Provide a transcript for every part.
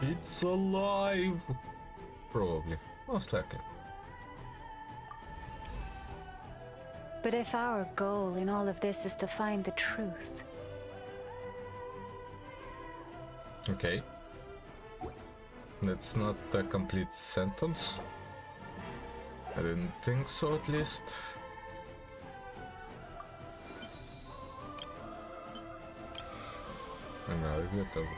It's alive! Probably. Most likely. But if our goal in all of this is to find the truth... Okay. That's not a complete sentence. I didn't think so, at least. Она готова.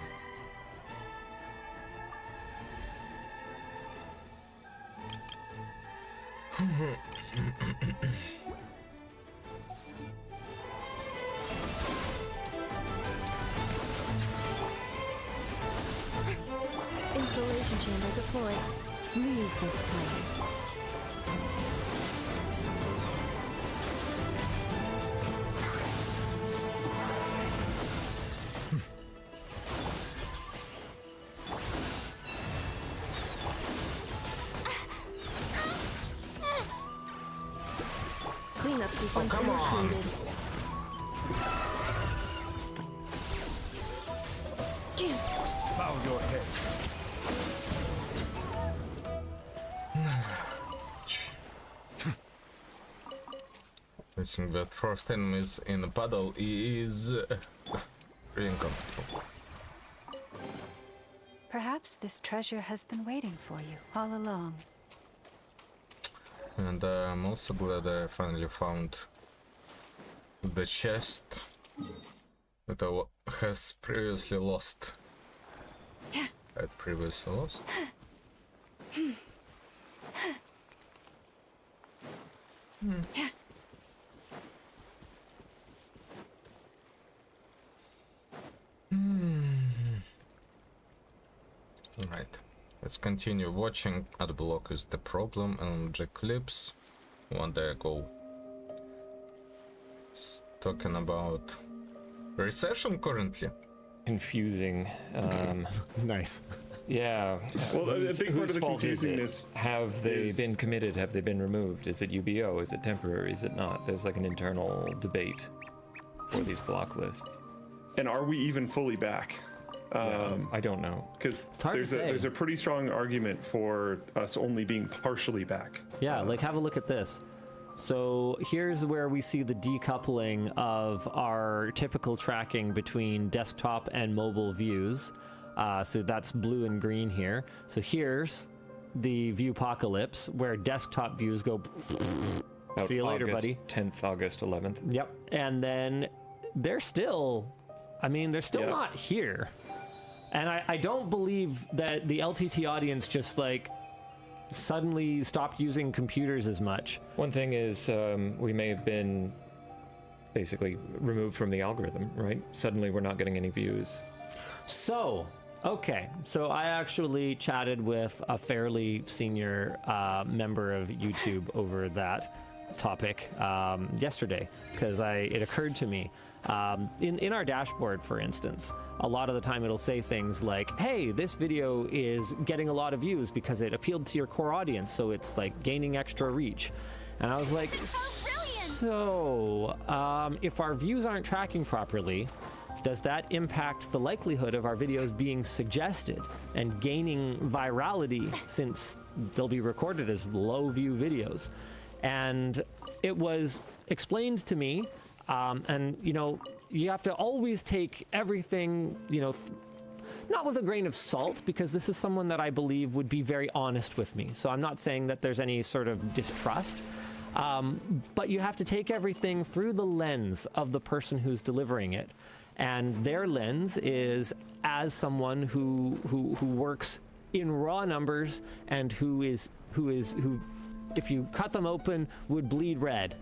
Insulation chamber deployed. Leave this place. Cleanup sequence initiated. Bow your head. I think that first enemies in the puddle is really uncomfortable. Perhaps this treasure has been waiting for you all along. And I'm also glad I finally found the chest that I has previously lost. Had previously lost. Right. Let's continue watching. Adblock is the problem and the clips. One day ago. Talking about recession currently. Confusing. Nice. Yeah. Well, a big part of the fault is it? confusingness Have they is- been committed? Have they been removed? Is it UBO? Is it temporary? Is it not? There's like an internal debate for these block lists. and are we even fully back? I don't know. Because hard to say. there's a pretty strong argument for us only being partially back. Yeah, like have a look at this. So here's where we see the decoupling of our typical tracking between desktop and mobile views. So that's blue and green here. So here's the viewpocalypse where desktop views go. About See you later, August buddy. 10th, August 11th. Yep. And then they're still, they're still Yeah. not here. And I don't believe that the LTT audience just like suddenly stopped using computers as much. One thing is we may have been basically removed from the algorithm, right? Suddenly we're not getting any views. So, okay. So I actually chatted with a fairly senior member of YouTube over that topic yesterday because it occurred to me. In our dashboard, for instance, a lot of the time it'll say things like, hey, this video is getting a lot of views because it appealed to your core audience, so it's like gaining extra reach. And I was like, so if our views aren't tracking properly, does that impact the likelihood of our videos being suggested and gaining virality since they'll be recorded as low view videos? And it was explained to me, and you have to always take everything, not with a grain of salt, because this is someone that I believe would be very honest with me. So I'm not saying that there's any sort of distrust, but you have to take everything through the lens of the person who's delivering it. And their lens is as someone who works in raw numbers and who if you cut them would bleed red.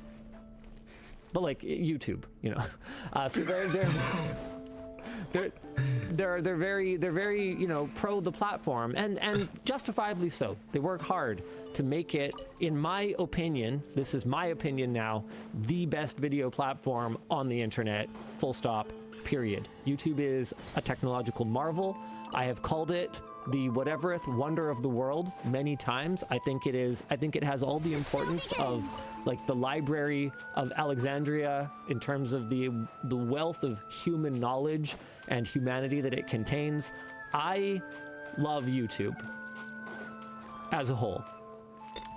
But like YouTube, so they're very pro the platform and justifiably so. They work hard to make it, in my opinion, this is my opinion now, the best video platform on the internet. Full stop. Period. YouTube is a technological marvel. I have called it the whatevereth wonder of the world many times. I think it is. I think it has all the importance of like the Library of Alexandria in terms of the wealth of human knowledge and humanity that it contains. I love YouTube as a whole.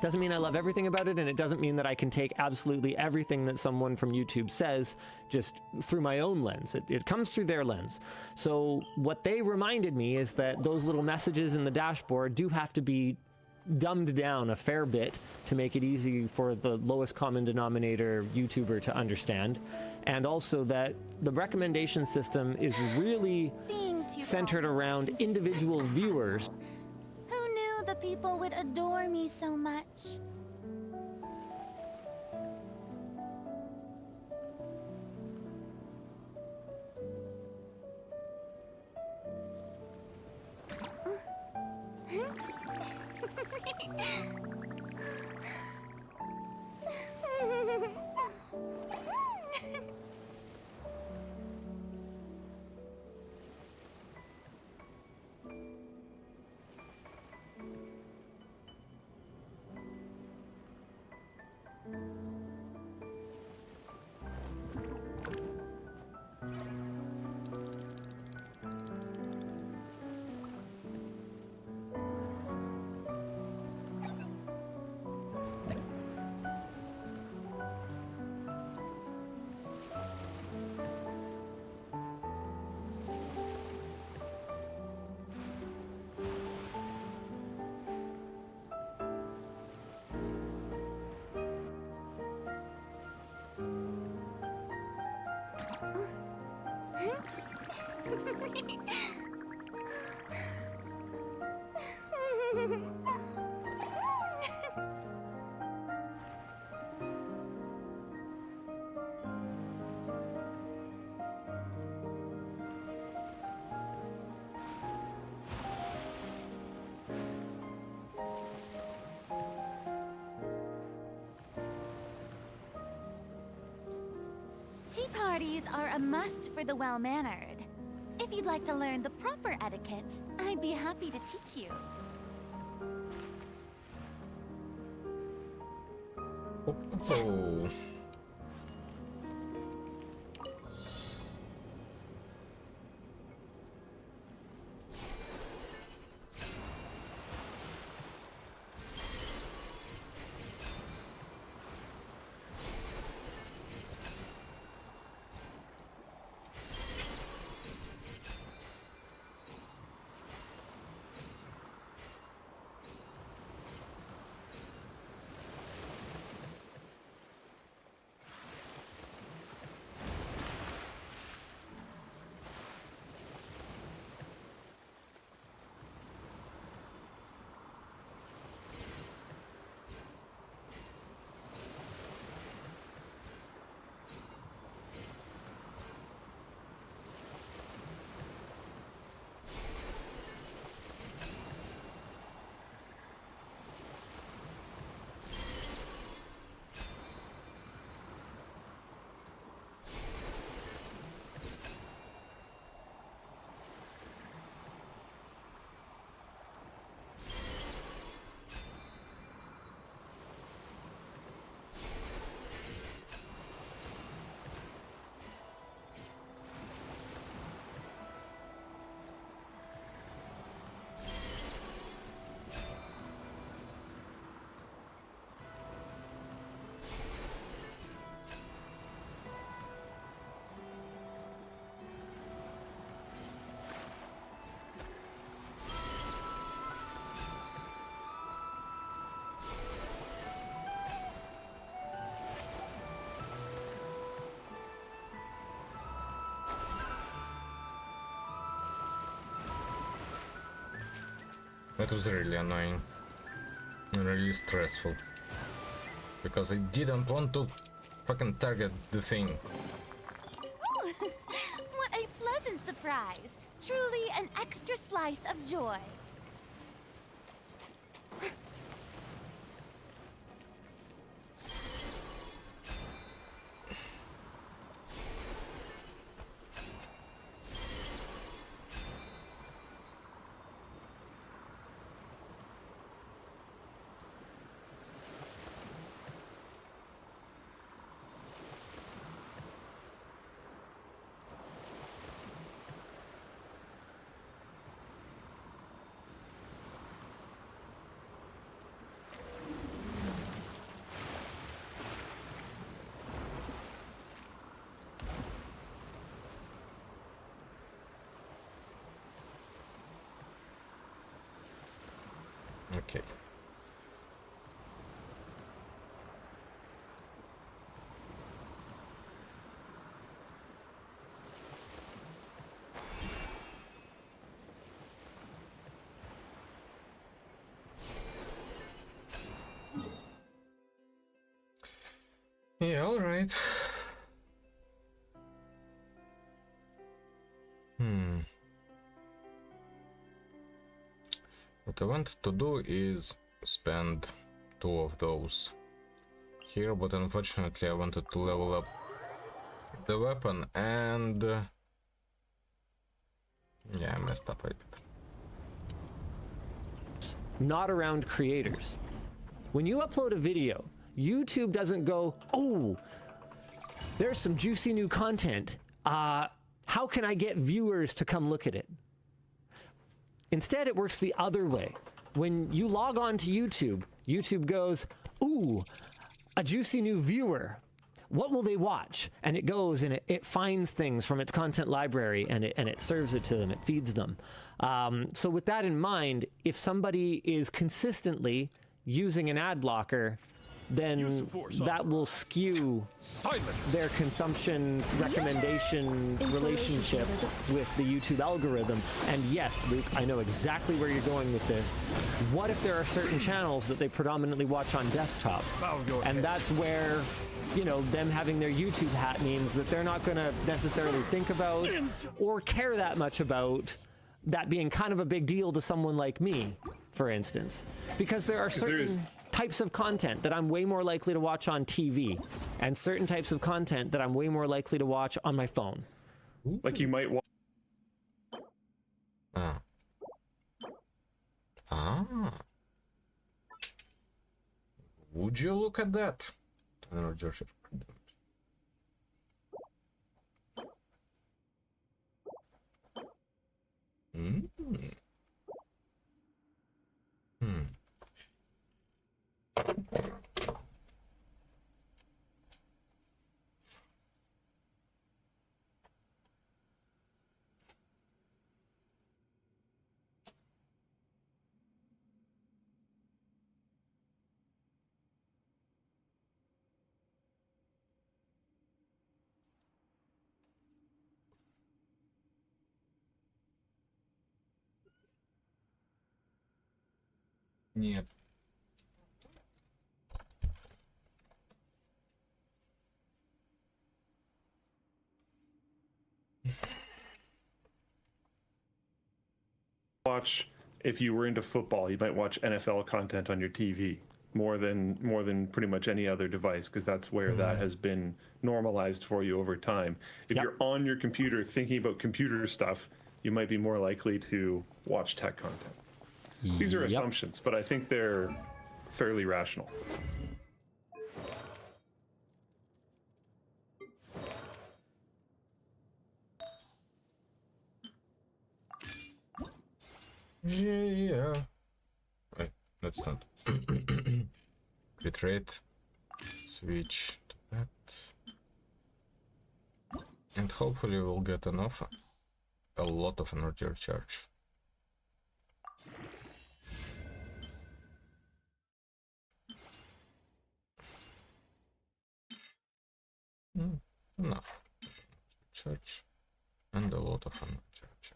Doesn't mean I love everything about it, and it doesn't mean that I can take absolutely everything that someone from YouTube says just through my own lens. It comes through their lens. So what they reminded me is that those little messages in the dashboard do have to be dumbed down a fair bit to make it easy for the lowest common denominator YouTuber to understand. And also that the recommendation system is really centered around individual viewers. Who knew the people would adore me so much? Tea parties are a must for the well-mannered. If you'd like to learn the proper etiquette, I'd be happy to teach you. Oh. That was really annoying and really stressful because I didn't want to fucking target the thing. Ooh, what a pleasant surprise! Truly an extra slice of joy. Okay. Yeah, all right. What I want to do is spend 2 of those here, but unfortunately I wanted to level up the weapon and yeah, I messed up a bit. Not around creators. When you upload a video, YouTube doesn't go, oh, there's some juicy new content. How can I get viewers to come look at it? Instead, it works the other way. When you log on to YouTube, YouTube goes, ooh, a juicy new viewer. What will they watch? And it goes and it finds things from its content library and it serves it to them, it feeds them. So with that in mind, if somebody is consistently using an ad blocker, then that will skew their consumption recommendation relationship with the YouTube algorithm. And yes, Luke, I know exactly where you're going with this. What if there are certain channels that they predominantly watch on desktop? And that's where, you know, them having their YouTube hat means that they're not going to necessarily think about or care that much about that being kind of a big deal to someone like me, for instance. Because there are certain types of content that I'm way more likely to watch on TV, and certain types of content that I'm way more likely to watch on my phone. Like you might watch. Would you look at that? Нет. Watch, if you were into football, you might watch NFL content on your TV more than pretty much any other device, because that's where that has been normalized for you over time. If you're on your computer thinking about computer stuff, you might be more likely to watch tech content. These are assumptions, but I think they're fairly rational. Yeah. Wait, that's not. Crit rate. Switch to that. And hopefully we'll get enough. A lot of energy recharge. Enough. Recharge. And a lot of energy recharge.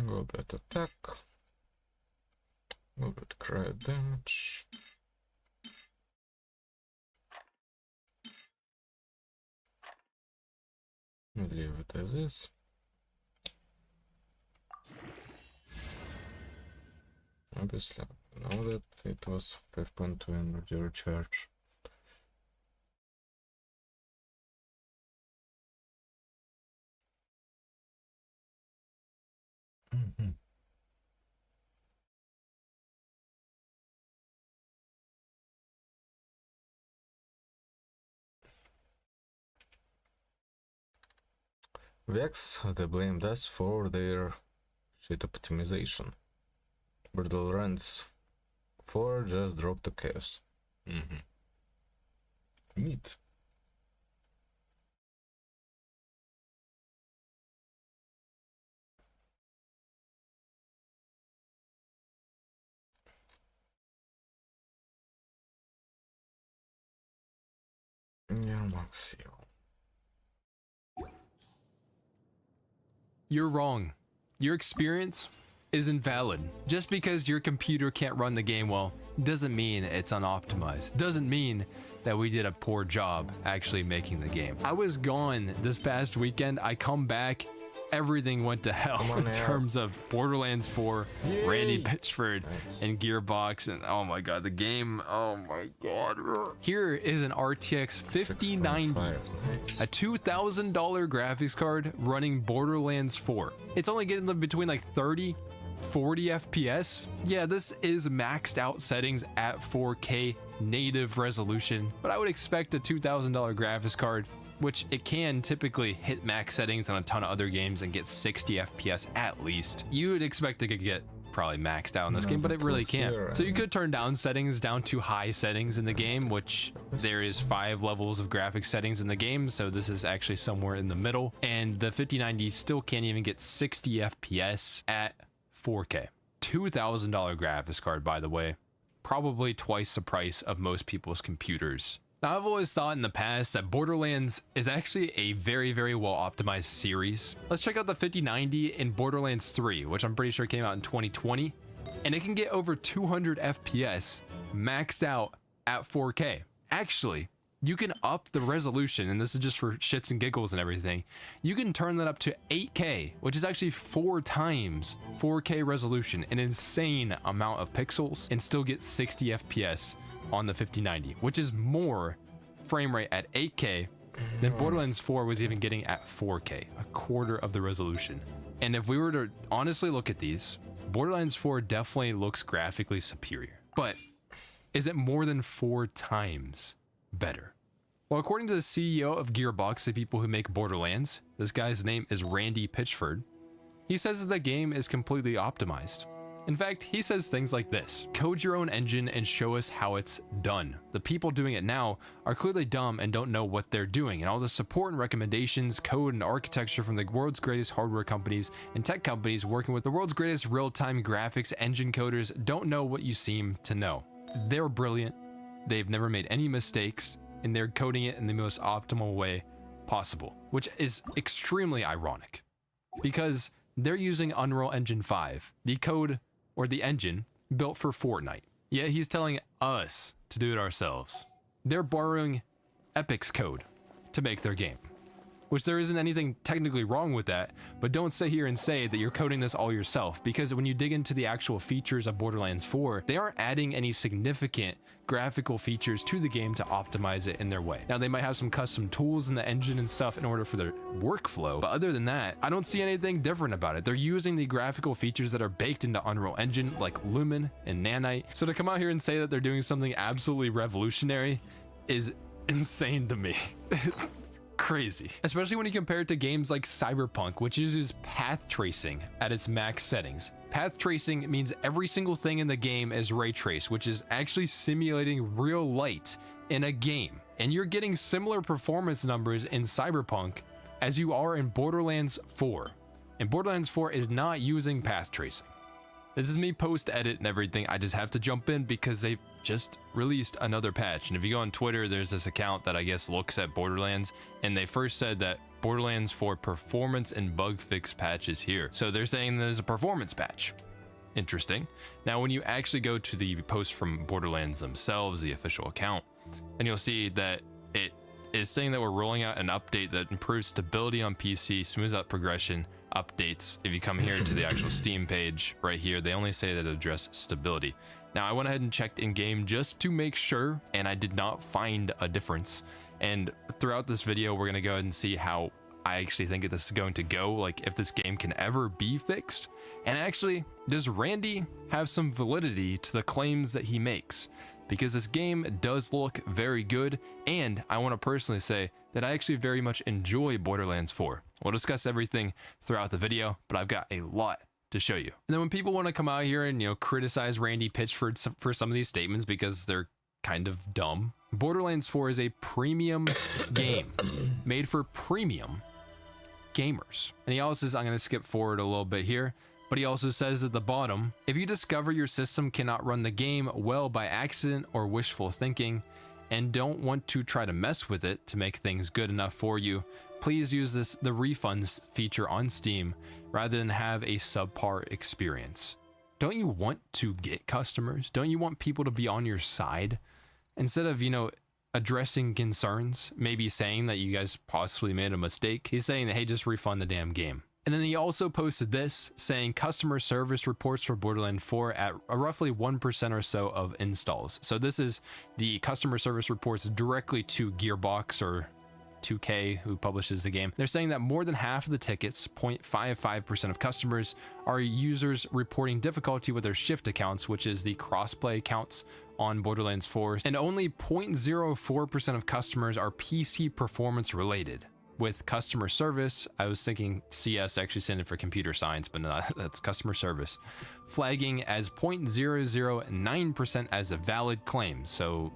Go bit attack. Go bit cryo damage. Leave it as is. Obviously, now that it was 5.2 energy recharge. Vex, they blamed us for their shit optimization. Brutal runs 4 just dropped the chaos. Meat. Max Seal. You're wrong. Your experience is invalid. Just because your computer can't run the game well doesn't mean it's unoptimized. Doesn't mean that we did a poor job actually making the game. I was gone this past weekend. I come back, everything went to hell in terms of Borderlands 4, Randy Pitchford, and Gearbox, and oh my god, the game, oh my god. Here is an RTX 5090, a $2,000 graphics card running Borderlands 4. It's only getting between like 30, 40 FPS. Yeah, this is maxed out settings at 4K native resolution, but I would expect a $2,000 graphics card, which it can typically hit max settings on a ton of other games and get 60 FPS at least. You would expect it could get probably maxed out in this game, but it really can't. So you could turn down settings down to high settings in the game, which there is 5 levels of graphics settings in the game, so this is actually somewhere in the middle. And the 5090 still can't even get 60 FPS at 4K. $2,000 graphics card, by the way. Probably twice the price of most people's computers. Now, I've always thought in the past that Borderlands is actually a very, very well optimized series. Let's check out the 5090 in Borderlands 3, which I'm pretty sure came out in 2020, and it can get over 200 FPS maxed out at 4K. Actually, you can up the resolution, and this is just for shits and giggles and everything. You can turn that up to 8K, which is actually 4 times 4K resolution, an insane amount of pixels, and still get 60 FPS on the 5090, which is more frame rate at 8K than Borderlands 4 was even getting at 4K, a quarter of the resolution. And if we were to honestly look at these, Borderlands 4 definitely looks graphically superior, but is it more than 4 times better? Well, according to the CEO of Gearbox, the people who make Borderlands, this guy's name is Randy Pitchford, he says that the game is completely optimized. In fact, he says things like this: code your own engine and show us how it's done. The people doing it now are clearly dumb and don't know what they're doing, and all the support and recommendations, code and architecture from the world's greatest hardware companies and tech companies working with the world's greatest real-time graphics engine coders don't know what you seem to know. They're brilliant, they've never made any mistakes, and they're coding it in the most optimal way possible, which is extremely ironic because they're using Unreal Engine 5, the code or the engine built for Fortnite. Yet he's telling us to do it ourselves. They're borrowing Epic's code to make their game, which there isn't anything technically wrong with that, but don't sit here and say that you're coding this all yourself, because when you dig into the actual features of Borderlands 4, they aren't adding any significant graphical features to the game to optimize it in their way. Now, they might have some custom tools in the engine and stuff in order for their workflow, but other than that, I don't see anything different about it. They're using the graphical features that are baked into Unreal Engine, like Lumen and Nanite. So to come out here and say that they're doing something absolutely revolutionary is insane to me. Crazy, especially when you compare it to games like Cyberpunk, which uses path tracing at its max settings. Path tracing means every single thing in the game is ray traced, which is actually simulating real light in a game. And you're getting similar performance numbers in Cyberpunk as you are in Borderlands 4. And Borderlands 4 is not using path tracing. This is me post-edit and everything. I just have to jump in because they just released another patch. And if you go on Twitter, there's this account that I guess looks at Borderlands, and they first said that Borderlands 4 performance and bug fix patch is here. So they're saying there's a performance patch. Interesting. Now, when you actually go to the post from Borderlands themselves, the official account, then you'll see that it is saying that we're rolling out an update that improves stability on PC, smooths out progression, updates. If you come here to the actual Steam page right here, they only say that it address stability. Now, I went ahead and checked in game just to make sure, and I did not find a difference. And throughout this video, we're gonna go ahead and see how I actually think this is going to go, like if this game can ever be fixed. And actually, does Randy have some validity to the claims that he makes? Because this game does look very good, and I want to personally say that I actually very much enjoy Borderlands 4. We'll discuss everything throughout the video, but I've got a lot to show you. And then when people want to come out here and, criticize Randy Pitchford for some of these statements because they're kind of dumb, Borderlands 4 is a premium game made for premium gamers. And he also says, I'm going to skip forward a little bit here, but he also says at the bottom, if you discover your system cannot run the game well by accident or wishful thinking, and don't want to try to mess with it to make things good enough for you, please use the refunds feature on Steam rather than have a subpar experience. Don't you want to get customers? Don't you want people to be on your side? Instead of, addressing concerns, maybe saying that you guys possibly made a mistake, he's saying that, hey, just refund the damn game. And then he also posted this, saying customer service reports for Borderlands 4 at roughly 1% or so of installs. So this is the customer service reports directly to Gearbox or 2K, who publishes the game. They're saying that more than half of the tickets, 0.55% of customers, are users reporting difficulty with their shift accounts, which is the crossplay accounts on Borderlands 4, and only 0.04% of customers are PC performance related. With customer service, I was thinking CS actually standing for computer science, but no, that's customer service, flagging as 0.009% as a valid claim. So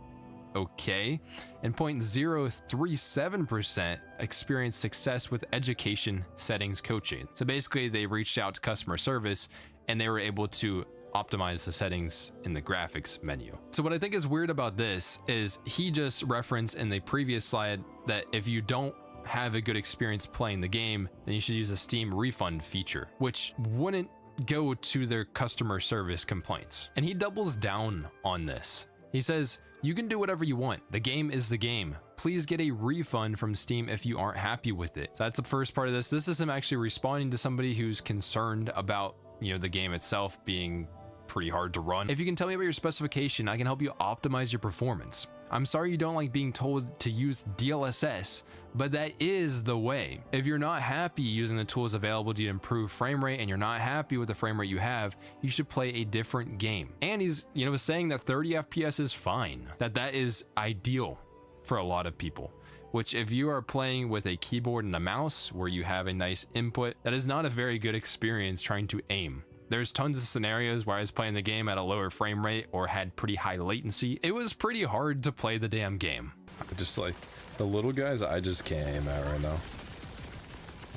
okay, and 0.037% experienced success with education settings coaching. So basically they reached out to customer service and they were able to optimize the settings in the graphics menu. So what I think is weird about this is he just referenced in the previous slide that if you don't have a good experience playing the game, then you should use the Steam refund feature, which wouldn't go to their customer service complaints. And he doubles down on this. He says, you can do whatever you want. The game is the game. Please get a refund from Steam if you aren't happy with it. So that's the first part of this. This is him actually responding to somebody who's concerned about, the game itself being pretty hard to run. If you can tell me about your specification, I can help you optimize your performance. I'm sorry you don't like being told to use DLSS, but that is the way. If you're not happy using the tools available to improve frame rate and you're not happy with the frame rate you have, you should play a different game. And he's, saying that 30 FPS is fine, that is ideal for a lot of people. Which if you are playing with a keyboard and a mouse where you have a nice input, that is not a very good experience trying to aim. There's tons of scenarios where I was playing the game at a lower frame rate or had pretty high latency. It was pretty hard to play the damn game. Just like the little guys, I just can't aim at right now.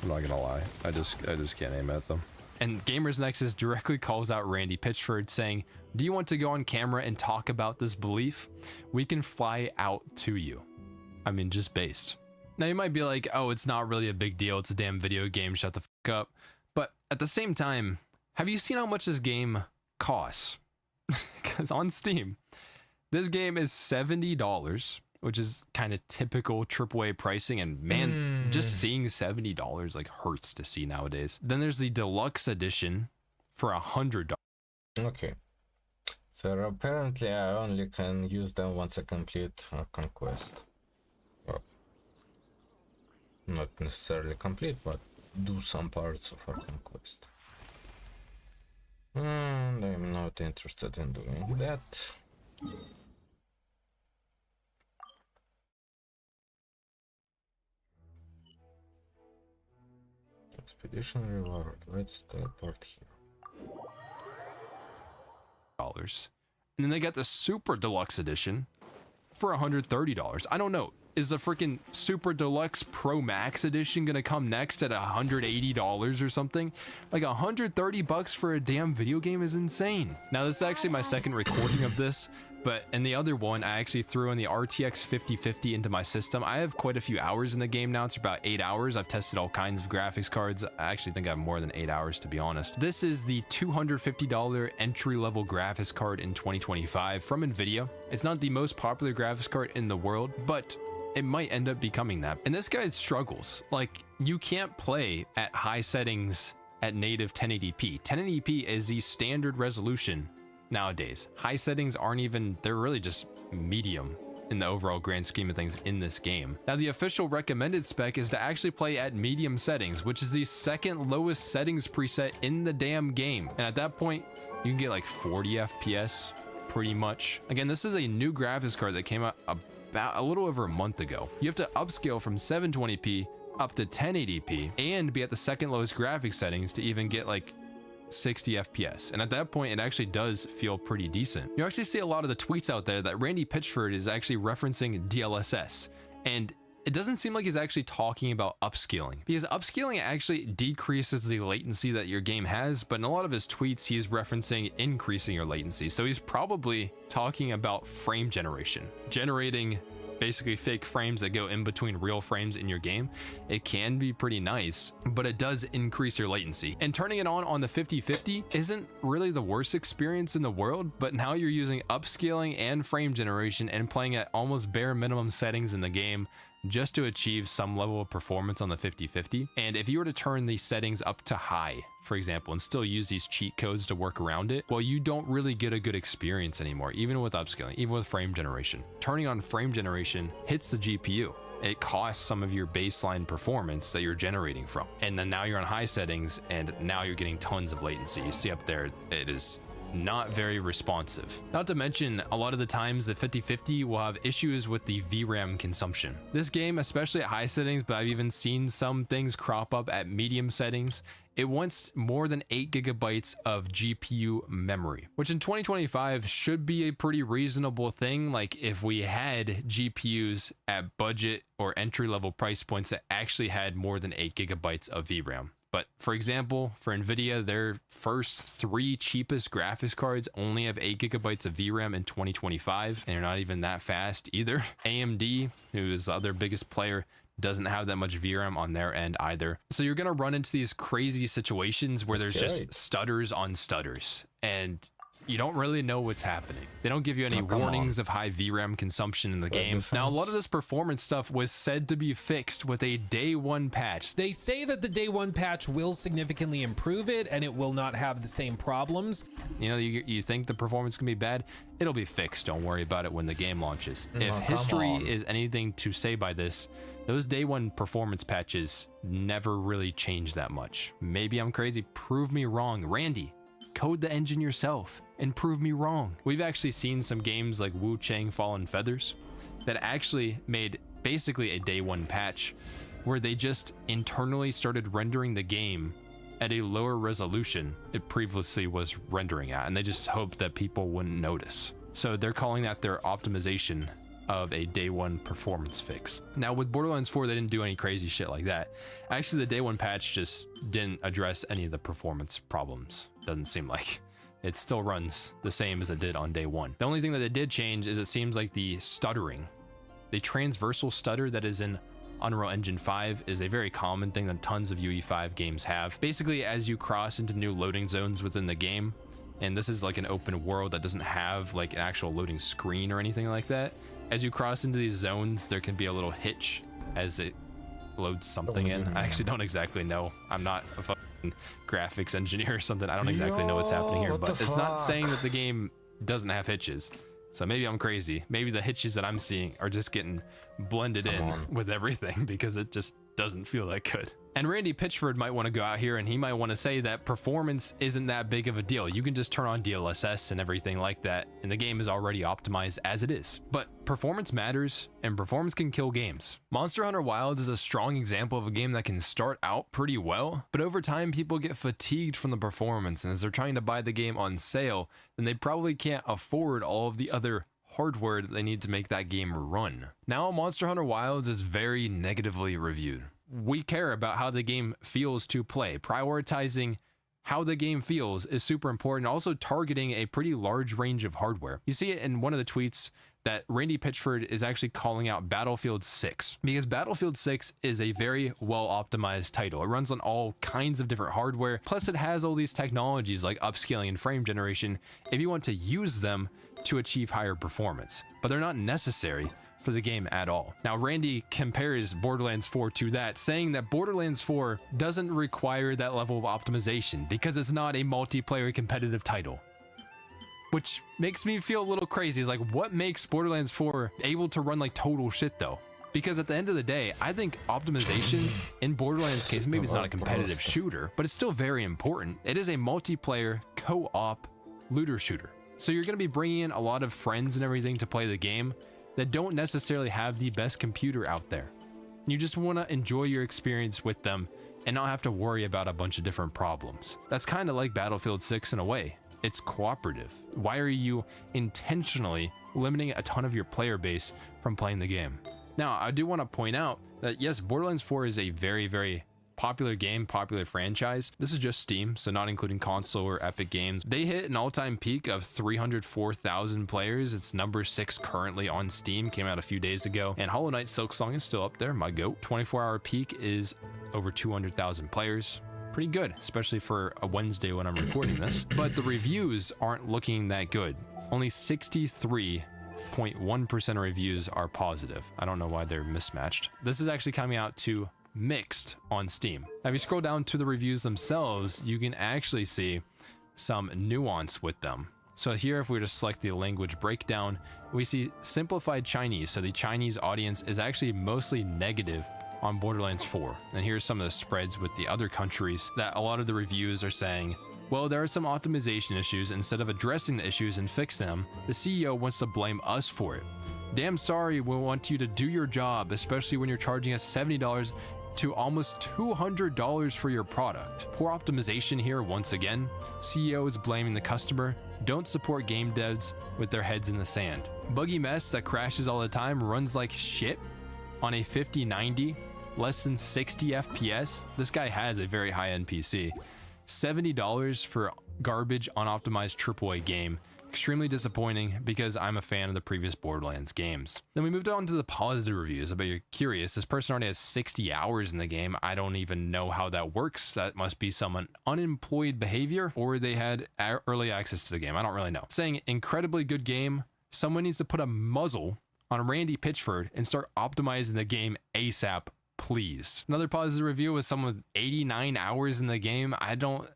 I'm not gonna lie. I just can't aim at them. And Gamers Nexus directly calls out Randy Pitchford saying, do you want to go on camera and talk about this belief? We can fly out to you. I mean, just based. Now you might be like, oh, it's not really a big deal. It's a damn video game. Shut the fuck up. But at the same time, have you seen how much this game costs? Because on Steam, this game is $70, which is kind of typical AAA pricing. And man, just seeing $70 like hurts to see nowadays. Then there's the deluxe edition for $100. Okay. So apparently I only can use them once I complete a conquest. Well, not necessarily complete, but do some parts of our conquest. And I'm not interested in doing that. Expedition reward. Let's teleport here. And then they got the super deluxe edition for $130. I don't know. Is the freaking Super Deluxe Pro Max edition gonna come next at $180 or something? Like $130 for a damn video game is insane. Now this is actually my second recording of this, but in the other one, I actually threw in the RTX 5050 into my system. I have quite a few hours in the game now. It's about 8 hours. I've tested all kinds of graphics cards. I actually think I have more than 8 hours, to be honest. This is the $250 entry-level graphics card in 2025 from NVIDIA. It's not the most popular graphics card in the world, but it might end up becoming that. And this guy struggles. Like, you can't play at high settings at native 1080p. 1080p is the standard resolution nowadays. High settings aren't even, they're really just medium in the overall grand scheme of things in this game. Now, the official recommended spec is to actually play at medium settings, which is the second lowest settings preset in the damn game. And at that point, you can get like 40 FPS pretty much. Again, this is a new graphics card that came out about a little over a month ago. You have to upscale from 720p up to 1080p and be at the second lowest graphics settings to even get like 60 FPS. And at that point, it actually does feel pretty decent. You actually see a lot of the tweets out there that Randy Pitchford is actually referencing DLSS. And it doesn't seem like he's actually talking about upscaling, because upscaling actually decreases the latency that your game has, but in a lot of his tweets, he's referencing increasing your latency. So he's probably talking about frame generation, generating basically fake frames that go in between real frames in your game. It can be pretty nice, but it does increase your latency. And turning it on the 5050 isn't really the worst experience in the world, but now you're using upscaling and frame generation and playing at almost bare minimum settings in the game just to achieve some level of performance on the 5050. And if you were to turn these settings up to high, for example, and still use these cheat codes to work around it, well, you don't really get a good experience anymore, even with upscaling, even with frame generation. Turning on frame generation hits the GPU. It costs some of your baseline performance that you're generating from. And then now you're on high settings, and now you're getting tons of latency. You see up there, it is not very responsive. Not to mention, a lot of the times the 5050 will have issues with the VRAM consumption. This game, especially at high settings, but I've even seen some things crop up at medium settings, it wants more than 8 gigabytes of GPU memory, which in 2025 should be a pretty reasonable thing. Like if we had GPUs at budget or entry-level price points that actually had more than 8 gigabytes of VRAM. But for example, for Nvidia, their first 3 cheapest graphics cards only have 8 gigabytes of VRAM in 2025, and they're not even that fast either. AMD, who is the other biggest player, doesn't have that much VRAM on their end either. So you're gonna run into these crazy situations where there's just stutters on stutters, and you don't really know what's happening. They don't give you any warnings of high VRAM consumption in the game. Now, a lot of this performance stuff was said to be fixed with a day 1 patch. They say that the day 1 patch will significantly improve it and it will not have the same problems. You know, you think the performance can be bad? It'll be fixed. Don't worry about it when the game launches. If history is anything to say by this, those day 1 performance patches never really change that much. Maybe I'm crazy. Prove me wrong. Randy, code the engine yourself and prove me wrong. We've actually seen some games like Wu Chang Fallen Feathers that actually made basically a day 1 patch where they just internally started rendering the game at a lower resolution it previously was rendering at, and they just hoped that people wouldn't notice. So they're calling that their optimization of a day 1 performance fix. Now with Borderlands 4, they didn't do any crazy shit like that. Actually, the day 1 patch just didn't address any of the performance problems. Doesn't seem like. It still runs the same as it did on day 1. The only thing that it did change is it seems like the stuttering, the transversal stutter that is in Unreal Engine 5 is a very common thing that tons of UE5 games have. Basically, as you cross into new loading zones within the game, and this is like an open world that doesn't have like an actual loading screen or anything like that, as you cross into these zones, there can be a little hitch as it loads something in. I actually don't exactly know. I'm not a fucking graphics engineer or something. I don't exactly know what's happening here, but it's not saying that the game doesn't have hitches. So maybe I'm crazy. Maybe the hitches that I'm seeing are just getting blended in with everything because it just doesn't feel that good. And Randy Pitchford might want to go out here and he might want to say that performance isn't that big of a deal. You can just turn on DLSS and everything like that, and the game is already optimized as it is. But performance matters, and performance can kill games. Monster Hunter Wilds is a strong example of a game that can start out pretty well, but over time people get fatigued from the performance, and as they're trying to buy the game on sale, then they probably can't afford all of the other hardware that they need to make that game run. Now, Monster Hunter Wilds is very negatively reviewed. We care about how the game feels to play. Prioritizing how the game feels is super important. Also targeting a pretty large range of hardware. You see it in one of the tweets that Randy Pitchford is actually calling out Battlefield 6, because Battlefield 6 is a very well optimized title. It runs on all kinds of different hardware. Plus it has all these technologies like upscaling and frame generation if you want to use them to achieve higher performance, but they're not necessary for the game at all. Now, Randy compares Borderlands 4 to that, saying that Borderlands 4 doesn't require that level of optimization because it's not a multiplayer competitive title. Which makes me feel a little crazy. It's like, what makes Borderlands 4 able to run like total shit though? Because at the end of the day, I think optimization in Borderlands' case, maybe it's not a competitive shooter, but it's still very important. It is a multiplayer co-op looter shooter. So you're going to be bringing in a lot of friends and everything to play the game that don't necessarily have the best computer out there. You just want to enjoy your experience with them and not have to worry about a bunch of different problems. That's kind of like Battlefield 6 in a way. It's cooperative. Why are you intentionally limiting a ton of your player base from playing the game? Now, I do want to point out that yes, Borderlands 4 is a very, very popular game, popular franchise. This is just Steam, so not including console or Epic Games. They hit an all-time peak of 304,000 players. It's number 6 currently on Steam, came out a few days ago. And Hollow Knight Silksong is still up there, my goat. 24-hour peak is over 200,000 players. Pretty good, especially for a Wednesday when I'm recording this. But the reviews aren't looking that good. Only 63.1% of reviews are positive. I don't know why they're mismatched. This is actually coming out to mixed on Steam. Now, if you scroll down to the reviews themselves, you can actually see some nuance with them. So here, if we were to select the language breakdown, we see simplified Chinese. So the Chinese audience is actually mostly negative on Borderlands 4. And here's some of the spreads with the other countries that a lot of the reviews are saying, well, there are some optimization issues. Instead of addressing the issues and fixing them, the CEO wants to blame us for it. Damn sorry, we want you to do your job, especially when you're charging us $70 to almost $200 for your product. Poor optimization here once again. CEO is blaming the customer. Don't support game devs with their heads in the sand. Buggy mess that crashes all the time, runs like shit on a 5090, less than 60 FPS. This guy has a very high-end PC. $70 for garbage unoptimized AAA game. Extremely disappointing because I'm a fan of the previous Borderlands games. Then we moved on to the positive reviews. I bet you're curious. This person already has 60 hours in the game. I don't even know how that works. That must be some unemployed behavior, or they had early access to the game. I don't really know. Saying incredibly good game. Someone needs to put a muzzle on Randy Pitchford and start optimizing the game ASAP, please. Another positive review was someone with 89 hours in the game. I don't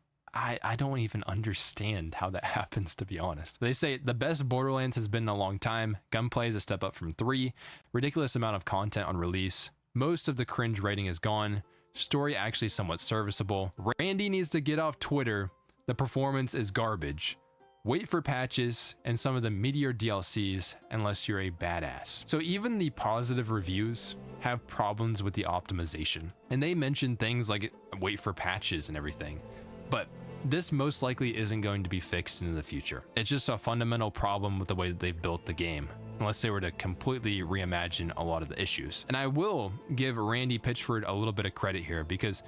even understand how that happens, to be honest. They say the best Borderlands has been in a long time. Gunplay is a step up from 3. Ridiculous amount of content on release. Most of the cringe rating is gone. Story actually somewhat serviceable. Randy needs to get off Twitter. The performance is garbage. Wait for patches and some of the Meteor DLCs unless you're a badass. So even the positive reviews have problems with the optimization. And they mention things like wait for patches and everything. But this most likely isn't going to be fixed in the future. It's just a fundamental problem with the way that they've built the game, unless they were to completely reimagine a lot of the issues. And I will give Randy Pitchford a little bit of credit here because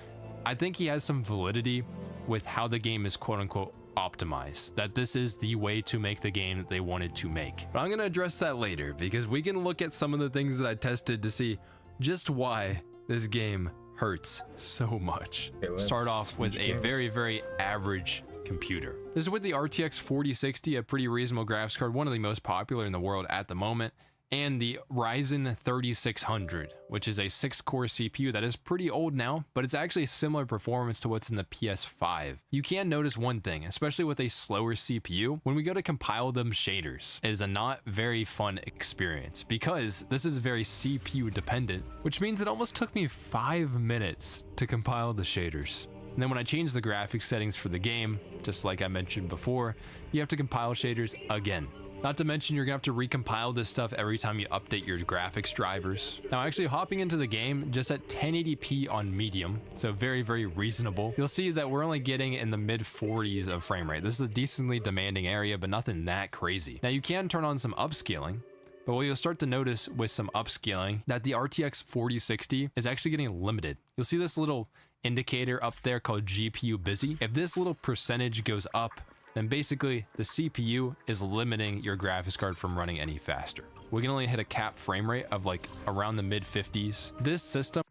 I think he has some validity with how the game is quote unquote optimized, that this is the way to make the game that they wanted to make. But I'm going to address that later because we can look at some of the things that I tested to see just why this game hurts so much. Okay, start off with a very, very average computer. This is with the RTX 4060, a pretty reasonable graphics card, one of the most popular in the world at the moment, and the Ryzen 3600, which is a 6-core CPU that is pretty old now, but it's actually similar performance to what's in the PS5. You can notice one thing, especially with a slower CPU, when we go to compile them shaders, it is a not very fun experience because this is very CPU dependent, which means it almost took me 5 minutes to compile the shaders. And then when I change the graphics settings for the game, just like I mentioned before, you have to compile shaders again. Not to mention you're gonna have to recompile this stuff every time you update your graphics drivers. Now actually hopping into the game just at 1080p on medium, so very, very reasonable. You'll see that we're only getting in the mid 40s of frame rate. This is a decently demanding area, but nothing that crazy. Now you can turn on some upscaling, but what you'll start to notice with some upscaling that the RTX 4060 is actually getting limited. You'll see this little indicator up there called GPU busy. If this little percentage goes up, then basically the CPU is limiting your graphics card from running any faster. We can only hit a cap frame rate of like around the mid 50s. This system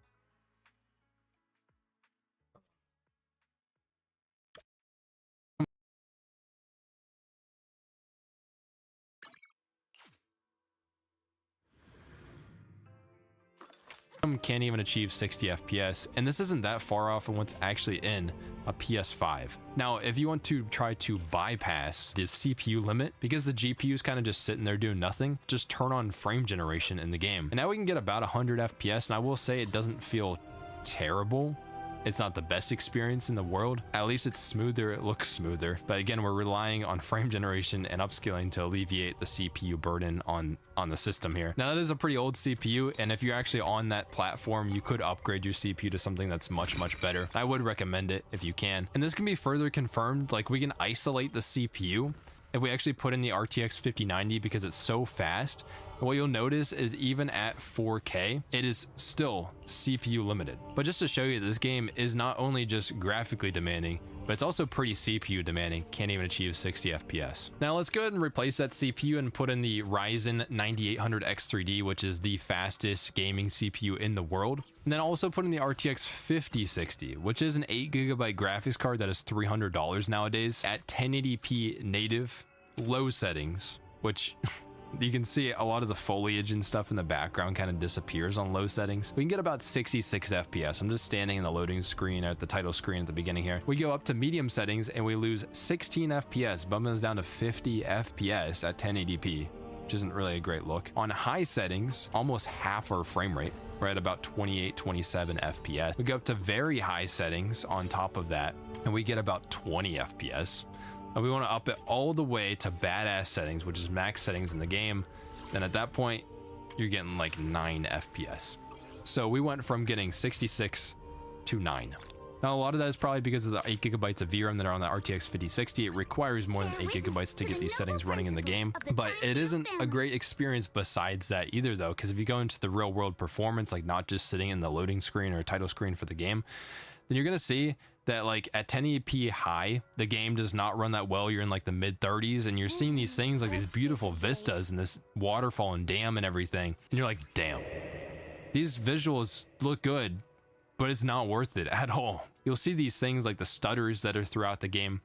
can't even achieve 60 FPS, and this isn't that far off from what's actually in a PS5. Now, if you want to try to bypass the CPU limit, because the GPU is kind of just sitting there doing nothing, just turn on frame generation in the game. And now we can get about 100 FPS, and I will say it doesn't feel terrible. It's not the best experience in the world. At least it's smoother, it looks smoother. But again, we're relying on frame generation and upscaling to alleviate the CPU burden on the system here. Now that is a pretty old CPU, and if you're actually on that platform, you could upgrade your CPU to something that's much, much better. I would recommend it if you can. And this can be further confirmed, like we can isolate the CPU if we actually put in the RTX 5090 because it's so fast, what you'll notice is even at 4K, it is still CPU limited. But just to show you, this game is not only just graphically demanding, but it's also pretty CPU demanding. Can't even achieve 60 FPS. Now let's go ahead and replace that CPU and put in the Ryzen 9800X3D, which is the fastest gaming CPU in the world. And then also put in the RTX 5060, which is an 8GB graphics card that is $300 nowadays at 1080p native low settings, which you can see a lot of the foliage and stuff in the background kind of disappears on low settings. We can get about 66 FPS. I'm just standing in the loading screen at the title screen at the beginning here. We go up to medium settings and we lose 16 FPS, bumping us down to 50 FPS at 1080p, which isn't really a great look. On high settings, almost half our frame rate. We're at about 28, 27 FPS. We go up to very high settings on top of that, and we get about 20 FPS. And we want to up it all the way to badass settings, which is max settings in the game. Then at that point, you're getting like 9 FPS. So we went from getting 66 to 9. Now, a lot of that is probably because of the 8GB of VRAM that are on the RTX 5060. It requires more than 8GB to get these settings running in the game. But it isn't a great experience besides that either, though, because if you go into the real world performance, like not just sitting in the loading screen or title screen for the game, then you're going to see that like at 1080p high, the game does not run that well. You're in like the mid 30s and you're seeing these things like these beautiful vistas and this waterfall and dam and everything. And you're like, damn, these visuals look good, but it's not worth it at all. You'll see these things like the stutters that are throughout the game.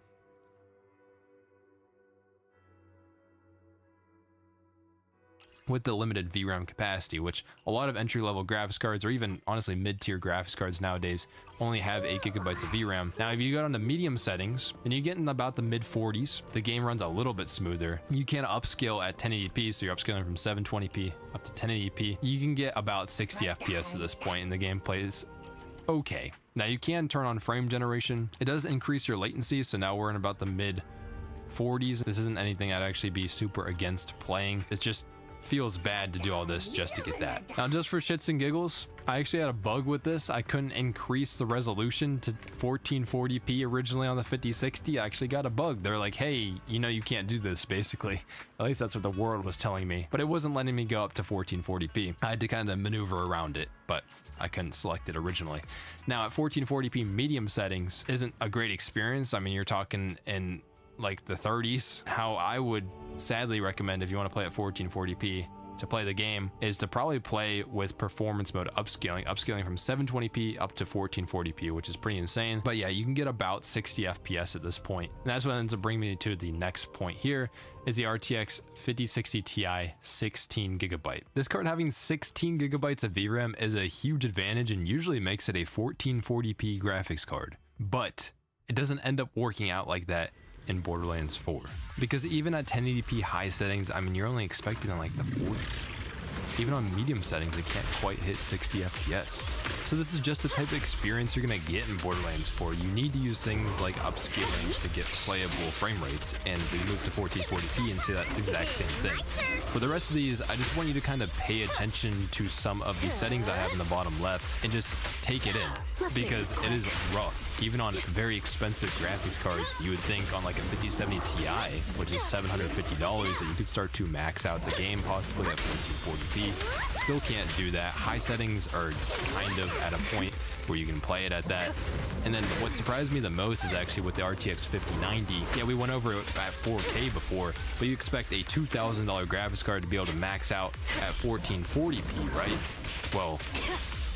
With the limited VRAM capacity, which a lot of entry-level graphics cards or even honestly mid-tier graphics cards nowadays only have 8GB of VRAM. Now, if you go down to medium settings and you get in about the mid 40s, the game runs a little bit smoother. You can upscale at 1080p, so you're upscaling from 720p up to 1080p. You can get about 60 FPS at this point, and the game plays okay. Now, you can turn on frame generation. It does increase your latency, so now we're in about the mid 40s. This isn't anything I'd actually be super against playing. It's just feels bad to do all this just to get that. Now, just for shits and giggles, I actually had a bug with this. I couldn't increase the resolution to 1440p originally on the 5060. I actually got a bug. They're like, hey, you know, you can't do this, basically. At least that's what the world was telling me. But it wasn't letting me go up to 1440p. I had to kind of maneuver around it, but I couldn't select it originally. Now, at 1440p medium settings isn't a great experience. I mean, you're talking in like the 30s. How I would sadly recommend, if you want to play at 1440p to play the game, is to probably play with performance mode upscaling from 720p up to 1440p, which is pretty insane. But yeah, you can get about 60 FPS at this point. And that's what ends up bringing me to the next point here, is the RTX 5060 Ti 16GB. This card having 16GB of VRAM is a huge advantage and usually makes it a 1440p graphics card. But it doesn't end up working out like that in Borderlands 4, because even at 1080p high settings, I mean, you're only expecting in like the 40s. Even on medium settings, it can't quite hit 60 FPS. So this is just the type of experience you're gonna get in Borderlands 4. You need to use things like upscaling to get playable frame rates, and we move to 1440p and see that exact same thing. For the rest of these, I just want you to kind of pay attention to some of the settings I have in the bottom left and just take it in, because it is rough. Even on very expensive graphics cards, you would think on like a 5070 Ti, which is $750, that you could start to max out the game possibly at 1440p. Still can't do that. High settings are kind of at a point where you can play it at that. And then what surprised me the most is actually with the RTX 5090. Yeah, we went over it at 4K before, but you expect a $2,000 graphics card to be able to max out at 1440p, right? Well,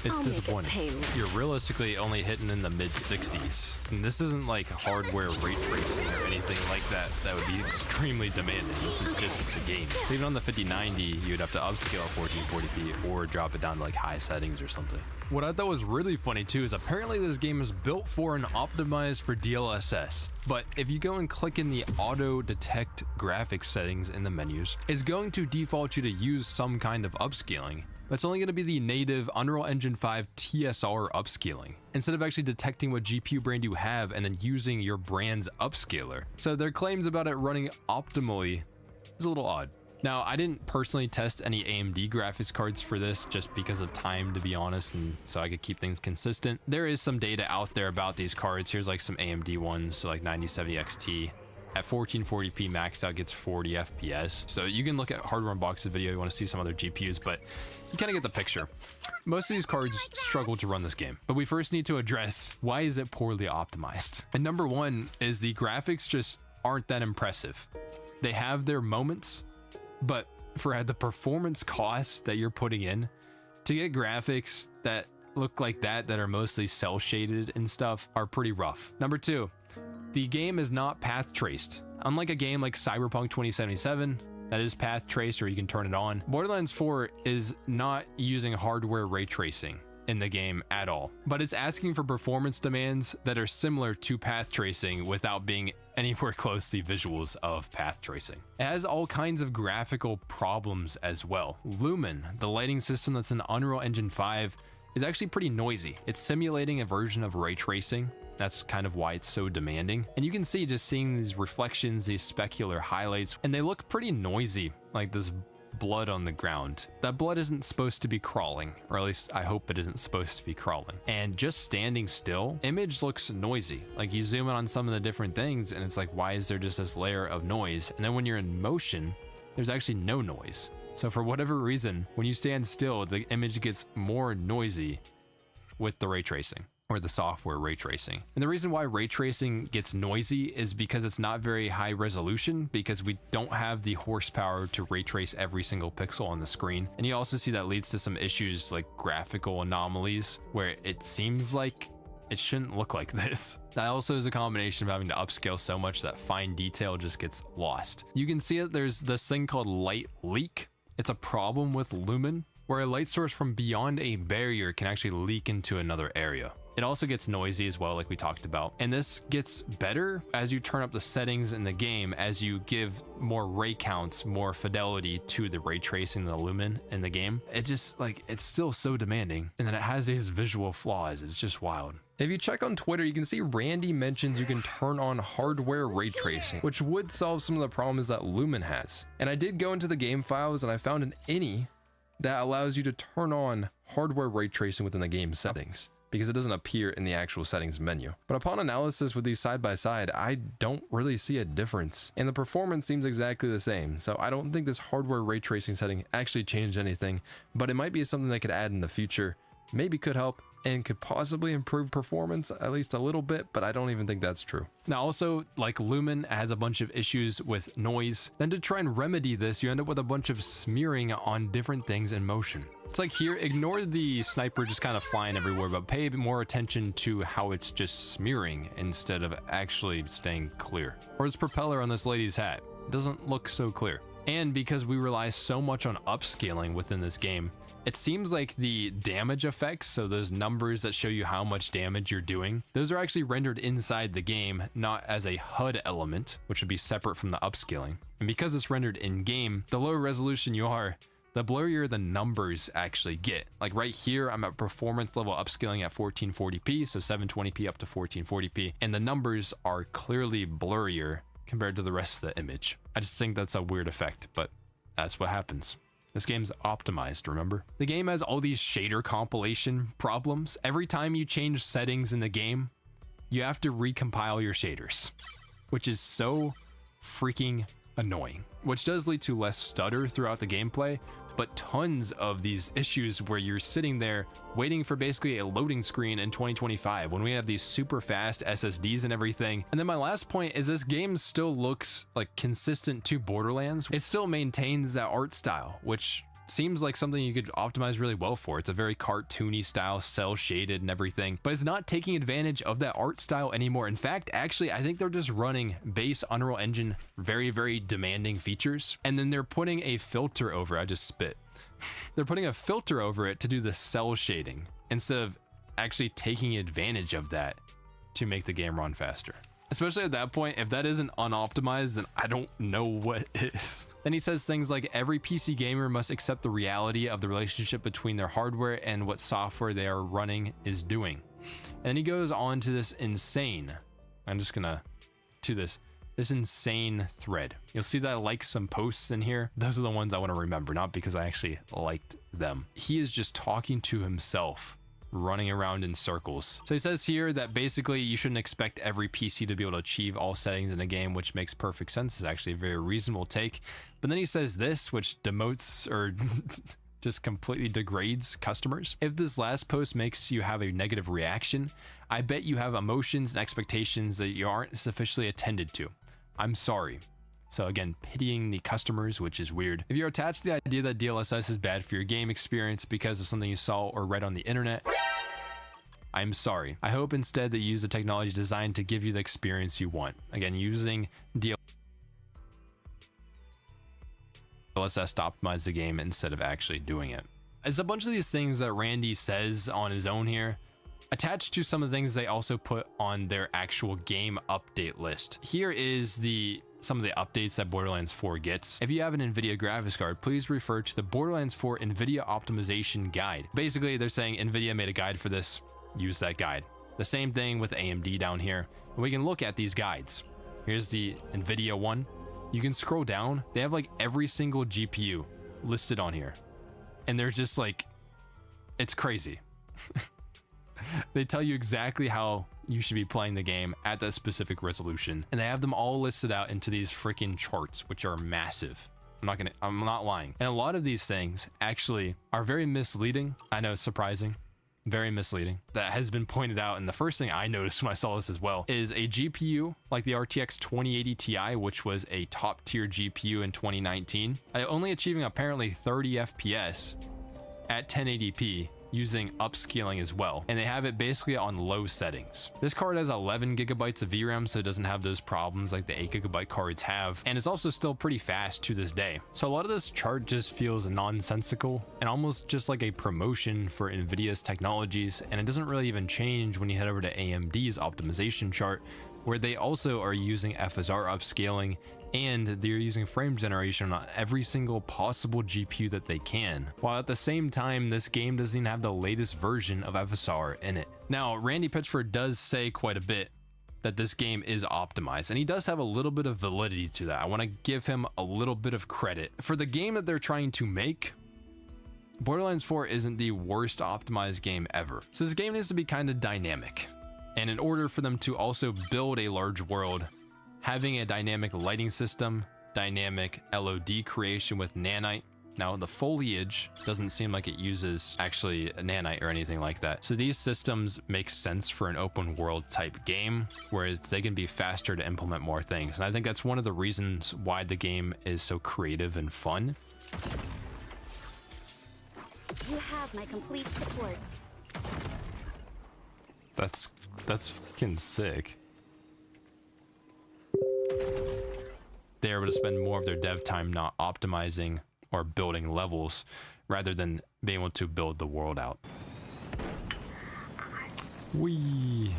it's disappointing. You're realistically only hitting in the mid 60s. And this isn't like hardware ray tracing or anything like that. That would be extremely demanding. This is just the game. So even on the 5090, you'd have to upscale at 1440p or drop it down to like high settings or something. What I thought was really funny too is apparently this game is built for and optimized for DLSS. But if you go and click in the auto detect graphics settings in the menus, it's going to default you to use some kind of upscaling. It's only going to be the native Unreal Engine 5 TSR upscaling, instead of actually detecting what GPU brand you have and then using your brand's upscaler. So their claims about it running optimally is a little odd. Now, I didn't personally test any AMD graphics cards for this just because of time, to be honest, and so I could keep things consistent. There is some data out there about these cards. Here's like some AMD ones, so like 9070 XT. at 1440p maxed out gets 40 FPS. So you can look at Hardware Unboxed's video if you want to see some other GPUs, but you kind of get the picture. Most of these cards struggle to run this game, but we first need to address why is it poorly optimized. And number one is the graphics just aren't that impressive. They have their moments, but for the performance costs that you're putting in to get graphics that look like that are mostly cell shaded and stuff are pretty rough. Number two, the game is not path traced. Unlike a game like Cyberpunk 2077 that is path traced or you can turn it on, Borderlands 4 is not using hardware ray tracing in the game at all, but it's asking for performance demands that are similar to path tracing without being anywhere close to the visuals of path tracing. It has all kinds of graphical problems as well. Lumen, the lighting system that's in Unreal Engine 5, is actually pretty noisy. It's simulating a version of ray tracing. That's kind of why it's so demanding. And you can see just seeing these reflections, these specular highlights, and they look pretty noisy, like this blood on the ground. That blood isn't supposed to be crawling, or at least I hope it isn't supposed to be crawling. And just standing still, image looks noisy. Like you zoom in on some of the different things and it's like, why is there just this layer of noise? And then when you're in motion, there's actually no noise. So for whatever reason, when you stand still, the image gets more noisy with the ray tracing, or the software ray tracing. And the reason why ray tracing gets noisy is because it's not very high resolution, because we don't have the horsepower to ray trace every single pixel on the screen. And you also see that leads to some issues like graphical anomalies where it seems like it shouldn't look like this. That also is a combination of having to upscale so much that fine detail just gets lost. You can see that there's this thing called light leak. It's a problem with Lumen, where a light source from beyond a barrier can actually leak into another area. It also gets noisy as well, like we talked about. And this gets better as you turn up the settings in the game, as you give more ray counts, more fidelity to the ray tracing, the lumen in the game. It just like, it's still so demanding. And then it has these visual flaws. It's just wild. If you check on Twitter, you can see Randy mentions you can turn on hardware ray tracing, which would solve some of the problems that Lumen has. And I did go into the game files and I found an ini that allows you to turn on hardware ray tracing within the game settings, because it doesn't appear in the actual settings menu. But upon analysis with these side by side, I don't really see a difference, and the performance seems exactly the same. So I don't think this hardware ray tracing setting actually changed anything, but it might be something they could add in the future, maybe could help, and could possibly improve performance at least a little bit, but I don't even think that's true. Now also, like Lumen has a bunch of issues with noise. Then to try and remedy this, you end up with a bunch of smearing on different things in motion. It's like here, ignore the sniper just kind of flying everywhere, but pay more attention to how it's just smearing instead of actually staying clear. Or this propeller on this lady's hat, it doesn't look so clear. And because we rely so much on upscaling within this game, it seems like the damage effects, so those numbers that show you how much damage you're doing, those are actually rendered inside the game, not as a HUD element, which would be separate from the upscaling. And because it's rendered in game, the lower resolution you are, the blurrier the numbers actually get. Like right here, I'm at performance level upscaling at 1440p, so 720p up to 1440p, and the numbers are clearly blurrier compared to the rest of the image. I just think that's a weird effect, but that's what happens. This game's optimized, remember? The game has all these shader compilation problems. Every time you change settings in the game, you have to recompile your shaders, which is so freaking annoying, which does lead to less stutter throughout the gameplay, but tons of these issues where you're sitting there waiting for basically a loading screen in 2025 when we have these super fast SSDs and everything. And then my last point is this game still looks like consistent to Borderlands. It still maintains that art style, which seems like something you could optimize really well for. It's a very cartoony style, cell shaded and everything, but it's not taking advantage of that art style anymore. In fact, actually, I think they're just running base Unreal Engine very, very demanding features, and then they're putting a filter over, I just spit. They're putting a filter over it to do the cell shading instead of actually taking advantage of that to make the game run faster. Especially at that point, if that isn't unoptimized, then I don't know what is. Then he says things like every PC gamer must accept the reality of the relationship between their hardware and what software they are running is doing. And then he goes on to this insane, I'm just gonna do this insane thread. You'll see that I like some posts in here. Those are the ones I want to remember, not because I actually liked them. He is just talking to himself running around in circles. So he says here that basically you shouldn't expect every PC to be able to achieve all settings in a game, which makes perfect sense. It's actually a very reasonable take. But then he says this, which demotes or just completely degrades customers. If this last post makes you have a negative reaction, I bet you have emotions and expectations that you aren't sufficiently attended to. I'm sorry. So again, pitying the customers, which is weird. If you're attached to the idea that DLSS is bad for your game experience because of something you saw or read on the internet, I'm sorry. I hope instead that you use the technology designed to give you the experience you want. Again, using DLSS to optimize the game instead of actually doing it. It's a bunch of these things that Randy says on his own here, attached to some of the things they also put on their actual game update list. Here is some of the updates that Borderlands 4 gets. If you have an NVIDIA graphics card, please refer to the Borderlands 4 NVIDIA optimization guide. Basically, they're saying NVIDIA made a guide for this, use that guide. The same thing with AMD down here. And we can look at these guides. Here's the NVIDIA one. You can scroll down. They have like every single GPU listed on here. And they're just like, it's crazy. They tell you exactly how you should be playing the game at that specific resolution. And they have them all listed out into these freaking charts, which are massive. I'm not lying. And a lot of these things actually are very misleading. I know it's surprising. Very misleading. That has been pointed out. And the first thing I noticed when I saw this as well is a GPU like the RTX 2080 Ti, which was a top tier GPU in 2019, only achieving apparently 30 FPS at 1080p using upscaling as well, and they have it basically on low settings. This card has 11 gigabytes of VRAM, so it doesn't have those problems like the 8 gigabyte cards have, and it's also still pretty fast to this day. So a lot of this chart just feels nonsensical and almost just like a promotion for NVIDIA's technologies, and it doesn't really even change when you head over to AMD's optimization chart, where they also are using FSR upscaling and they're using frame generation on every single possible GPU that they can, while at the same time this game doesn't even have the latest version of FSR in it. Now, Randy Pitchford does say quite a bit that this game is optimized, and he does have a little bit of validity to that. I want to give him a little bit of credit. For the game that they're trying to make, Borderlands 4 isn't the worst optimized game ever. So this game needs to be kind of dynamic, and in order for them to also build a large world, having a dynamic lighting system, dynamic LOD creation with nanite. Now the foliage doesn't seem like it uses actually a nanite or anything like that. So these systems make sense for an open world type game, whereas they can be faster to implement more things. And I think that's one of the reasons why the game is so creative and fun. You have my complete support. That's fucking sick. They're able to spend more of their dev time not optimizing or building levels rather than being able to build the world out. Whee!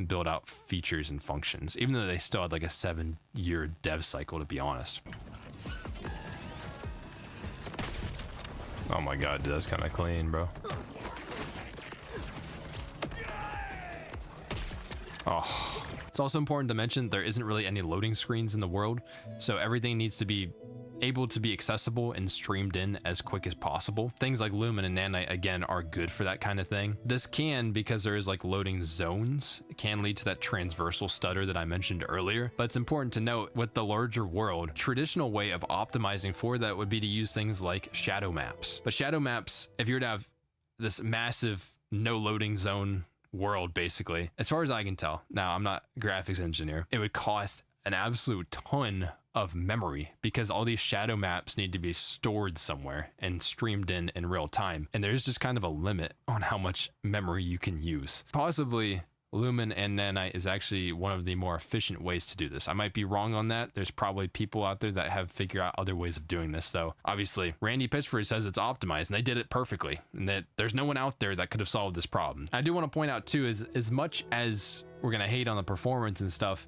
Build out features and functions, even though they still had like a 7-year dev cycle, to be honest. Oh my god, dude, that's kind of clean, bro. Oh. It's also important to mention there isn't really any loading screens in the world, so everything needs to be able to be accessible and streamed in as quick as possible. Things like Lumen and Nanite, again, are good for that kind of thing. This can, because there is like loading zones, it can lead to that transversal stutter that I mentioned earlier. But it's important to note, with the larger world, traditional way of optimizing for that would be to use things like shadow maps. But shadow maps, if you were to have this massive no loading zone world, basically, as far as I can tell, now I'm not a graphics engineer, it would cost an absolute ton of memory because all these shadow maps need to be stored somewhere and streamed in real time, and there's just kind of a limit on how much memory you can use. Possibly Lumen and Nanite is actually one of the more efficient ways to do this. I might be wrong on that. There's probably people out there that have figured out other ways of doing this, though. Obviously, Randy Pitchford says it's optimized, and they did it perfectly, and that there's no one out there that could have solved this problem. I do want to point out, too, is as much as we're going to hate on the performance and stuff,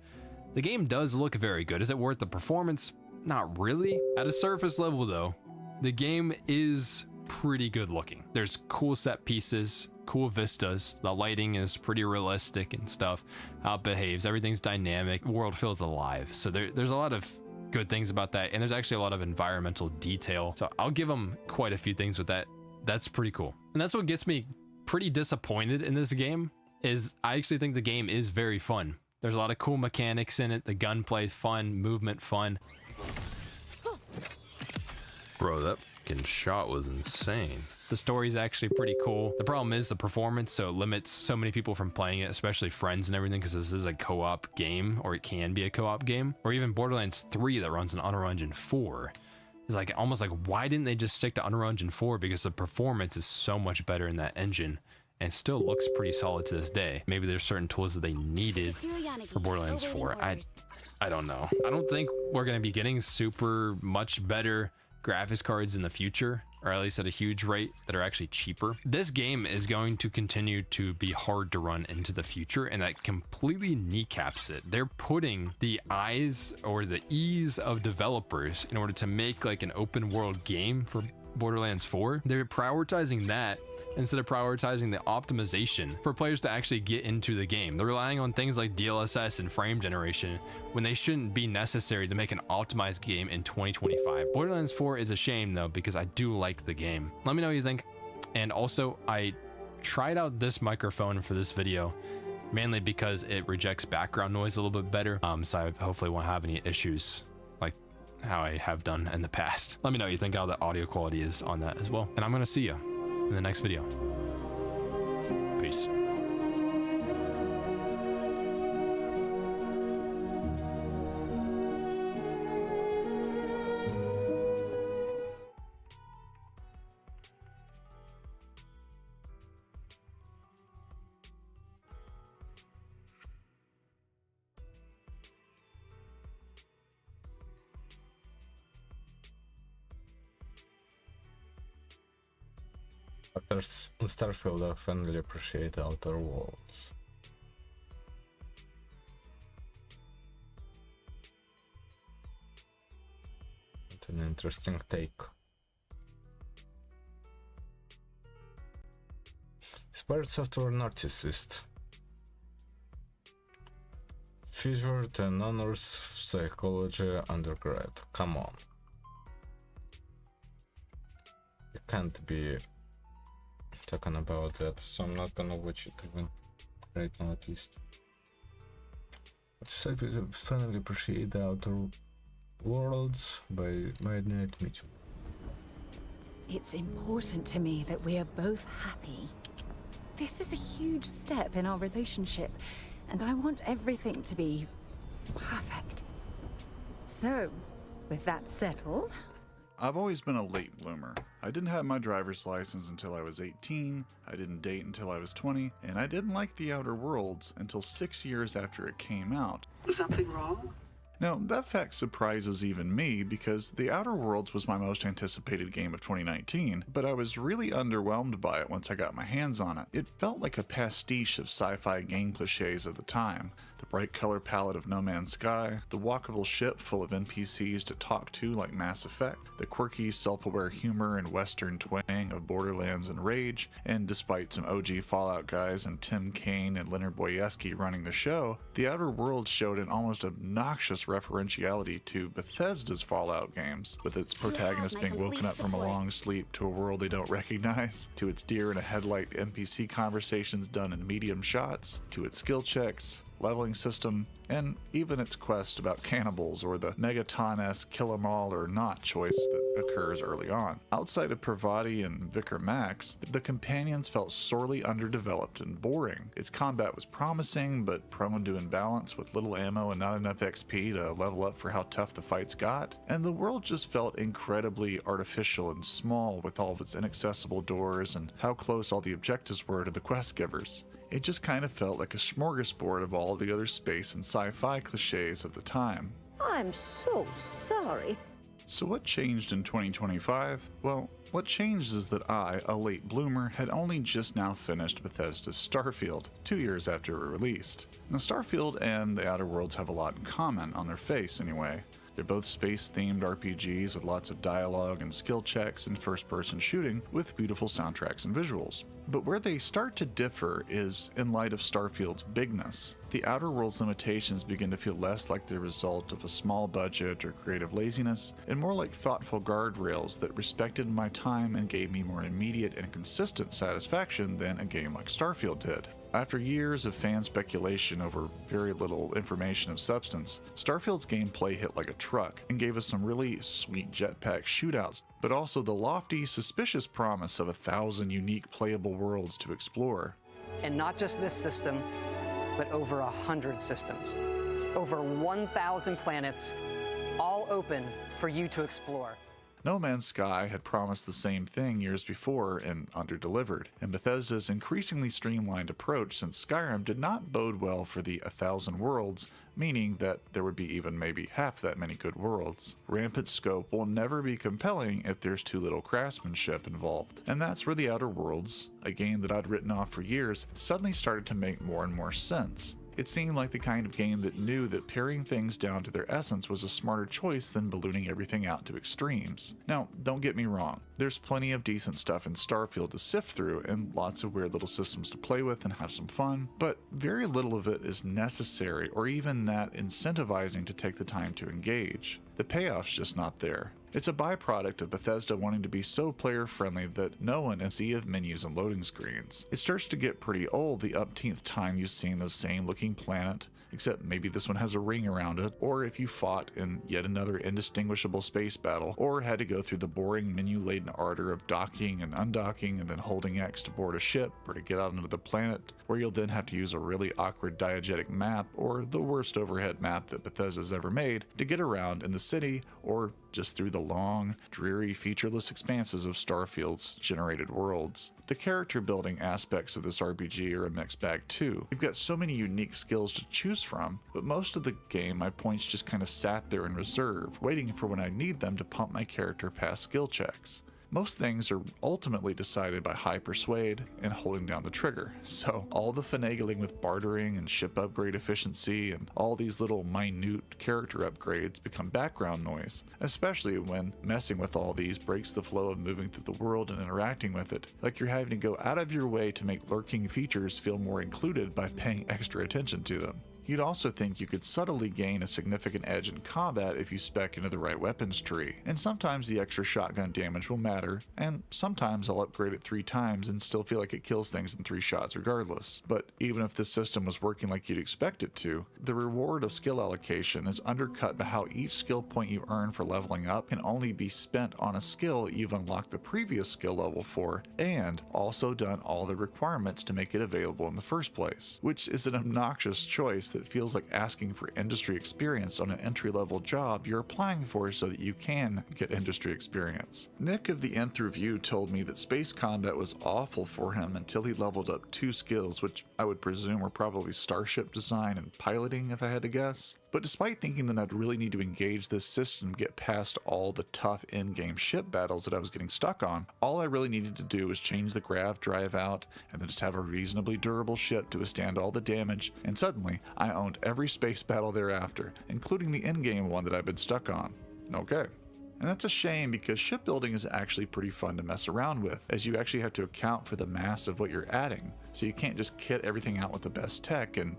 the game does look very good. Is it worth the performance? Not really. At a surface level, though, the game is pretty good looking. There's cool set pieces, cool vistas, the lighting is pretty realistic and stuff, how it behaves, everything's dynamic, the world feels alive. So there's a lot of good things about that, and there's actually a lot of environmental detail. So I'll give them quite a few things with that. That's pretty cool. And that's what gets me pretty disappointed in this game, is I actually think the game is very fun. There's a lot of cool mechanics in it. The gunplay fun, movement fun. Bro, that fucking shot was insane. The story's actually pretty cool. The problem is the performance, so it limits so many people from playing it, especially friends and everything, because this is a co-op game, or it can be a co-op game. Or even Borderlands 3 that runs on Unreal Engine 4. It's like almost like, why didn't they just stick to Unreal Engine 4? Because the performance is so much better in that engine and still looks pretty solid to this day. Maybe there's certain tools that they needed for Borderlands 4. I don't know. I don't think we're going to be getting super much better graphics cards in the future, or at least at a huge rate, that are actually cheaper. This game is going to continue to be hard to run into the future, and that completely kneecaps it. They're putting the eyes or the ease of developers in order to make like an open world game for Borderlands 4. They're prioritizing that instead of prioritizing the optimization for players to actually get into the game. They're relying on things like DLSS and frame generation when they shouldn't be necessary to make an optimized game in 2025. Borderlands 4 is a shame though, because I do like the game. Let me know what you think. And also, I tried out this microphone for this video mainly because it rejects background noise a little bit better. So I hopefully won't have any issues like how I have done in the past. Let me know what you think, how the audio quality is on that as well. And I'm gonna see you in the next video. Peace. After Starfield, I finally appreciate Outer Worlds. It's an interesting take. Inspired software narcissist. Featured and honors psychology undergrad. Come on. You can't be talking about that, so I'm not gonna watch it even right now at least. But I finally appreciate the Outer Worlds by Midnight Mitchell. It's important to me that we are both happy. This is a huge step in our relationship, and I want everything to be perfect. So, with that settled, I've always been a late bloomer. I didn't have my driver's license until I was 18, I didn't date until I was 20, and I didn't like The Outer Worlds until 6 years after it came out. Is something wrong? Now, that fact surprises even me because The Outer Worlds was my most anticipated game of 2019, but I was really underwhelmed by it once I got my hands on it. It felt like a pastiche of sci-fi game cliches of the time. The bright color palette of No Man's Sky, the walkable ship full of NPCs to talk to like Mass Effect, the quirky, self-aware humor and western twang of Borderlands and Rage, and despite some OG Fallout guys and Tim Kaine and Leonard Boyesky running the show, The Outer Worlds showed an almost obnoxious referentiality to Bethesda's Fallout games, with its protagonist being woken up from a long sleep to a world they don't recognize, to its deer in a headlight NPC conversations done in medium shots, to its skill checks, leveling system, and even its quest about cannibals or the Megaton-esque kill 'em all or not choice that occurs early on. Outside of Pravati and Vicar Max, the companions felt sorely underdeveloped and boring. Its combat was promising, but prone to imbalance with little ammo and not enough XP to level up for how tough the fights got, and the world just felt incredibly artificial and small with all of its inaccessible doors and how close all the objectives were to the quest givers. It just kind of felt like a smorgasbord of all the other space and sci-fi cliches of the time. I'm so sorry. So what changed in 2025? Well, what changed is that I, a late bloomer, had only just now finished Bethesda's Starfield, 2 years after it released. Now Starfield and The Outer Worlds have a lot in common, on their face anyway. They're both space-themed RPGs with lots of dialogue and skill checks and first-person shooting with beautiful soundtracks and visuals. But where they start to differ is in light of Starfield's bigness. The Outer Worlds limitations begin to feel less like the result of a small budget or creative laziness, and more like thoughtful guardrails that respected my time and gave me more immediate and consistent satisfaction than a game like Starfield did. After years of fan speculation over very little information of substance, Starfield's gameplay hit like a truck and gave us some really sweet jetpack shootouts, but also the lofty, suspicious promise of 1,000 unique playable worlds to explore. And not just this system, but over 100 systems. Over 1,000 planets, all open for you to explore. No Man's Sky had promised the same thing years before and underdelivered, and Bethesda's increasingly streamlined approach since Skyrim did not bode well for the 1,000 worlds, meaning that there would be even maybe half that many good worlds. Rampant scope will never be compelling if there's too little craftsmanship involved, and that's where the Outer Worlds, a game that I'd written off for years, suddenly started to make more and more sense. It seemed like the kind of game that knew that paring things down to their essence was a smarter choice than ballooning everything out to extremes. Now, don't get me wrong, there's plenty of decent stuff in Starfield to sift through and lots of weird little systems to play with and have some fun, but very little of it is necessary or even that incentivizing to take the time to engage. The payoff's just not there. It's a byproduct of Bethesda wanting to be so player-friendly that no one in a sea of menus and loading screens. It starts to get pretty old the umpteenth time you've seen the same looking planet, except maybe this one has a ring around it, or if you fought in yet another indistinguishable space battle, or had to go through the boring menu-laden ardor of docking and undocking and then holding X to board a ship or to get out onto the planet, where you'll then have to use a really awkward diegetic map or the worst overhead map that Bethesda's ever made to get around in the city or just through the long, dreary, featureless expanses of Starfield's generated worlds. The character building aspects of this RPG are a mixed bag too. You've got so many unique skills to choose from, but most of the game my points just kind of sat there in reserve, waiting for when I need them to pump my character past skill checks. Most things are ultimately decided by high persuade and holding down the trigger, so all the finagling with bartering and ship upgrade efficiency and all these little minute character upgrades become background noise, especially when messing with all these breaks the flow of moving through the world and interacting with it, like you're having to go out of your way to make lurking features feel more included by paying extra attention to them. You'd also think you could subtly gain a significant edge in combat if you spec into the right weapons tree, and sometimes the extra shotgun damage will matter, and sometimes I'll upgrade it 3 times and still feel like it kills things in 3 shots regardless. But even if this system was working like you'd expect it to, the reward of skill allocation is undercut by how each skill point you earn for leveling up can only be spent on a skill you've unlocked the previous skill level for, and also done all the requirements to make it available in the first place, which is an obnoxious choice that feels like asking for industry experience on an entry-level job you're applying for so that you can get industry experience. Nick of the Nth Review told me that space combat was awful for him until he leveled up 2 skills, which I would presume were probably starship design and piloting if I had to guess. But despite thinking that I'd really need to engage this system to get past all the tough in-game ship battles that I was getting stuck on, all I really needed to do was change the grav drive out and then just have a reasonably durable ship to withstand all the damage, and suddenly I owned every space battle thereafter, including the in-game one that I've been stuck on. Okay. And that's a shame because shipbuilding is actually pretty fun to mess around with, as you actually have to account for the mass of what you're adding. So you can't just kit everything out with the best tech and,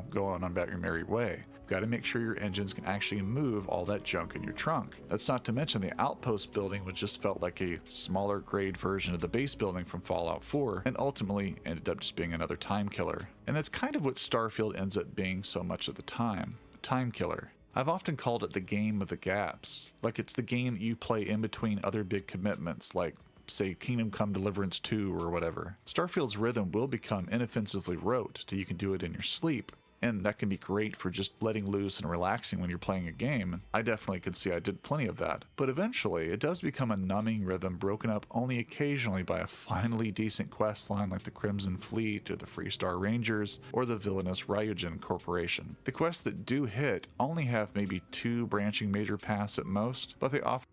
go on about your merry way. You've got to make sure your engines can actually move all that junk in your trunk. That's not to mention the outpost building, which just felt like a smaller grade version of the base building from Fallout 4, and ultimately ended up just being another time killer. And that's kind of what Starfield ends up being so much of the time, a time killer. I've often called it the game of the gaps, like it's the game that you play in between other big commitments, like say Kingdom Come Deliverance 2 or whatever. Starfield's rhythm will become inoffensively rote till you can do it in your sleep, and that can be great for just letting loose and relaxing when you're playing a game. I definitely could see I did plenty of that. But eventually, it does become a numbing rhythm broken up only occasionally by a finally decent quest line like the Crimson Fleet or the Freestar Rangers or the villainous Ryujin Corporation. The quests that do hit only have maybe 2 branching major paths at most, but they offer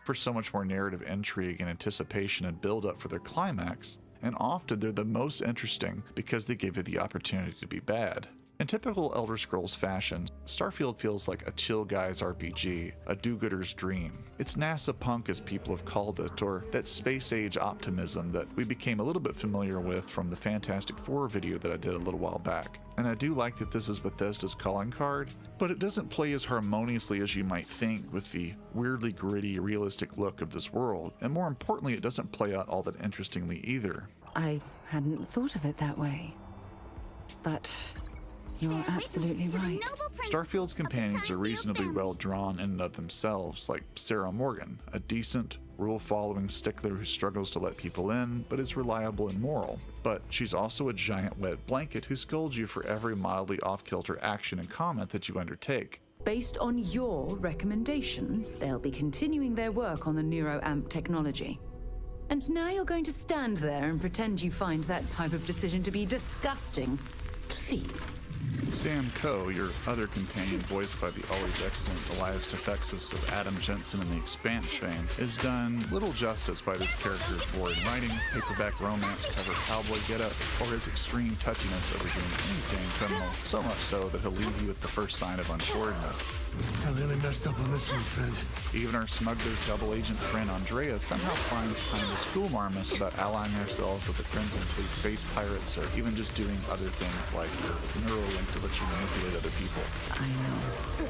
for so much more narrative intrigue and anticipation and build up for their climax, and often they're the most interesting because they give you the opportunity to be bad. In typical Elder Scrolls fashion, Starfield feels like a chill guy's RPG, a do-gooder's dream. It's NASA punk as people have called it, or that space-age optimism that we became a little bit familiar with from the Fantastic Four video that I did a little while back. And I do like that this is Bethesda's calling card, but it doesn't play as harmoniously as you might think with the weirdly gritty, realistic look of this world, and more importantly, it doesn't play out all that interestingly either. I hadn't thought of it that way. But you're absolutely right. Starfield's companions are reasonably well drawn in and of themselves, like Sarah Morgan, a decent, rule-following stickler who struggles to let people in, but is reliable and moral. But she's also a giant wet blanket who scolds you for every mildly off-kilter action and comment that you undertake. Based on your recommendation, they'll be continuing their work on the NeuroAmp technology. And now you're going to stand there and pretend you find that type of decision to be disgusting. Please. Sam Coe, your other companion voiced by the always excellent Elias Tefexis of Adam Jensen in The Expanse fame, is done little justice by this character's boring writing, paperback romance cover cowboy getup, or his extreme touchiness over doing anything criminal, so much so that he'll leave you with the first sign of untowardness. I really messed up on this one, friend. Even our smuggler's double agent friend Andrea somehow finds time to schoolmarm us about allying ourselves with the Crimson Fleet space pirates, or even just doing other things like your Neuralink to let you manipulate other people. I know.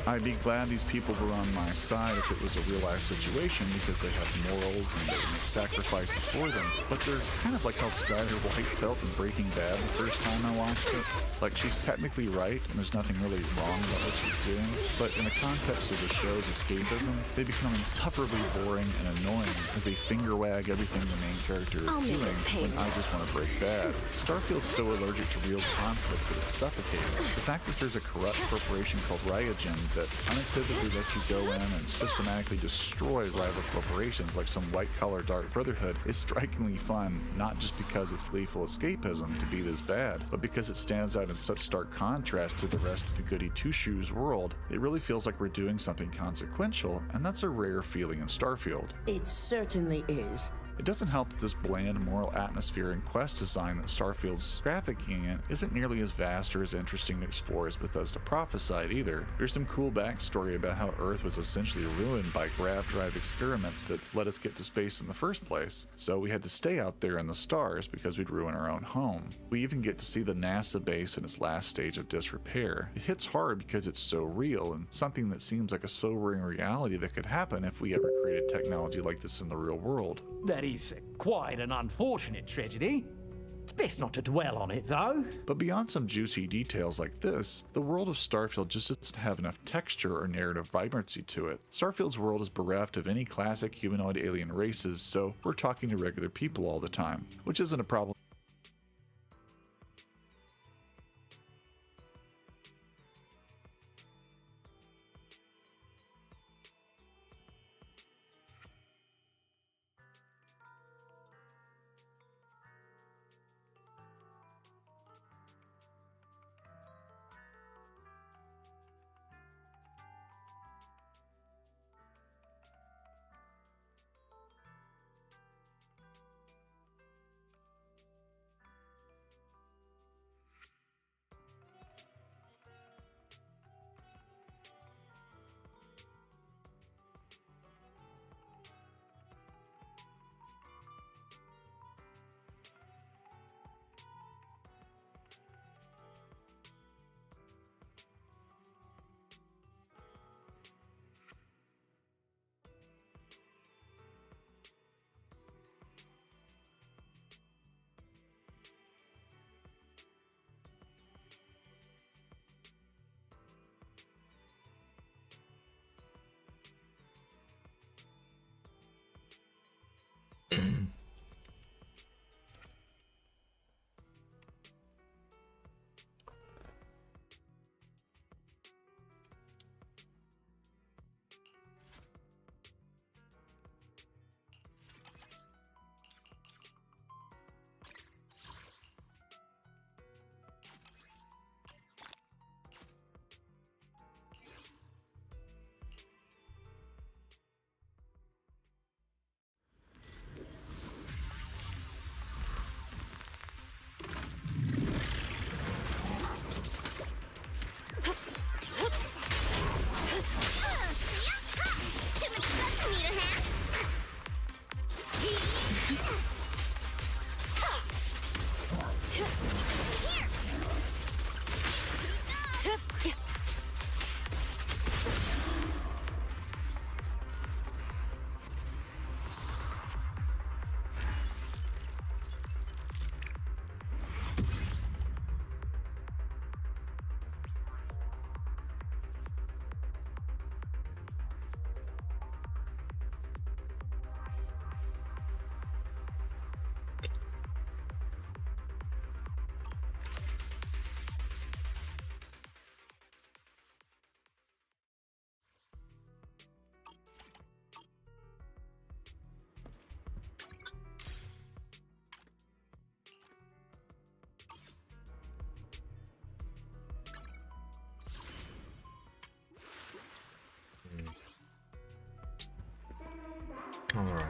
I'd be glad these people were on my side if it was a real-life situation because they have morals and they would make sacrifices for them. But they're kind of like how Skyler White felt in Breaking Bad the first time I watched it. Like, she's technically right and there's nothing really wrong about what she's doing, but in the context of the show's escapism, they become insufferably boring and annoying as they finger wag everything the main character is doing when I just want to break bad. Starfield's so allergic to real conflict that it's suffocating. The fact that there's a corrupt corporation called Ryogen that unequivocally lets you go in and systematically destroy rival corporations like some white-collar Dark Brotherhood is strikingly fun, not just because it's gleeful escapism to be this bad, but because it stands out in such stark contrast to the rest of the Goody Two-Shoes world. It really feels like we're doing something consequential, and that's a rare feeling in Starfield. It certainly is. It doesn't help that this bland moral atmosphere and quest design that Starfield's trafficking in isn't nearly as vast or as interesting to explore as Bethesda prophesied either. There's some cool backstory about how Earth was essentially ruined by grav drive experiments that let us get to space in the first place, so we had to stay out there in the stars because we'd ruin our own home. We even get to see the NASA base in its last stage of disrepair. It hits hard because it's so real and something that seems like a sobering reality that could happen if we ever created technology like this in the real world. That is quite an unfortunate tragedy. It's best not to dwell on it, though. But beyond some juicy details like this, the world of Starfield just doesn't have enough texture or narrative vibrancy to it. Starfield's world is bereft of any classic humanoid alien races, so we're talking to regular people all the time, which isn't a problem.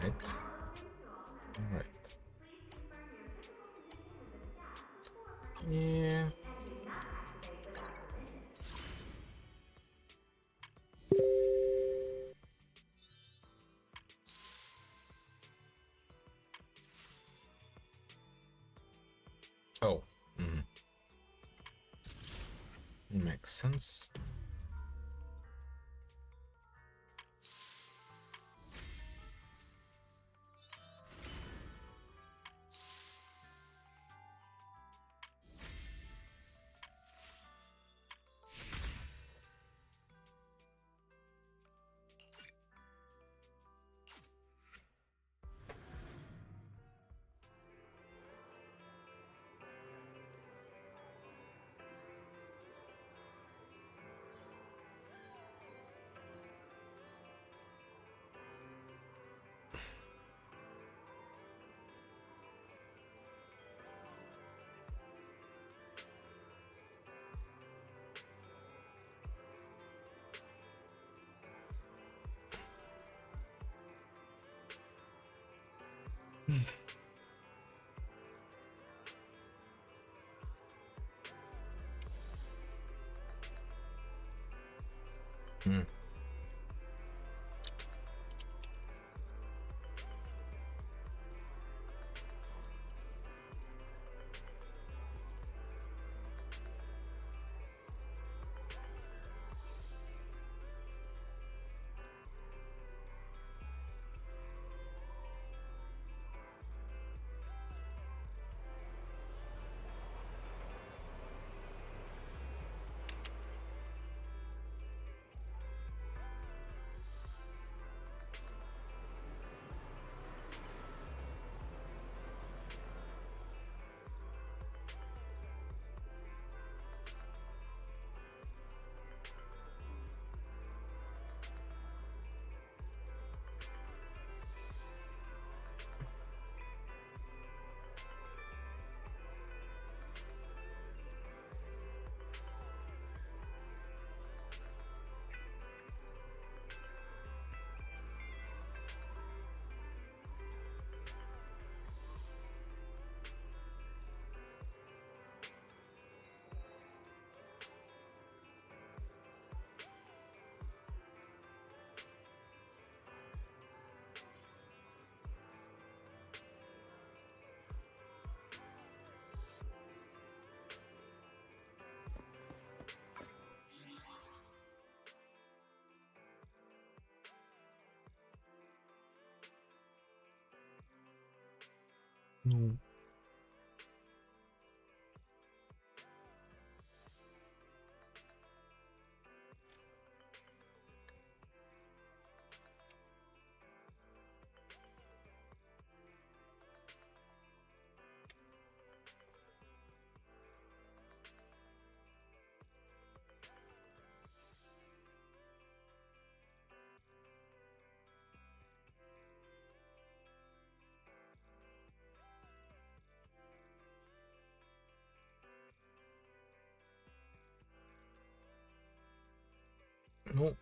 Alright. Alright. Yeah. Oh. Makes sense. No. No.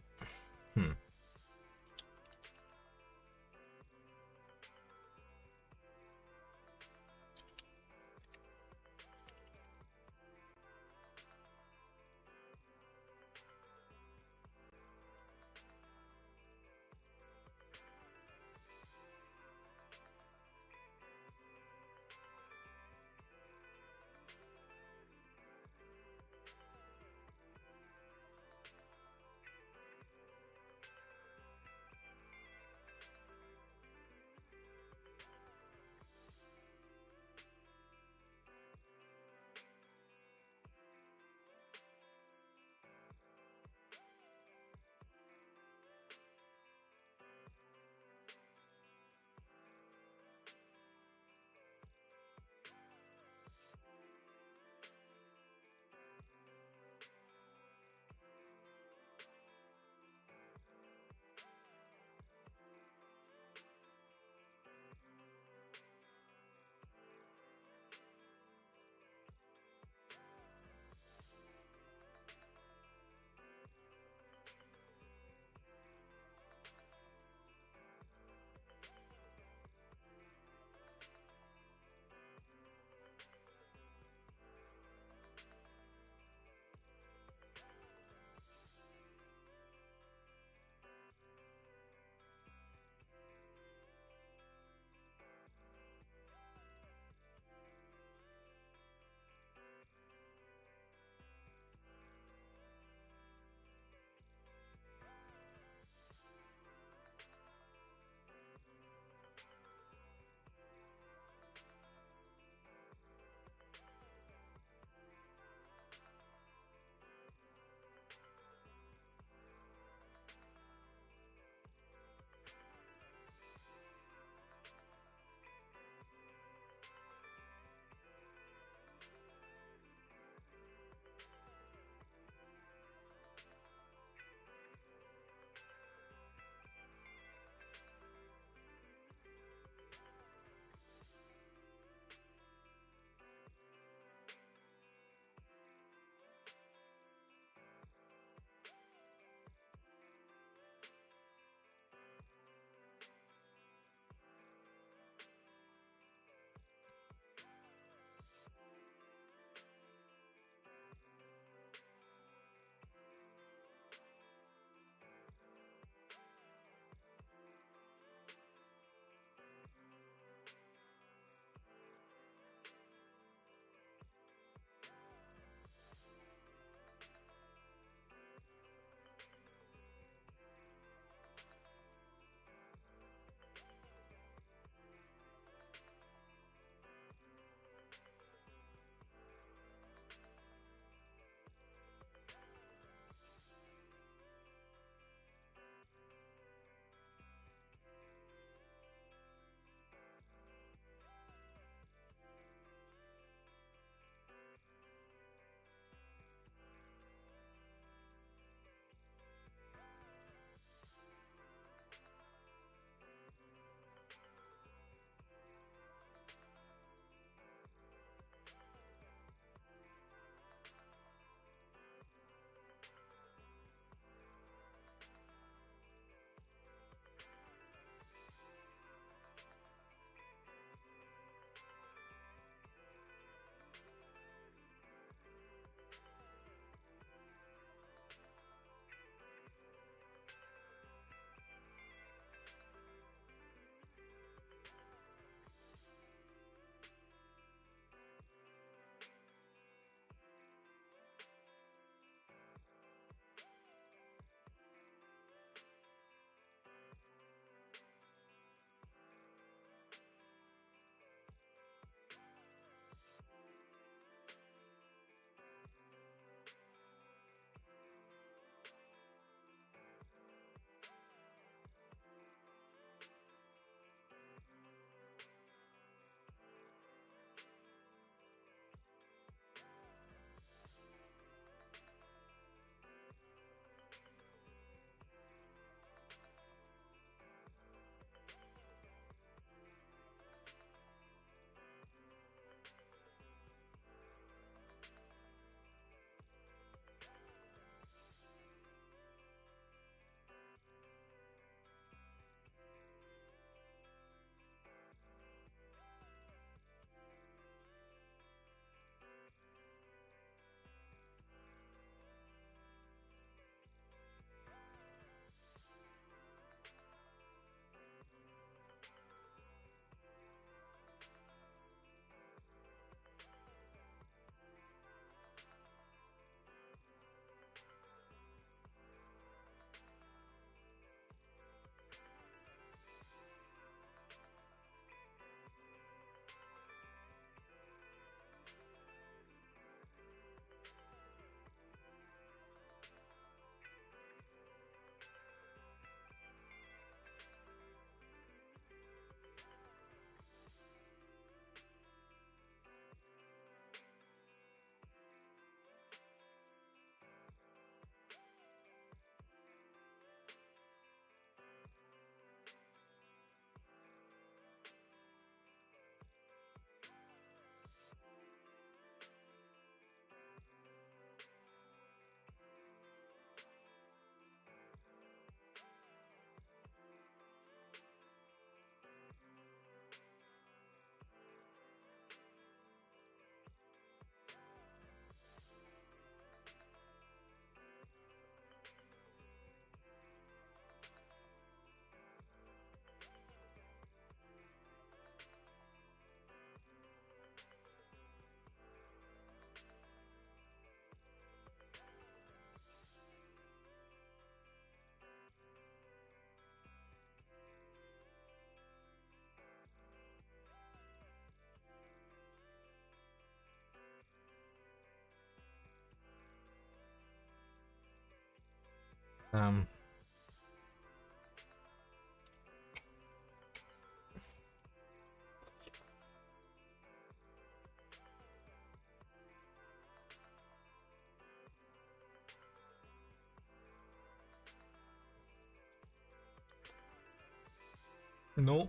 Um. No.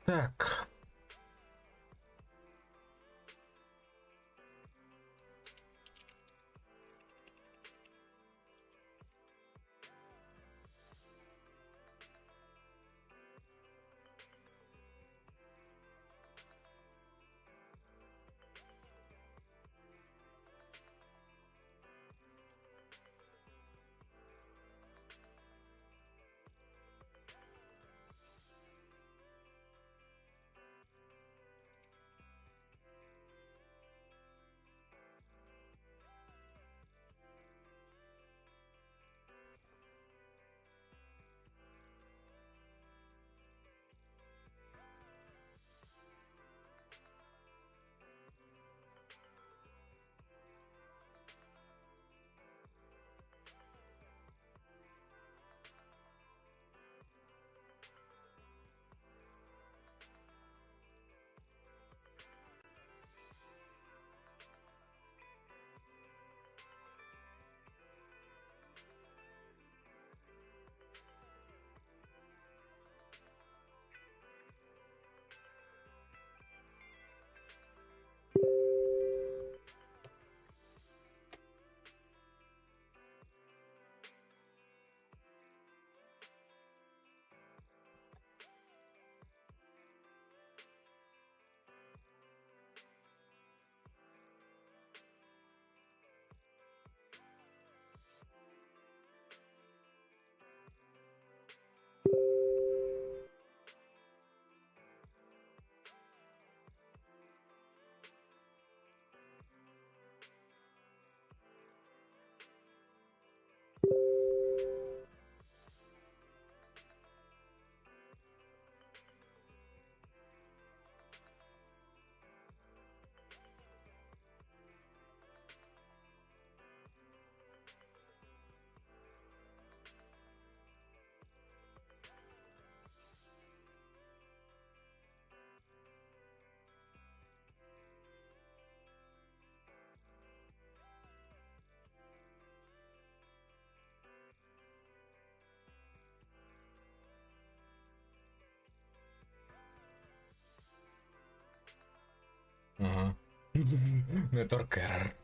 Так. Ага. Network error.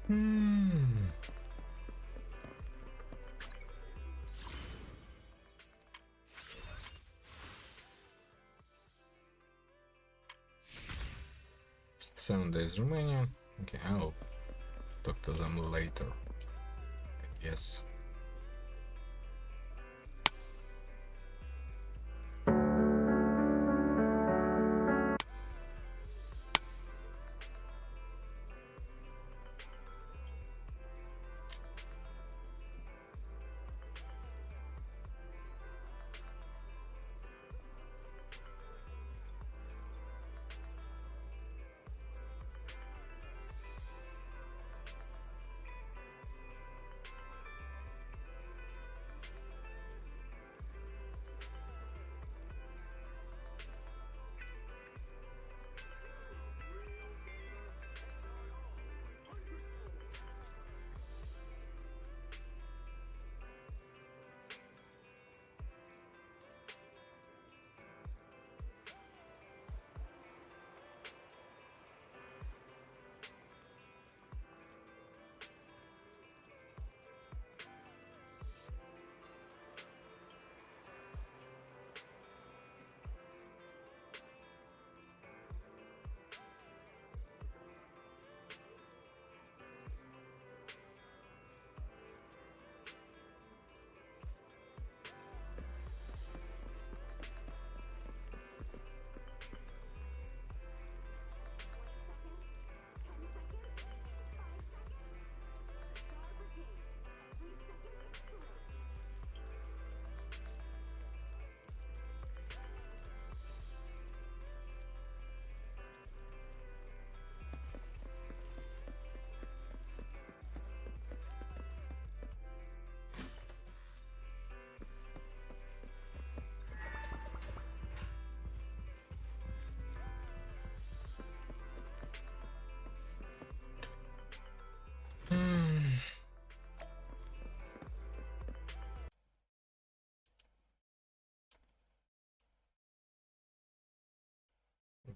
7 days remaining. Okay, I'll talk to them later, I guess.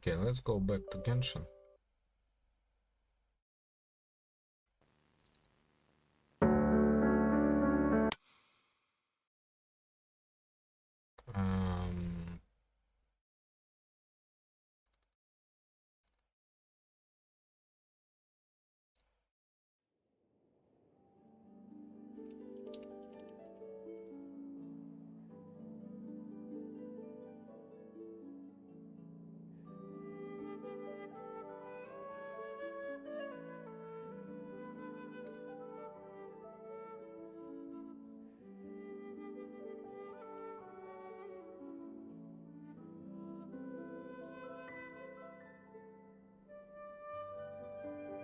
Okay, let's go back to Genshin.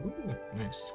Ooh, nice.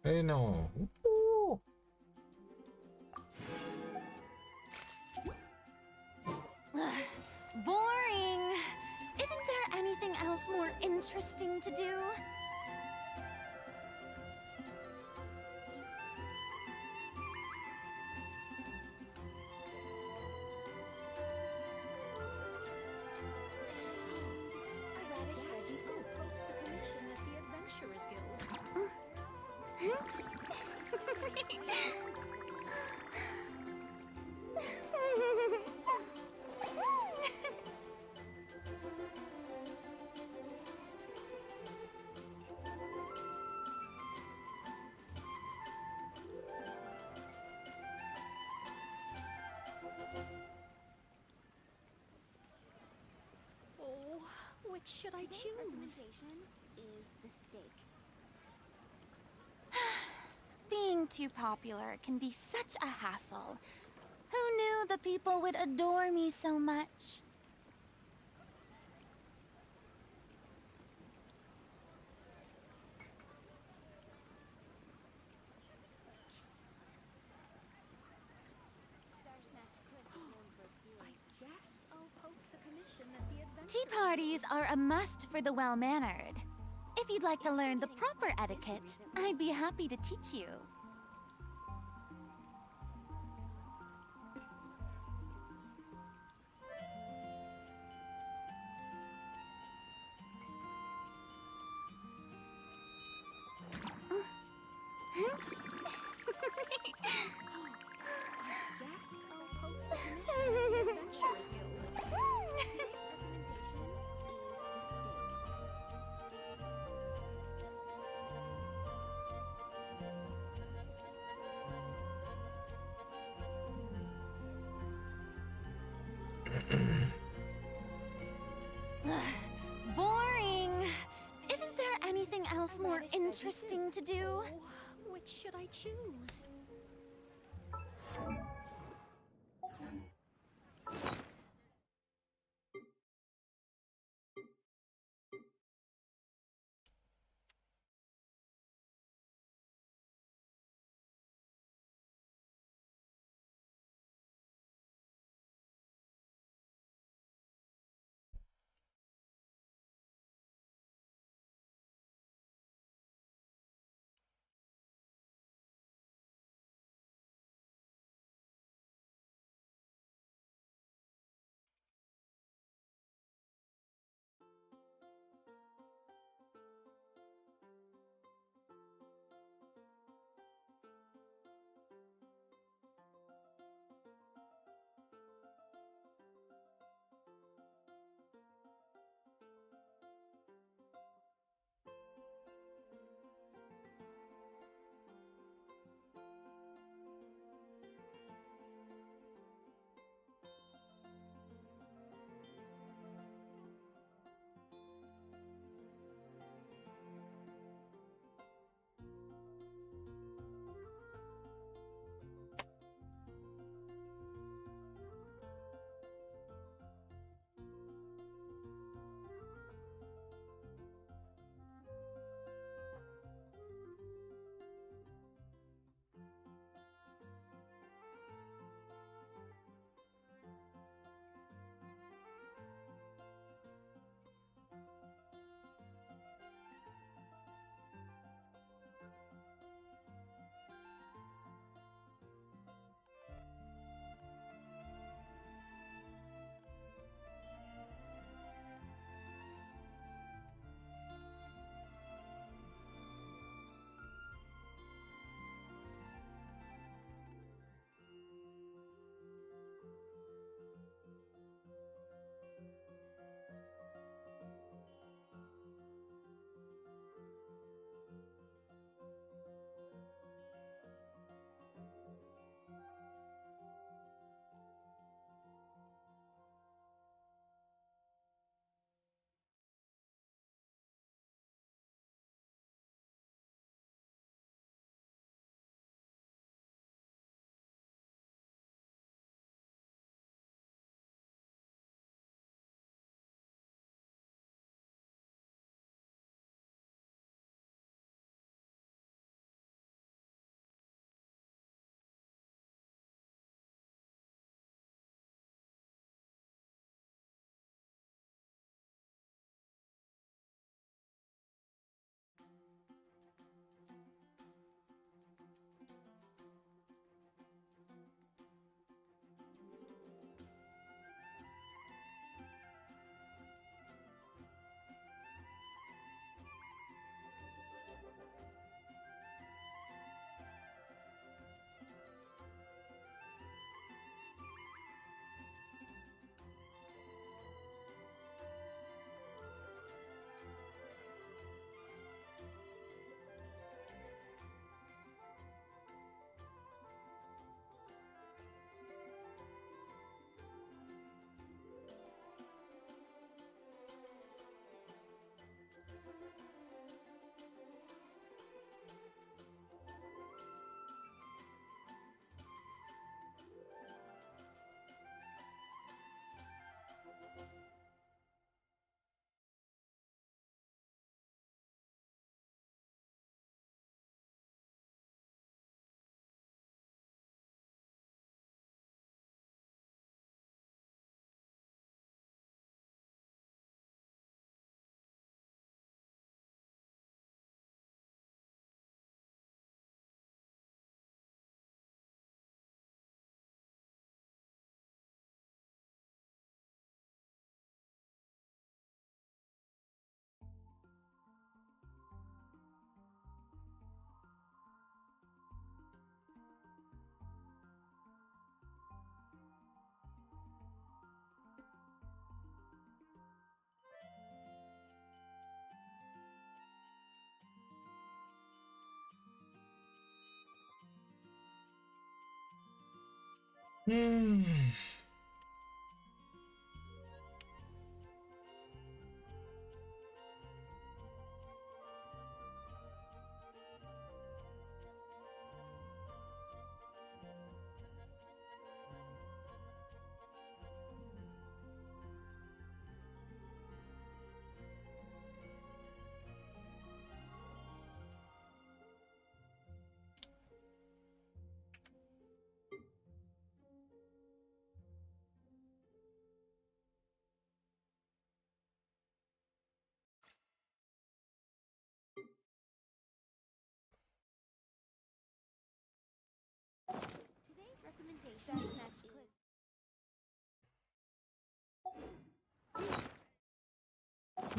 Hey, no. Boring. Isn't there anything else more interesting to do? Which should I choose? Is the stake. Being too popular can be such a hassle. Who knew the people would adore me so much? I guess I'll post the commission at the adventure. Tea parties are a must for the well-mannered. If you'd like to learn the proper etiquette, I'd be happy to teach you. Boring. Isn't there anything else more interesting to do? Which should I choose? Today's recommendation is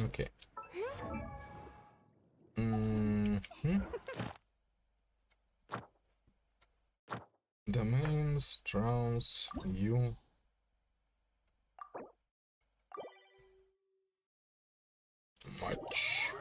Okay. Domains, trans, you. Much.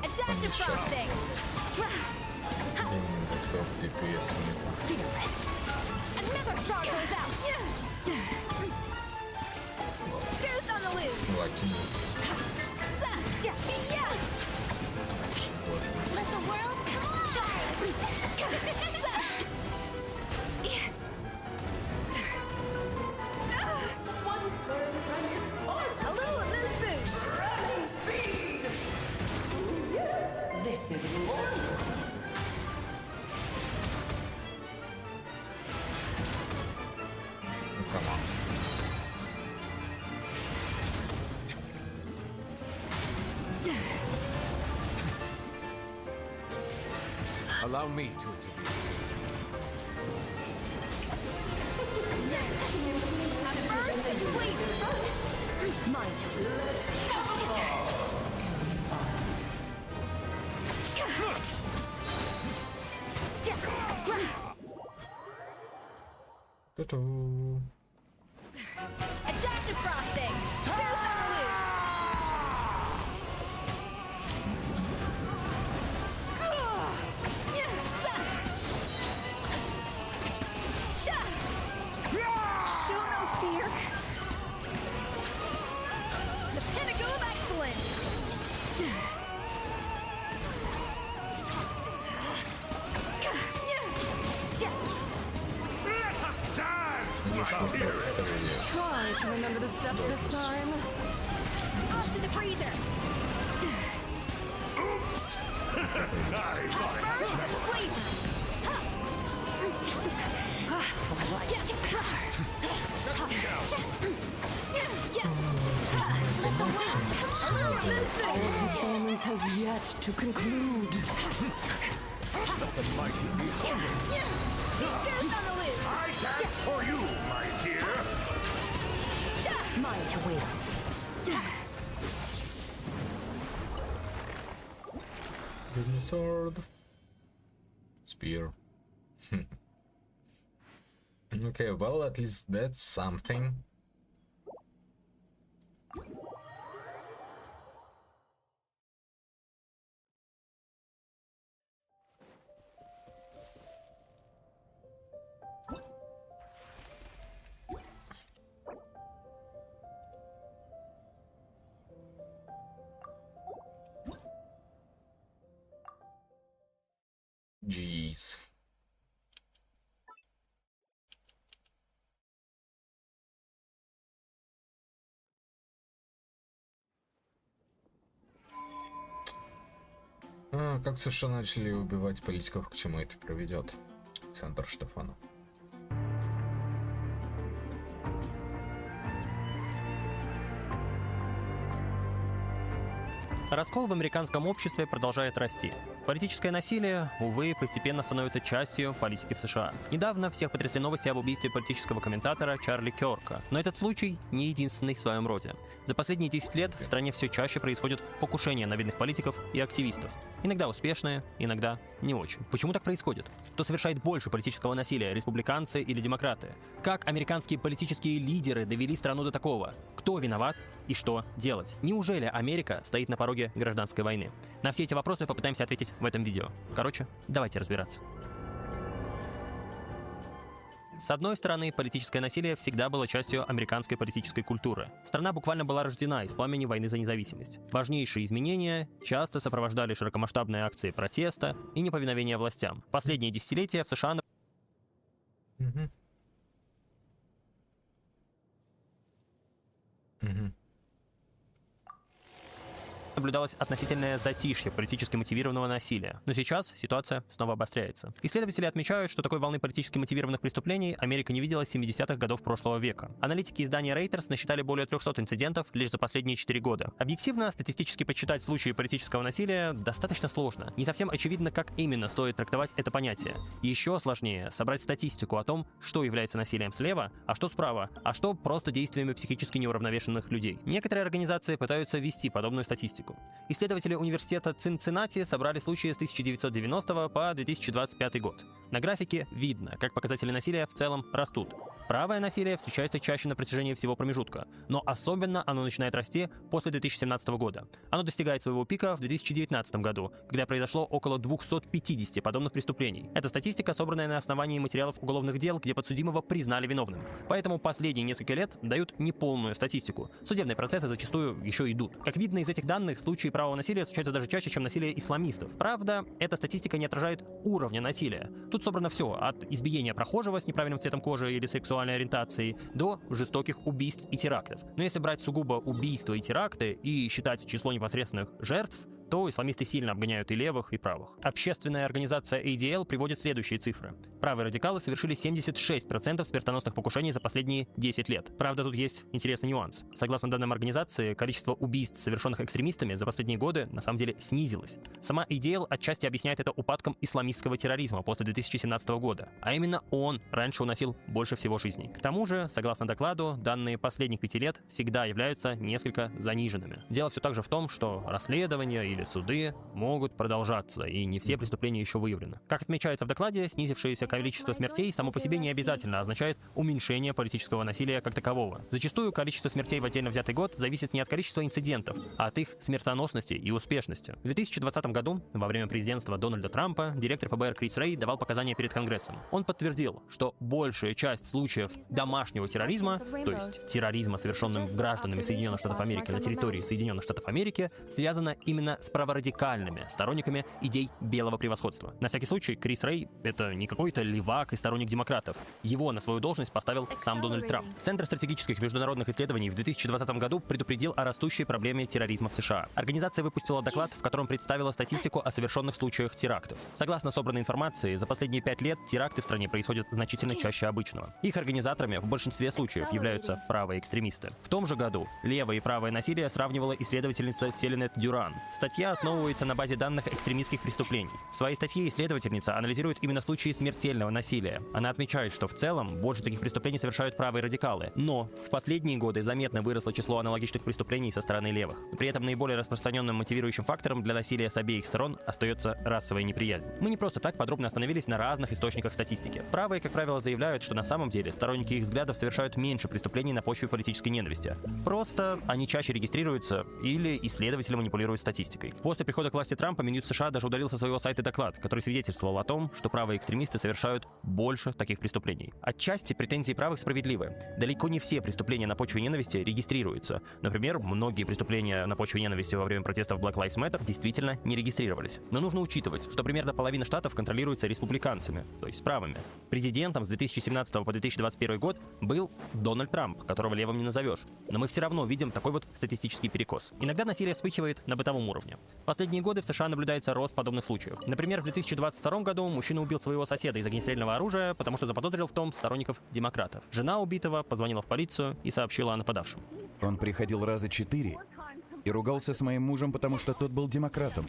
A dash of frosting! DPS Fearless! Another star goes out! Goose on the loose! lucky. Let the world come alive! one person is A little moose boosh! running speed. Yes, this is wonderful. Come on. Allow me to intervene. First, complete! My Ta-ta. A dash of frosting! Goose on the loose! Show no fear! The pinnacle of excellence! Let us dance, my dear. Try to remember the steps this time. Off to the freezer! Oops! I thought I had First, sleep! That's what I like. Our performance has yet to conclude. Let the mighty be humble. Goose on the loose! I dance for you, my dear. Mine to wield. Give me sword. Spear. Okay, well, at least that's something. Jeez. Как США начали убивать политиков, к чему это приведет? Александр Штефанов. Раскол в американском обществе продолжает расти. Политическое насилие, увы, постепенно становится частью политики в США. Недавно всех потрясли новости об убийстве политического комментатора Чарли Кёрка. Но этот случай не единственный в своем роде. За последние 10 лет в стране все чаще происходят покушения на видных политиков и активистов. Иногда успешные, иногда не очень. Почему так происходит? Кто совершает больше политического насилия, республиканцы или демократы? Как американские политические лидеры довели страну до такого? Кто виноват и что делать? Неужели Америка стоит на пороге гражданской войны? На все эти вопросы попытаемся ответить в этом видео. Короче, давайте разбираться. С одной стороны, политическое насилие всегда было частью американской политической культуры. Страна буквально была рождена из пламени войны за независимость. Важнейшие изменения часто сопровождали широкомасштабные акции протеста и неповиновения властям. Последние десятилетия в США... наблюдалось относительное затишье политически мотивированного насилия. Но сейчас ситуация снова обостряется. Исследователи отмечают, что такой волны политически мотивированных преступлений Америка не видела с 70-х годов прошлого века. Аналитики издания Reuters насчитали более 300 инцидентов лишь за последние 4 года. Объективно, статистически подсчитать случаи политического насилия достаточно сложно. Не совсем очевидно, как именно стоит трактовать это понятие. Еще сложнее собрать статистику о том, что является насилием слева, а что справа, а что просто действиями психически неуравновешенных людей. Некоторые организации пытаются вести подобную статистику. Исследователи университета Цинциннати собрали случаи с 1990 по 2025 год. На графике видно, как показатели насилия в целом растут. Правое насилие встречается чаще на протяжении всего промежутка, но особенно оно начинает расти после 2017 года. Оно достигает своего пика в 2019 году, когда произошло около 250 подобных преступлений. Эта статистика, собранная на основании материалов уголовных дел, где подсудимого признали виновным. Поэтому последние несколько лет дают неполную статистику. Судебные процессы зачастую еще идут. Как видно из этих данных, случаи правого насилия случаются даже чаще, чем насилие исламистов. Правда, эта статистика не отражает уровня насилия. Тут собрано все, от избиения прохожего с неправильным цветом кожи или сексуальной ориентацией до жестоких убийств и терактов. Но если брать сугубо убийства и теракты и считать число непосредственных жертв, то исламисты сильно обгоняют и левых, и правых. Общественная организация ADL приводит следующие цифры. Правые радикалы совершили 76% смертоносных покушений за последние 10 лет. Правда, тут есть интересный нюанс. Согласно данным организации, количество убийств, совершенных экстремистами, за последние годы на самом деле снизилось. Сама ADL отчасти объясняет это упадком исламистского терроризма после 2017 года. А именно он раньше уносил больше всего жизней. К тому же, согласно докладу, данные последних 5 лет всегда являются несколько заниженными. Дело все также в том, что расследования или суды могут продолжаться, и не все преступления еще выявлены. Как отмечается в докладе, снизившееся количество смертей само по себе не обязательно означает уменьшение политического насилия как такового. Зачастую количество смертей в отдельно взятый год зависит не от количества инцидентов, а от их смертоносности и успешности. В 2020 году, во время президентства Дональда Трампа, директор ФБР Крис Рей давал показания перед Конгрессом. Он подтвердил, что большая часть случаев домашнего терроризма, то есть терроризма, совершенным гражданами Соединенных Штатов Америки на территории Соединенных Штатов Америки, связана именно с праворадикальными сторонниками идей белого превосходства. На всякий случай, Крис Рей — это не какой-то левак и сторонник демократов. Его на свою должность поставил сам Дональд Трамп. Центр стратегических международных исследований в 2020 году предупредил о растущей проблеме терроризма в США. Организация выпустила доклад, в котором представила статистику о совершенных случаях терактов. Согласно собранной информации, за последние 5 лет теракты в стране происходят значительно чаще обычного. Их организаторами в большинстве случаев являются правые экстремисты. В том же году левое и правое насилие сравнивала исследовательница Селинет Дюран. Статья основывается на базе данных экстремистских преступлений. В своей статье исследовательница анализирует именно случаи смертельного насилия. Она отмечает, что в целом больше таких преступлений совершают правые радикалы, но в последние годы заметно выросло число аналогичных преступлений со стороны левых. При этом наиболее распространенным мотивирующим фактором для насилия с обеих сторон остается расовая неприязнь. Мы не просто так подробно остановились на разных источниках статистики. Правые, как правило, заявляют, что на самом деле сторонники их взглядов совершают меньше преступлений на почве политической ненависти. Просто они чаще регистрируются или исследователи манипулируют статистикой. После прихода к власти Трампа Минюст США даже удалил со своего сайта доклад, который свидетельствовал о том, что правые экстремисты совершают больше таких преступлений. Отчасти претензии правых справедливы. Далеко не все преступления на почве ненависти регистрируются. Например, многие преступления на почве ненависти во время протестов Black Lives Matter действительно не регистрировались. Но нужно учитывать, что примерно половина штатов контролируется республиканцами, то есть правыми. Президентом с 2017 по 2021 год был Дональд Трамп, которого левым не назовешь. Но мы все равно видим такой вот статистический перекос. Иногда насилие вспыхивает на бытовом уровне. уровня. В последние годы в США наблюдается рост подобных случаев. Например, в 2022 году мужчина убил своего соседа из огнестрельного оружия, потому что заподозрил в том сторонников демократов. Жена убитого позвонила в полицию и сообщила о нападавшем. Он приходил раза 4 и ругался с моим мужем, потому что тот был демократом.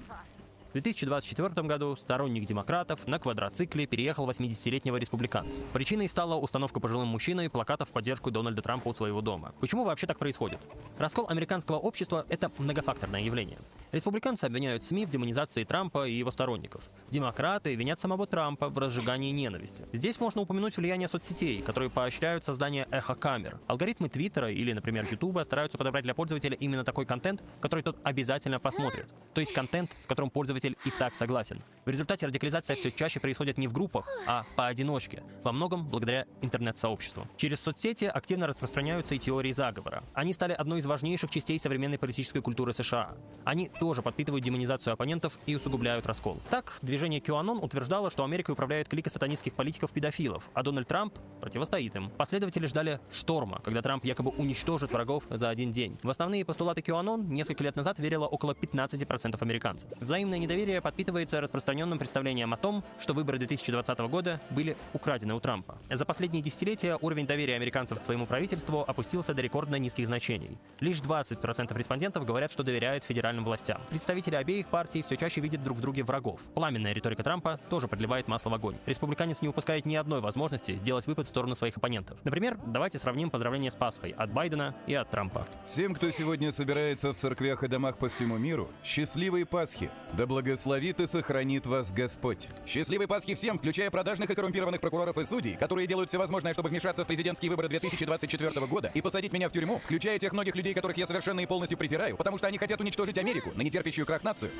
В 2024 году сторонник демократов на квадроцикле переехал 80-летнего республиканца. Причиной стала установка пожилым мужчиной плакатов в поддержку Дональда Трампа у своего дома. Почему вообще так происходит? Раскол американского общества – это многофакторное явление. Республиканцы обвиняют СМИ в демонизации Трампа и его сторонников. Демократы винят самого Трампа в разжигании ненависти. Здесь можно упомянуть влияние соцсетей, которые поощряют создание эхокамер. Алгоритмы Твиттера или, например, Ютуба стараются подобрать для пользователя именно такой контент, который тот обязательно посмотрит. То есть контент, с которым пользователь и так согласен. В результате радикализация все чаще происходит не в группах, а поодиночке, во многом благодаря интернет-сообществу. Через соцсети активно распространяются и теории заговора. Они стали одной из важнейших частей современной политической культуры США. Они тоже подпитывают демонизацию оппонентов и усугубляют раскол. Так, движение QAnon утверждало, что Америкой управляет клика сатанистских политиков-педофилов, а Дональд Трамп противостоит им. Последователи ждали шторма, когда Трамп якобы уничтожит врагов за один день. В основные постулаты QAnon несколько лет назад верило около 15% американцев. Взаимное недоверие подпитывается распространенным представлением о том, что выборы 2020 года были украдены у Трампа. За последние десятилетия уровень доверия американцев к своему правительству опустился до рекордно низких значений. Лишь 20% респондентов говорят, что доверяют федеральным властям. Представители обеих партий все чаще видят друг в друге врагов. Пламенная риторика Трампа тоже подливает масло в огонь. Республиканец не упускает ни одной возможности сделать выпад в сторону своих оппонентов. Например, давайте сравним поздравления с Пасхой от Байдена и от Трампа. Всем, кто сегодня собирается в церквях и домах по всему миру, счастливой Пасхи! Да благословит и сохранит вас Господь. Счастливой Пасхи всем, включая продажных и коррумпированных прокуроров и судей, которые делают все возможное, чтобы вмешаться в президентские выборы 2024 года и посадить меня в тюрьму, включая тех многих людей, которых я совершенно и полностью презираю, потому что они хотят уничтожить Америку, на нетерпящую крах нацию.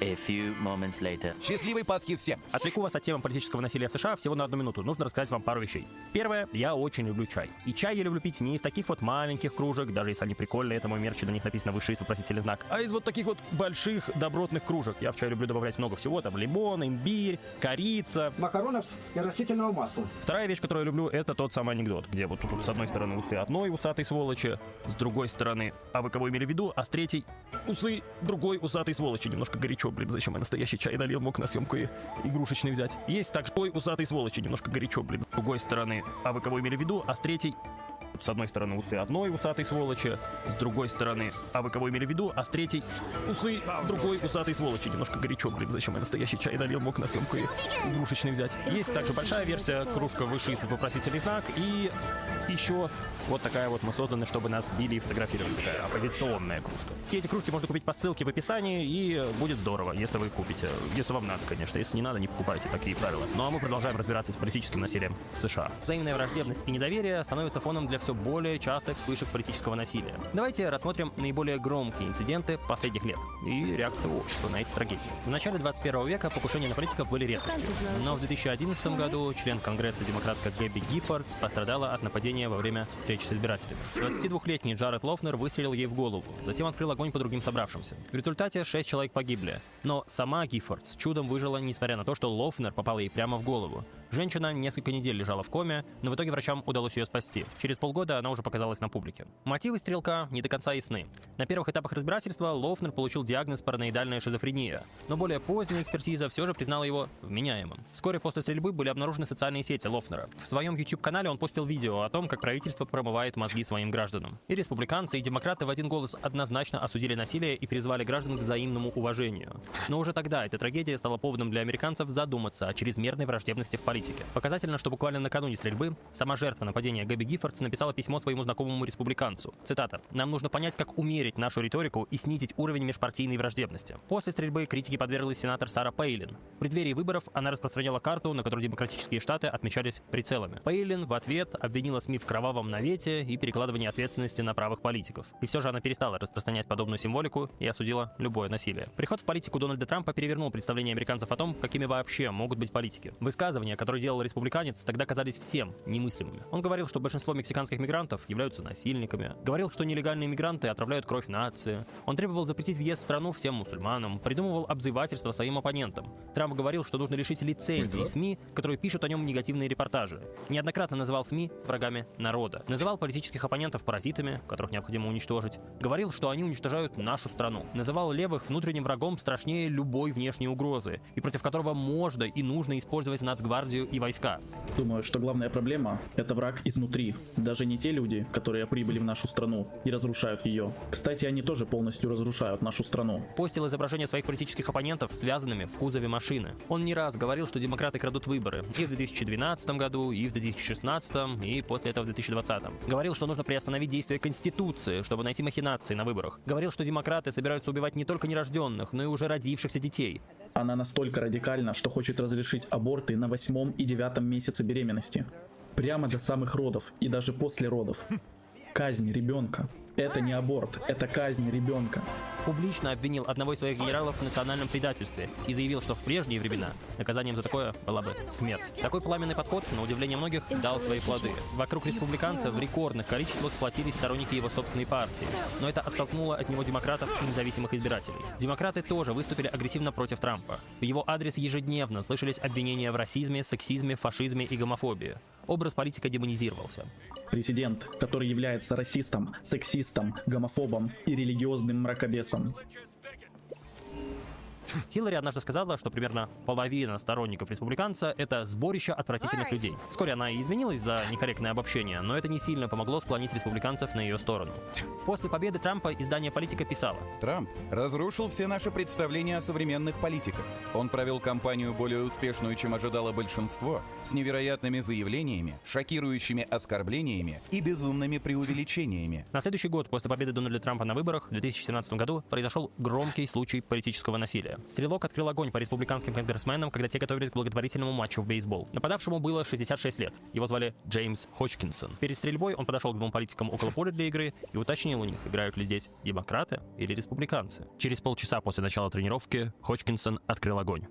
Счастливой Пасхи всем! Отвлеку вас от темы политического насилия в США всего на 1 минуту. Нужно рассказать вам пару вещей. Первое, я очень люблю чай. И чай я люблю пить не из таких вот маленьких кружек, даже если они прикольные, это мой мерч, на них написано высший вопросительный знак, а из вот таких вот больших добротных кружек. Я в чай люблю добавлять много всего, там лимон, имбирь, корица, макаронов и растительного масла. Вторая вещь, которую я люблю, это тот самый анекдот, где вот тут с одной стороны усы одной усатой сволочи, с другой стороны, а вы кого имели в виду, а с третьей усы другой усатой сволочи. Немножко горячо, блин, зачем я настоящий чай налил, мог на съемку и игрушечный взять. Есть так, той усатой сволочи, немножко горячо, блин, с другой стороны, а вы кого имели в виду, а с третьей... С одной стороны усы одной усатой сволочи, с другой стороны, а вы кого имели в виду, а с третьей усы другой усатой сволочи. Немножко горячо, блин, зачем я настоящий чай налил, мог на съемку и игрушечный взять. Есть также большая версия, кружка высший вопросительный знак, и еще вот такая вот мы созданы, чтобы нас били и фотографировали, такая оппозиционная кружка. Все эти кружки можно купить по ссылке в описании, и будет здорово, если вы купите. Если вам надо, конечно. Если не надо, не покупайте, такие правила. Ну а мы продолжаем разбираться с политическим насилием в США. Взаимная враждебность и недоверие становятся фоном для все более частых вспышек политического насилия. Давайте рассмотрим наиболее громкие инциденты последних лет и реакцию общества на эти трагедии. В начале 21 века покушения на политиков были редкостью, но в 2011 году член Конгресса демократка Гэбби Гиффордс пострадала от нападения во время встречи с избирателями. 22-летний Джаред Лофнер выстрелил ей в голову, затем открыл огонь по другим собравшимся. В результате 6 человек погибли, но сама Гиффордс чудом выжила, несмотря на то, что Лофнер попал ей прямо в голову. Женщина несколько недель лежала в коме, но в итоге врачам удалось ее спасти. Через полгода она уже показалась на публике. Мотивы стрелка не до конца ясны. На первых этапах разбирательства Лофнер получил диагноз параноидальная шизофрения, но более поздняя экспертиза все же признала его вменяемым. Вскоре после стрельбы были обнаружены социальные сети Лофнера. В своем YouTube-канале он постил видео о том, как правительство промывает мозги своим гражданам. И республиканцы, и демократы в один голос однозначно осудили насилие и призвали граждан к взаимному уважению. Но уже тогда эта трагедия стала поводом для американцев задуматься о чрезмерной враждебности в политике. Показательно, что буквально накануне стрельбы сама жертва нападения Гэбби Гиффордс написала письмо своему знакомому республиканцу. Цитата: «Нам нужно понять, как умерить нашу риторику и снизить уровень межпартийной враждебности». После стрельбы критике подверглась сенатор Сара Пейлин. В преддверии выборов она распространяла карту, на которой демократические штаты отмечались прицелами. Пейлин в ответ обвинила СМИ в кровавом навете и перекладывании ответственности на правых политиков. И все же она перестала распространять подобную символику и осудила любое насилие. Приход в политику Дональда Трампа перевернул представление американцев о том, какими вообще могут быть политики. Высказывания, которые которые делал республиканец, тогда казались всем немыслимыми. Он говорил, что большинство мексиканских мигрантов являются насильниками, говорил, что нелегальные мигранты отравляют кровь нации. Он требовал запретить въезд в страну всем мусульманам, придумывал обзывательства своим оппонентам. Трамп говорил, что нужно лишить лицензии СМИ, которые пишут о нем негативные репортажи. Неоднократно называл СМИ врагами народа. Называл политических оппонентов паразитами, которых необходимо уничтожить. Говорил, что они уничтожают нашу страну. Называл левых внутренним врагом страшнее любой внешней угрозы, и против которого можно и нужно использовать нацгвардию и войска. Думаю, что главная проблема — это враг изнутри. Даже не те люди, которые прибыли в нашу страну и разрушают ее. Кстати, они тоже полностью разрушают нашу страну. Постил изображения своих политических оппонентов связанными в кузове машины. Он не раз говорил, что демократы крадут выборы. И в 2012 году, и в 2016, и после этого в 2020. Говорил, что нужно приостановить действие Конституции, чтобы найти махинации на выборах. Говорил, что демократы собираются убивать не только нерожденных, но и уже родившихся детей. Она настолько радикальна, что хочет разрешить аборты на 8 и 9 месяце беременности. Прямо до самых родов и даже после родов. Казнь ребенка. Это не аборт, это казнь ребенка. Публично обвинил одного из своих генералов в национальном предательстве и заявил, что в прежние времена наказанием за такое была бы смерть. Такой пламенный подход, на удивление многих, дал свои плоды. Вокруг республиканца в рекордных количествах сплотились сторонники его собственной партии. Но это оттолкнуло от него демократов и независимых избирателей. Демократы тоже выступили агрессивно против Трампа. В его адрес ежедневно слышались обвинения в расизме, сексизме, фашизме и гомофобии. Образ политика демонизировался. Президент, который является расистом, сексистом, гомофобом и религиозным мракобесом. Хиллари однажды сказала, что примерно половина сторонников республиканца — это сборище отвратительных людей. Вскоре она и извинилась за некорректное обобщение, но это не сильно помогло склонить республиканцев на ее сторону. После победы Трампа издание «Политика» писало: Трамп разрушил все наши представления о современных политиках. Он провел кампанию более успешную, чем ожидало большинство, с невероятными заявлениями, шокирующими оскорблениями и безумными преувеличениями. На следующий год после победы Дональда Трампа на выборах в 2017 году произошел громкий случай политического насилия. Стрелок открыл огонь по республиканским конгрессменам, когда те готовились к благотворительному матчу в бейсбол. Нападавшему было 66 лет. Его звали Джеймс Ходжкинсон. Перед стрельбой он подошел к двум политикам около поля для игры и уточнил у них, играют ли здесь демократы или республиканцы. Через полчаса после начала тренировки Ходжкинсон открыл огонь.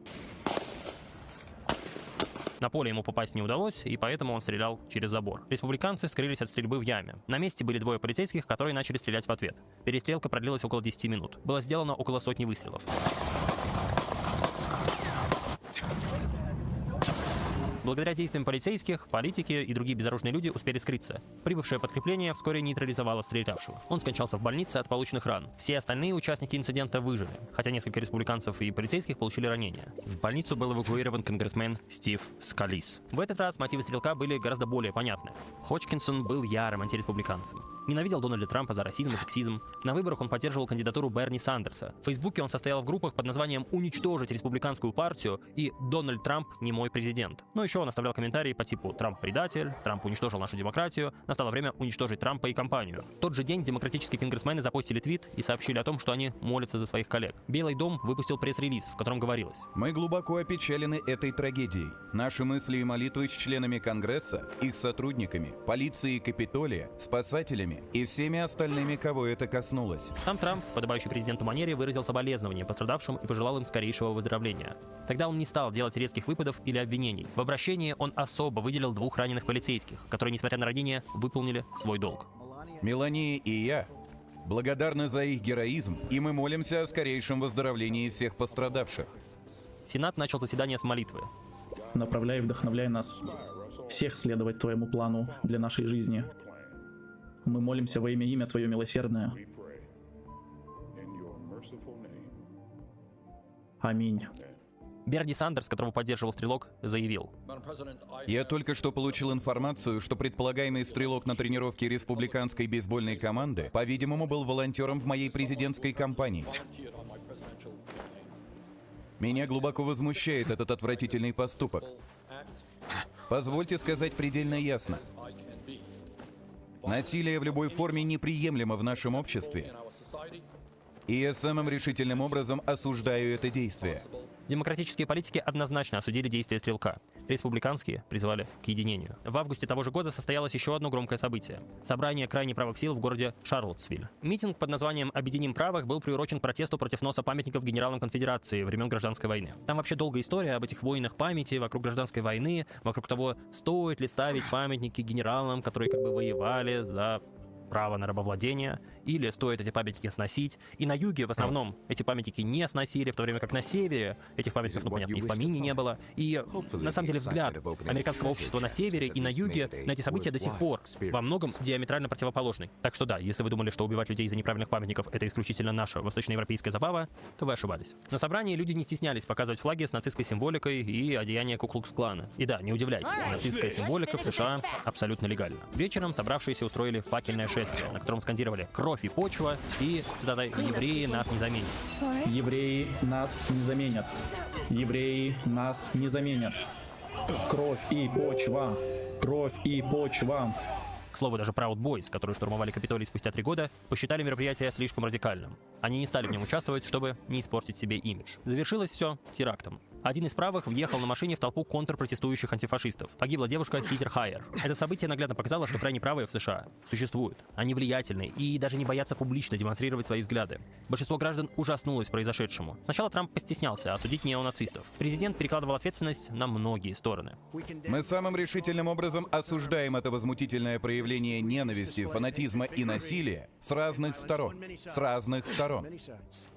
На поле ему попасть не удалось, и поэтому он стрелял через забор. Республиканцы скрылись от стрельбы в яме. На месте были двое полицейских, которые начали стрелять в ответ. Перестрелка продлилась около 10 минут. Было сделано около сотни выстрелов. Благодаря действиям полицейских, политики и другие безоружные люди успели скрыться. Прибывшее подкрепление вскоре нейтрализовало стрелявшего. Он скончался в больнице от полученных ран. Все остальные участники инцидента выжили, хотя несколько республиканцев и полицейских получили ранения. В больницу был эвакуирован конгрессмен Стив Скалис. В этот раз мотивы стрелка были гораздо более понятны. Ходжкинсон был ярым антиреспубликанцем. Ненавидел Дональда Трампа за расизм и сексизм. На выборах он поддерживал кандидатуру Берни Сандерса. В Фейсбуке он состоял в группах под названием «Уничтожить республиканскую партию» и «Дональд Трамп не мой президент». Но еще он оставлял комментарии по типу «Трамп предатель», «Трамп уничтожил нашу демократию», «Настало время уничтожить Трампа и компанию». В тот же день демократические конгрессмены запостили твит и сообщили о том, что они молятся за своих коллег. Белый дом выпустил пресс-релиз, в котором говорилось: «Мы глубоко опечалены этой трагедией. Наши мысли и молитвы с членами Конгресса, их сотрудниками, полицией Капитолия, спасателями и всеми остальными, кого это коснулось». Сам Трамп, в подобающей президенту манере, выразил соболезнования пострадавшим и пожелал им скорейшего выздоровления. Тогда он не стал делать резких выпадов или обвинений. В обращении он особо выделил 2 раненых полицейских, которые, несмотря на ранения, выполнили свой долг. Мелания и я благодарны за их героизм, и мы молимся о скорейшем выздоровлении всех пострадавших. Сенат начал заседание с молитвы. Направляй и вдохновляй нас всех следовать Твоему плану для нашей жизни. Мы молимся во имя Твое милосердное. Аминь. Берни Сандерс, которого поддерживал стрелок, заявил: «Я только что получил информацию, что предполагаемый стрелок на тренировке республиканской бейсбольной команды, по-видимому, был волонтером в моей президентской кампании. Меня глубоко возмущает этот отвратительный поступок. Позвольте сказать предельно ясно. Насилие в любой форме неприемлемо в нашем обществе, и я самым решительным образом осуждаю это действие». Демократические политики однозначно осудили действия стрелка. республиканские призывали к единению. В августе того же года состоялось еще одно громкое событие – собрание крайне правых сил в городе Шарлоттсвиль. Митинг под названием «Объединим правых» был приурочен к протесту против носа памятников генералам конфедерации времен гражданской войны. Там вообще долгая история об этих войнах памяти вокруг гражданской войны, вокруг того, стоит ли ставить памятники генералам, которые как бы воевали за право на рабовладение, или стоит эти памятники сносить. И на юге в основном эти памятники не сносили, в то время как на севере этих памятников, ну понятно, и в помине не было. И на самом деле взгляд американского общества на севере и на юге на эти события до сих пор во многом диаметрально противоположный. Так что да, если вы думали, что убивать людей из-за неправильных памятников — это исключительно наша восточноевропейская забава, то вы ошибались. На собрании люди не стеснялись показывать флаги с нацистской символикой и одеяния Ку-клукс-клана. И да, не удивляйтесь, нацистская символика в США абсолютно легальна. Вечером собравшиеся устроили факельное шествие, на котором скандировали «Кровь и почва» и, цитата, «Евреи нас не заменят». Евреи нас не заменят. Евреи нас не заменят. Кровь и почва. Кровь и почва. К слову, даже Proud Boys, которые штурмовали Капитолий спустя 3 года, посчитали мероприятие слишком радикальным. Они не стали в нем участвовать, чтобы не испортить себе имидж. Завершилось все терактом. Один из правых въехал на машине в толпу контрпротестующих антифашистов. Погибла девушка Хизер Хайер. Это событие наглядно показало, что крайне правые в США существуют. Они влиятельны и даже не боятся публично демонстрировать свои взгляды. Большинство граждан ужаснулось произошедшему. Сначала Трамп постеснялся осудить неонацистов. Президент перекладывал ответственность на многие стороны. Мы самым решительным образом осуждаем это возмутительное проявление ненависти, фанатизма и насилия с разных сторон. С разных сторон.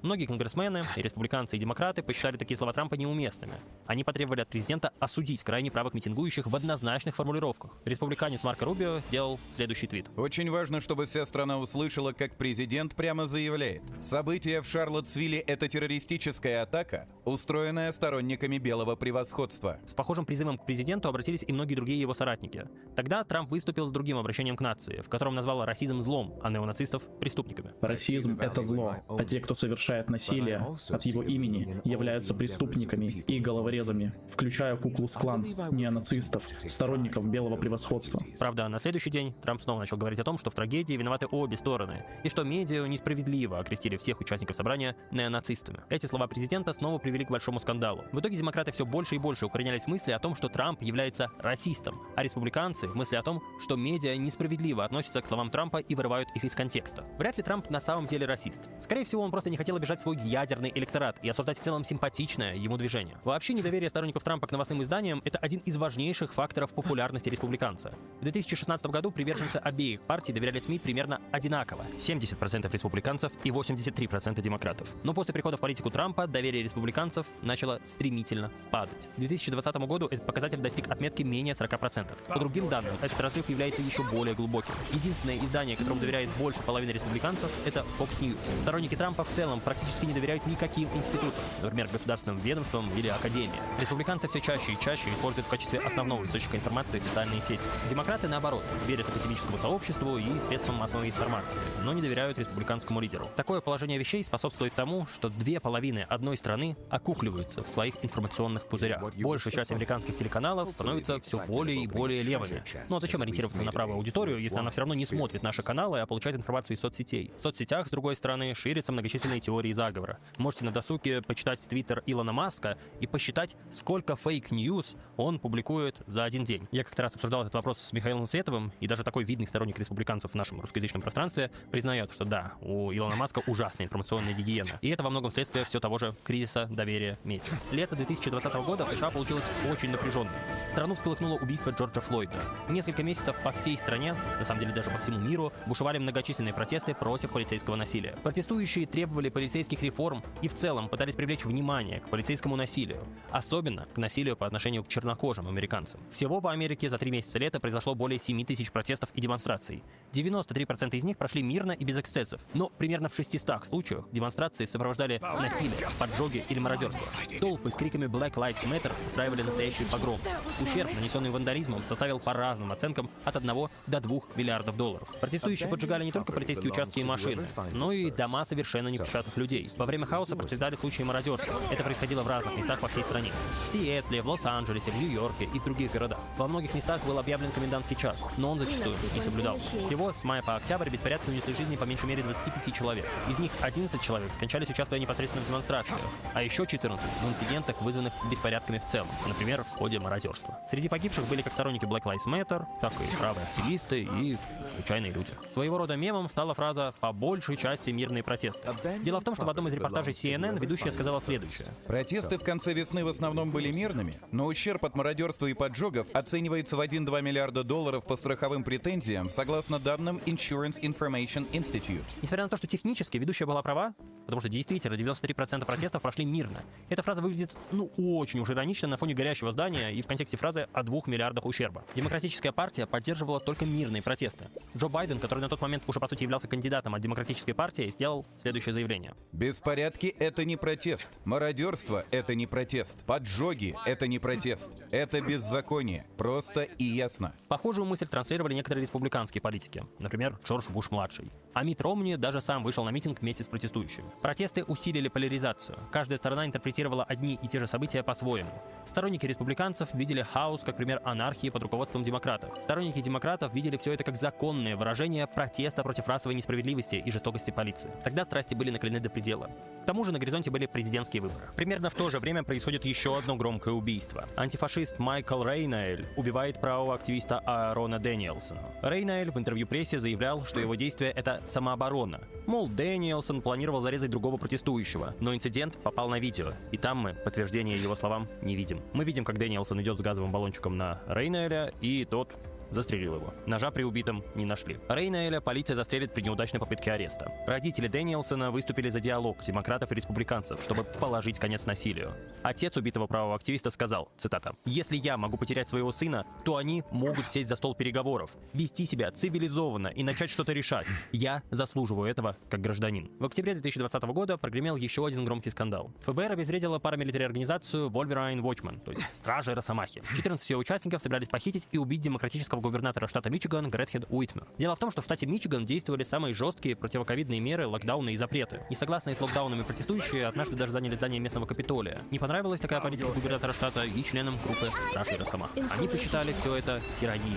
Многие конгрессмены, и республиканцы, и демократы посчитали такие слова Трампа неуместными. Они потребовали от президента осудить крайне правых митингующих в однозначных формулировках. Республиканец Марко Рубио сделал следующий твит. Очень важно, чтобы вся страна услышала, как президент прямо заявляет. События в Шарлоттсвилле — это террористическая атака, устроенная сторонниками белого превосходства. С похожим призывом к президенту обратились и многие другие его соратники. Тогда Трамп выступил с другим обращением к нации, в котором назвал расизм злом, а неонацистов — преступниками. Расизм — это зло, а те, кто совершает насилие от его имени, являются преступниками и головорезами, включая Ку-клукс-клан, неонацистов, сторонников белого превосходства. Правда, на следующий день Трамп снова начал говорить о том, что в трагедии виноваты обе стороны, и что медиа несправедливо окрестили всех участников собрания неонацистами. Эти слова президента снова привели к большому скандалу. В итоге демократы все больше и больше укоренялись в мысли о том, что Трамп является расистом, а республиканцы — в мысли о том, что медиа несправедливо относятся к словам Трампа и вырывают их из контекста. Вряд ли Трамп на самом деле расист. Скорее всего, он просто не хотел обижать свой ядерный электорат и осуждать в целом симпатичное ему движение. Вообще, недоверие сторонников Трампа к новостным изданиям — это один из важнейших факторов популярности республиканца. В 2016 году приверженцы обеих партий доверяли СМИ примерно одинаково — 70% республиканцев и 83% демократов. Но после прихода в политику Трампа доверие республиканцев начало стремительно падать. К 2020 году этот показатель достиг отметки менее 40%. По другим данным, этот разрыв является еще более глубоким. Единственное издание, которому доверяет больше половины республиканцев, это Fox News. Сторонники Трампа в целом практически не доверяют никаким институтам, например, государственным ведомствам или академии. Республиканцы все чаще и чаще используют в качестве основного источника информации социальные сети. Демократы, наоборот, верят академическому сообществу и средствам массовой информации, но не доверяют республиканскому лидеру. Такое положение вещей способствует тому, что две половины одной страны окукливаются в своих информационных пузырях. Большая часть американских телеканалов становится все более и более левыми. Ну а зачем ориентироваться на правую аудиторию, если она все равно не смотрит наши каналы, а получает информацию из соцсетей? В соцсетях, с другой стороны, ширятся многочисленные теории заговора. Можете на досуге почитать твиттер Илона Маска и посчитать, сколько фейк-ньюс он публикует за один день. Я как-то раз обсуждал этот вопрос с Михаилом Световым, и даже такой видный сторонник республиканцев в нашем русскоязычном пространстве признает, что да, у Илона Маска ужасная информационная гигиена. И это во многом следствие все того же кризиса доверия медиа. Лето 2020 года в США получилось очень напряженным. Страну всколыхнуло убийство Джорджа Флойда. Несколько месяцев по всей стране, на самом деле даже по всему миру, бушевали многочисленные протесты против полицейского насилия. Протестующие требовали полицейских реформ и в целом пытались привлечь внимание к полицейскому насилию, особенно к насилию по отношению к чернокожим американцам. Всего по Америке за 3 месяца лета произошло более 7 тысяч протестов и демонстраций. 93% из них прошли мирно и без эксцессов, но примерно в 600 случаях демонстрации сопровождали насилие, поджоги или мародерство. Толпы с криками «Black Lives Matter» устраивали настоящий погром. Ущерб, нанесенный вандализмом, составил по разным оценкам от 1 до 2 миллиардов долларов. Протестующие поджигали не только полицейские участки и машины, но и дома совершенно непричастных людей. Во время хаоса процветали случаи мародерства. Это происходило в разных местах местах по всей стране. В Сиэтле, в Лос-Анджелесе, в Нью-Йорке и в других городах. Во многих местах был объявлен комендантский час, но он зачастую не соблюдался. Всего с мая по октябрь беспорядки унесли жизни по меньшей мере 25 человек. Из них 11 человек скончались, участвуя непосредственно в демонстрациях, а еще 14 в инцидентах, вызванных беспорядками в целом, например, в ходе мародерства. Среди погибших были как сторонники Black Lives Matter, так и правые активисты и случайные люди. Своего рода мемом стала фраза «по большей части мирные протесты». Дело в том, что в одном из репортажей CNN ведущая сказала следующее. Протесты в конце весны в основном были мирными, но ущерб от мародерства и поджогов оценивается в 1-2 миллиарда долларов по страховым претензиям, согласно данным Insurance Information Institute. Несмотря на то, что технически ведущая была права, потому что действительно 93% протестов прошли мирно, эта фраза выглядит, очень уж иронично на фоне горящего здания и в контексте фразы о 2 миллиардах ущерба. Демократическая партия поддерживала только мирные протесты. Джо Байден, который на тот момент уже по сути являлся кандидатом от Демократической партии, сделал следующее заявление. Беспорядки — это не протест. Мародерство — это не протест. Поджоги — это не протест. Это беззаконие. Просто и ясно. Похожую мысль транслировали некоторые республиканские политики, например, Джордж Буш-младший. А Митт Ромни даже сам вышел на митинг вместе с протестующими. Протесты усилили поляризацию. Каждая сторона интерпретировала одни и те же события по-своему. Сторонники республиканцев видели хаос как пример анархии под руководством демократов. Сторонники демократов видели все это как законное выражение протеста против расовой несправедливости и жестокости полиции. Тогда страсти были накалены до предела. К тому же на горизонте были президентские выборы. Примерно в то же время происходит еще одно громкое убийство. Антифашист Майкл Рейнаэль убивает правого активиста Аарона Дэниелсона. Рейнаэль в интервью прессе заявлял, что его действие — это самооборона. Мол, Дэниелсон планировал зарезать другого протестующего, но инцидент попал на видео, и там мы подтверждения его словам не видим. Мы видим, как Дэниелсон идет с газовым баллончиком на Рейнаэля, и тот застрелил его. Ножа при убитом не нашли. Рейнаэля полиция застрелит при неудачной попытке ареста. Родители Дэниелсона выступили за диалог демократов и республиканцев, чтобы положить конец насилию. Отец убитого правого активиста сказал, цитата, «Если я могу потерять своего сына, то они могут сесть за стол переговоров, вести себя цивилизованно и начать что-то решать. Я заслуживаю этого как гражданин». В октябре 2020 года прогремел еще один громкий скандал. ФБР обезвредила парамилитарную организацию Wolverine Watchmen, то есть Стражи Росомахи. 14 ее участников собирались похитить и убить демократического губернатора штата Мичиган Гретхен Уитмер. Дело в том, что в штате Мичиган действовали самые жесткие противоковидные меры, локдауны и запреты. Несогласные с локдаунами протестующие однажды даже заняли здание местного Капитолия. Не понравилась такая политика губернатора штата и членам группы Стражей Росомахи. Они посчитали все это тиранией.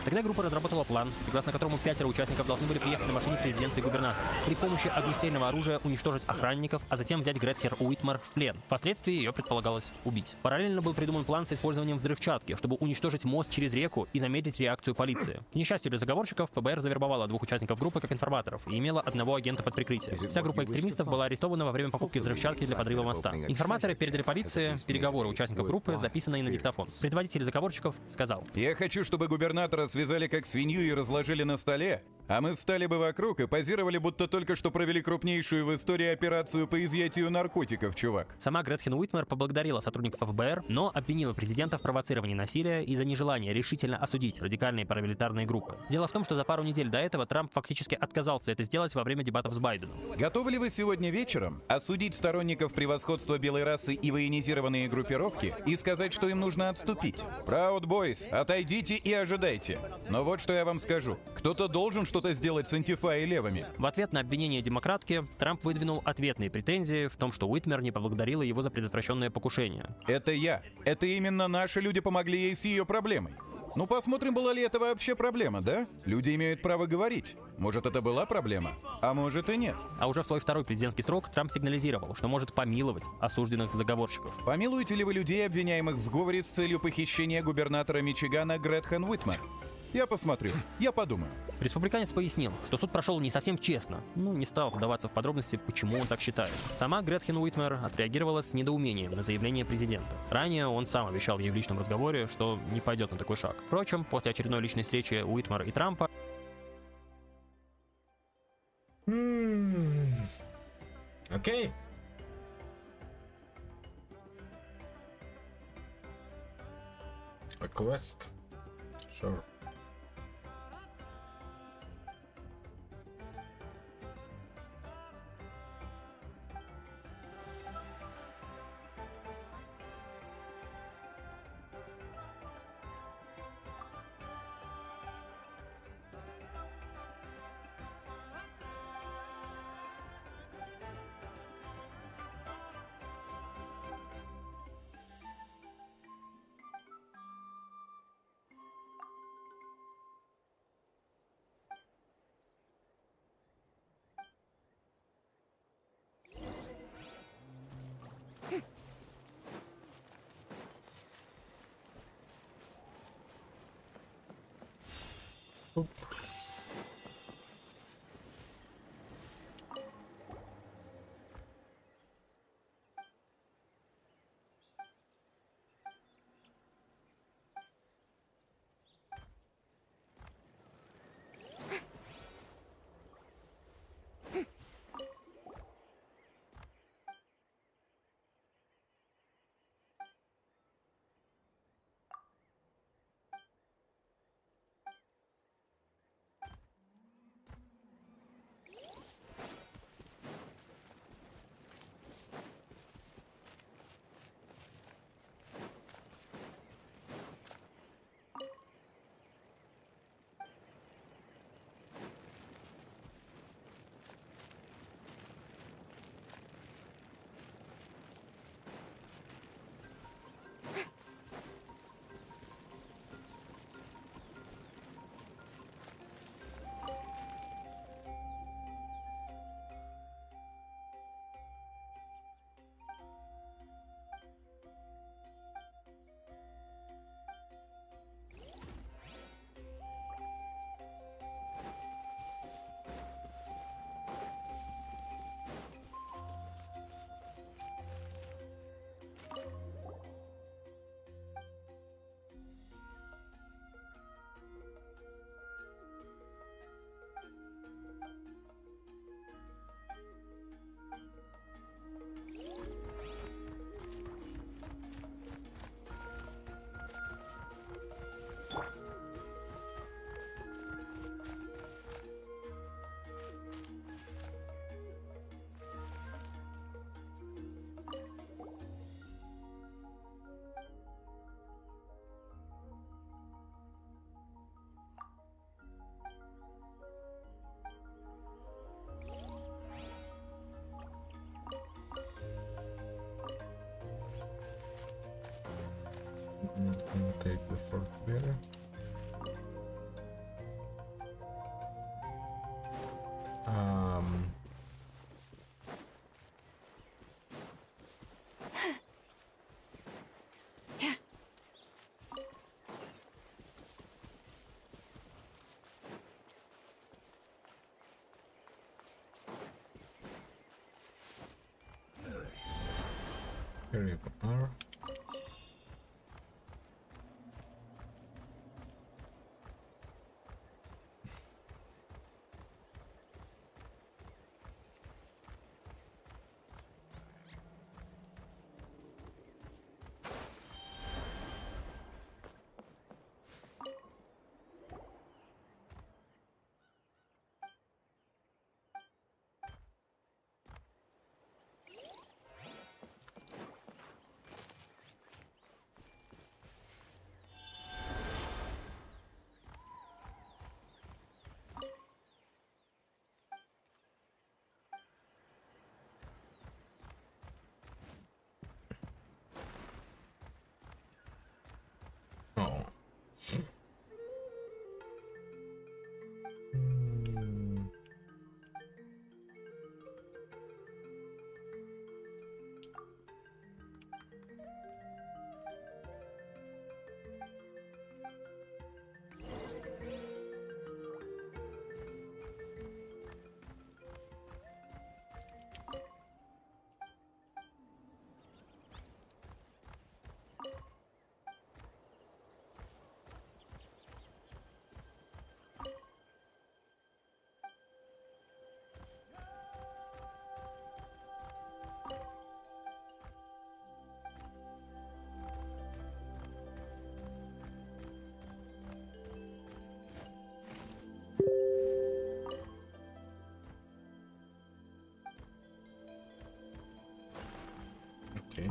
Тогда группа разработала план, согласно которому 5 участников должны были приехать на машине к резиденции губернатора, при помощи огнестрельного оружия уничтожить охранников, а затем взять Гретхен Уитмер в плен. Впоследствии ее предполагалось убить. Параллельно был придуман план с использованием взрывчатки, чтобы уничтожить мост через реку и замедлить реакцию полиции. К несчастью для заговорщиков, ФБР завербовала 2 участников группы как информаторов и имела 1 агента под прикрытием. Вся группа экстремистов была арестована во время покупки взрывчатки для подрыва моста. Информаторы передали полиции переговоры участников группы, записанные на диктофон. Предводитель заговорщиков сказал: «Я хочу, чтобы губернатора связали как свинью и разложили на столе, а мы встали бы вокруг и позировали, будто только что провели крупнейшую в истории операцию по изъятию наркотиков, чувак». Сама Гретхен Уитмер поблагодарила сотрудников ФБР, но обвинила президента в провоцировании насилия из-за нежелания решительно осудить радикальные парамилитарные группы. Дело в том, что за пару недель до этого Трамп фактически отказался это сделать во время дебатов с Байденом. Готовы ли вы сегодня вечером осудить сторонников превосходства белой расы и военизированные группировки и сказать, что им нужно отступить? Proud Boys, отойдите и ожидайте. Но вот что я вам скажу. Кто-то должен что-то сделать с антифа и левыми. В ответ на обвинение демократки, Трамп выдвинул ответные претензии в том, что Уитмер не поблагодарила его за предотвращенное покушение. Это я. Это именно наши люди помогли ей с ее проблемой. Ну посмотрим, была ли это вообще проблема, да? Люди имеют право говорить. Может, это была проблема, а может и нет. А уже в свой второй президентский срок Трамп сигнализировал, что может помиловать осужденных заговорщиков. Помилуете ли вы людей, обвиняемых в сговоре с целью похищения губернатора Мичигана Гретхен Уитмер? Я посмотрю, я подумаю. Республиканец пояснил, что суд прошел не совсем честно, не стал вдаваться в подробности, почему он так считает. Сама Гретхен Уитмер отреагировала с недоумением на заявление президента. Ранее он сам обещал ей в личном разговоре, что не пойдет на такой шаг. Впрочем, после очередной личной встречи Уитмер и Трампа... Окей. A quest? Sure. Take the fourth beer. Here you are. Oh. Okay.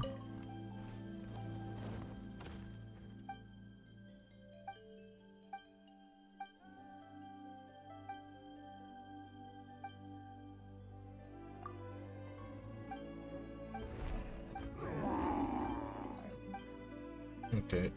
Okay.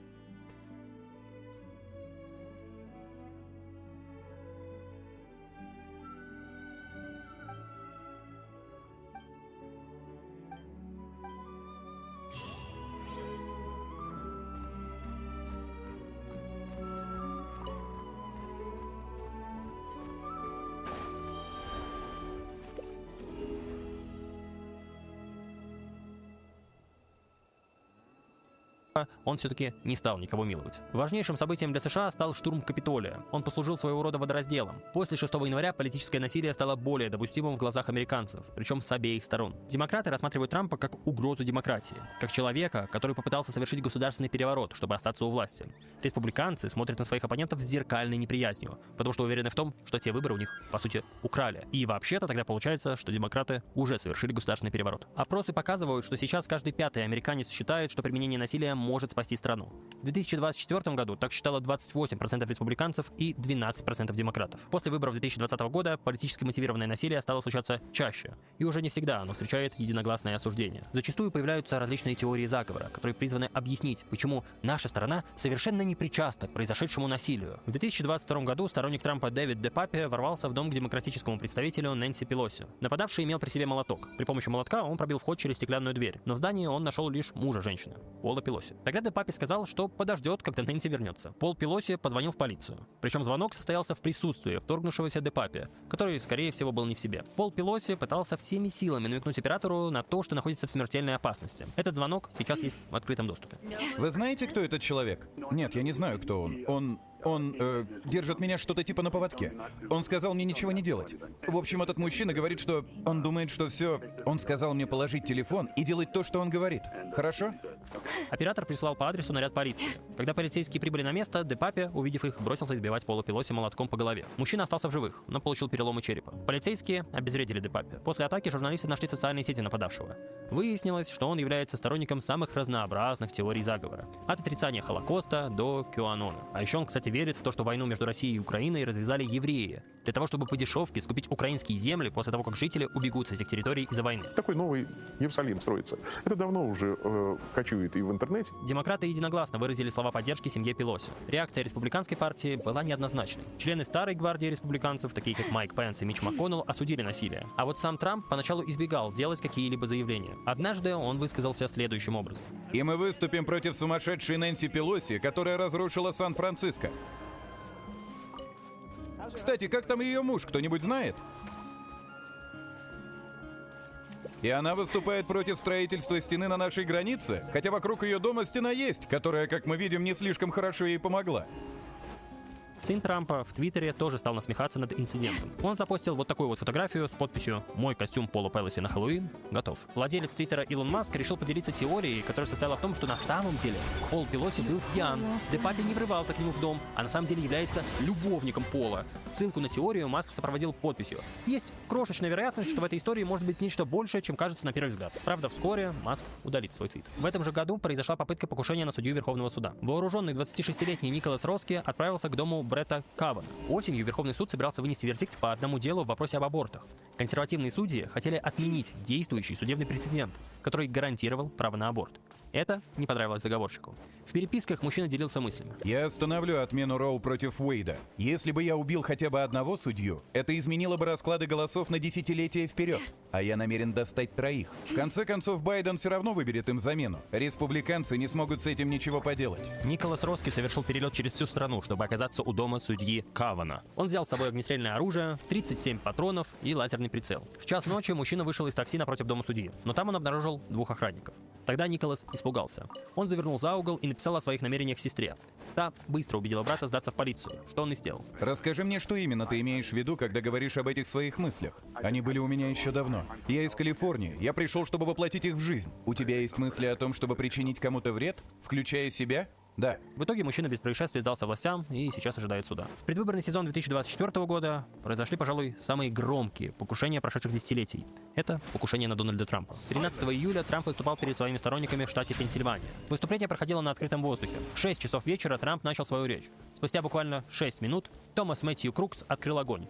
Он все-таки не стал никого миловать. Важнейшим событием для США стал штурм Капитолия. Он послужил своего рода водоразделом. После 6 января политическое насилие стало более допустимым в глазах американцев, причем с обеих сторон. Демократы рассматривают Трампа как угрозу демократии, как человека, который попытался совершить государственный переворот, чтобы остаться у власти. Республиканцы смотрят на своих оппонентов с зеркальной неприязнью, потому что уверены в том, что те выборы у них, по сути, украли. И вообще-то тогда получается, что демократы уже совершили государственный переворот. Опросы показывают, что сейчас каждый пятый американец считает, что применение насилия может спасти страну. В 2024 году так считало 28% республиканцев и 12% демократов. После выборов 2020 года политически мотивированное насилие стало случаться чаще, и уже не всегда оно встречает единогласное осуждение. Зачастую появляются различные теории заговора, которые призваны объяснить, почему наша страна совершенно не причастна к произошедшему насилию. В 2022 году сторонник Трампа Дэвид Де Папе ворвался в дом к демократическому представителю Нэнси Пелоси. Нападавший имел при себе молоток. При помощи молотка он пробил вход через стеклянную дверь, но в здании он нашел лишь мужа женщины, Пола Пелоси. Тогда Де Папе сказал, что подождет, когда Нэнси вернется. Пол Пелоси позвонил в полицию. Причем звонок состоялся в присутствии вторгнувшегося Де Папе, который, скорее всего, был не в себе. Пол Пелоси пытался всеми силами намекнуть оператору на то, что находится в смертельной опасности. Этот звонок сейчас есть в открытом доступе. Вы знаете, кто этот человек? Нет, я не знаю, кто он. Он держит меня что-то типа на поводке. Он сказал мне ничего не делать. В общем, этот мужчина говорит, что он думает, что все... Он сказал мне положить телефон и делать то, что он говорит. Хорошо? Оператор прислал по адресу наряд полиции. Когда полицейские прибыли на место, Де Папе, увидев их, бросился избивать Пола Пелоси молотком по голове. Мужчина остался в живых, но получил переломы черепа. Полицейские обезвредили Де Папе. После атаки журналисты нашли социальные сети нападавшего. Выяснилось, что он является сторонником самых разнообразных теорий заговора. От отрицания Холокоста до QAnona. А еще он, кстати, верит в то, что войну между Россией и Украиной развязали евреи. для того, чтобы по дешевке скупить украинские земли после того, как жители убегут с этих территорий из-за войны. Такой новый Иерусалим строится. Это давно уже кочует и в интернете. Демократы единогласно выразили слова поддержки семье Пелоси. Реакция республиканской партии была неоднозначной. Члены старой гвардии республиканцев, такие как Майк Пенс и Митч МакКоннелл, осудили насилие. А вот сам Трамп поначалу избегал делать какие-либо заявления. Однажды он высказался следующим образом. И мы выступим против сумасшедшей Нэнси Пелоси, которая разрушила Сан-Франциско. Кстати, как там ее муж, кто-нибудь знает? И она выступает против строительства стены на нашей границе, хотя вокруг ее дома стена есть, которая, как мы видим, не слишком хорошо ей помогла. Сын Трампа в Твиттере тоже стал насмехаться над инцидентом. Он запостил вот такую вот фотографию с подписью «Мой костюм Пола Пелоси на Хэллоуин готов». Владелец Твиттера Илон Маск решил поделиться теорией, которая состояла в том, что на самом деле Пол Пелоси был пьян, Де Папи не врывался к нему в дом, а на самом деле является любовником Пола. Ссылку на теорию Маск сопроводил подписью. Есть крошечная вероятность, что в этой истории может быть нечто большее, чем кажется на первый взгляд. Правда, вскоре Маск удалит свой твит. В этом же году произошла попытка покушения на судью Верховного суда. Вооруженный 26-летний Николас Росски отправился к дому Бретта Кавана. Осенью Верховный суд собирался вынести вердикт по одному делу в вопросе об абортах. Консервативные судьи хотели отменить действующий судебный прецедент, который гарантировал право на аборт. Это не понравилось заговорщику. В переписках мужчина делился мыслями. Я остановлю отмену Роу против Уэйда. Если бы я убил хотя бы одного судью, это изменило бы расклады голосов на десятилетия вперед. А я намерен достать 3. В конце концов, Байден все равно выберет им замену. Республиканцы не смогут с этим ничего поделать. Николас Росски совершил перелет через всю страну, чтобы оказаться у дома судьи Кавана. Он взял с собой огнестрельное оружие, 37 патронов и лазерный прицел. В час ночи мужчина вышел из такси напротив дома судьи, но там он обнаружил 2 охранников. Тогда Николас испугался. Он завернул за угол и написал о своих намерениях сестре. Та быстро убедила брата сдаться в полицию, что он и сделал. Расскажи мне, что именно ты имеешь в виду, когда говоришь об этих своих мыслях? Они были у меня еще давно. Я из Калифорнии. Я пришел, чтобы воплотить их в жизнь. У тебя есть мысли о том, чтобы причинить кому-то вред, включая себя? Да. В итоге мужчина без происшествий сдался властям и сейчас ожидает суда. В предвыборный сезон 2024 года произошли, пожалуй, самые громкие покушения прошедших десятилетий. Это покушение на Дональда Трампа. 13 июля Трамп выступал перед своими сторонниками в штате Пенсильвания. Выступление проходило на открытом воздухе. В 6 часов вечера Трамп начал свою речь. Спустя буквально 6 минут Томас Мэтью Крукс открыл огонь.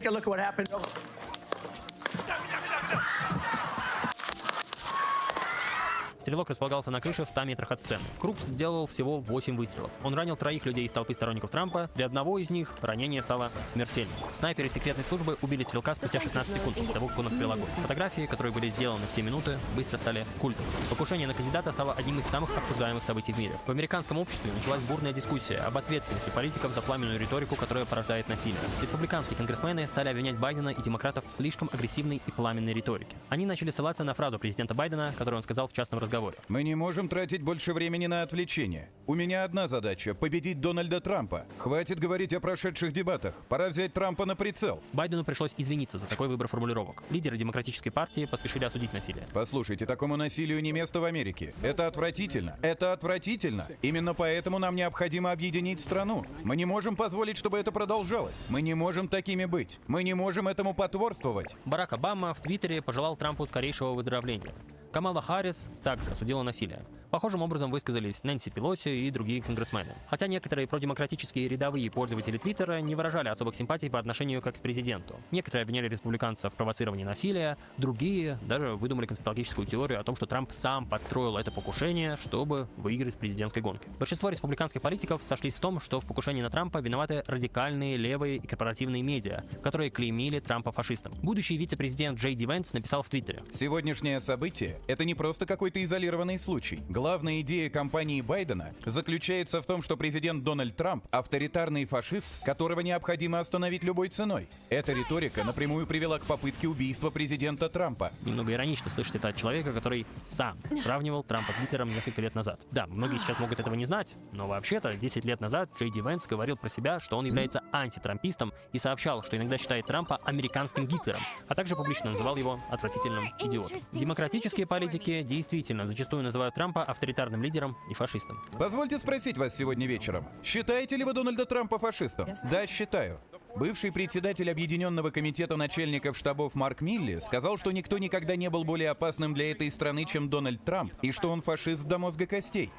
Стрелок располагался на крыше в 100 метрах от сцены. Крукс сделал всего 8 выстрелов. Он ранил 3 людей из толпы сторонников Трампа. Для одного из них ранение стало смертельным. Снайперы секретной службы убили стрелка спустя 16 секунд после того, как он открыл огонь. Фотографии, которые были сделаны в те минуты, быстро стали культовыми. Покушение на кандидата стало одним из самых обсуждаемых событий в мире. В американском обществе началась бурная дискуссия об ответственности политиков за пламенную риторику, которая порождает насилие. Республиканские конгрессмены стали обвинять Байдена и демократов в слишком агрессивной и пламенной риторике. Они начали ссылаться на фразу президента Байдена, которую он сказал в частном разговоре. Мы не можем тратить больше времени на отвлечение. У меня одна задача — победить Дональда Трампа. Хватит говорить о прошедших дебатах. Пора взять Трампа на прицел. Байдену пришлось извиниться за такой выбор формулировок. Лидеры демократической партии поспешили осудить насилие. Послушайте, такому насилию не место в Америке. Это отвратительно. Это отвратительно. Именно поэтому нам необходимо объединить страну. Мы не можем позволить, чтобы это продолжалось. Мы не можем такими быть. Мы не можем этому потворствовать. Барак Обама в Твиттере пожелал Трампу скорейшего выздоровления. Камала Харрис также осудила насилие. Похожим образом высказались Нэнси Пелоси и другие конгрессмены. Хотя некоторые продемократические рядовые пользователи Твиттера не выражали особых симпатий по отношению к экс-президенту. Некоторые обвиняли республиканцев в провоцировании насилия, другие даже выдумали конспирологическую теорию о том, что Трамп сам подстроил это покушение, чтобы выиграть в президентской гонке. Большинство республиканских политиков сошлись в том, что в покушении на Трампа виноваты радикальные левые и корпоративные медиа, которые клеймили Трампа фашистом. Будущий вице-президент Джей Ди Венс написал в Твиттере: «Сегодняшнее событие — это не просто какой-то изолированный случай. Главная идея кампании Байдена заключается в том, что президент Дональд Трамп — авторитарный фашист, которого необходимо остановить любой ценой. Эта риторика напрямую привела к попытке убийства президента Трампа». Немного иронично слышать это от человека, который сам сравнивал Трампа с Гитлером несколько лет назад. Да, многие сейчас могут этого не знать, но вообще-то 10 лет назад Джей Ди Венс говорил про себя, что он является антитрампистом и сообщал, что иногда считает Трампа американским Гитлером, а также публично называл его отвратительным идиотом. Демократические политики действительно зачастую называют Трампа авторитарным лидером и фашистом. Позвольте спросить вас сегодня вечером. Считаете ли вы Дональда Трампа фашистом? Да, считаю. Бывший председатель Объединенного комитета начальников штабов Марк Милли сказал, что никто никогда не был более опасным для этой страны, чем Дональд Трамп, и что он фашист до мозга костей.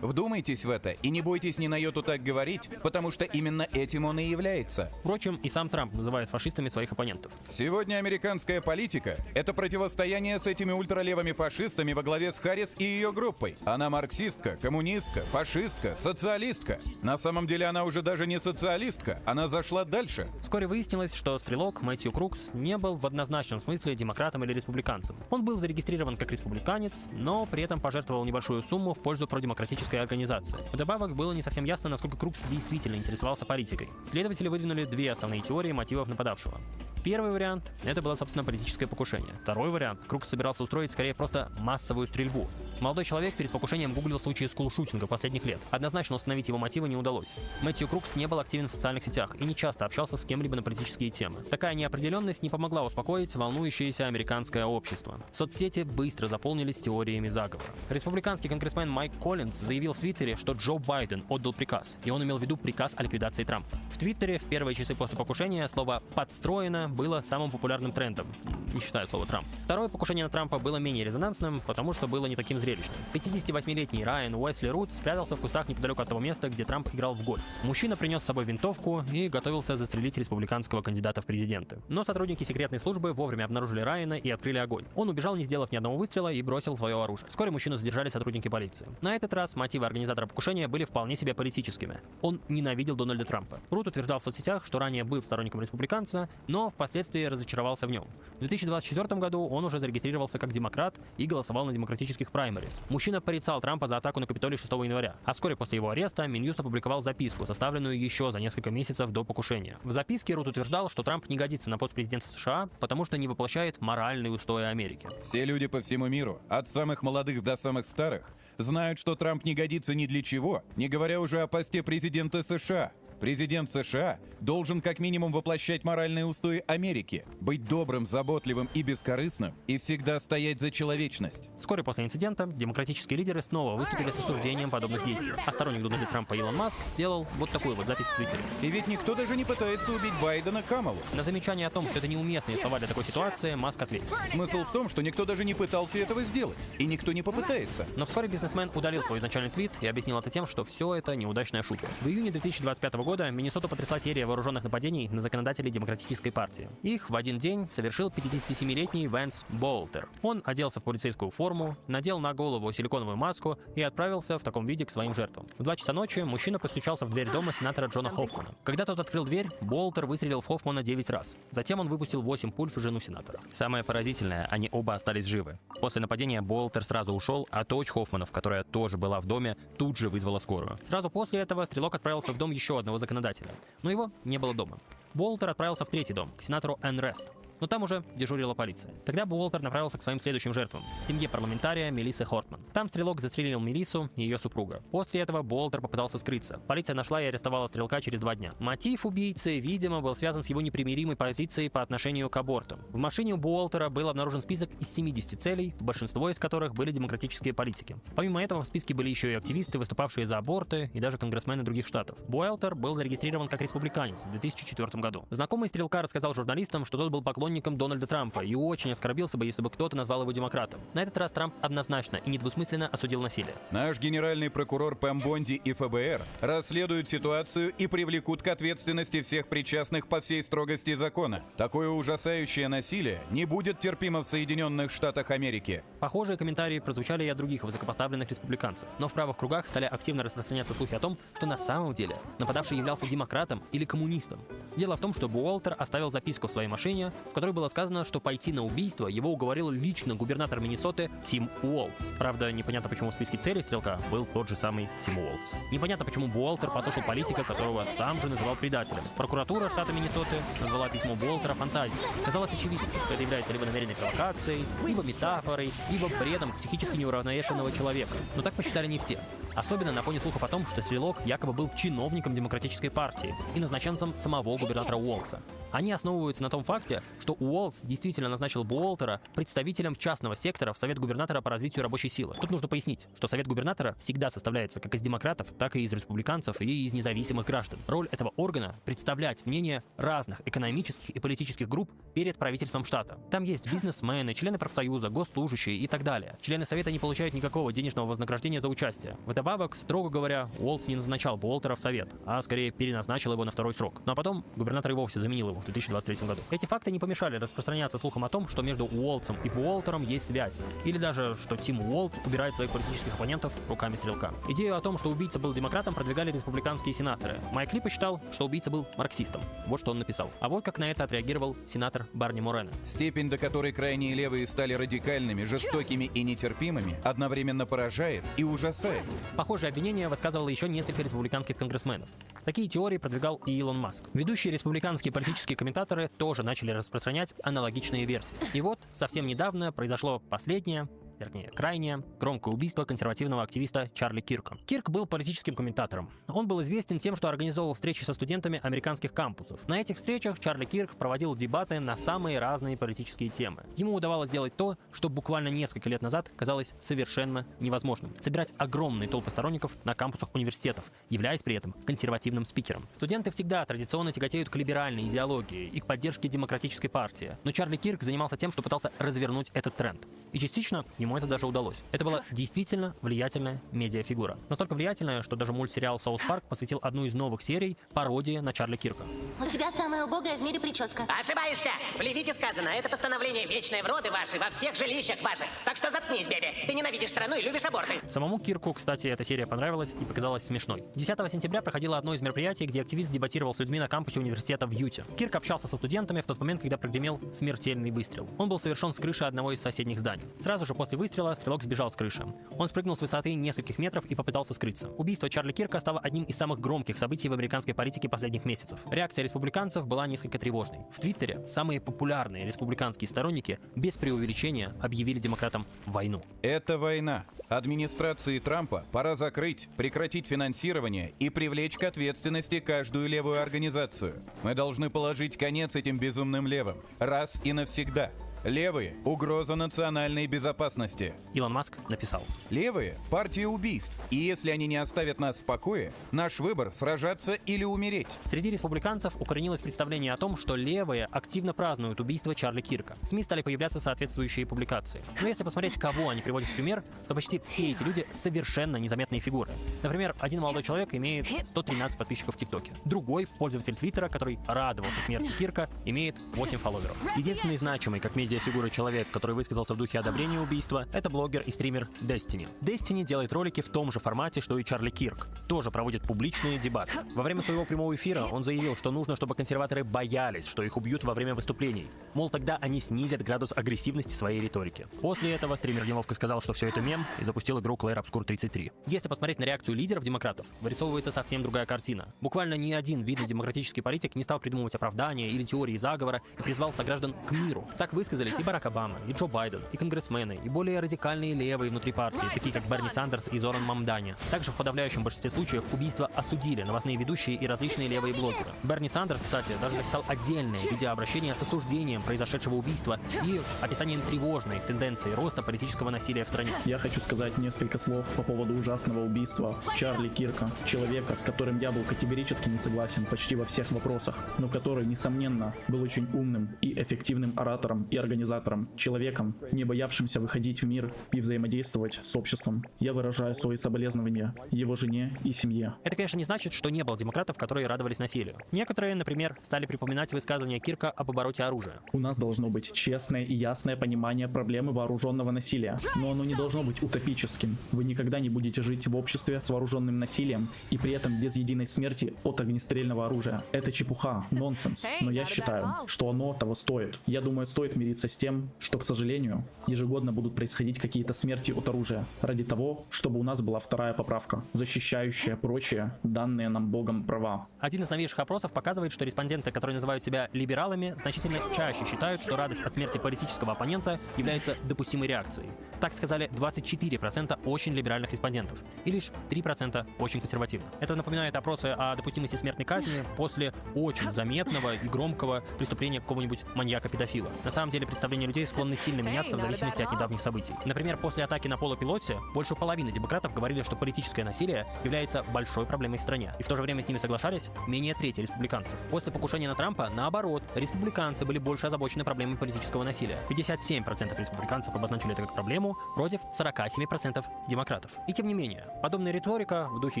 Вдумайтесь в это и не бойтесь ни на йоту так говорить, потому что именно этим он и является. Впрочем, и сам Трамп называет фашистами своих оппонентов. Сегодня американская политика — это противостояние с этими ультралевыми фашистами во главе с Харрис и ее группой. Она марксистка, коммунистка, фашистка, социалистка. На самом деле она уже даже не социалистка, она зашла дальше. Вскоре выяснилось, что стрелок Мэтью Крукс не был в однозначном смысле демократом или республиканцем. Он был зарегистрирован как республиканец, но при этом пожертвовал небольшую сумму в пользу продемократической организации. Вдобавок, было не совсем ясно, насколько Крукс действительно интересовался политикой. Следователи выдвинули две основные теории мотивов нападавшего. Первый вариант — это было, собственно, политическое покушение. Второй вариант — Крукс собирался устроить скорее просто массовую стрельбу. Молодой человек перед покушением гуглил случаи скулшутинга последних лет. Однозначно установить его мотивы не удалось. Мэтью Крукс не был активен в социальных сетях и не часто общался с кем-либо на политические темы. Такая неопределенность не помогла успокоить волнующееся американское общество. Соцсети быстро заполнились теориями заговора. Республиканский конгрессмен Майк Коллинз заявил в Твиттере, что Джо Байден отдал приказ, и он имел в виду приказ о ликвидации Трампа. В Твиттере в первые часы после покушения слово «подстроено» было самым популярным трендом, не считая слова «Трамп». Второе покушение на Трампа было менее резонансным, потому что было не таким зрелищным. 58-летний Райан Уэсли Рут спрятался в кустах неподалеку от того места, где Трамп играл в гольф. Мужчина принес с собой винтовку и готовился застрелить республиканского кандидата в президенты. Но сотрудники секретной службы вовремя обнаружили Райана и открыли огонь. Он убежал, не сделав ни одного выстрела, и бросил свое оружие. Вскоре мужчину задержали сотрудники полиции. На этот раз мотивы организатора покушения были вполне себе политическими. Он ненавидел Дональда Трампа. Рут утверждал в соцсетях, что ранее был сторонником республиканца, но впоследствии разочаровался в нем. В 2024 году он уже зарегистрировался как демократ и голосовал на демократических праймерис. Мужчина порицал Трампа за атаку на Капитолий 6 января, а вскоре после его ареста Минюст опубликовал записку, составленную еще за несколько месяцев до покушения. В записке Рут утверждал, что Трамп не годится на пост президента США, потому что не воплощает моральные устои Америки. Все люди по всему миру, от самых молодых до самых старых, знают, что Трамп не годится ни для чего, не говоря уже о посте президента США. Президент США должен как минимум воплощать моральные устои Америки, быть добрым, заботливым и бескорыстным, и всегда стоять за человечность. Вскоре после инцидента демократические лидеры снова выступили с осуждением подобных действий, а сторонник Дональда Трампа Илон Маск сделал вот такую вот запись в Твиттере. И ведь никто даже не пытается убить Байдена Камалу. На замечание о том, что это неуместные слова для такой ситуации, Маск ответил. Смысл в том, что никто даже не пытался этого сделать, и никто не попытается. Но вскоре бизнесмен удалил свой изначальный твит и объяснил это тем, что все это неудачная шутка. В июне 2025 года Миннесоту потрясла серия вооруженных нападений на законодателей Демократической партии. Их в один день совершил 57-летний Вэнс Болтер. Он оделся в полицейскую форму, надел на голову силиконовую маску и отправился в таком виде к своим жертвам. В 2 часа ночи мужчина постучался в дверь дома сенатора Джона Хоффмана. Когда тот открыл дверь, Болтер выстрелил в Хоффмана 9 раз. Затем он выпустил 8 пуль в жену сенатора. Самое поразительное, они оба остались живы. После нападения Болтер сразу ушел, а дочь Хоффманов, которая тоже была в доме, тут же вызвала скорую. Сразу после этого стрелок отправился в дом еще одного законодателя. Но его не было дома. Болтер отправился в 3-й дом, к сенатору Энн Рест. Но там уже дежурила полиция. Тогда Болтер направился к своим следующим жертвам – семье парламентария Мелиссы Хортман. Там стрелок застрелил Мелиссу и ее супруга. После этого Болтер попытался скрыться. Полиция нашла и арестовала стрелка через 2 дня. Мотив убийцы, видимо, был связан с его непримиримой позицией по отношению к абортам. В машине у Болтера был обнаружен список из 70 целей, большинство из которых были демократические политики. Помимо этого в списке были еще и активисты, выступавшие за аборты, и даже конгрессмены других штатов. Болтер был зарегистрирован как республиканец в 2004 году. Знакомый стрелка рассказал журналистам, что тот был поклонником Дональда Трампа и очень оскорбился бы, если бы кто-то назвал его демократом. На этот раз Трамп однозначно и недвусмысленно осудил насилие. Наш генеральный прокурор Пэм Бонди и ФБР расследуют ситуацию и привлекут к ответственности всех причастных по всей строгости закона. Такое ужасающее насилие не будет терпимо в Соединенных Штатах Америки. Похожие комментарии прозвучали и от других высокопоставленных республиканцев. Но в правых кругах стали активно распространяться слухи о том, что на самом деле нападавший являлся демократом или коммунистом. Дело в том, что Болтер оставил записку в своей машине, в которой было сказано, что пойти на убийство его уговорил лично губернатор Миннесоты Тим Уолтс. Правда, непонятно, почему в списке целей стрелка был тот же самый Тим Уолтс. Непонятно, почему Болтер послушал политика, которого сам же называл предателем. Прокуратура штата Миннесоты назвала письмо Болтера фантазией. Казалось очевидным, что это является либо намеренной провокацией, либо метафорой, либо бредом психически неуравновешенного человека. Но так посчитали не все. Особенно на фоне слухов о том, что стрелок якобы был чиновником Демократической партии и назначенцем самого губернатора Уолтса. Они основываются на том факте, что Уолтс действительно назначил Буолтера представителем частного сектора в Совет губернатора по развитию рабочей силы. Тут нужно пояснить, что Совет губернатора всегда составляется как из демократов, так и из республиканцев и из независимых граждан. Роль этого органа — представлять мнение разных экономических и политических групп перед правительством штата. Там есть бизнесмены, члены профсоюза, госслужащие и так далее. Члены Совета не получают никакого денежного вознаграждения за участие. Вдобавок, строго говоря, Уолтс не назначал Буолтера в Совет, а скорее переназначил его на второй срок. Ну а потом губернатор и вовсе заменил его в 2023 году. Эти факты не помешали распространяться слухам о том, что между Уолтсом и Буолтером есть связь. Или даже, что Тим Уолтс убирает своих политических оппонентов руками стрелка. Идею о том, что убийца был демократом, продвигали республиканские сенаторы. Майк Ли посчитал, что убийца был марксистом. Вот что он написал. А вот как на это отреагировал сенатор Барни Морено. Степень, до которой крайние левые стали радикальными, жестокими и нетерпимыми, одновременно поражает и ужасает. Похожее обвинение высказывало еще несколько республиканских конгрессменов. Такие теории продвигал и Илон Маск. Ведущие республиканские политические комментаторы тоже начали распространять аналогичные версии. И вот совсем недавно произошло последнее, вернее, крайнее громкое убийство консервативного активиста Чарли Кирка. Кирк был политическим комментатором. Он был известен тем, что организовывал встречи со студентами американских кампусов. На этих встречах Чарли Кирк проводил дебаты на самые разные политические темы. Ему удавалось сделать то, что буквально несколько лет назад казалось совершенно невозможным. Собирать огромные толпы сторонников на кампусах университетов, являясь при этом консервативным спикером. Студенты всегда традиционно тяготеют к либеральной идеологии и к поддержке демократической партии. Но Чарли Кирк занимался тем, что пытался развернуть этот тренд. И частично ему это даже удалось. Это была действительно влиятельная медиафигура. Настолько влиятельная, что даже мультсериал «Саус Парк» посвятил одну из новых серий пародии на Чарли Кирка. У тебя самая убогая в мире прическа. Ошибаешься! В Левите сказано, это постановление вечной вроды вашей во всех жилищах ваших. Так что заткнись, беби. Ты ненавидишь страну и любишь аборты. Самому Кирку, кстати, эта серия понравилась и показалась смешной. 10 сентября проходило одно из мероприятий, где активист дебатировал с людьми на кампусе университета в Юте. Кирк общался со студентами в тот момент, когда прогремел смертельный выстрел. Он был совершен с крыши одного из соседних зданий. Сразу же после выстрела стрелок сбежал с крыши. Он спрыгнул с высоты нескольких метров и попытался скрыться. Убийство Чарли Кирка стало одним из самых громких событий в американской политике последних месяцев. Реакция республиканцев была несколько тревожной. В Твиттере самые популярные республиканские сторонники без преувеличения объявили демократам войну. Это война. Администрации Трампа пора закрыть, прекратить финансирование и привлечь к ответственности каждую левую организацию. Мы должны положить конец этим безумным левым. Раз и навсегда. Левые – угроза национальной безопасности. Илон Маск написал. Левые – партия убийств. И если они не оставят нас в покое, наш выбор – сражаться или умереть. Среди республиканцев укоренилось представление о том, что левые активно празднуют убийство Чарли Кирка. В СМИ стали появляться соответствующие публикации. Но если посмотреть, кого они приводят в пример, то почти все эти люди совершенно незаметные фигуры. Например, один молодой человек имеет 113 подписчиков в ТикТоке. Другой, пользователь Твиттера, который радовался смерти Кирка, имеет 8 фолловеров. Единственный значимый, как медиафигура человек, который высказался в духе одобрения убийства, это блогер и стример Destiny. Destiny делает ролики в том же формате, что и Чарли Кирк. Тоже проводит публичные дебаты. Во время своего прямого эфира он заявил, что нужно, чтобы консерваторы боялись, что их убьют во время выступлений. Мол, тогда они снизят градус агрессивности своей риторики. После этого стример неловко сказал, что все это мем, и запустил игру Clair Obscure 33. Если посмотреть на реакцию лидеров демократов, вырисовывается совсем другая картина. Буквально ни один видный демократический политик не стал придумывать оправдания или теории заговора и призвал сограждан к миру. Так высказались и Барак Обама, и Джо Байден, и конгрессмены, и более радикальные левые внутри партии, такие как Берни Сандерс и Зоран Мамдани. Также в подавляющем большинстве случаев убийства осудили новостные ведущие и различные левые блогеры. Берни Сандерс, кстати, даже написал отдельное видеообращение с осуждением произошедшего убийства и описанием тревожной тенденции роста политического насилия в стране. Я хочу сказать несколько слов по поводу ужасного убийства Чарли Кирка, человека, с которым я был категорически не согласен почти во всех вопросах, но который, несомненно, был очень умным и эффективным оратором и организатором, человеком, не боявшимся выходить в мир и взаимодействовать с обществом. Я выражаю свои соболезнования его жене и семье. Это, конечно, не значит, что не было демократов, которые радовались насилию. Некоторые, например, стали припоминать высказывания Кирка об обороте оружия. У нас должно быть честное и ясное понимание проблемы вооруженного насилия, но оно не должно быть утопическим. Вы никогда не будете жить в обществе с вооруженным насилием и при этом без единой смерти от огнестрельного оружия. Это чепуха, нонсенс, но я считаю, что оно того стоит. Я думаю, стоит мириться смириться с тем, что, к сожалению, ежегодно будут происходить какие-то смерти от оружия, ради того, чтобы у нас была вторая поправка, защищающая прочие данные нам Богом права. Один из новейших опросов показывает, что респонденты, которые называют себя либералами, значительно чаще считают, что радость от смерти политического оппонента является допустимой реакцией. Так сказали 24% очень либеральных респондентов и лишь 3% очень консервативных. Это напоминает опросы о допустимости смертной казни после очень заметного и громкого преступления какого-нибудь маньяка-педофила. На самом деле представления людей склонны сильно меняться в зависимости от недавних событий. Например, после атаки на Пола Пелоси больше половины демократов говорили, что политическое насилие является большой проблемой в стране. И в то же время с ними соглашались менее трети республиканцев. После покушения на Трампа, наоборот, республиканцы были больше озабочены проблемой политического насилия. 57% республиканцев обозначили это как проблему против 47% демократов. И тем не менее, подобная риторика в духе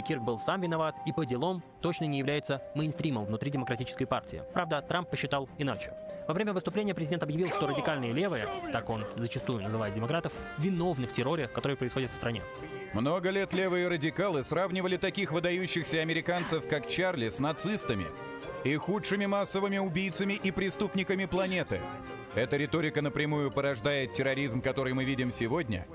«Кирк был сам виноват» и по делам точно не является мейнстримом внутри демократической партии. Правда, Трамп посчитал иначе. Во время выступления президент объявил, что радикальные левые, так он зачастую называет демократов, виновны в терроре, который происходит в стране. Много лет левые радикалы сравнивали таких выдающихся американцев, как Чарли, с нацистами и худшими массовыми убийцами и преступниками планеты. Эта риторика напрямую порождает терроризм, который мы видим сегодня,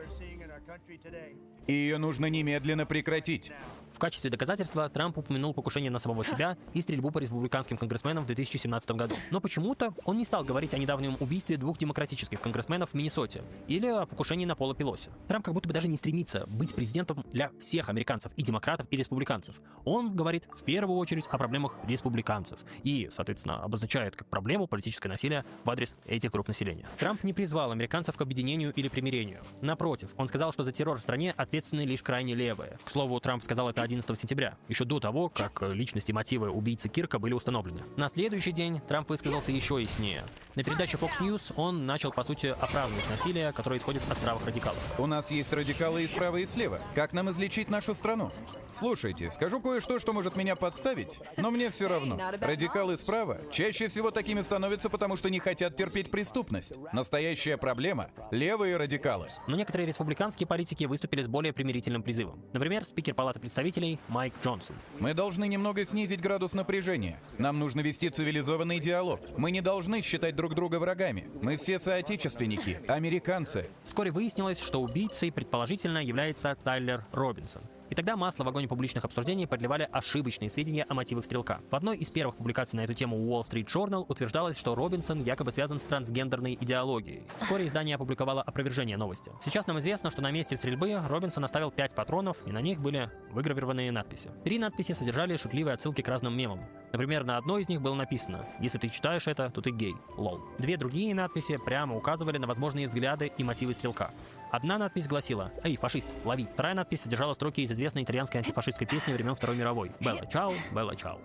и ее нужно немедленно прекратить. В качестве доказательства Трамп упомянул покушение на самого себя и стрельбу по республиканским конгрессменам в 2017 году. Но почему-то он не стал говорить о недавнем убийстве 2 демократических конгрессменов в Миннесоте или о покушении на Пола Пелоси. Трамп как будто бы даже не стремится быть президентом для всех американцев, и демократов, и республиканцев. Он говорит в первую очередь о проблемах республиканцев и, соответственно, обозначает как проблему политическое насилие в адрес этих групп населения. Трамп не призвал американцев к объединению или примирению. Напротив, он сказал, что за террор в стране ответственны лишь крайне левые. К слову, Трамп сказал это 11 сентября, еще до того, как личность и мотивы убийцы Кирка были установлены. На следующий день Трамп высказался еще яснее. На передаче Fox News он начал, по сути, оправдывать насилие, которое исходит от правых радикалов. У нас есть радикалы и справа, и слева. Как нам излечить нашу страну? Слушайте, скажу кое-что, что может меня подставить, но мне все равно. Радикалы справа чаще всего такими становятся, потому что не хотят терпеть преступность. Настоящая проблема — левые радикалы. Но некоторые республиканские политики выступили с более примирительным призывом. Например, спикер Палаты представителей Майк Джонсон. Мы должны немного снизить градус напряжения. Нам нужно вести цивилизованный диалог. Мы не должны считать друг друга врагами. Мы все соотечественники, американцы. Вскоре выяснилось, что убийцей предположительно является Тайлер Робинсон. И тогда масло в огонь публичных обсуждений подливали ошибочные сведения о мотивах стрелка. В одной из первых публикаций на эту тему Wall Street Journal утверждалось, что Робинсон якобы связан с трансгендерной идеологией. Вскоре издание опубликовало опровержение новости. Сейчас нам известно, что на месте стрельбы Робинсон оставил 5 патронов, и на них были выгравированные надписи. 3 надписи содержали шутливые отсылки к разным мемам. Например, на одной из них было написано: «Если ты читаешь это, то ты гей. Лол». 2 другие надписи прямо указывали на возможные взгляды и мотивы стрелка. Одна надпись гласила: «Эй, фашист, лови». Вторая надпись содержала строки из известной итальянской антифашистской песни времен Второй мировой: «Белла чао, белла чао».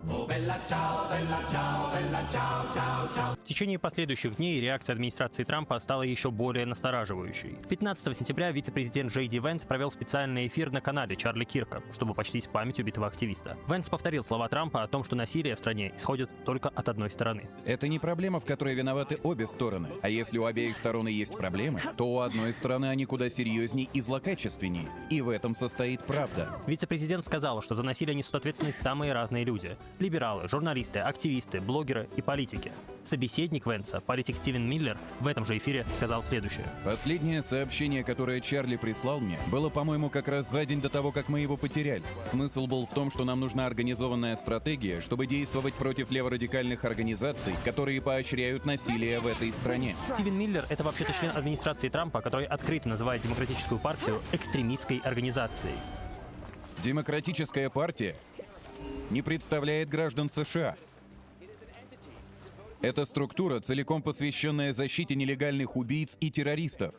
В течение последующих дней реакция администрации Трампа стала еще более настораживающей. 15 сентября вице-президент Джей Ди Венс провел специальный эфир на канале Чарли Кирка, чтобы почтить память убитого активиста. Венс повторил слова Трампа о том, что насилие в стране исходит только от одной стороны. Это не проблема, в которой виноваты обе стороны. А если у обеих сторон есть проблемы, то у одной стороны они куда серьезней и злокачественнее. И в этом состоит правда. Вице-президент сказал, что за насилие несут ответственность самые разные люди. Либералы, журналисты, активисты, блогеры и политики. Собеседник Венса, политик Стивен Миллер, в этом же эфире сказал следующее. Последнее сообщение, которое Чарли прислал мне, было, по-моему, как раз за день до того, как мы его потеряли. Смысл был в том, что нам нужна организованная стратегия, чтобы действовать против леворадикальных организаций, которые поощряют насилие в этой стране. Стивен Миллер — это вообще-то член администрации Трампа, который открыто называет Демократическую партию экстремистской организацией. Демократическая партия не представляет граждан США. Это структура, целиком посвященная защите нелегальных убийц и террористов.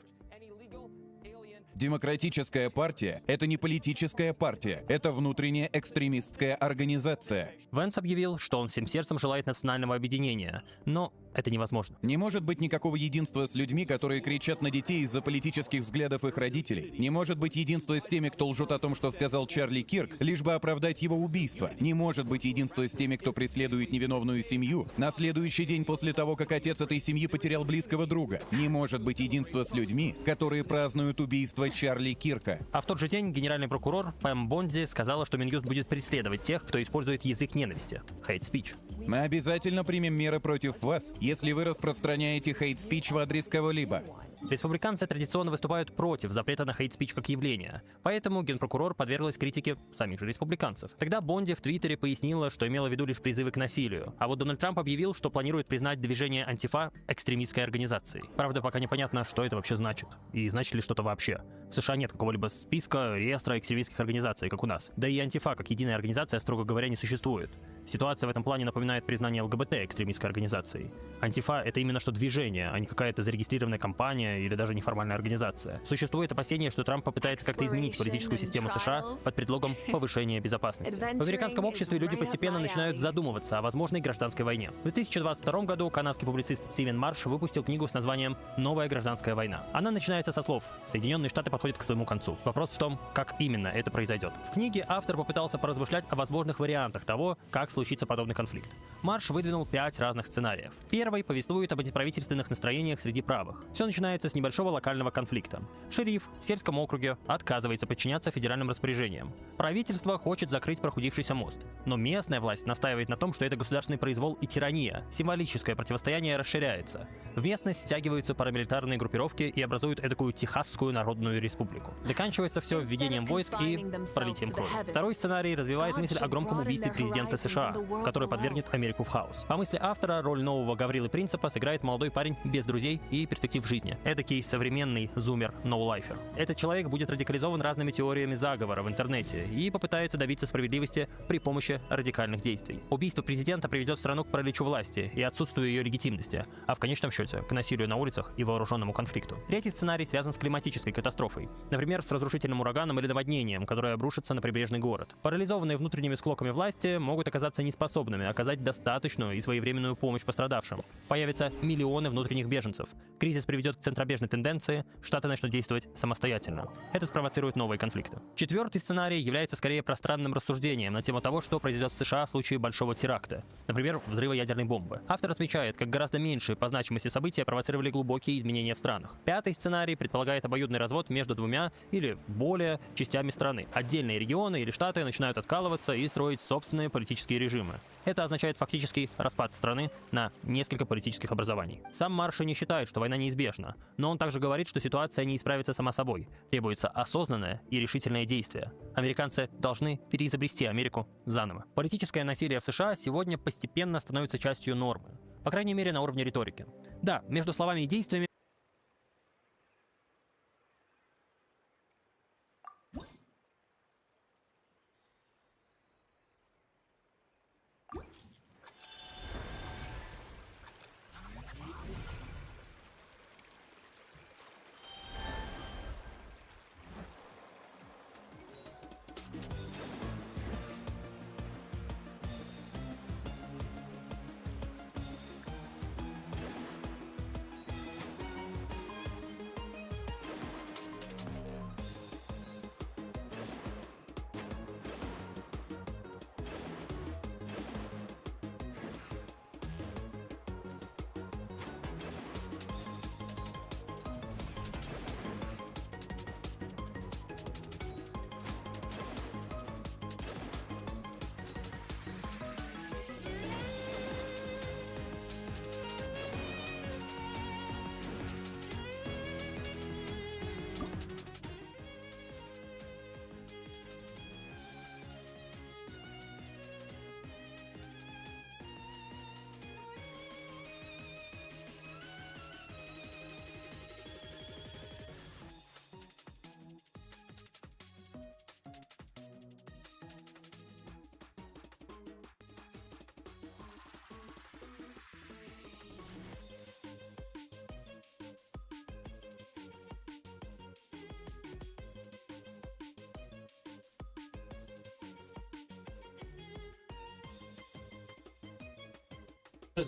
Демократическая партия — это не политическая партия, это внутренняя экстремистская организация. Венс объявил, что он всем сердцем желает национального объединения, но это невозможно. Не может быть никакого единства с людьми, которые кричат на детей из-за политических взглядов их родителей. Не может быть единства с теми, кто лжет о том, что сказал Чарли Кирк, лишь бы оправдать его убийство. Не может быть единства с теми, кто преследует невиновную семью на следующий день после того, как отец этой семьи потерял близкого друга. Не может быть единства с людьми, которые празднуют убийство Чарли Кирка. А в тот же день генеральный прокурор Пэм Бонди сказала, что Минюст будет преследовать тех, кто использует язык ненависти. Hate speech. Мы обязательно примем меры против вас, если вы распространяете хейт-спич в адрес кого-либо. Республиканцы традиционно выступают против запрета на хейт-спич как явление, поэтому генпрокурор подверглась критике самих же республиканцев. Тогда Бонди в Твиттере пояснила, что имела в виду лишь призывы к насилию, а вот Дональд Трамп объявил, что планирует признать движение Антифа экстремистской организацией. Правда, пока непонятно, что это вообще значит, и значит ли что-то вообще. В США нет какого-либо списка, реестра экстремистских организаций, как у нас. Да и Антифа, как единая организация, строго говоря, не существует. Ситуация в этом плане напоминает признание ЛГБТ экстремистской организацией. Антифа — это именно что движение, а не какая-то зарегистрированная компания или даже неформальная организация. Существует опасение, что Трамп попытается как-то изменить политическую систему США под предлогом повышения безопасности. В американском обществе люди постепенно начинают задумываться о возможной гражданской войне. В 2022 году канадский публицист Стивен Марш выпустил книгу с названием «Новая гражданская война». Она начинается со слов «Соединенные Штаты подходят к своему концу». Вопрос в том, как именно это произойдет. В книге автор попытался поразмышлять о возможных вариантах того, как случится подобный конфликт. Марш выдвинул 5 разных сценариев. Первый повествует об антиправительственных настроениях среди правых. Все начинается с небольшого локального конфликта. Шериф в сельском округе отказывается подчиняться федеральным распоряжениям. Правительство хочет закрыть прохудившийся мост, но местная власть настаивает на том, что это государственный произвол и тирания. Символическое противостояние расширяется. В местность стягиваются парамилитарные группировки и образуют эдакую Техасскую народную республику. Заканчивается все введением войск и пролитием крови. Второй сценарий развивает мысль о громком убийстве президента США, который подвергнет Америку в хаос. По мысли автора, роль нового Гаврилы Принципа сыграет молодой парень без друзей и перспектив в жизни. Эдакий современный зумер-ноулайфер. Этот человек будет радикализован разными теориями заговора в интернете и попытается добиться справедливости при помощи радикальных действий. Убийство президента приведет страну к параличу власти и отсутствию ее легитимности, а в конечном счете к насилию на улицах и вооруженному конфликту. Третий сценарий связан с климатической катастрофой. Например, с разрушительным ураганом или наводнением, которое обрушится на прибрежный город. Парализованные внутренними склоками власти могут оказаться неспособными оказать достаточную и своевременную помощь пострадавшим. Появятся миллионы внутренних беженцев. Кризис приведет к центробежной тенденции, Штаты начнут действовать самостоятельно. Это спровоцирует новые конфликты. Четвертый сценарий является скорее пространным рассуждением на тему того, что произойдет в США в случае большого теракта, например, взрыва ядерной бомбы. Автор отмечает, как гораздо меньшие по значимости события провоцировали глубокие изменения в странах. Пятый сценарий предполагает обоюдный развод между двумя или более частями страны. Отдельные регионы или штаты начинают откалываться и строить собственные политические режимы. Это означает фактический распад страны на несколько политических образований. Сам Марши не считает, что война неизбежна, но он также говорит, что ситуация не исправится сама собой. Требуется осознанное и решительное действие. Американцы должны переизобрести Америку заново. Политическое насилие в США сегодня постепенно становится частью нормы. По крайней мере, на уровне риторики. Да, между словами и действиями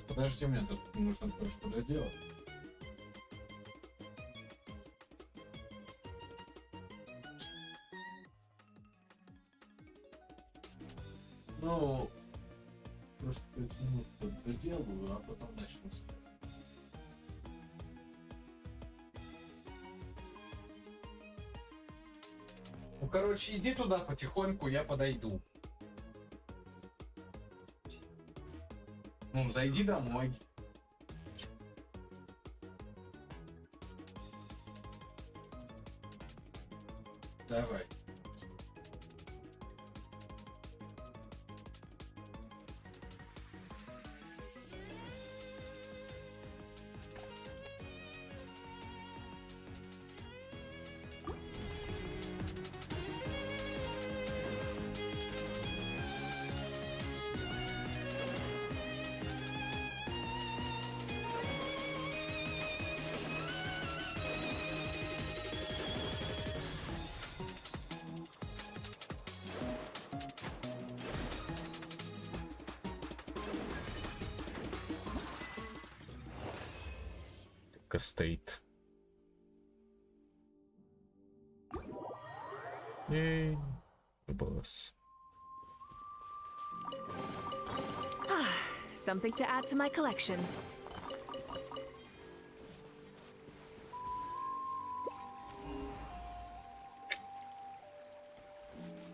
Подожди, мне тут нужно кое-что доделать. Ну, просто 5 минут доделаю, а потом начну. Ну, короче, иди туда потихоньку, я подойду. Ну, зайди домой. Давай. State. Yay, boss. Something to add to my collection.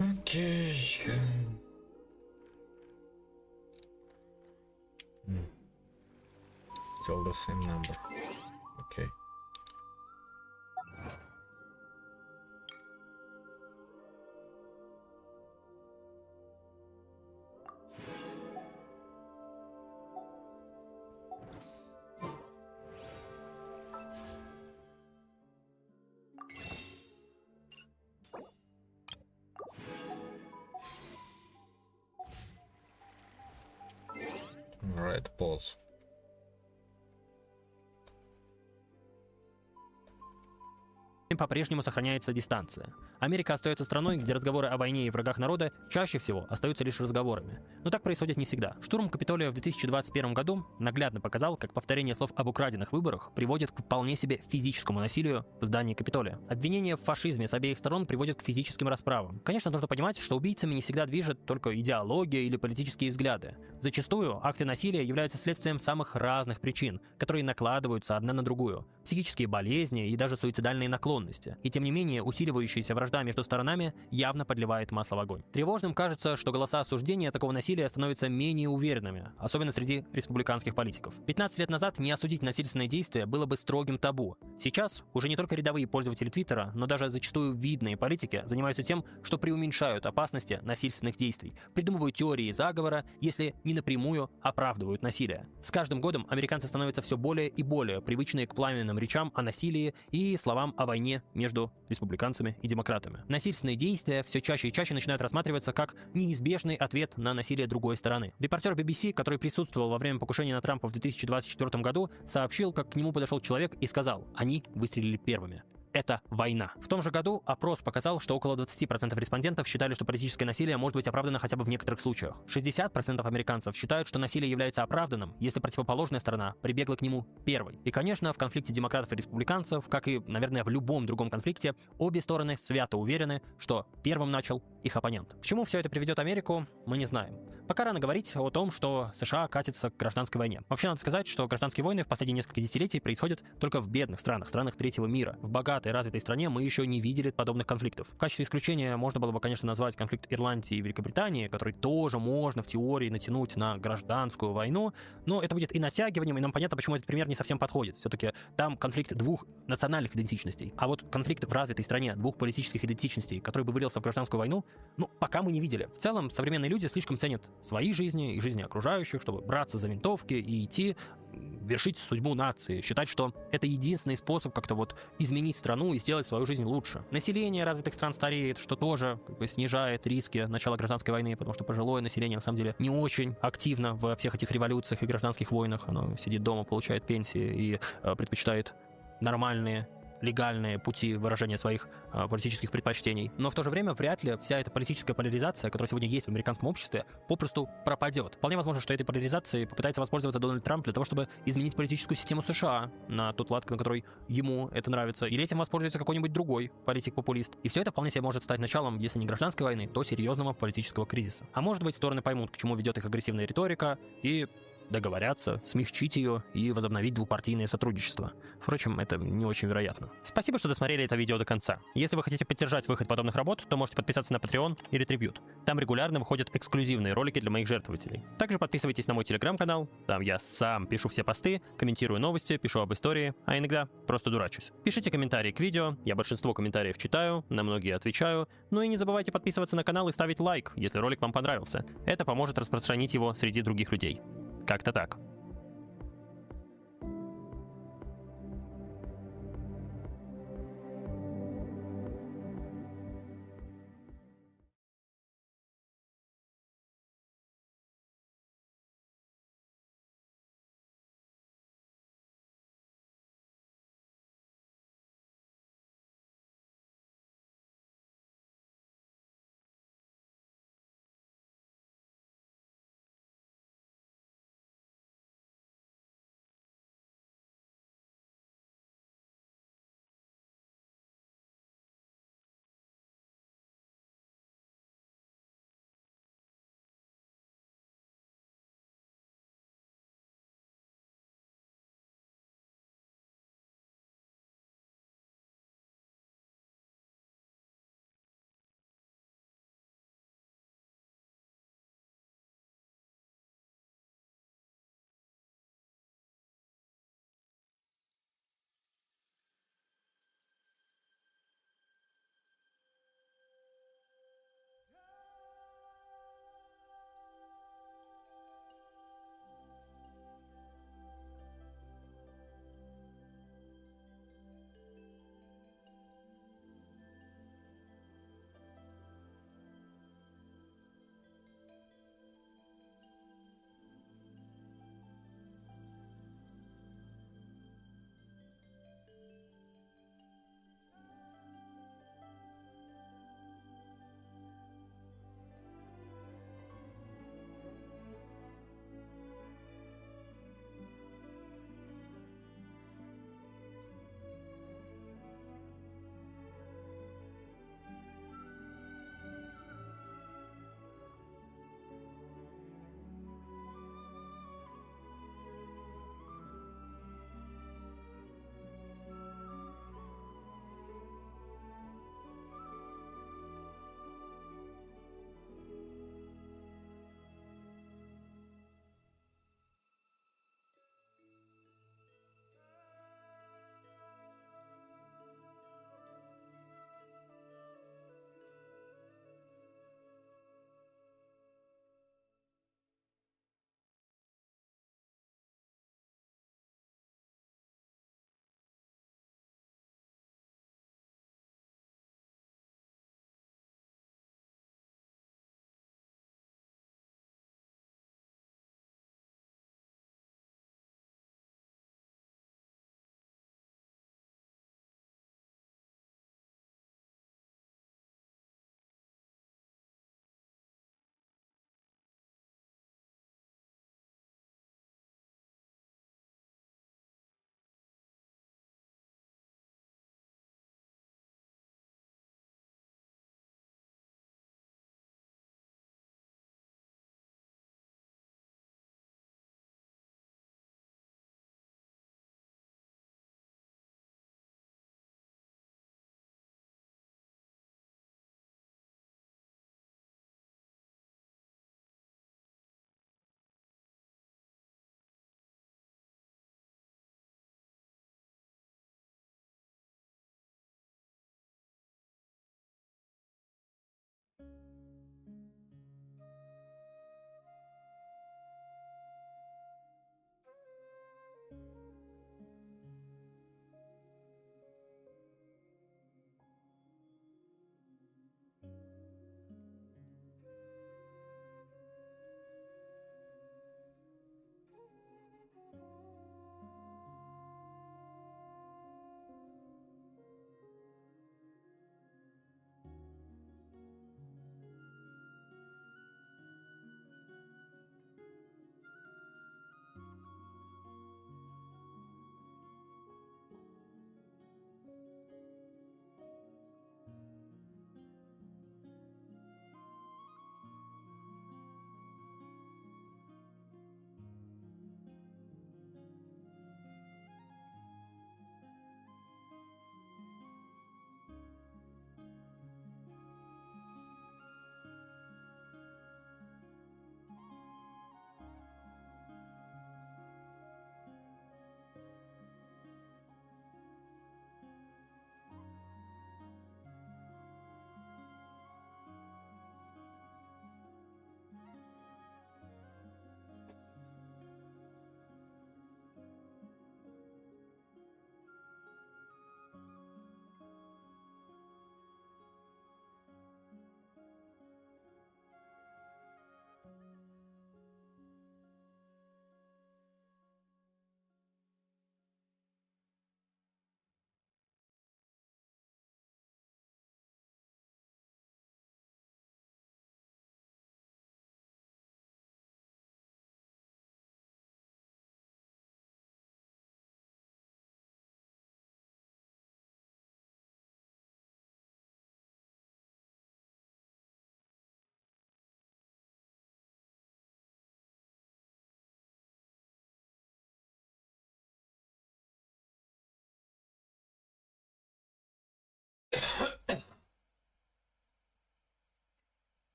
Okay. Still the same number. Okay. All right, pause. По-прежнему сохраняется дистанция. Америка остается страной, где разговоры о войне и врагах народа чаще всего остаются лишь разговорами. Но так происходит не всегда. Штурм Капитолия в 2021 году наглядно показал, как повторение слов об украденных выборах приводит к вполне себе физическому насилию в здании Капитолия. Обвинения в фашизме с обеих сторон приводят к физическим расправам. Конечно, нужно понимать, что убийцами не всегда движет только идеология или политические взгляды. Зачастую акты насилия являются следствием самых разных причин, которые накладываются одна на другую. Психические болезни и даже суицидальные наклонности. И тем не менее, усиливающаяся вражда между сторонами явно подливает масло в огонь. Тревожным кажется, что голоса осуждения такого насилия становятся менее уверенными, особенно среди республиканских политиков. 15 лет назад не осудить насильственные действия было бы строгим табу. Сейчас уже не только рядовые пользователи Твиттера, но даже зачастую видные политики занимаются тем, что преуменьшают опасности насильственных действий, придумывают теории заговора, если не напрямую оправдывают насилие. С каждым годом американцы становятся все более и более привычны к пламенным речам о насилии и словам о войне между республиканцами и демократами. Насильственные действия все чаще и чаще начинают рассматриваться как неизбежный ответ на насилие другой стороны. Репортер BBC, который присутствовал во время покушения на Трампа в 2024 году, сообщил, как к нему подошел человек и сказал: «Они выстрелили первыми. Это война». В том же году опрос показал, что около 20% респондентов считали, что политическое насилие может быть оправдано хотя бы в некоторых случаях. 60% американцев считают, что насилие является оправданным, если противоположная сторона прибегла к нему первой. И, конечно, в конфликте демократов и республиканцев, как и, наверное, в любом другом конфликте, обе стороны свято уверены, что первым начал их оппонент. К чему все это приведет Америку, мы не знаем. Пока рано говорить о том, что США катится к гражданской войне. Вообще, надо сказать, что гражданские войны в последние несколько десятилетий происходят только в бедных странах, странах третьего мира. В богатой, развитой стране мы еще не видели подобных конфликтов. В качестве исключения можно было бы, конечно, назвать конфликт Ирландии и Великобритании, который тоже можно в теории натянуть на гражданскую войну, но это будет и натягиванием, и нам понятно, почему этот пример не совсем подходит. Все-таки там конфликт двух национальных идентичностей. А вот конфликт в развитой стране двух политических идентичностей, который бы вылился в гражданскую войну, пока мы не видели. В целом, современные люди слишком ценят свои жизни и жизни окружающих, чтобы браться за винтовки и идти вершить судьбу нации, считать, что это единственный способ как-то изменить страну и сделать свою жизнь лучше. Население развитых стран стареет, что тоже снижает риски начала гражданской войны, потому что пожилое население на самом деле не очень активно во всех этих революциях и гражданских войнах. Оно сидит дома, получает пенсии и предпочитает нормальные легальные пути выражения своих политических предпочтений. Но в то же время вряд ли вся эта политическая поляризация, которая сегодня есть в американском обществе, попросту пропадет. Вполне возможно, что этой поляризацией попытается воспользоваться Дональд Трамп для того, чтобы изменить политическую систему США на тот лад, на который ему это нравится. Или этим воспользуется какой-нибудь другой политик-популист. И все это вполне себе может стать началом, если не гражданской войны, то серьезного политического кризиса. А может быть, стороны поймут, к чему ведет их агрессивная риторика, и договорятся, смягчить ее и возобновить двупартийное сотрудничество. Впрочем, это не очень вероятно. Спасибо, что досмотрели это видео до конца. Если вы хотите поддержать выход подобных работ, то можете подписаться на Patreon или Tribute. Там регулярно выходят эксклюзивные ролики для моих жертвователей. Также подписывайтесь на мой телеграм-канал, там я сам пишу все посты, комментирую новости, пишу об истории, а иногда просто дурачусь. Пишите комментарии к видео, я большинство комментариев читаю, на многие отвечаю, ну и не забывайте подписываться на канал и ставить лайк, если ролик вам понравился. Это поможет распространить его среди других людей. Как-то так.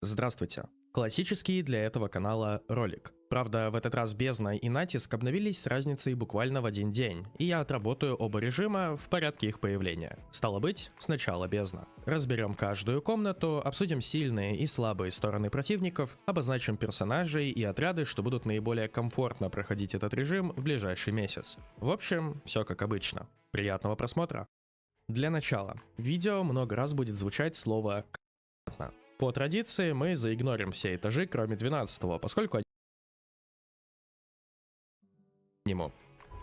Здравствуйте. Классический для этого канала ролик. Правда, в этот раз бездна и натиск обновились с разницей буквально в один день, и я отработаю оба режима в порядке их появления. Стало быть, сначала бездна. Разберем каждую комнату, обсудим сильные и слабые стороны противников, обозначим персонажей и отряды, что будут наиболее комфортно проходить этот режим в ближайший месяц. В общем, все как обычно. Приятного просмотра! Для начала, в видео много раз будет звучать слово «конкретно». По традиции мы заигнорим все этажи, кроме 12-го, поскольку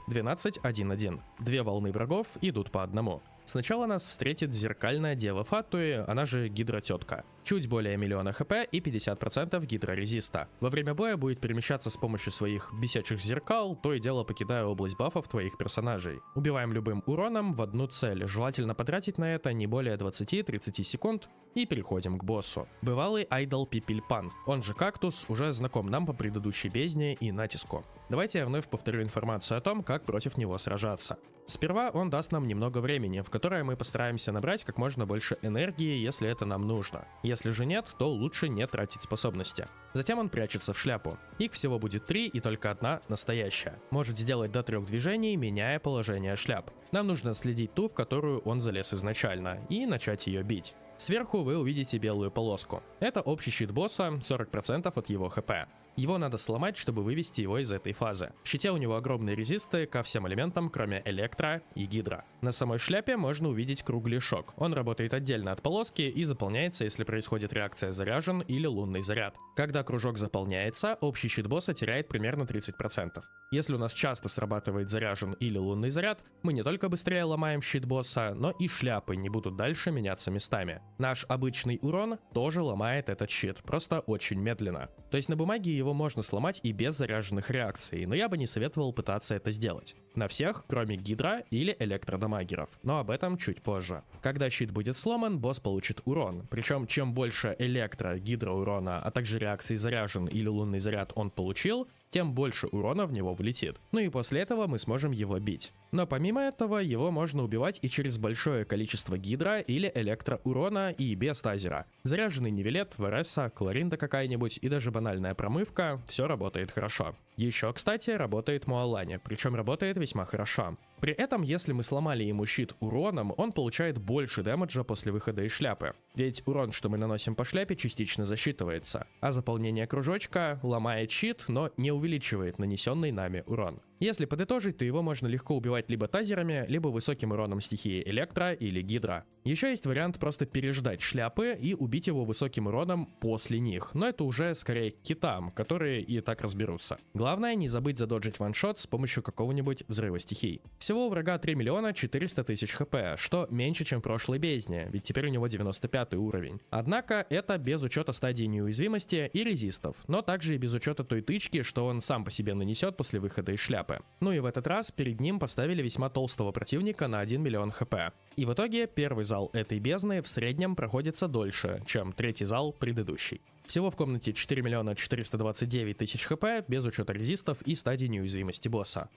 12-1-1. Две волны врагов идут по одному. Сначала нас встретит зеркальная дева Фатуи, она же гидротетка. Чуть более миллиона хп и 50% гидрорезиста. Во время боя будет перемещаться с помощью своих бесячих зеркал, то и дело покидая область бафов твоих персонажей. Убиваем любым уроном в одну цель, желательно потратить на это не более 20-30 секунд, и переходим к боссу. Бывалый айдол Пипильпан, он же Кактус, уже знаком нам по предыдущей бездне и натиску. Давайте я вновь повторю информацию о том, как против него сражаться. Сперва он даст нам немного времени, в которое мы постараемся набрать как можно больше энергии, если это нам нужно. Если же нет, то лучше не тратить способности. Затем он прячется в шляпу. Их всего будет 3 и только одна настоящая. Может сделать до 3 движений, меняя положение шляп. Нам нужно следить ту, в которую он залез изначально, и начать ее бить. Сверху вы увидите белую полоску. Это общий щит босса, 40% от его хп. Его надо сломать, чтобы вывести его из этой фазы. В щите у него огромные резисты ко всем элементам, кроме электро и гидро. На самой шляпе можно увидеть кругляшок. Он работает отдельно от полоски и заполняется, если происходит реакция заряжен или лунный заряд. Когда кружок заполняется, общий щит босса теряет примерно 30%. Если у нас часто срабатывает заряжен или лунный заряд, мы не только быстрее ломаем щит босса, но и шляпы не будут дальше меняться местами. Наш обычный урон тоже ломает этот щит, просто очень медленно. То есть на бумаге его можно сломать и без заряженных реакций, но я бы не советовал пытаться это сделать. На всех, кроме гидра или электродамагеров, но об этом чуть позже. Когда щит будет сломан, босс получит урон, причем чем больше гидроурона, а также реакций заряжен или лунный заряд он получил, тем больше урона в него влетит. Ну и после этого мы сможем его бить. Но помимо этого, его можно убивать и через большое количество гидра или электроурона и без тазера. Заряженный нивелет, ВРСа, кларинда какая-нибудь и даже банальная промывка, все работает хорошо. Еще, кстати, работает Муалани, причем работает весьма хорошо. При этом, если мы сломали ему щит уроном, он получает больше дэмэджа после выхода из шляпы. Ведь урон, что мы наносим по шляпе, частично засчитывается, а заполнение кружочка ломает щит, но не увеличивает нанесенный нами урон. Если подытожить, то его можно легко убивать либо тазерами, либо высоким уроном стихии электро или гидра. Еще есть вариант просто переждать шляпы и убить его высоким уроном после них, но это уже скорее к китам, которые и так разберутся. Главное не забыть задоджить ваншот с помощью какого-нибудь взрыва стихий. Всего у врага 3 400 000 хп, что меньше, чем в прошлой бездне, ведь теперь у него 95 уровень. Однако это без учета стадии неуязвимости и резистов, но также и без учета той тычки, что он сам по себе нанесет после выхода из шляпы. Ну и в этот раз перед ним поставили весьма толстого противника на 1 миллион хп. И в итоге первый зал этой бездны в среднем проходится дольше, чем третий зал предыдущий. Всего в комнате 4 429 000 хп без учета резистов и стадии неуязвимости босса.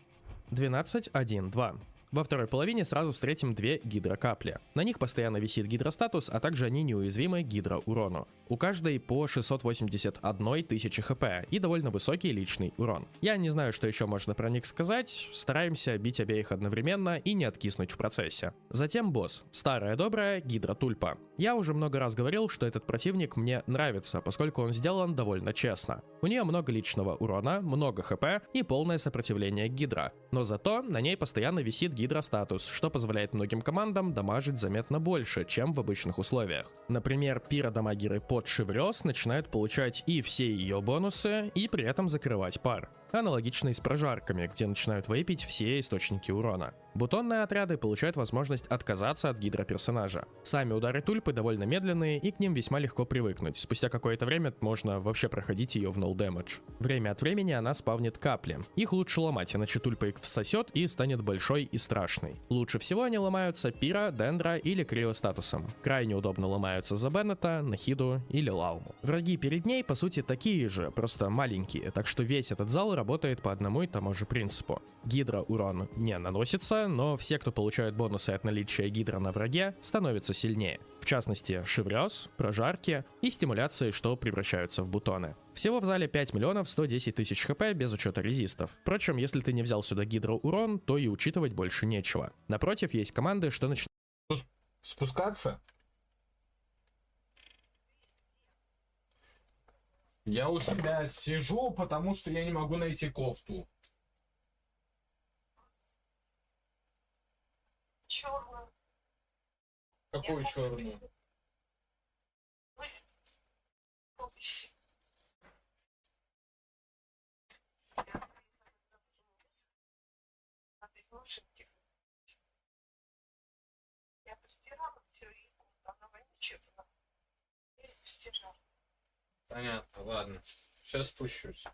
12-1-2. Во второй половине сразу встретим две гидрокапли. На них постоянно висит гидростатус, а также они неуязвимы гидроурону. У каждой по 681 000 хп и довольно высокий личный урон. Я не знаю, что еще можно про них сказать, стараемся бить обеих одновременно и не откиснуть в процессе. Затем босс, старая добрая гидротульпа. Я уже много раз говорил, что этот противник мне нравится, поскольку он сделан довольно честно. У нее много личного урона, много хп и полное сопротивление гидра, но зато на ней постоянно висит гидростатус, что позволяет многим командам дамажить заметно больше, чем в обычных условиях. Например, пиродамагеры под Шеврёс начинают получать и все ее бонусы, и при этом закрывать пар. Аналогично и с прожарками, где начинают вейпить все источники урона. Бутонные отряды получают возможность отказаться от гидроперсонажа. Сами удары тульпы довольно медленные, и к ним весьма легко привыкнуть. Спустя какое-то время можно вообще проходить ее в no damage. Время от времени она спавнит капли. Их лучше ломать, иначе тульпа их всосет и станет большой и страшной. Лучше всего они ломаются пиро, дендро или криостатусом. Крайне удобно ломаются за Беннета, Нахиду или Лауму. Враги перед ней по сути такие же, просто маленькие, так что весь этот зал работает по одному и тому же принципу. Гидроурон не наносится, просто, но все, кто получают бонусы от наличия гидра на враге, становятся сильнее. В частности, шеврёз, прожарки и стимуляции, что превращаются в бутоны. Всего в зале 5 миллионов 110 тысяч хп без учета резистов. Впрочем, если ты не взял сюда гидроурон, то и учитывать больше нечего. Напротив, есть команды, что начинают... Спускаться? Я у себя сижу, потому что я не могу найти кофту. Черную. Какую черную? Я постирала все, и она вычеркнула. И постирала. Понятно, ладно. Сейчас спущусь.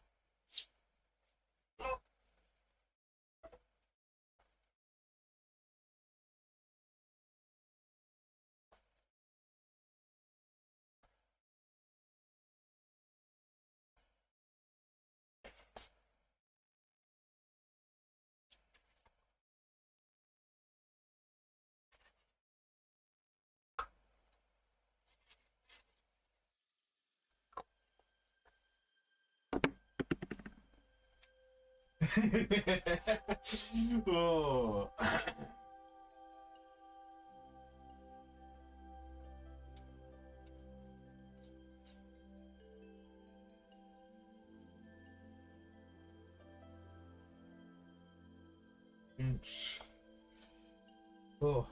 О. О.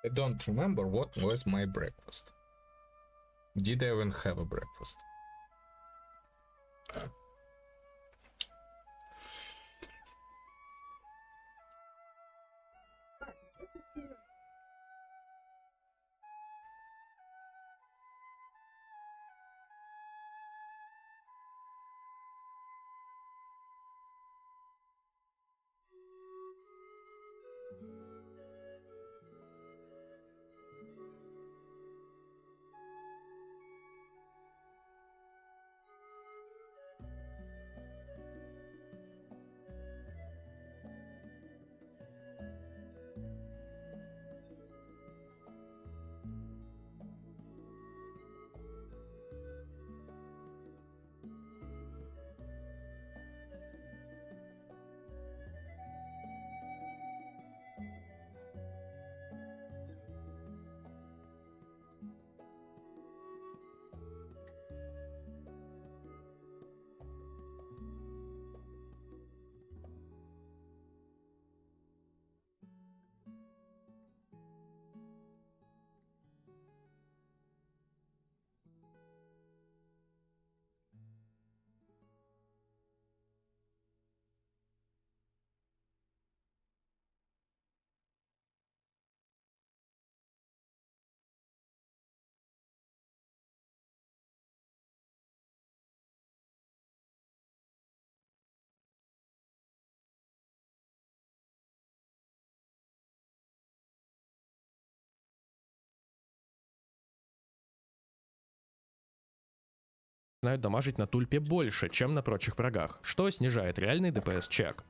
I don't remember what was my breakfast. Did I even have a breakfast? Начинают дамажить на тульпе больше, чем на прочих врагах, что снижает реальный ДПС чек.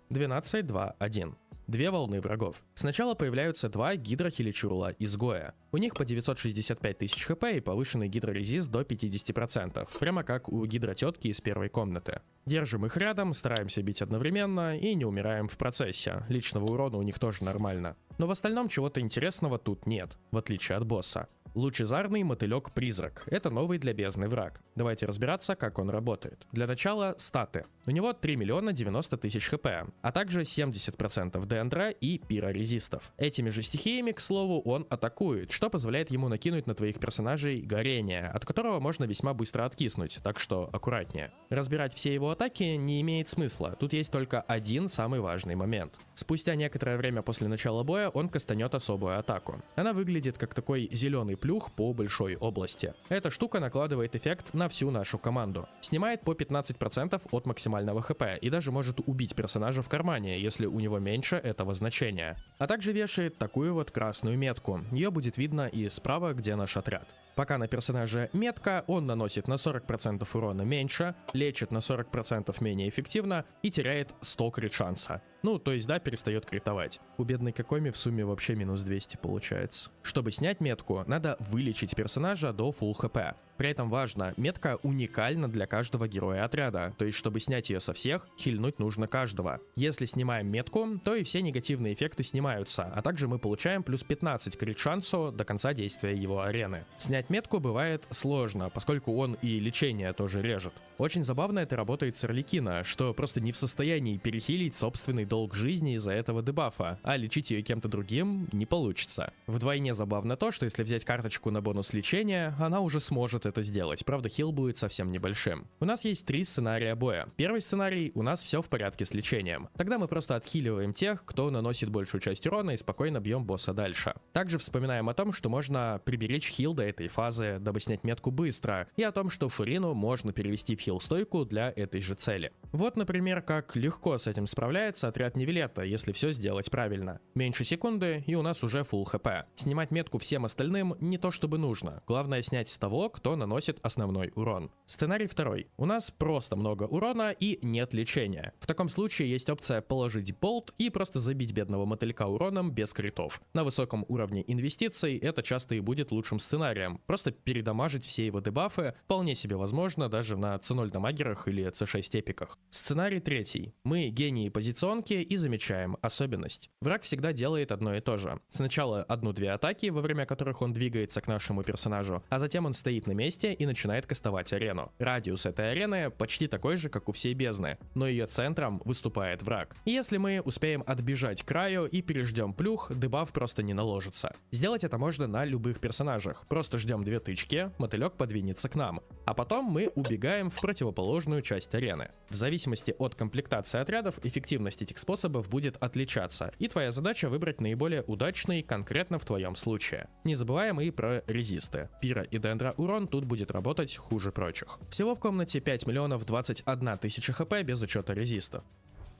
12-2-1. Две волны врагов. Сначала появляются два гидрохиличурла изгоя. У них по 965 тысяч хп и повышенный гидрорезист до 50%, прямо как у гидротетки из первой комнаты. Держим их рядом, стараемся бить одновременно и не умираем в процессе. Личного урона у них тоже нормально. Но в остальном чего-то интересного тут нет, в отличие от босса. Лучезарный мотылек-призрак. Это новый для бездны враг. Давайте разбираться, как он работает. Для начала статы. У него 3 миллиона 90 тысяч хп, а также 70% дендра и пирорезистов. Этими же стихиями, к слову, он атакует, что позволяет ему накинуть на твоих персонажей горение, от которого можно весьма быстро откиснуть, так что аккуратнее. Разбирать все его атаки не имеет смысла, тут есть только один самый важный момент. Спустя некоторое время после начала боя он кастанет особую атаку. Она выглядит как такой зеленый плюх по большой области. Эта штука накладывает эффект на всю нашу команду. Снимает по 15% от максимального хп и даже может убить персонажа в кармане, если у него меньше этого значения. А также вешает такую вот красную метку. Ее будет видно и справа, где наш отряд. Пока на персонаже метка, он наносит на 40% урона меньше, лечит на 40% менее эффективно и теряет 100 крит шанса. Ну, то есть да, перестает критовать. У бедной Кокоми в сумме вообще минус 200 получается. Чтобы снять метку, надо вылечить персонажа до full хп. При этом важно, метка уникальна для каждого героя отряда, то есть чтобы снять ее со всех, хильнуть нужно каждого. Если снимаем метку, то и все негативные эффекты снимаются, а также мы получаем плюс 15 крит шансу до конца действия его арены. Снять метку бывает сложно, поскольку он и лечение тоже режет. Очень забавно это работает с Орликина, что просто не в состоянии перехилить собственный долг жизни из-за этого дебафа, а лечить ее кем-то другим не получится. Вдвойне забавно то, что если взять карточку на бонус лечения, она уже сможет это сделать, правда хил будет совсем небольшим. У нас есть 3 сценария боя. Первый сценарий, у нас все в порядке с лечением. Тогда мы просто отхиливаем тех, кто наносит большую часть урона, и спокойно бьем босса дальше. Также вспоминаем о том, что можно приберечь хил до этой фазы, дабы снять метку быстро, и о том, что Фурину можно перевести в хил-стойку для этой же цели. Вот, например, как легко с этим справляется отряд Невилета, если все сделать правильно. Меньше секунды, и у нас уже full хп. Снимать метку всем остальным не то чтобы нужно. Главное снять с того, кто наносит основной урон. Сценарий второй. У нас просто много урона и нет лечения. В таком случае есть опция положить болт и просто забить бедного мотылька уроном без критов. На высоком уровне инвестиций это часто и будет лучшим сценарием. Просто передамажить все его дебафы вполне себе возможно даже на C0 дамагерах или C6 эпиках. Сценарий третий. Мы гении позиционки штуки и замечаем особенность. Враг всегда делает одно и то же. Сначала 1-2 атаки, во время которых он двигается к нашему персонажу, а затем он стоит на месте и начинает кастовать арену. Радиус этой арены почти такой же, как у всей бездны, но ее центром выступает враг. И если мы успеем отбежать к краю и переждем плюх, дебаф просто не наложится. Сделать это можно на любых персонажах. Просто ждем 2 тычки, мотылек подвинется к нам, а потом мы убегаем в противоположную часть арены. В зависимости от комплектации отрядов, эффективность этих способов будет отличаться, и твоя задача выбрать наиболее удачный конкретно в твоем случае. Не забываем и про резисты. Пира и Дендра урон тут будет работать хуже прочих. Всего в комнате 5 миллионов 21 тысяча хп без учета резистов.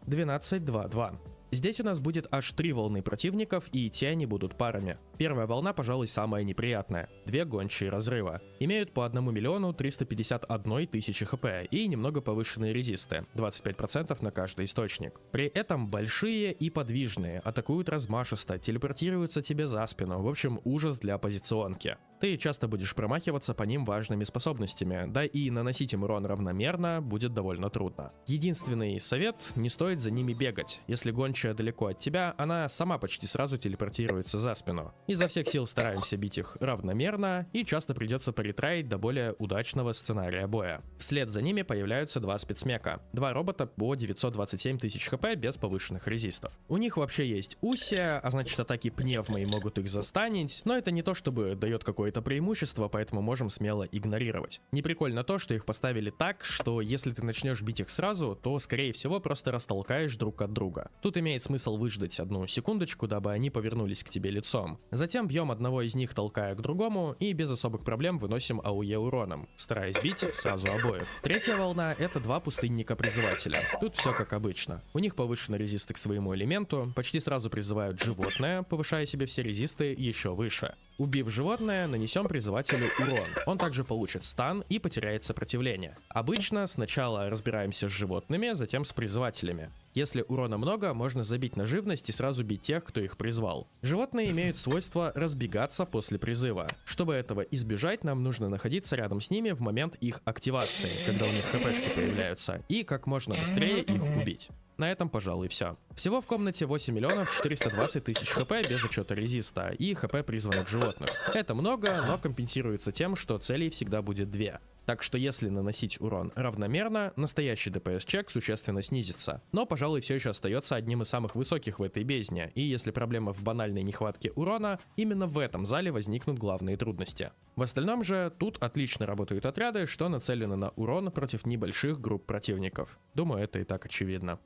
12-2-2. Здесь у нас будет аж 3 волны противников, и те они будут парами. Первая волна, пожалуй, самая неприятная. 2 гончие разрыва. Имеют по 1 миллиону 351 тысячи хп и немного повышенные резисты, 25% на каждый источник. При этом большие и подвижные, атакуют размашисто, телепортируются тебе за спину, в общем, ужас для позиционки. Ты часто будешь промахиваться по ним важными способностями, да и наносить им урон равномерно будет довольно трудно. Единственный совет: не стоит за ними бегать. Если гончая далеко от тебя, она сама почти сразу телепортируется за спину. Изо всех сил стараемся бить их равномерно, и часто придется поритраить до более удачного сценария боя. Вслед за ними появляются 2 спецмека, 2 робота по 927 тысяч хп без повышенных резистов. У них вообще есть усия, а значит атаки пневмой могут их застанить, но это не то чтобы дает какое-то преимущество, поэтому можем смело игнорировать. Неприкольно то, что их поставили так, что если ты начнешь бить их сразу, то скорее всего просто растолкаешь друг от друга. Тут имеет смысл выждать 1 секундочку, дабы они повернулись к тебе лицом. Затем бьем одного из них, толкая к другому, и без особых проблем выносим АУЕ уроном, стараясь бить сразу обоих. Третья волна — это 2 пустынника-призывателя. Тут все как обычно. У них повышены резисты к своему элементу, почти сразу призывают животное, повышая себе все резисты еще выше. Убив животное, нанесем призывателю урон. Он также получит стан и потеряет сопротивление. Обычно сначала разбираемся с животными, затем с призывателями. Если урона много, можно забить на живность и сразу бить тех, кто их призвал. Животные имеют свойство разбегаться после призыва. Чтобы этого избежать, нам нужно находиться рядом с ними в момент их активации, когда у них хпшки появляются, и как можно быстрее их убить. На этом, пожалуй, все. Всего в комнате 8 миллионов 420 тысяч хп без учета резиста и хп призванных животных. Это много, но компенсируется тем, что целей всегда будет 2. Так что если наносить урон равномерно, настоящий ДПС-чек существенно снизится. Но, пожалуй, все еще остается одним из самых высоких в этой бездне, и если проблема в банальной нехватке урона, именно в этом зале возникнут главные трудности. В остальном же тут отлично работают отряды, что нацелены на урон против небольших групп противников. Думаю, это и так очевидно.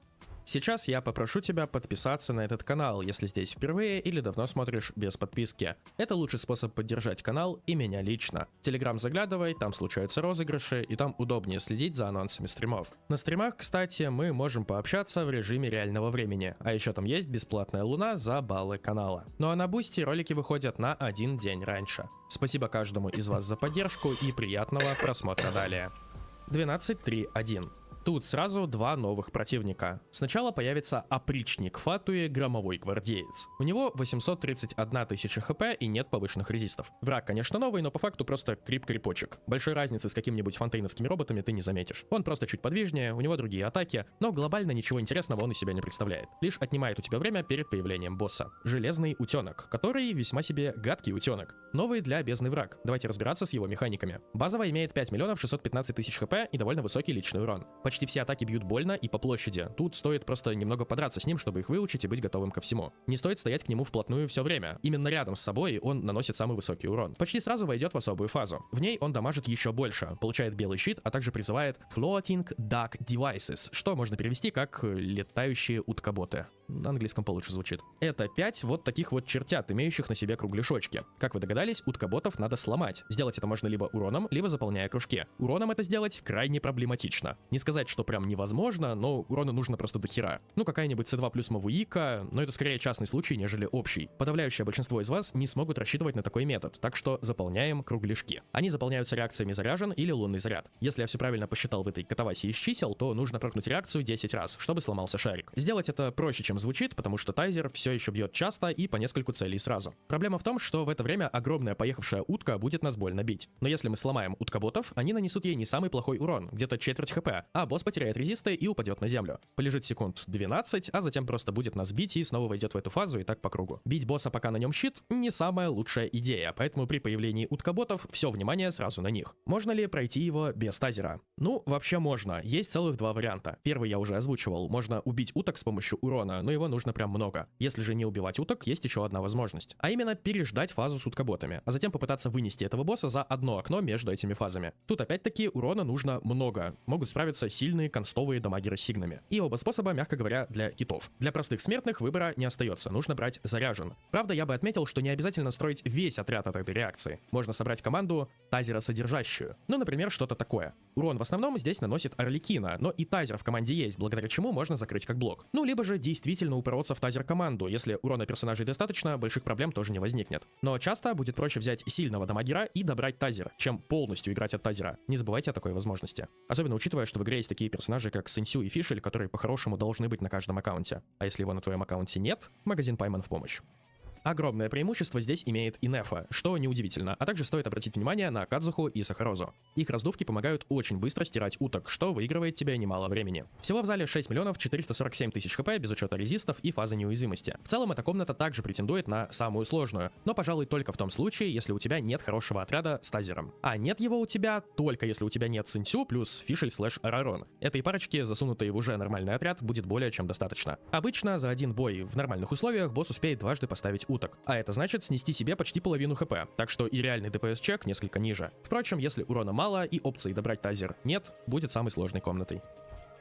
Сейчас я попрошу тебя подписаться на этот канал, если здесь впервые или давно смотришь без подписки. Это лучший способ поддержать канал и меня лично. В Telegram заглядывай, там случаются розыгрыши, и там удобнее следить за анонсами стримов. На стримах, кстати, мы можем пообщаться в режиме реального времени, а еще там есть бесплатная луна за баллы канала. Ну а на Бусти ролики выходят на 1 день раньше. Спасибо каждому из вас за поддержку и приятного просмотра далее. 12.3.1. Тут сразу 2 новых противника. Сначала появится опричник Фатуи, громовой гвардеец. У него 831 тысяча хп и нет повышенных резистов. Враг, конечно, новый, но по факту просто крип-крипочек. Большой разницы с какими-нибудь фонтейновскими роботами ты не заметишь. Он просто чуть подвижнее, у него другие атаки, но глобально ничего интересного он из себя не представляет. Лишь отнимает у тебя время перед появлением босса. Железный утенок, который весьма себе гадкий утенок. Новый для бездны враг. Давайте разбираться с его механиками. Базово имеет 5 миллионов 615 тысяч хп и довольно высокий личный урон. Почти все атаки бьют больно и по площади. Тут стоит просто немного подраться с ним, чтобы их выучить и быть готовым ко всему. Не стоит стоять к нему вплотную все время. Именно рядом с собой он наносит самый высокий урон. Почти сразу войдет в особую фазу. В ней он дамажит еще больше, получает белый щит, а также призывает Floating Duck Devices, что можно перевести как летающие уткоботы. На английском получше звучит. Это 5 вот таких вот чертят, имеющих на себе кругляшочки. Как вы догадались, уткоботов надо сломать. Сделать это можно либо уроном, либо заполняя кружки. Уроном это сделать крайне проблематично. Не сказать, что прям невозможно, но урона нужно просто до хера. Ну, какая-нибудь C2 плюс Мавуика, но это скорее частный случай, нежели общий. Подавляющее большинство из вас не смогут рассчитывать на такой метод, так что заполняем кругляшки. Они заполняются реакциями заряжен или лунный заряд. Если я все правильно посчитал в этой катавасии из чисел, то нужно прокнуть реакцию 10 раз, чтобы сломался шарик. Сделать это проще, чем чем звучит, потому что тазер все еще бьет часто и по нескольку целей сразу. Проблема в том, что в это время огромная поехавшая утка будет нас больно бить. Но если мы сломаем уткоботов, они нанесут ей не самый плохой урон, где-то четверть хп, а босс потеряет резисты и упадет на землю. Полежит секунд 12, а затем просто будет нас бить и снова войдет в эту фазу и так по кругу. Бить босса, пока на нем щит, не самая лучшая идея, поэтому при появлении уткоботов все внимание сразу на них. Можно ли пройти его без тазера? Ну, вообще можно. Есть целых два варианта. Первый я уже озвучивал. Можно убить уток с помощью урона, но его нужно прям много. Если же не убивать уток, есть еще одна возможность. А именно переждать фазу с уткоботами, а затем попытаться вынести этого босса за одно окно между этими фазами. Тут опять-таки урона нужно много. Могут справиться сильные констовые дамагеры с сигнами. И оба способа, мягко говоря, для китов. Для простых смертных выбора не остается. Нужно брать заряжен. Правда, я бы отметил, что не обязательно строить весь отряд от этой реакции. Можно собрать команду тазеросодержащую. Ну, например, что-то такое. Урон в основном здесь наносит Арлекина, но и тазер в команде есть, благодаря чему можно закрыть как блок. Ну, либо же действительно упороться в тазер-команду. Если урона персонажей достаточно, больших проблем тоже не возникнет. Но часто будет проще взять сильного дамагера и добрать тазер, чем полностью играть от тазера. Не забывайте о такой возможности. Особенно учитывая, что в игре есть такие персонажи, как Синсю и Фишель, которые по-хорошему должны быть на каждом аккаунте. А если его на твоем аккаунте нет, магазин пойман в помощь. Огромное преимущество здесь имеет и Нефа, что неудивительно, а также стоит обратить внимание на Кадзуху и Сахарозу. Их раздувки помогают очень быстро стирать уток, что выигрывает тебе немало времени. Всего в зале 6 447 000 хп без учета резистов и фазы неуязвимости. В целом эта комната также претендует на самую сложную, но, пожалуй, только в том случае, если у тебя нет хорошего отряда с тазером. А нет его у тебя только если у тебя нет Синсю плюс Фишель / Арарон. Этой парочки, засунутой в уже нормальный отряд, будет более чем достаточно. Обычно за один бой в нормальных условиях босс успеет дважды поставить уток. А это значит снести себе почти половину хп, так что и реальный ДПС-чек несколько ниже. Впрочем, если урона мало и опции добрать тазер нет, будет самой сложной комнатой.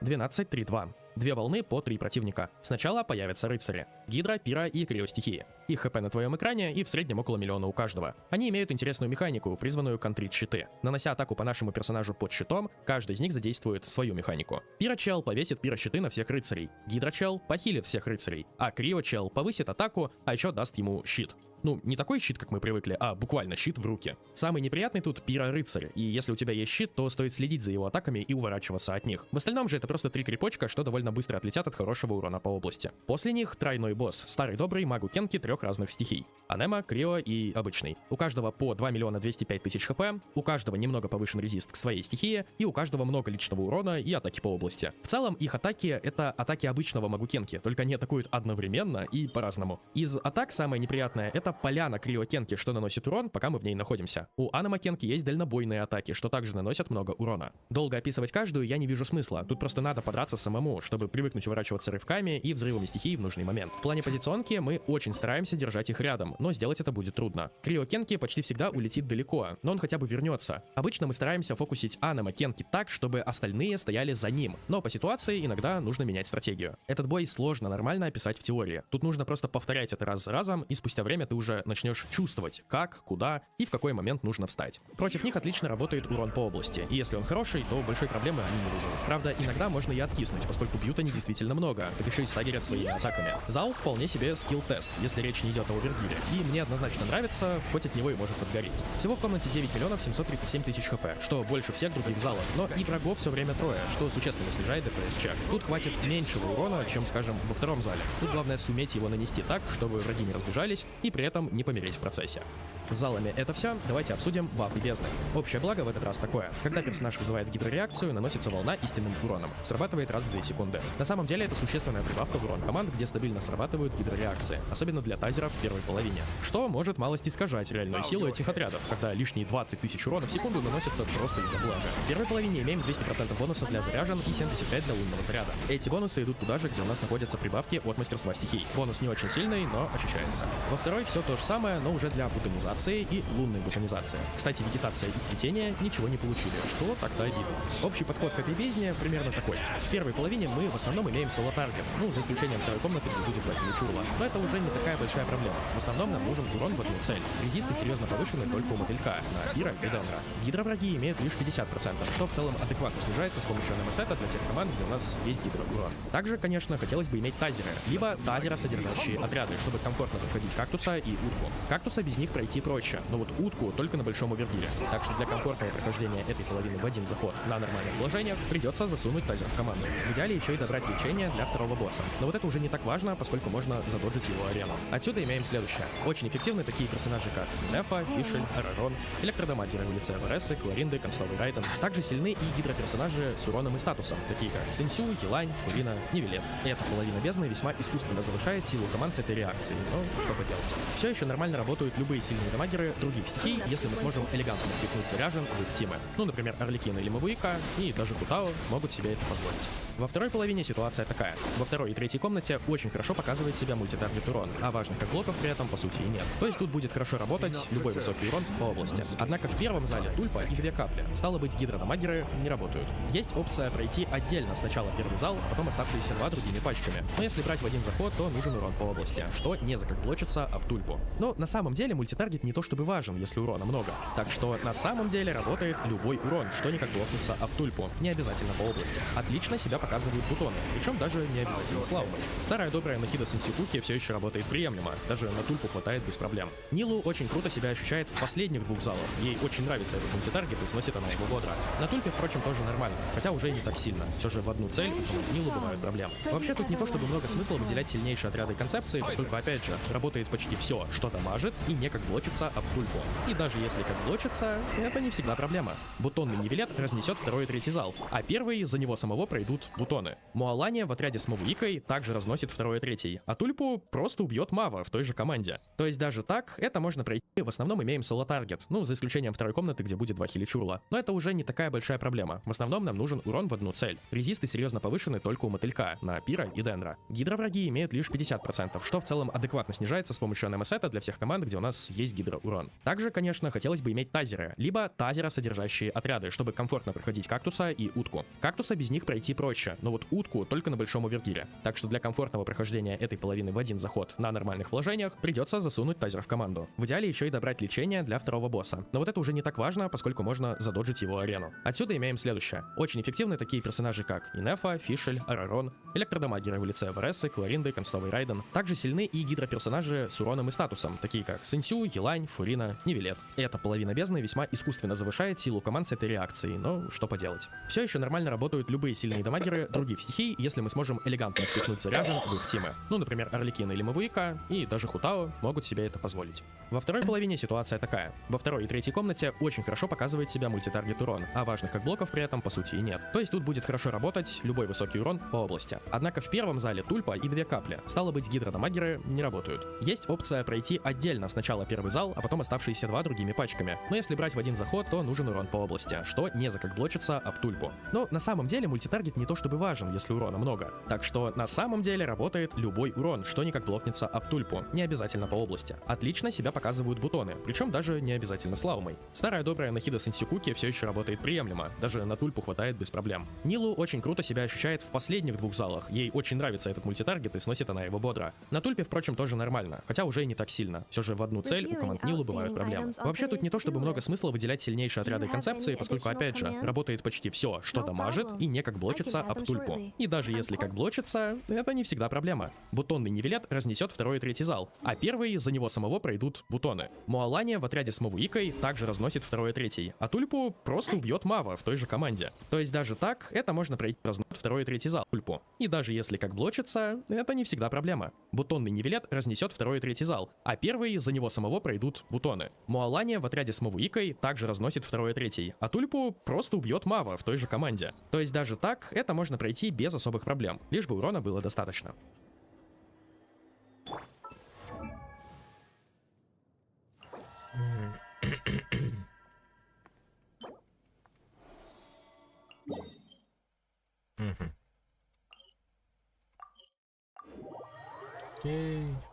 12-3-2. Две волны по 3 противника. Сначала появятся рыцари. Гидра, Пира и Криостихии. Их хп на твоем экране и в среднем около 1 000 000 у каждого. Они имеют интересную механику, призванную контрить щиты. Нанося атаку по нашему персонажу под щитом, каждый из них задействует свою механику. Пира-чел повесит пира-щиты на всех рыцарей. Гидра-чел похилит всех рыцарей. А Крио-чел повысит атаку, а еще даст ему щит. Ну, не такой щит, как мы привыкли, а буквально щит в руки. Самый неприятный тут пира-рыцарь, и если у тебя есть щит, то стоит следить за его атаками и уворачиваться от них. В остальном же это просто 3 крипочка, что довольно быстро отлетят от хорошего урона по области. После них тройной босс, старый добрый магу Кенки 3 разных стихий. Анема, Крио и обычный. У каждого по 2 205 000 хп, у каждого немного повышен резист к своей стихии, и у каждого много личного урона и атаки по области. В целом их атаки это атаки обычного магу Кенки, только они атакуют одновременно и по-разному. Из атак самое неприятное это поляна Крио Кенки, что наносит урон, пока мы в ней находимся. У Анема Кенки есть дальнобойные атаки, что также наносят много урона. Долго описывать каждую я не вижу смысла, тут просто надо подраться самому, чтобы привыкнуть уворачиваться рывками и взрывами стихий в нужный момент. В плане позиционки мы очень стараемся держать их рядом, но сделать это будет трудно. Крио Кенки почти всегда улетит далеко, но он хотя бы вернется. Обычно мы стараемся фокусить Анема Кенки так, чтобы остальные стояли за ним, но по ситуации иногда нужно менять стратегию. Этот бой сложно нормально описать в теории. Тут нужно просто повторять это раз за разом, и спустя время ты уже начнешь чувствовать, как, куда и в какой момент нужно встать. Против них отлично работает урон по области, и если он хороший, то большой проблемы они не вызовут. Правда, иногда можно и откиснуть, поскольку бьют они действительно много, так еще и стагерят своими атаками. Зал вполне себе скилл-тест, если речь не идет о овергире, и мне однозначно нравится, хоть от него и может подгореть. Всего в комнате 9 737 000 хп, что больше всех других залов, но и врагов все время трое, что существенно снижает ДПС-чек. Тут хватит меньшего урона, чем, скажем, во втором зале. Тут главное суметь его нанести так, чтобы враги не разбежались и при этом не помереть в процессе. С залами это все, давайте обсудим бафы бездны. Общее благо в этот раз такое. Когда персонаж вызывает гидрореакцию, наносится волна истинным уроном. Срабатывает раз в 2 секунды. На самом деле это существенная прибавка в урон команд, где стабильно срабатывают гидрореакции, особенно для тазеров в первой половине. Что может малость искажать реальную силу этих отрядов, когда лишние 20 000 урона в секунду наносятся просто из-за блага. В первой половине имеем 200% бонусов для заряжен и 75 для лунного заряда. Эти бонусы идут туда же, где у нас находятся прибавки от мастерства стихий. Бонус не очень сильный, но ощущается. Во второй все то же самое, но уже для бутонизации и лунной бутонизации. Кстати, вегетация и цветение ничего не получили, что так-то обидно. Общий подход к этой бездне примерно такой. В первой половине мы в основном имеем соло-таргет, ну, за исключением второй комнаты, где будет Бэтмен и Чурла. Но это уже не такая большая проблема. В основном нам нужен урон в одну цель. Резисты серьезно повышены только у мотылька, на Пира и Денра. Гидровраги имеют лишь 50%, что в целом адекватно снижается с помощью НМС-сета для тех команд, где у нас есть гидроурон. Также, конечно, хотелось бы иметь тазеры, либо тазера содержащие отряды, чтобы комфортно подходить кактуса и и утку. Кактуса без них пройти проще, но вот утку только на большом овергире. Так что для комфортного прохождения этой половины в один заход на нормальных вложениях придется засунуть тазер в команду. В идеале еще и добрать лечение для второго босса. Но вот это уже не так важно, поскольку можно задоджить его арену. Отсюда имеем следующее. Очень эффективны такие персонажи, как Нефа, Фишель, Арарон, электродамагеры в лице Вересы, Кларинды, Констовый Райден. Также сильны и гидроперсонажи с уроном и статусом, такие как Синсю, Елань, Фурина, Нивелет. Эта половина бездны весьма искусственно завышает силу команд с этой реакцией, но что поделать. Все еще нормально работают любые сильные дамагеры других стихий, если мы сможем элегантно впихнуть заряжен в их тимы. Ну, например, Орликин или Мавуика, и даже Кутао могут себе это позволить. Во второй половине ситуация такая. Во второй и третьей комнате очень хорошо показывает себя мультитаргет урон, а важных как блоков при этом по сути и нет. То есть тут будет хорошо работать любой высокий урон по области. Однако в первом зале тульпа и 2 капли. Стало быть, гидродамагеры не работают. Есть опция пройти отдельно сначала первый зал, а потом оставшиеся 2 другими пачками. Но если брать в один заход, то нужен урон по области, что не закокблочится об тульпу. Но на самом деле мультитаргет не то чтобы важен, если урона много. Так что на самом деле работает любой урон, что никак блокнется об тульпу, не обязательно по области. Отлично себя показывают бутоны, причем даже не обязательно с Лаумой. Старая добрая Нахида Сенсюкуки все еще работает приемлемо, даже на тульпу хватает без проблем. Нилу очень круто себя ощущает в последних 2 залах, ей очень нравится этот мультитаргет и сносит она его бодро. На тульпе, впрочем, тоже нормально, хотя уже не так сильно. Все же в одну цель у Нилу бывают проблемы. Вообще тут не то чтобы много смысла выделять сильнейшие отряды концепции, поскольку опять же работает почти все, что дамажит и не как блочится об тульпу. И даже если как блочится, это не всегда проблема. Бутонный Нивелет разнесет второй и третий зал, а первый за него самого пройдут бутоны. Муалания в отряде с Мавуикой также разносит второй и третий, а тульпу просто убьет Мава в той же команде. То есть даже так это можно пройти. В основном имеем соло-таргет, ну за исключением второй комнаты, где будет 2 хиличурла. Но это уже не такая большая проблема. В основном нам нужен урон в одну цель. Резисты серьезно повышены только у мотылька, на Пира и Денра. Гидровраги имеют лишь 50%, что в целом адекватно снижается с помощью НМС-сета для всех команд, где у нас есть гидроурон. Также, конечно, хотелось бы иметь тазеры, либо тазера содержащие отряды, чтобы комфортно проходить кактуса и утку. Кактуса без них пройти проще, но вот утку только на большом овергире. Так что для комфортного прохождения этой половины в один заход на нормальных вложениях придется засунуть тазер в команду. В идеале еще и добрать лечение для второго босса. Но вот это уже не так важно, поскольку можно задоджить его арену. Отсюда имеем следующее. Очень эффективны такие персонажи, как Инефа, Фишель, Арарон, электродамагеры в лице Вересы, Кларинды, Констовый Райден. Также сильны и гидроперсонажи с уроном и статусом, такие как Синсю, Елань, Фурина, Нивелет. Эта половина бездны весьма искусственно завышает силу команд с этой реакцией, но что поделать. Все еще нормально работают любые сильные дамагеры других стихий, если мы сможем элегантно впихнуть заряжен в их тимы. Ну, например, Орликин или Мавуика, и даже Хутао могут себе это позволить. Во второй половине ситуация такая. Во второй и третьей комнате очень хорошо показывает себя мультитаргет урон, а важных как блоков при этом по сути и нет. То есть тут будет хорошо работать любой высокий урон по области. Однако в первом зале тульпа и 2 капли. Стало быть, гидродамагеры не работают. Есть опция пройти отдельно сначала первый зал, а потом оставшиеся 2 другими пачками. Но если брать в один заход, то нужен урон по области, что не закокблочится об тульпу. Но на самом деле мультитаргет не то чтобы важен, если урона много. Так что на самом деле работает любой урон, что никак блокнется об тульпу, не обязательно по области. Отлично себя показывают бутоны, причем даже не обязательно с Лаумой. Старая добрая Нахида Сенсюкуки все еще работает приемлемо, даже на тульпу хватает без проблем. Нилу очень круто себя ощущает в последних 2 залах, ей очень нравится этот мультитаргет и сносит она его бодро. На тульпе, впрочем, тоже нормально, хотя уже и не так сильно. Все же в одну цель у команд Нилу бывают проблемы. Вообще тут не то чтобы много смысла выделять сильнейшие отряды концепции, поскольку опять же работает почти все, что дамажит и не как блочится об тульпу. И даже если как блочится, это не всегда проблема. Бутонный Нивелет разнесет второй и третий зал, а первый за него самого пройдут бутоны. Муалания в отряде с Мавуикой также разносит второй и третий, а тульпу просто убьет Мава в той же команде. То есть даже так это можно пройти разносит второй и третий зал тульпу. И даже если как блочится, это не всегда проблема. Бутонный Нивелет разнесет второй и третий зал, а первый за него самого пройдут бутоны. Муалания в отряде с Мавуикой также разносит второй и третий, а тульпу просто убьет Мава в той же команде. То есть даже так это можно пройти без особых проблем, лишь бы урона было достаточно.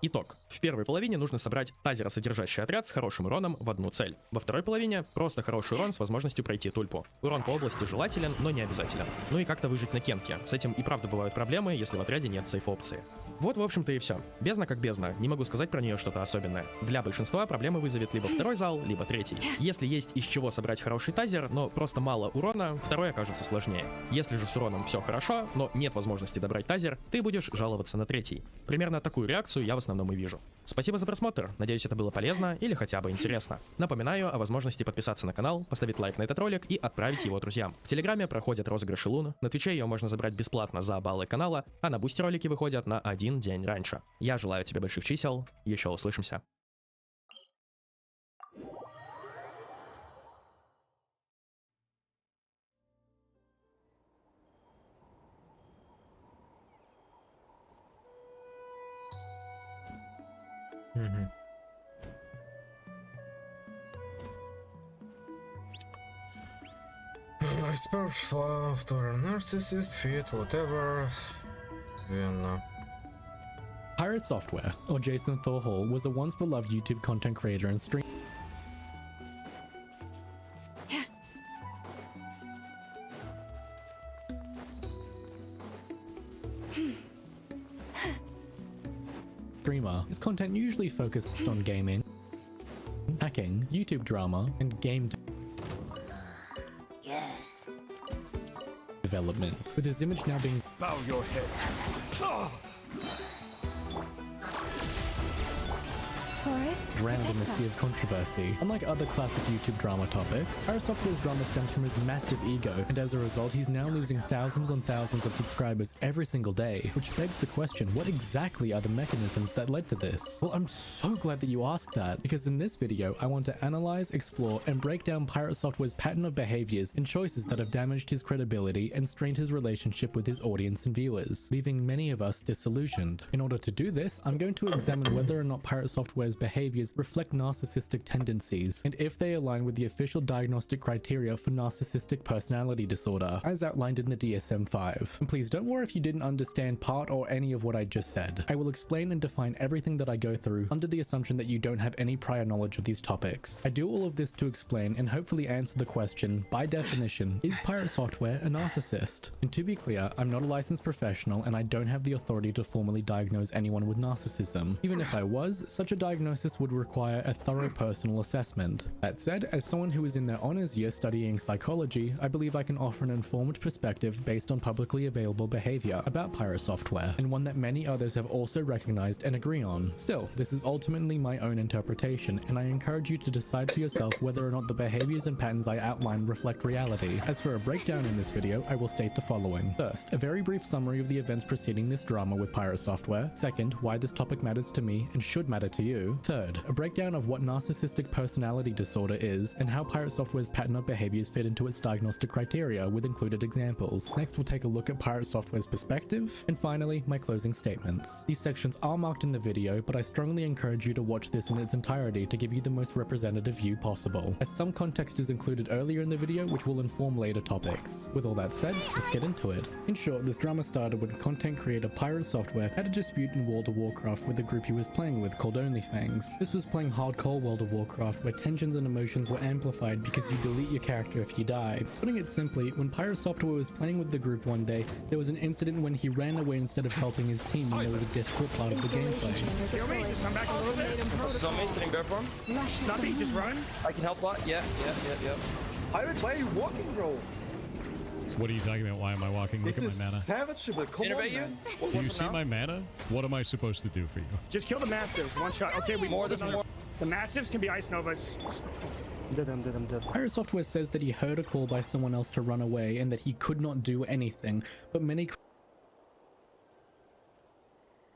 Итог. В первой половине нужно собрать тазеросодержащий отряд с хорошим уроном в одну цель. Во второй половине просто хороший урон с возможностью пройти тульпу. Урон по области желателен, но не обязателен. Ну и как-то выжить на кенке. С этим и правда бывают проблемы, если в отряде нет сейф-опции. Вот, в общем-то, и все. Бездна как бездна, не могу сказать про нее что-то особенное. Для большинства проблемы вызовет либо второй зал, либо третий. Если есть из чего собрать хороший тазер, но просто мало урона, второй окажется сложнее. Если же с уроном все хорошо, но нет возможности добрать тазер, ты будешь жаловаться на третий. Примерно такую такую реакцию я в основном и вижу. Спасибо за просмотр, надеюсь, это было полезно или хотя бы интересно. Напоминаю о возможности подписаться на канал, поставить лайк на этот ролик и отправить его друзьям. В Телеграме проходят розыгрыши Лун, на Твиче ее можно забрать бесплатно за баллы канала, а на Бусте ролики выходят на 1 день раньше. Я желаю тебе больших чисел, еще услышимся. Expert love to a narcissist, fit, whatever. Pirate Software, or Jason Thor Hall, was a once beloved YouTube content creator and streamer. His content usually focused on gaming, hacking, YouTube drama, and game development, with his image now being Bow your head. drowned in a sea of controversy. Unlike other classic YouTube drama topics, Pirate Software's drama stems from his massive ego, and as a result he's now losing thousands on thousands of subscribers every single day, which begs the question, what exactly are the mechanisms that led to this? Well, I'm so glad that you asked that, because in this video I want to analyze, explore, and break down Pirate Software's pattern of behaviors and choices that have damaged his credibility and strained his relationship with his audience and viewers, leaving many of us disillusioned. In order to do this, I'm going to examine whether or not Pirate Software's behaviors reflect narcissistic tendencies, and if they align with the official diagnostic criteria for narcissistic personality disorder, as outlined in the DSM-5. And please don't worry if you didn't understand part or any of what I just said. I will explain and define everything that I go through under the assumption that you don't have any prior knowledge of these topics. I do all of this to explain and hopefully answer the question, by definition, is Pirate Software a narcissist? And to be clear, I'm not a licensed professional and I don't have the authority to formally diagnose anyone with narcissism. Even if I was, such a diagnosis would require a thorough personal assessment. That said, as someone who is in their honors year studying psychology, I believe I can offer an informed perspective based on publicly available behavior about Pirate Software, and one that many others have also recognized and agree on. Still, this is ultimately my own interpretation, and I encourage you to decide for yourself whether or not the behaviors and patterns I outline reflect reality. As for a breakdown in this video, I will state the following. First, a very brief summary of the events preceding this drama with Pirate Software. Second, why this topic matters to me and should matter to you. Third, a breakdown of what narcissistic personality disorder is and how Pirate Software's pattern of behaviors fit into its diagnostic criteria with included examples. Next, we'll take a look at Pirate Software's perspective, and finally, my closing statements. These sections are marked in the video, but I strongly encourage you to watch this in its entirety to give you the most representative view possible, as some context is included earlier in the video which will inform later topics. With all that said, let's get into it. In short, this drama started when content creator Pirate Software had a dispute in World of Warcraft with the group he was playing with called OnlyFangs. This was playing hardcore World of Warcraft where tensions and emotions were amplified because you delete your character if you die. Putting it simply, when Pirate Software was playing with the group one day, there was an incident when he ran away instead of helping his team when there was a difficult part of the gameplay. Kill me, just come back a little bit. Zombie sitting, go for him. Snuffy, just run. I can help that. Yeah. Pirates, why are you walking, bro? What are you talking about? Why am I walking? Look at my mana. Savage, but come on, man. Do you see my mana? What am I supposed to do for you? Just kill the Mastiffs. One shot. Okay, we more. The Mastiffs can be Ice Novas. I'm dead. Pirate Software says that he heard a call by someone else to run away and that he could not do anything, but many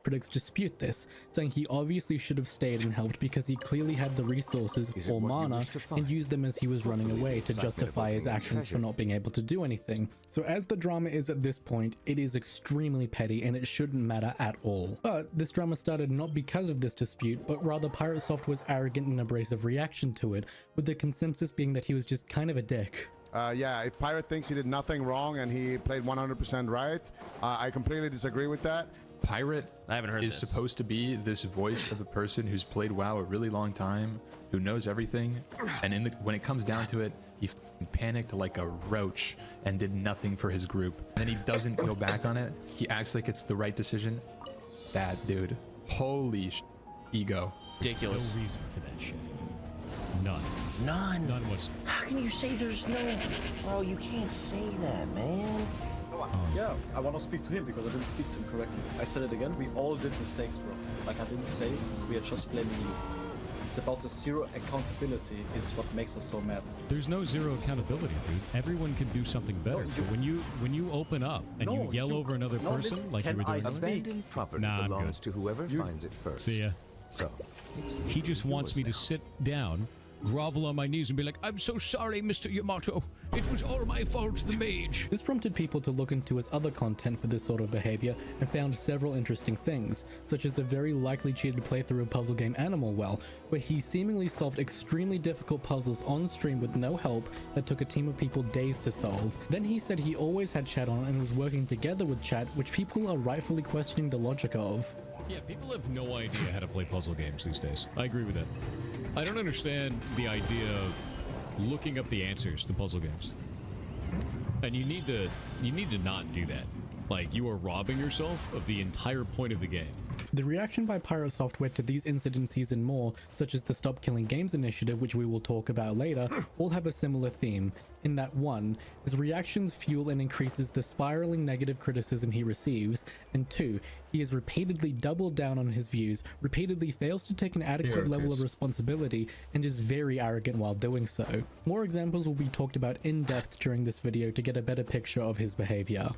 critics dispute this, saying he obviously should have stayed and helped because he clearly had the resources or mana and used them as he was running away to justify his actions for not being able to do anything. So as the drama is at this point, it is extremely petty and it shouldn't matter at all. But this drama started not because of this dispute, but rather Pirate Software's arrogant and abrasive reaction to it, with the consensus being that he was just kind of a dick. Yeah, if Pirate thinks he did nothing wrong and he played 100% right, I completely disagree with that. Pirate is supposed to be this voice of a person who's played WoW a really long time, who knows everything, and when it comes down to it, he panicked like a roach and did nothing for his group. And then he doesn't go back on it. He acts like it's the right decision. That dude, holy ego. Ridiculous. No reason for that shit. None. None. None whatsoever. How can you say there's no? Bro, you can't say that, man. Yeah, I want to speak to him because I didn't speak to him correctly. I said it again. We all did mistakes, bro. Like I didn't say we are just blaming you. It's about the zero accountability is what makes us so mad. There's no zero accountability, dude. Everyone can do something better. But when you open up and you yell over another person like you were doing, Abandoned property belongs to whoever finds it first. See ya. So, he just wants me to sit down, grovel on my knees and be like, I'm so sorry, Mr. Yamato. It was all my fault, the mage. This prompted people to look into his other content for this sort of behavior and found several interesting things, such as a very likely cheated playthrough of puzzle game Animal Well, where he seemingly solved extremely difficult puzzles on stream with no help that took a team of people days to solve. Then he said he always had chat on and was working together with chat, which people are rightfully questioning the logic of. Yeah, people have no idea how to play puzzle games these days. I agree with that. I don't understand the idea of looking up the answers to puzzle games. And you need to not do that. Like, you are robbing yourself of the entire point of the game. The reaction by Pirate Software to these incidences and more, such as the Stop Killing Games initiative, which we will talk about later, all have a similar theme, in that 1, his reactions fuel and increases the spiraling negative criticism he receives, and 2, he has repeatedly doubled down on his views, repeatedly fails to take an adequate level of responsibility, and is very arrogant while doing so. More examples will be talked about in depth during this video to get a better picture of his behavior.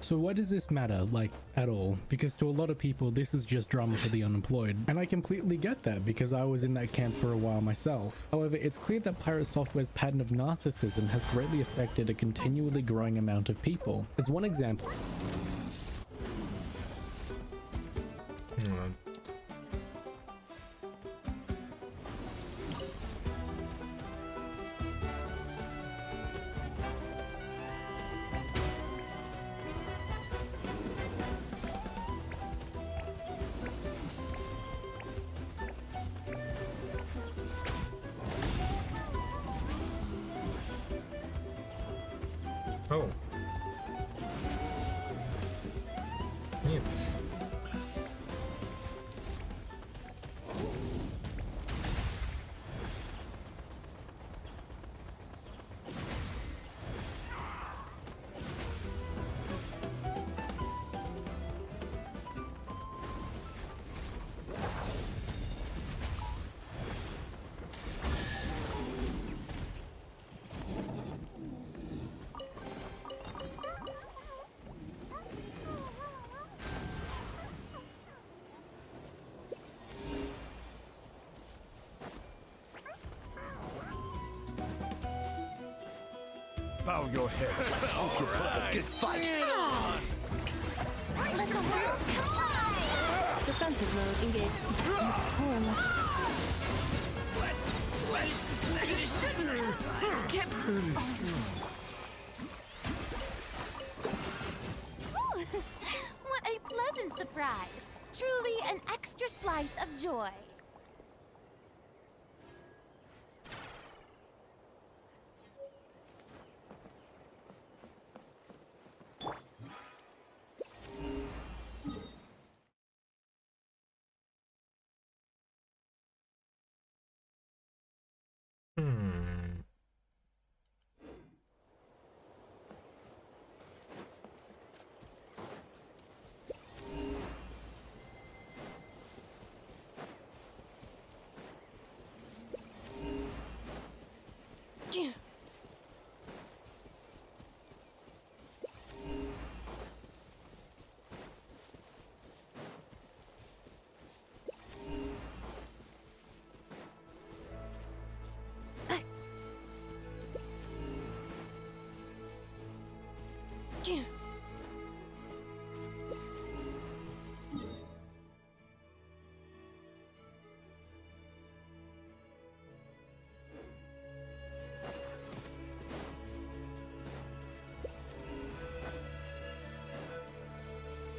So why does this matter, like, at all? Because to a lot of people, this is just drama for the unemployed. And I completely get that, because I was in that camp for a while myself. However, it's clear that Pirate Software's pattern of narcissism has greatly affected a continually growing amount of people. As one example... Oh. Нет. Bow your head. Let's hope you put up a good fight. Let the world collide! Defensive mode engaged. What a pleasant surprise! Truly an extra slice of joy.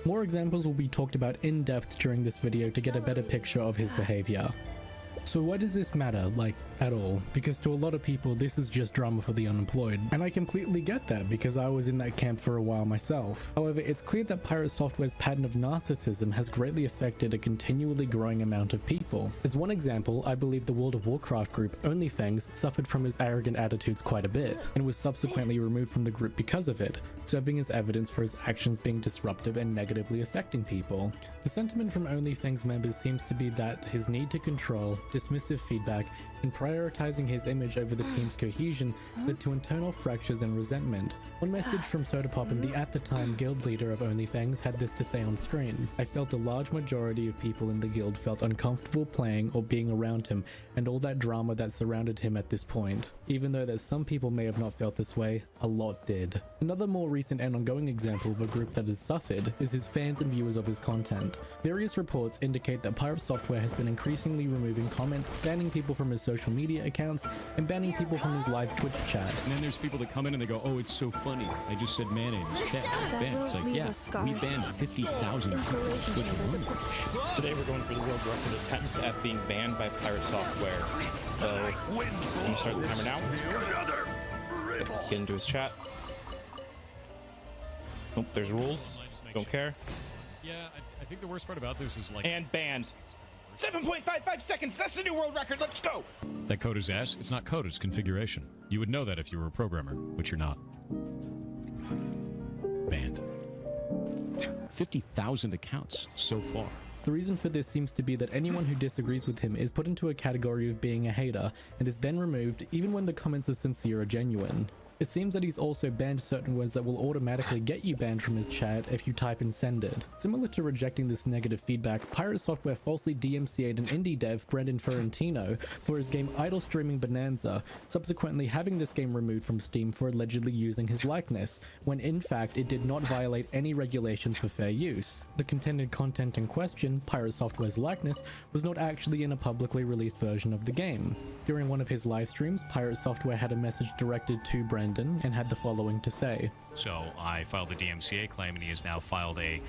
More examples will be talked about in depth during this video to get a better picture of his behavior. So why does this matter, like, at all? Because to a lot of people, this is just drama for the unemployed. And I completely get that, because I was in that camp for a while myself. However, it's clear that Pirate Software's pattern of narcissism has greatly affected a continually growing amount of people. As one example, I believe the World of Warcraft group OnlyFangs suffered from his arrogant attitudes quite a bit, and was subsequently removed from the group because of it, serving as evidence for his actions being disruptive and negatively affecting people. The sentiment from OnlyFangs members seems to be that his need to control, dismissive feedback, and prioritizing his image over the team's cohesion led to internal fractures and resentment. One message from Sodapoppin, the at the time guild leader of OnlyFangs, had this to say on stream: "I felt a large majority of people in the guild felt uncomfortable playing or being around him, and all that drama that surrounded him at this point. Even though that some people may have not felt this way, a lot did." Another more recent and ongoing example of a group that has suffered is his fans and viewers of his content. Various reports indicate that Pirate Software has been increasingly removing comments, banning people from his social media accounts, and banning people from his live Twitch chat. And then there's people that come in and they go, "Oh, it's so funny. I just said mayonnaise. Banned." It's like, yeah, we banned 50,000 people on Twitch alone. Today we're going for the world record attempt at being banned by Pirate Software. So, I'm gonna start the timer now. Let's get into his chat. Nope, there's rules. Don't care. Yeah, I think the worst part about this is like... And banned. 7.55 seconds. That's the new world record. Let's go. That code is ass. It's not code, it's configuration. You would know that if you were a programmer, which you're not. Banned. 50,000 accounts so far. The reason for this seems to be that anyone who disagrees with him is put into a category of being a hater, and is then removed even when the comments are sincere or genuine. It seems that he's also banned certain words that will automatically get you banned from his chat if you type in send it. Similar to rejecting this negative feedback, Pirate Software falsely DMCA'd an indie dev, Brendan Ferrantino, for his game Idle Streaming Bonanza, subsequently having this game removed from Steam for allegedly using his likeness, when in fact it did not violate any regulations for fair use. The contended content in question, Pirate Software's likeness, was not actually in a publicly released version of the game. During one of his live streams, Pirate Software had a message directed to Brendan and had the following to say. So I filed a DMCA claim, and he has now filed a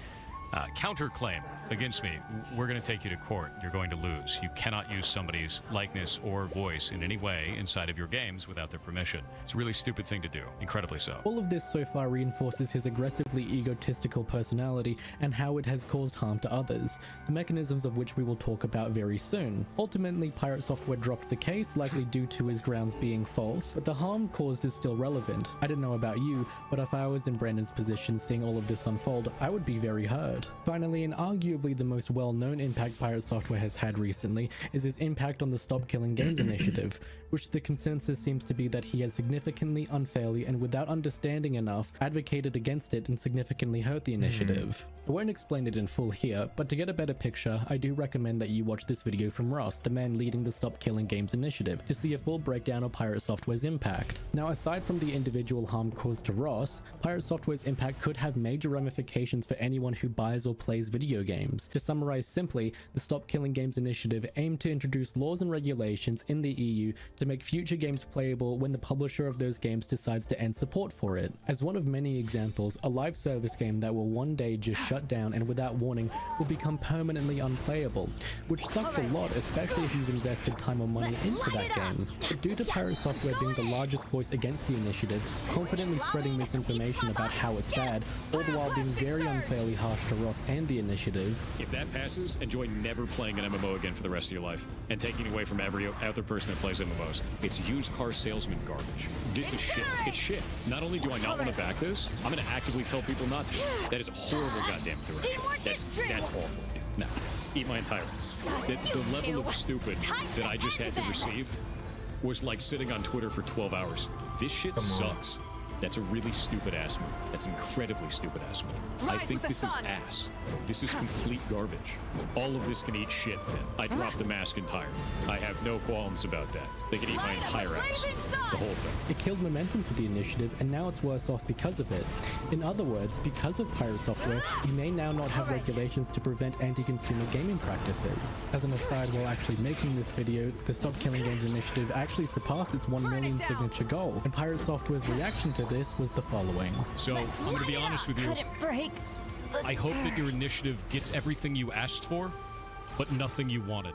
counterclaim against me. We're going to take you to court. You're going to lose. You cannot use somebody's likeness or voice in any way inside of your games without their permission. It's a really stupid thing to do, incredibly so. All of this so far reinforces his aggressively egotistical personality and how it has caused harm to others, the mechanisms of which we will talk about very soon. Ultimately, Pirate Software dropped the case, likely due to his grounds being false, but the harm caused is still relevant. I don't know about you, but if I was in Brandon's position seeing all of this unfold, I would be very hurt. Finally, and arguably the most well-known impact Pirate Software has had recently is his impact on the Stop Killing Games initiative, which the consensus seems to be that he has significantly, unfairly, and without understanding enough, advocated against it and significantly hurt the initiative. I won't explain it in full here, but to get a better picture, I do recommend that you watch this video from Ross, the man leading the Stop Killing Games initiative, to see a full breakdown of Pirate Software's impact. Now, aside from the individual harm caused to Ross, Pirate Software's impact could have major ramifications for anyone who buys or plays video games. To summarize simply, the Stop Killing Games initiative aimed to introduce laws and regulations in the EU to make future games playable when the publisher of those games decides to end support for it. As one of many examples, a live service game that will one day just shut down and without warning will become permanently unplayable, which sucks a lot, especially if you've invested time or money into that game. But due to Pirate Software being the largest voice against the initiative, confidently spreading misinformation about how it's bad, all the while being very unfairly harsh to Ross and the initiative. If that passes, enjoy never playing an MMO again for the rest of your life, and taking away from every other person that plays MMOs. It's used car salesman garbage. This is shit. It's shit. Not only do I not want to back this, I'm going to actively tell people not to. That is a horrible goddamn direction. That's awful. No, eat my entire ass. The level of stupid that I just had to receive was like sitting on Twitter for 12 hours. This shit sucks. That's a really stupid ass move. That's incredibly stupid ass move. I think this is ass. This is complete garbage. All of this can eat shit then. I dropped the mask entirely. I have no qualms about that. They can eat my entire ass. The whole thing. It killed momentum for the initiative, and now it's worse off because of it. In other words, because of Pirate Software, we may now not have regulations to prevent anti-consumer gaming practices. As an aside, while actually making this video, the Stop Killing Games initiative actually surpassed its 1 million signature goal, and Pirate Software's reaction to this was the following. So, I'm going to be honest with you. I hope that your initiative gets everything you asked for, but nothing you wanted.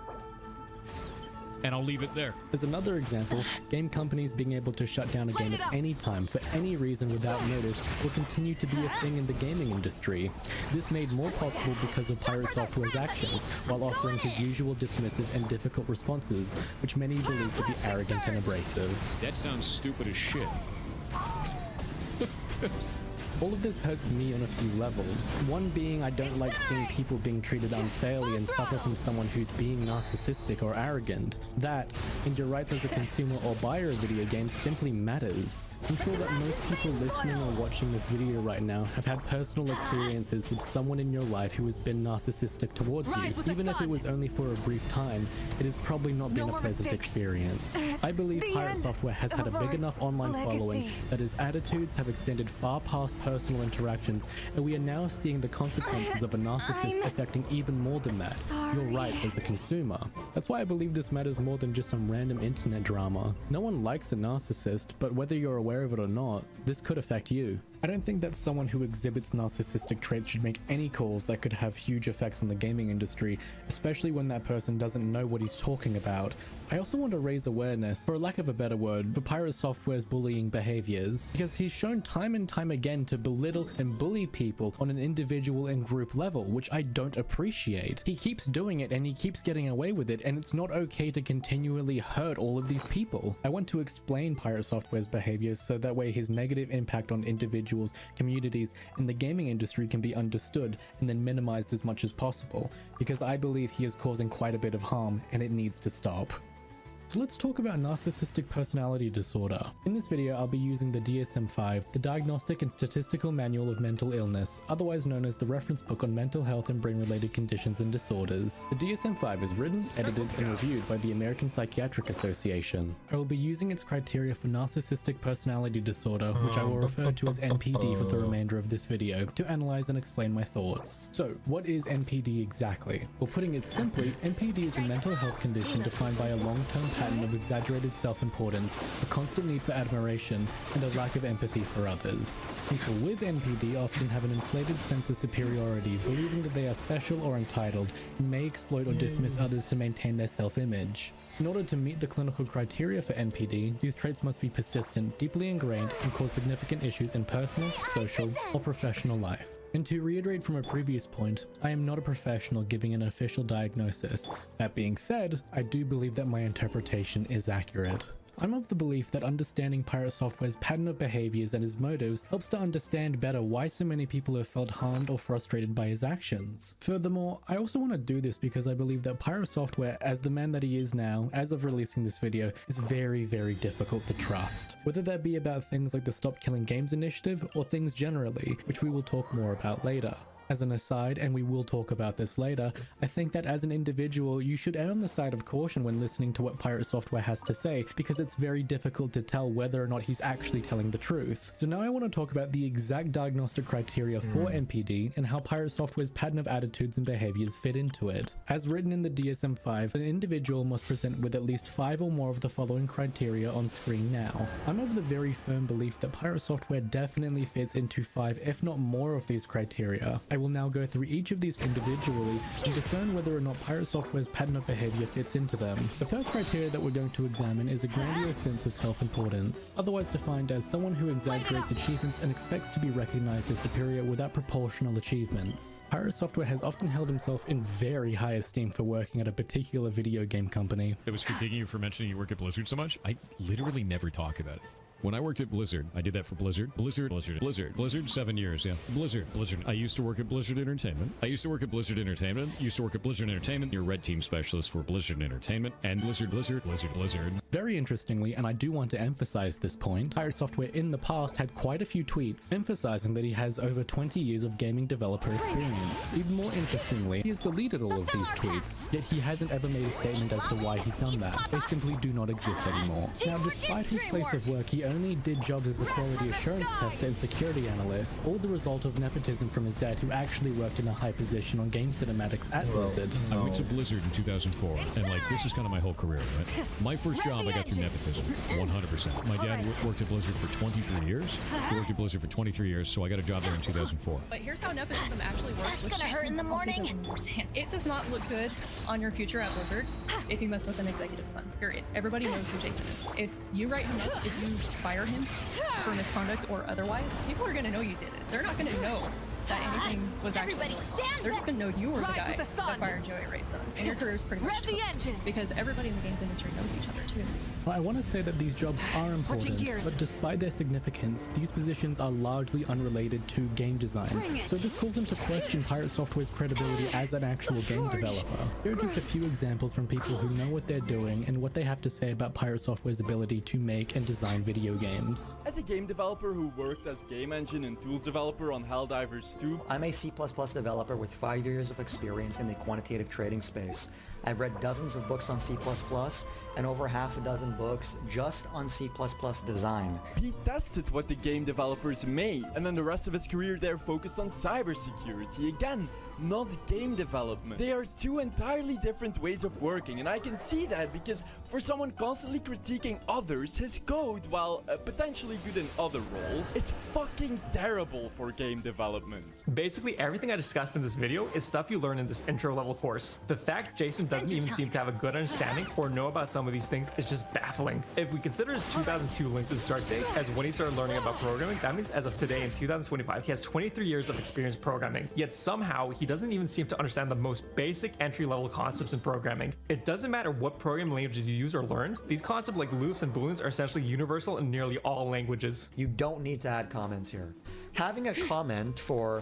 and I'll leave it there. As another example, game companies being able to shut down a game at any time for any reason without notice will continue to be a thing in the gaming industry. This made more possible because of Pirate Software's actions, while offering his usual dismissive and difficult responses, which many believe to be arrogant and abrasive. That sounds stupid as shit. All of this hurts me on a few levels. One being I don't like seeing people being treated unfairly and suffer from someone who's being narcissistic or arrogant. That, and your rights as a consumer or buyer of video games simply matters. I'm sure that most people listening or watching this video right now have had personal experiences with someone in your life who has been narcissistic towards you. Even if it was only for a brief time, it has probably not been a pleasant experience. I believe Pirate Software has had a big enough online following that his attitudes have extended far past personal interactions, and we are now seeing the consequences of a narcissist affecting even more than that, your rights as a consumer. That's why I believe this matters more than just some random internet drama. No one likes a narcissist, but whether you're aware of it or not, this could affect you. I don't think that someone who exhibits narcissistic traits should make any calls that could have huge effects on the gaming industry, especially when that person doesn't know what he's talking about. I also want to raise awareness, for lack of a better word, for Pirate Software's bullying behaviors, because he's shown time and time again to belittle and bully people on an individual and group level, which I don't appreciate. He keeps doing it and he keeps getting away with it, and it's not okay to continually hurt all of these people. I want to explain Pirate Software's behaviors so that way his negative impact on individuals, communities, and the gaming industry can be understood and then minimized as much as possible, because I believe he is causing quite a bit of harm and it needs to stop. So let's talk about narcissistic personality disorder. In this video, I'll be using the DSM-5, the Diagnostic and Statistical Manual of Mental Illness, otherwise known as the Reference Book on Mental Health and Brain-Related Conditions and Disorders. The DSM-5 is written, edited, and reviewed by the American Psychiatric Association. I will be using its criteria for narcissistic personality disorder, which I will refer to as NPD for the remainder of this video, to analyze and explain my thoughts. So, what is NPD exactly? Well, putting it simply, NPD is a mental health condition defined by a long-term pattern of exaggerated self-importance, a constant need for admiration, and a lack of empathy for others. People with NPD often have an inflated sense of superiority, believing that they are special or entitled, and may exploit or dismiss others to maintain their self-image. In order to meet the clinical criteria for NPD, these traits must be persistent, deeply ingrained, and cause significant issues in personal, social, or professional life. And to reiterate from a previous point, I am not a professional giving an official diagnosis. That being said, I do believe that my interpretation is accurate. I'm of the belief that understanding Pirate Software's pattern of behaviors and his motives helps to understand better why so many people have felt harmed or frustrated by his actions. Furthermore, I also want to do this because I believe that Pirate Software, as the man that he is now, as of releasing this video, is very, very difficult to trust. Whether that be about things like the Stop Killing Games initiative or things generally, which we will talk more about later. As an aside, and we will talk about this later, I think that as an individual, you should err on the side of caution when listening to what Pirate Software has to say, because it's very difficult to tell whether or not he's actually telling the truth. So now I want to talk about the exact diagnostic criteria for NPD and how Pirate Software's pattern of attitudes and behaviors fit into it. As written in the DSM-5, an individual must present with at least 5 or more of the following criteria on screen now. I'm of the very firm belief that Pirate Software definitely fits into 5, if not more, of these criteria. I will now go through each of these individually and discern whether or not Pirate Software's pattern of behavior fits into them. The first criteria that we're going to examine is a grandiose sense of self-importance, otherwise defined as someone who exaggerates achievements and expects to be recognized as superior without proportional achievements. Pirate Software has often held himself in very high esteem for working at a particular video game company. It was critiquing you for mentioning you work at Blizzard so much. I literally never talk about it. When I worked at Blizzard, I did that for Blizzard. Blizzard, 7 years, yeah. Blizzard. I used to work at Blizzard Entertainment. Used to work at Blizzard Entertainment. You're red team specialist for Blizzard Entertainment and Blizzard. Very interestingly, and I do want to emphasize this point, Pirate Software in the past had quite a few tweets emphasizing that he has over 20 years of gaming developer experience. Even more interestingly, he has deleted all of these tweets, yet he hasn't ever made a statement as to why he's done that. They simply do not exist anymore. Now, despite his place of work, he only did jobs as a quality assurance tester and security analyst, all the result of nepotism from his dad, who actually worked in a high position on game cinematics at Blizzard. I went to Blizzard in 2004, and like this is kind of my whole career, right? My first job I got through nepotism, 100%. My dad worked at Blizzard for 23 years. He worked at Blizzard for 23 years, so I got a job there in 2004. But here's how nepotism actually works. That's gonna hurt in the morning. It does not look good on your future at Blizzard if you mess with an executive's son. Period. Everybody knows who Jason is. If you write him up, if you fire him for misconduct or otherwise, people are gonna know you did it. They're not gonna know that anything was actually going on. They're just gonna know you were the guy that fired Joey Ray's son. And your career is pretty much toast, because everybody in the games industry knows each other too. Well, I want to say that these jobs are important, but despite their significance, these positions are largely unrelated to game design. So this calls into question Pirate Software's credibility as an actual game developer. Here are just a few examples from people who know what they're doing and what they have to say about Pirate Software's ability to make and design video games. As a game developer who worked as game engine and tools developer on Helldivers 2, I'm a C++ developer with 5 years of experience in the quantitative trading space. I've read dozens of books on C++ and over half a dozen books just on C++ design. he tested what the game developers made, and then the rest of his career there focused on cybersecurity. Again, not game development. They are two entirely different ways of working, and I can see that because for someone constantly critiquing others, his code, while potentially good in other roles, is fucking terrible for game development. Basically, everything I discussed in this video is stuff you learn in this intro level course. The fact Jason doesn't even seem to have a good understanding or know about some of these things is just baffling. If we consider his 2002 link to the start date as when he started learning about programming, that means as of today in 2025, he has 23 years of experience programming. Yet somehow, he doesn't even seem to understand the most basic entry-level concepts in programming. It doesn't matter what programming languages you use or learned, these concepts like loops and booleans are essentially universal in nearly all languages. You don't need to add comments here. Having a comment for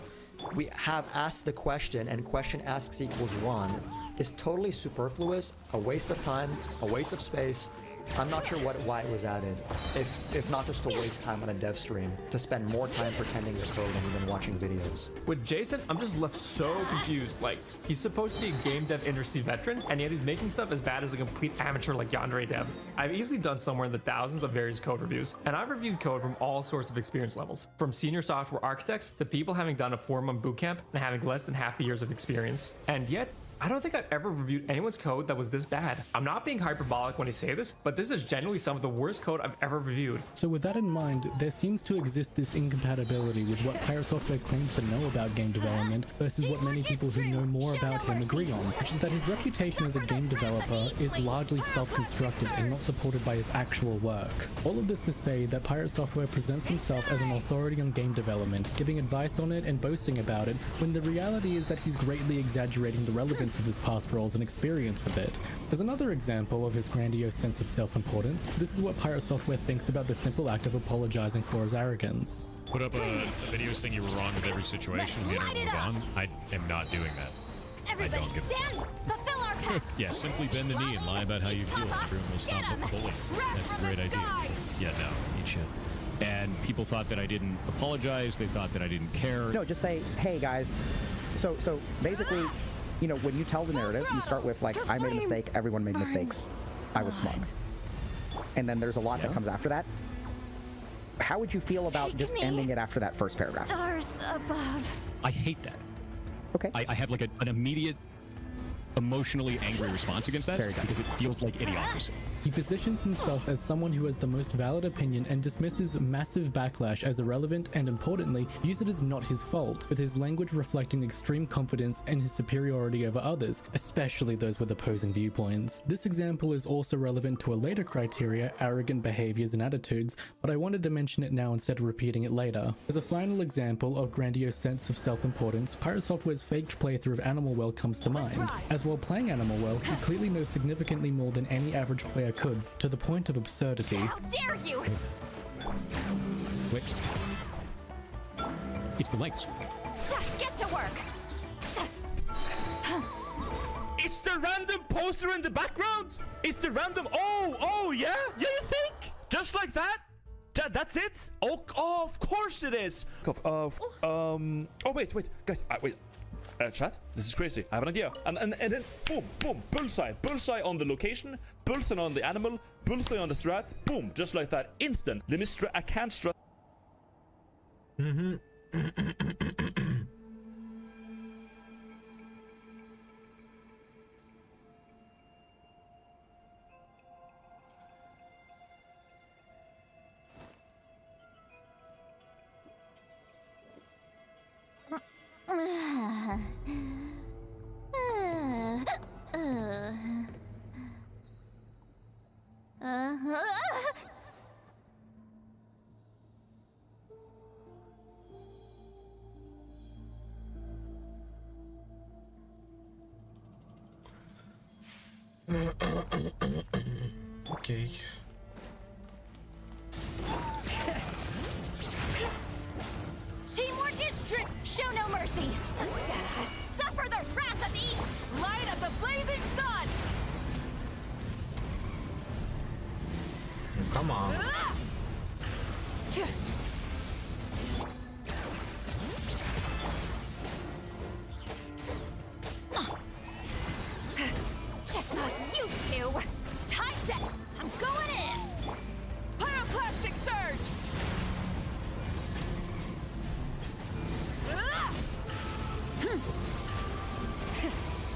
we have asked the question and question asks equals 1 is totally superfluous, a waste of time, a waste of space. I'm not sure why it was added, if not just to waste time on a dev stream, to spend more time pretending to code than even watching videos. With Jason, I'm just left so confused. Like, he's supposed to be a game dev industry veteran, and yet he's making stuff as bad as a complete amateur like Yandere Dev. I've easily done somewhere in the thousands of various code reviews, and I've reviewed code from all sorts of experience levels, from senior software architects to people having done a 4-month bootcamp and having less than half a years of experience. And yet, I don't think I've ever reviewed anyone's code that was this bad. I'm not being hyperbolic when I say this, but this is genuinely some of the worst code I've ever reviewed. So with that in mind, there seems to exist this incompatibility with what Pirate Software claims to know about game development versus what many people who know more about him agree on, which is that his reputation as a game developer is largely self-constructed and not supported by his actual work. All of this to say that Pirate Software presents himself as an authority on game development, giving advice on it and boasting about it, when the reality is that he's greatly exaggerating the relevance of his past roles and experience with it. As another example of his grandiose sense of self-importance, this is what Pirate Software thinks about the simple act of apologizing for his arrogance. Put up a video saying you were wrong with every situation and then move on. I am not doing that. Everybody stand! Fulfill our pact! Yeah, simply bend the knee and lie about how you feel. Everyone will stop bullying. That's a great idea. Yeah, no, eat shit. And people thought that I didn't apologize. They thought that I didn't care. No, just say, hey guys. So basically, you know, when you tell the narrative, you start with like, I made a mistake, everyone made mistakes, I was smug. And then there's a lot that comes after that. How would you feel about just ending it after that first paragraph? Stars above. I hate that. Okay. I have like an immediate, emotionally angry response against that because it feels like idiocracy. He positions himself as someone who has the most valid opinion and dismisses massive backlash as irrelevant and, importantly, views it as not his fault, with his language reflecting extreme confidence in his superiority over others, especially those with opposing viewpoints. This example is also relevant to a later criteria, arrogant behaviors and attitudes, but I wanted to mention it now instead of repeating it later. As a final example of grandiose sense of self-importance, Pirate Software's faked playthrough of Animal World comes to mind. As while playing Animal World, he clearly knows significantly more than any average player could, to the point of absurdity. How dare you! Wait. It's the lights. Get to work! It's the random poster in the background! It's the random... Oh, yeah? Yeah, you think? Just like that? That's it? Oh, of course it is! Oh, wait, guys, wait. Chat, this is crazy. I have an idea. And then boom, boom, bullseye. Bullseye on the location, bullseye on the animal, bullseye on the strat. Boom, just like that. Instant. Let me I can't strat. Okay. Teamwork is strict. Show no mercy. Suffer the wrath of the light of the blazing sun. Come on. Check out you two. Time to. I'm going in. Pyroclastic surge.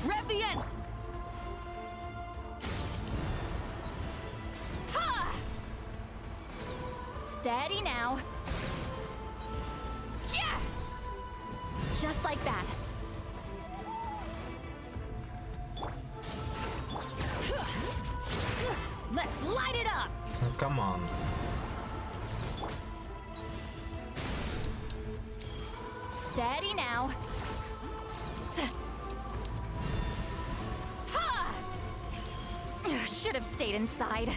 Rev the end. Ha! Steady now. Yeah! Just like that. Let's light it up! Oh, come on. Steady now. Ha! Should have stayed inside.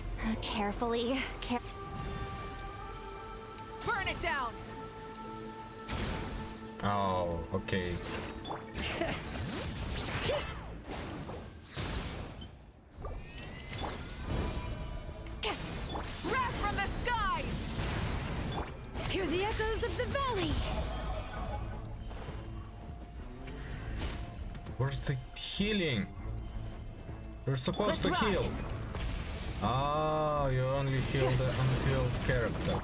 Carefully. Burn it down! Oh, okay. Wrath from the skies! Hear the echoes of the valley! Where's the healing? You're supposed to heal. Oh, you only heal the unhealed character.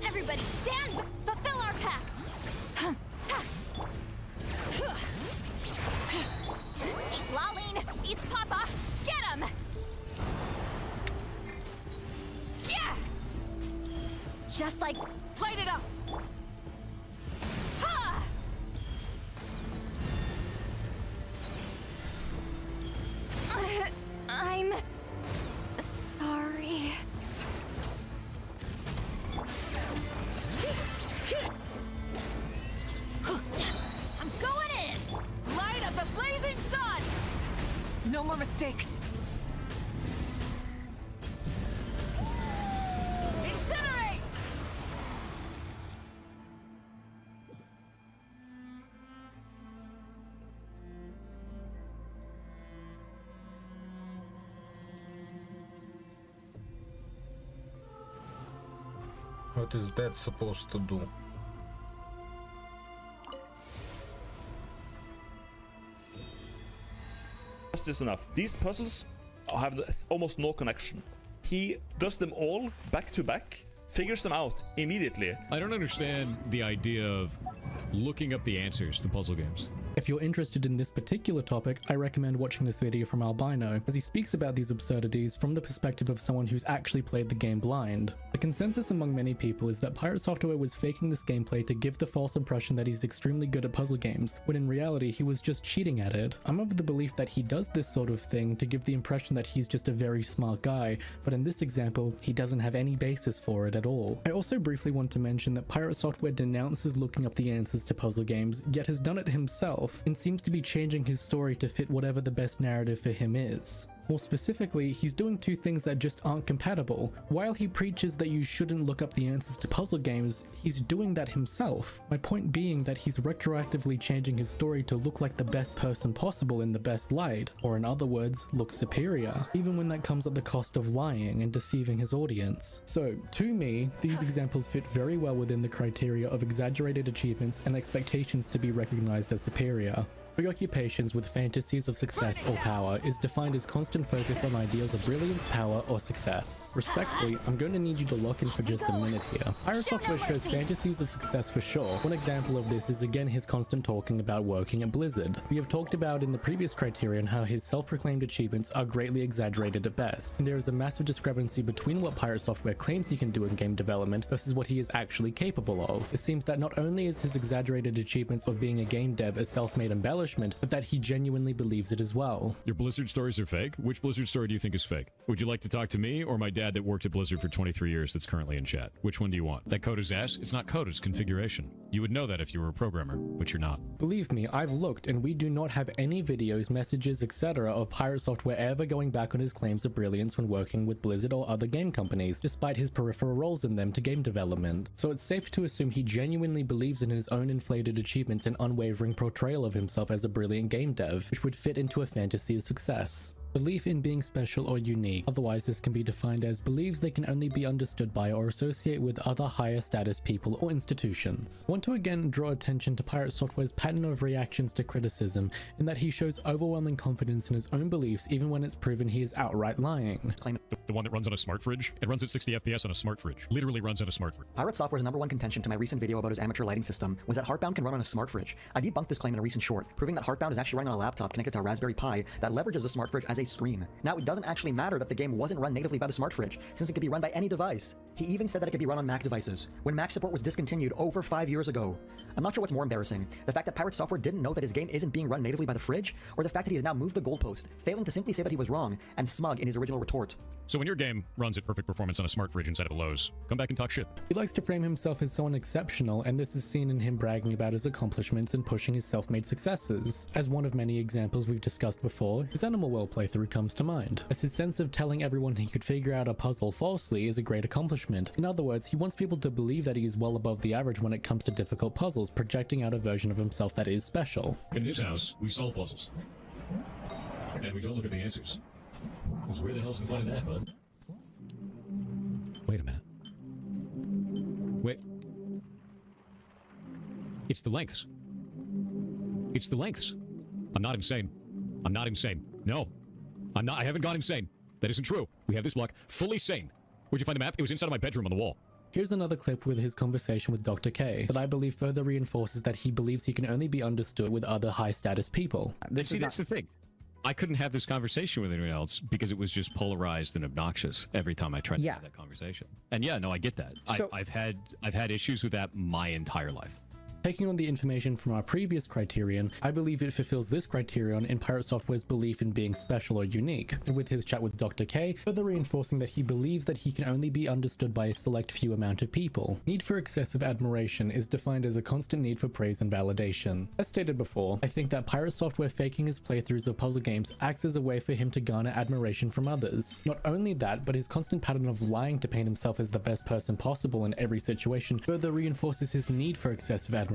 Everybody stand! Fulfill our pact! Eat Laline! Eat Papa! Get him! Yeah! Just like... Light it up! Ha! I'm... sorry. I'm going in! Light of the blazing sun! No more mistakes! Incinerate! What is that supposed to do? Just is enough. These puzzles have almost no connection. He does them all back to back, figures them out immediately. I don't understand the idea of looking up the answers to puzzle games. If you're interested in this particular topic, I recommend watching this video from Albino, as he speaks about these absurdities from the perspective of someone who's actually played the game blind. The consensus among many people is that Pirate Software was faking this gameplay to give the false impression that he's extremely good at puzzle games, when in reality he was just cheating at it. I'm of the belief that he does this sort of thing to give the impression that he's just a very smart guy, but in this example, he doesn't have any basis for it at all. I also briefly want to mention that Pirate Software denounces looking up the answers to puzzle games, yet has done it himself, and seems to be changing his story to fit whatever the best narrative for him is. More specifically, he's doing two things that just aren't compatible. While he preaches that you shouldn't look up the answers to puzzle games, he's doing that himself. My point being that he's retroactively changing his story to look like the best person possible in the best light, or in other words, look superior, even when that comes at the cost of lying and deceiving his audience. So, to me, these examples fit very well within the criteria of exaggerated achievements and expectations to be recognized as superior. Preoccupations with fantasies of success or power is defined as constant focus on ideals of brilliance, power, or success. Respectfully, I'm going to need you to lock in for just a minute here. Pirate Software shows fantasies of success for sure. One example of this is again his constant talking about working at Blizzard. We have talked about in the previous criterion how his self-proclaimed achievements are greatly exaggerated at best, and there is a massive discrepancy between what Pirate Software claims he can do in game development versus what he is actually capable of. It seems that not only is his exaggerated achievements of being a game dev a self-made embellishment, but that he genuinely believes it as well. Your Blizzard stories are fake? Which Blizzard story do you think is fake? Would you like to talk to me or my dad that worked at Blizzard for 23 years that's currently in chat? Which one do you want? That code is ass? It's not code, it's configuration. You would know that if you were a programmer, which you're not. Believe me, I've looked and we do not have any videos, messages, etc. of Pirate Software ever going back on his claims of brilliance when working with Blizzard or other game companies, despite his peripheral roles in them to game development. So it's safe to assume he genuinely believes in his own inflated achievements and unwavering portrayal of himself as a brilliant game dev, which would fit into a fantasy of success. Belief in being special or unique, otherwise this can be defined as believes they can only be understood by or associate with other higher status people or institutions. I want to again draw attention to Pirate Software's pattern of reactions to criticism, in that he shows overwhelming confidence in his own beliefs even when it's proven he is outright lying. The one that runs on a smart fridge? It runs at 60 FPS on a smart fridge. Literally runs on a smart fridge. Pirate Software's #1 contention to my recent video about his amateur lighting system was that Heartbound can run on a smart fridge. I debunked this claim in a recent short, proving that Heartbound is actually running on a laptop connected to a Raspberry Pi that leverages the smart fridge as a screen. Now, it doesn't actually matter that the game wasn't run natively by the smart fridge, since it could be run by any device. He even said that it could be run on Mac devices, when Mac support was discontinued over 5 years ago. I'm not sure what's more embarrassing, the fact that Pirate Software didn't know that his game isn't being run natively by the fridge, or the fact that he has now moved the goalpost, failing to simply say that he was wrong, and smug in his original retort. So when your game runs at perfect performance on a smart fridge inside of a Lowe's, come back and talk shit. He likes to frame himself as someone exceptional, and this is seen in him bragging about his accomplishments and pushing his self-made successes. As one of many examples we've discussed before, his Animal World playthrough comes to mind, as his sense of telling everyone he could figure out a puzzle falsely is a great accomplishment. In other words, he wants people to believe that he is well above the average when it comes to difficult puzzles, projecting out a version of himself that is special. In this house, we solve puzzles. And we don't look at the answers. Because where the hell's the fun in that, bud? Wait a minute. Wait. It's the lengths. It's the lengths. I'm not insane. I'm not insane. No. I'm not. I haven't gone insane. That isn't true. We have this block fully sane. Where'd you find the map? It was inside of my bedroom on the wall. Here's another clip with his conversation with Dr. K that I believe further reinforces that he believes he can only be understood with other high-status people. See, that's the thing. I couldn't have this conversation with anyone else because it was just polarized and obnoxious every time I tried to have that conversation. And yeah, no, I get that. So, I've had issues with that my entire life. Taking on the information from our previous criterion, I believe it fulfills this criterion in Pirate Software's belief in being special or unique, and with his chat with Dr. K, further reinforcing that he believes that he can only be understood by a select few amount of people. Need for excessive admiration is defined as a constant need for praise and validation. As stated before, I think that Pirate Software faking his playthroughs of puzzle games acts as a way for him to garner admiration from others. Not only that, but his constant pattern of lying to paint himself as the best person possible in every situation further reinforces his need for excessive admiration.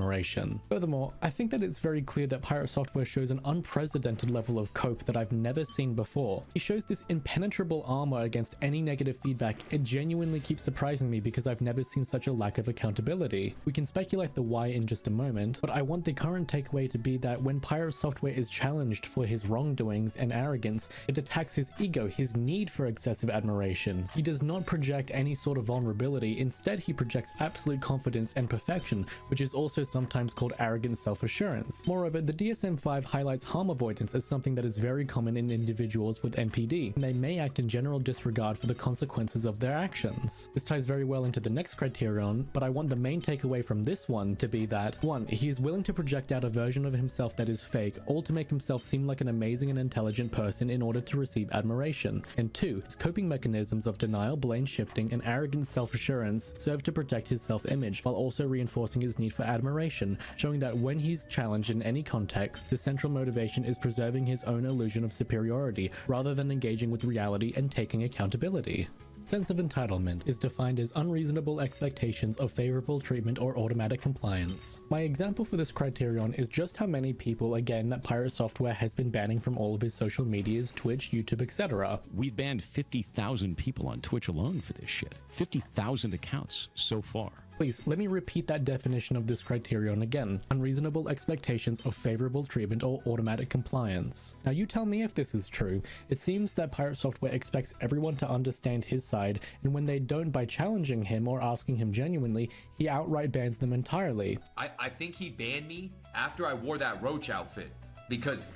Furthermore, I think that it's very clear that Pirate Software shows an unprecedented level of cope that I've never seen before. He shows this impenetrable armor against any negative feedback. It genuinely keeps surprising me because I've never seen such a lack of accountability. We can speculate the why in just a moment, but I want the current takeaway to be that when Pirate Software is challenged for his wrongdoings and arrogance, it attacks his ego, his need for excessive admiration. He does not project any sort of vulnerability, instead he projects absolute confidence and perfection, which is also sometimes called arrogant self-assurance. Moreover, the DSM-5 highlights harm avoidance as something that is very common in individuals with NPD, and they may act in general disregard for the consequences of their actions. This ties very well into the next criterion, but I want the main takeaway from this one to be that 1. He is willing to project out a version of himself that is fake, all to make himself seem like an amazing and intelligent person in order to receive admiration, and 2. His coping mechanisms of denial, blame shifting, and arrogant self-assurance serve to protect his self-image, while also reinforcing his need for admiration generation, showing that when he's challenged in any context, the central motivation is preserving his own illusion of superiority rather than engaging with reality and taking accountability. Sense of entitlement is defined as unreasonable expectations of favorable treatment or automatic compliance. My example for this criterion is just how many people, again, that Pirate Software has been banning from all of his social medias, Twitch, YouTube, etc. We've banned 50,000 people on Twitch alone for this shit. 50,000 accounts so far. Please, let me repeat that definition of this criterion again. Unreasonable expectations of favorable treatment or automatic compliance. Now you tell me if this is true. It seems that Pirate Software expects everyone to understand his side, and when they don't by challenging him or asking him genuinely, he outright bans them entirely. I think he banned me after I wore that roach outfit, because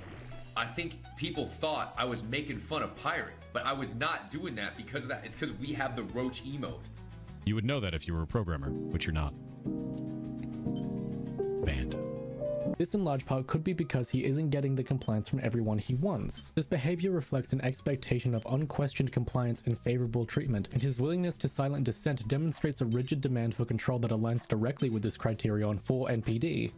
I think people thought I was making fun of Pirate, but I was not doing that because of that. It's because we have the roach emote. You would know that if you were a programmer, which you're not. Banned. This in large part could be because he isn't getting the compliance from everyone he wants. This behavior reflects an expectation of unquestioned compliance and favorable treatment, and his willingness to silent dissent demonstrates a rigid demand for control that aligns directly with this criterion for NPD.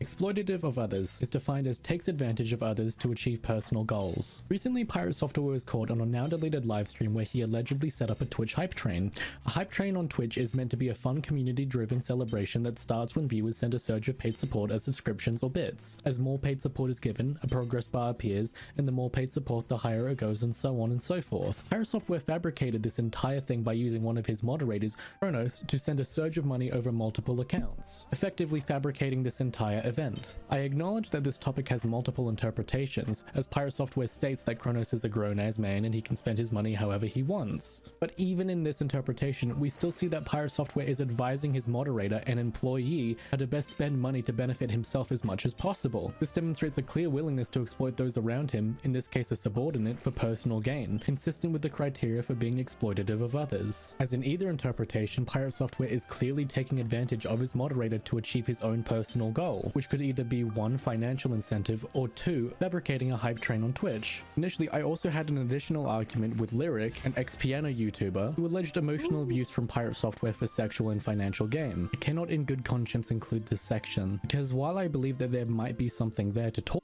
Exploitative of others is defined as takes advantage of others to achieve personal goals. Recently, Pirate Software was caught on a now deleted livestream where he allegedly set up a Twitch hype train. A hype train on Twitch is meant to be a fun community-driven celebration that starts when viewers send a surge of paid support as subscriptions or bits. As more paid support is given, a progress bar appears, and the more paid support the higher it goes, and so on and so forth. Pirate Software fabricated this entire thing by using one of his moderators, Kronos, to send a surge of money over multiple accounts, effectively fabricating this entire event. I acknowledge that this topic has multiple interpretations, as Pirate Software states that Kronos is a grown-ass man and he can spend his money however he wants. But even in this interpretation, we still see that Pirate Software is advising his moderator and employee how to best spend money to benefit himself as much as possible. This demonstrates a clear willingness to exploit those around him, in this case a subordinate, for personal gain, consistent with the criteria for being exploitative of others. As in either interpretation, Pirate Software is clearly taking advantage of his moderator to achieve his own personal goal, which could either be 1, financial incentive, or 2, fabricating a hype train on Twitch. Initially, I also had an additional argument with Lyric, an ex-piano YouTuber, who alleged emotional abuse from Pirate Software for sexual and financial gain. I cannot in good conscience include this section, because while I believe that there might be something there to talk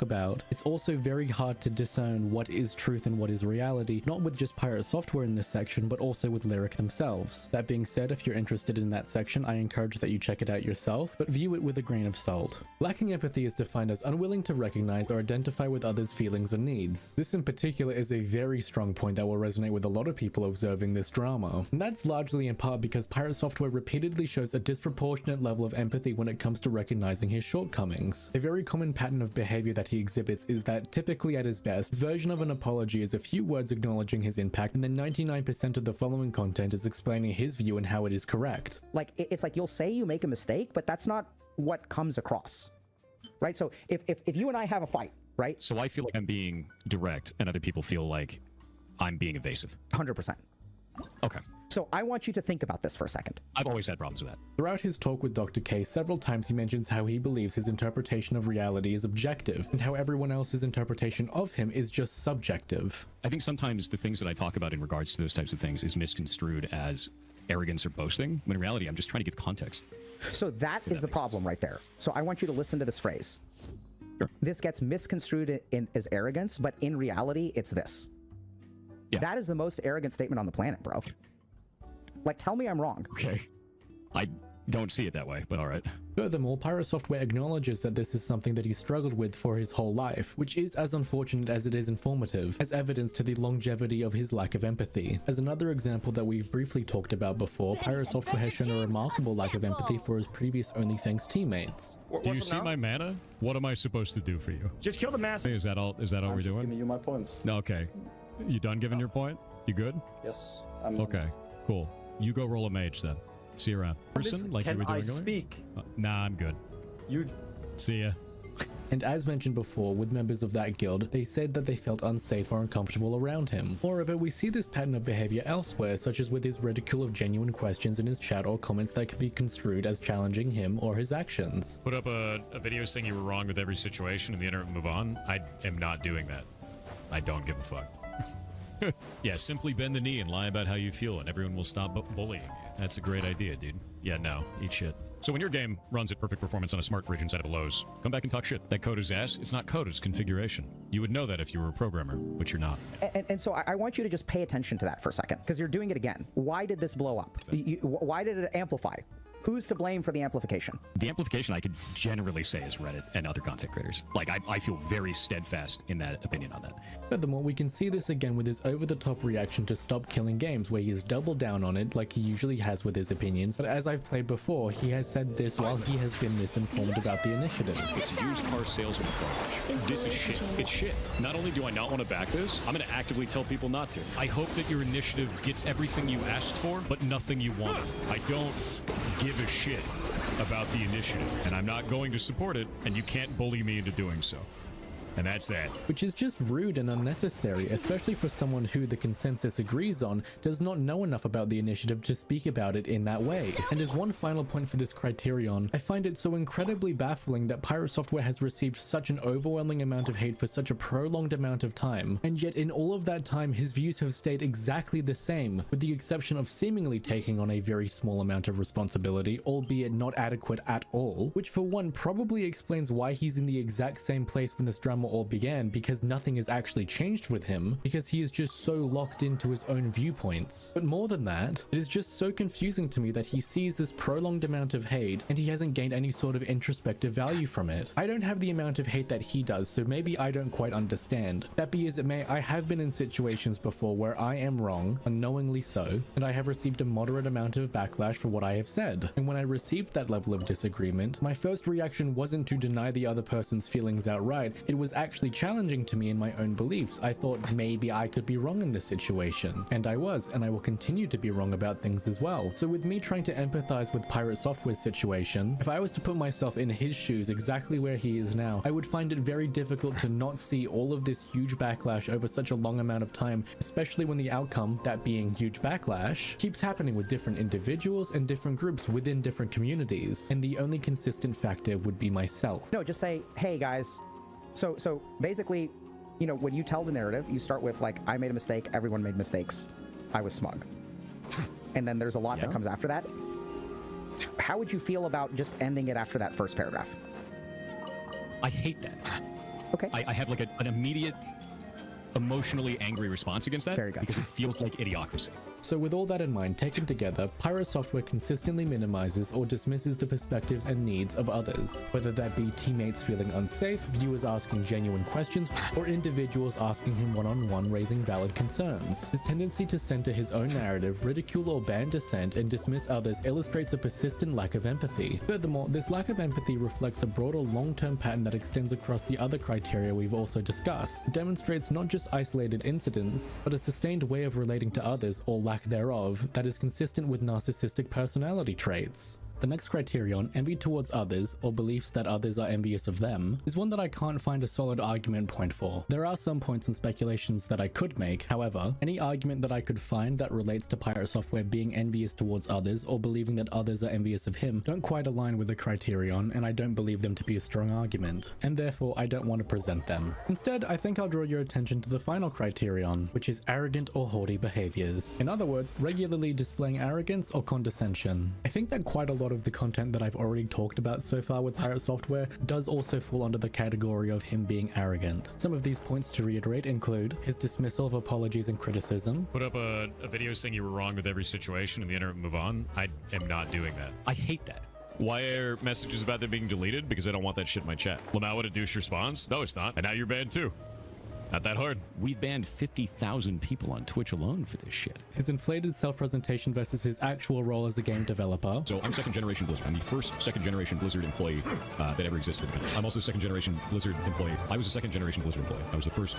about, it's also very hard to discern what is truth and what is reality, not with just Pirate Software in this section, but also with Lyric themselves. That being said, if you're interested in that section, I encourage that you check it out yourself, but view it with a grain of salt. Lacking empathy is defined as unwilling to recognize or identify with others' feelings or needs. This in particular is a very strong point that will resonate with a lot of people observing this drama. And that's largely in part because Pirate Software repeatedly shows a disproportionate level of empathy when it comes to recognizing his shortcomings. A very common pattern of behavior that he exhibits is that, typically at his best, his version of an apology is a few words acknowledging his impact, and then 99% of the following content is explaining his view and how it is correct. Like, it's like you'll say you make a mistake, but that's not what comes across, right? So if you and I have a fight, right? So I feel like I'm being direct, and other people feel like I'm being evasive. 100%. Okay. So I want you to think about this for a second. I've always had problems with that. Throughout his talk with Dr. K, several times he mentions how he believes his interpretation of reality is objective, and how everyone else's interpretation of him is just subjective. I think sometimes the things that I talk about in regards to those types of things is misconstrued as arrogance or boasting, when in reality I'm just trying to give context. So that is the problem right there. So I want you to listen to this phrase. Sure. This gets misconstrued as arrogance, but in reality, it's this. Yeah. That is the most arrogant statement on the planet, bro. Like, tell me I'm wrong. Okay. I don't see it that way, but all right. Furthermore, Pirate Software acknowledges that this is something that he struggled with for his whole life, which is as unfortunate as it is informative, as evidence to the longevity of his lack of empathy. As another example that we've briefly talked about before, Pirate Software has shown a remarkable lack of empathy for his previous OnlyFans teammates. Do you see my mana? What am I supposed to do for you? Just kill the mass. Is that all we're doing? Giving you my points. Okay. You done giving your point? You good? Yes. Okay. Cool. You go roll a mage then. See you around. Person, like you were doing earlier? Speak? Nah, I'm good. You. See ya. And as mentioned before, with members of that guild, they said that they felt unsafe or uncomfortable around him. Moreover, we see this pattern of behavior elsewhere, such as with his ridicule of genuine questions in his chat or comments that could be construed as challenging him or his actions. Put up a video saying you were wrong with every situation and the internet move on. I am not doing that. I don't give a fuck. Yeah, simply bend the knee and lie about how you feel, and everyone will stop bullying you. That's a great idea, dude. Yeah, no, eat shit. So when your game runs at perfect performance on a smart fridge inside of a Lowe's, come back and talk shit. That code is ass. It's not code, it's configuration. You would know that if you were a programmer, which you're not. And so I want you to just pay attention to that for a second, because you're doing it again. Why did this blow up? Why did it amplify? Who's to blame for the amplification? The amplification I could generally say is Reddit and other content creators. Like, I feel very steadfast in that opinion on that. Furthermore, we can see this again with his over-the-top reaction to Stop Killing Games, where he has doubled down on it like he usually has with his opinions, but as I've played before, he has said this while he has been misinformed about the initiative. It's used car salesman garbage. This is shit. It's shit. Not only do I not want to back this, I'm going to actively tell people not to. I hope that your initiative gets everything you asked for, but nothing you wanted. I don't give a shit about the initiative, and I'm not going to support it, and you can't bully me into doing so. And that's that. Which is just rude and unnecessary, especially for someone who the consensus agrees on does not know enough about the initiative to speak about it in that way. And as one final point for this criterion, I find it so incredibly baffling that Pirate Software has received such an overwhelming amount of hate for such a prolonged amount of time, and yet in all of that time his views have stayed exactly the same, with the exception of seemingly taking on a very small amount of responsibility, albeit not adequate at all, which for one probably explains why he's in the exact same place when this drama all began, because nothing has actually changed with him, because he is just so locked into his own viewpoints. But more than that, it is just so confusing to me that he sees this prolonged amount of hate and he hasn't gained any sort of introspective value from it. I don't have the amount of hate that he does, so maybe I don't quite understand. That be as it may, I have been in situations before where I am wrong, unknowingly so, and I have received a moderate amount of backlash for what I have said. And when I received that level of disagreement, my first reaction wasn't to deny the other person's feelings outright, it was actually challenging to me in my own beliefs. I thought maybe I could be wrong in this situation, and I was, and I will continue to be wrong about things as well. So with me trying to empathize with Pirate Software's situation, if I was to put myself in his shoes exactly where he is now, I would find it very difficult to not see all of this huge backlash over such a long amount of time, especially when the outcome, that being huge backlash, keeps happening with different individuals and different groups within different communities, and the only consistent factor would be myself. No, just say, hey guys, so basically, you know, when you tell the narrative, you start with like, I made a mistake, everyone made mistakes, I was smug. And then there's a lot that comes after that. How would you feel about just ending it after that first paragraph? I hate that. Okay. I have like an immediate, emotionally angry response against that because it feels like idiocracy. So with all that in mind, taken together, Pirate Software consistently minimizes or dismisses the perspectives and needs of others, whether that be teammates feeling unsafe, viewers asking genuine questions, or individuals asking him one-on-one raising valid concerns. His tendency to center his own narrative, ridicule or ban dissent, and dismiss others illustrates a persistent lack of empathy. Furthermore, this lack of empathy reflects a broader long-term pattern that extends across the other criteria we've also discussed. It demonstrates not just isolated incidents, but a sustained way of relating to others or lack thereof that is consistent with narcissistic personality traits. The next criterion, envy towards others, or beliefs that others are envious of them, is one that I can't find a solid argument point for. There are some points and speculations that I could make, however, any argument that I could find that relates to Pirate Software being envious towards others or believing that others are envious of him don't quite align with the criterion, and I don't believe them to be a strong argument, and therefore I don't want to present them. Instead, I think I'll draw your attention to the final criterion, which is arrogant or haughty behaviors. In other words, regularly displaying arrogance or condescension. I think that quite a lot of the content that I've already talked about so far with Pirate Software does also fall under the category of him being arrogant. Some of these points to reiterate include his dismissal of apologies and criticism. Put up a video saying you were wrong with every situation and the internet move on. I am not doing that. I hate that. Why are messages about them being deleted? Because I don't want that shit in my chat. Lamau would a douche response? No, it's not. And now you're banned too. Not that hard. We've banned 50,000 people on Twitch alone for this shit. His inflated self-presentation versus his actual role as a game developer. So I'm second generation Blizzard. I'm the first second generation Blizzard employee that ever existed in the country. I'm also a second generation Blizzard employee. I was a second generation Blizzard employee. I was the first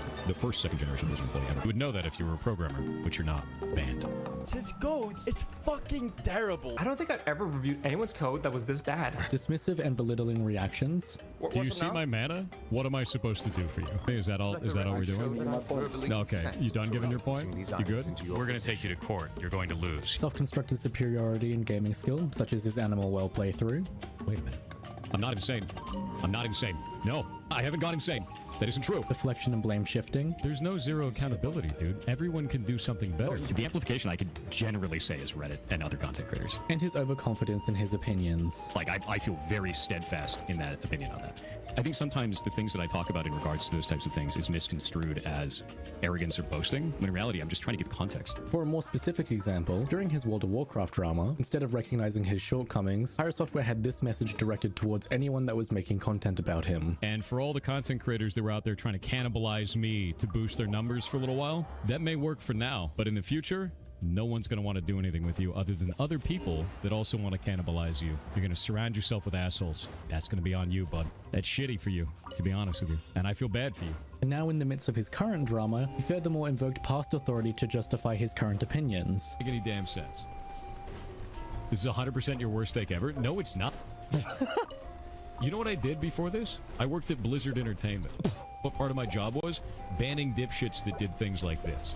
second generation Blizzard employee ever. You would know that if you were a programmer, which you're not. Banned. His code is fucking terrible. I don't think I've ever reviewed anyone's code that was this bad. Dismissive and belittling reactions. Do you see my mana? What am I supposed to do for you? Is that all? Is that all we're doing? Okay, you done giving your point? You good? We're gonna take you to court. You're going to lose. Self-constructed superiority in gaming skill, such as his Animal Well playthrough. Wait a minute. I'm not insane. I'm not insane. No, I haven't gone insane. That isn't true. Deflection and blame shifting. There's no zero accountability, dude. Everyone can do something better. The amplification I could generally say is Reddit and other content creators. And his overconfidence in his opinions. Like, I feel very steadfast in that opinion on that. I think sometimes the things that I talk about in regards to those types of things is misconstrued as arrogance or boasting, when in reality, I'm just trying to give context. For a more specific example, during his World of Warcraft drama, instead of recognizing his shortcomings, Pirate Software had this message directed towards anyone that was making content about him. And for all the content creators that were out there trying to cannibalize me to boost their numbers for a little while, that may work for now, but in the future, no one's going to want to do anything with you other than other people that also want to cannibalize you. You're going to surround yourself with assholes. That's going to be on you, bud. That's shitty for you, to be honest with you. And I feel bad for you. And now in the midst of his current drama, he furthermore invoked past authority to justify his current opinions. Make any damn sense. This is 100% your worst take ever? No, it's not. You know what I did before this? I worked at Blizzard Entertainment. What part of my job was? Banning dipshits that did things like this.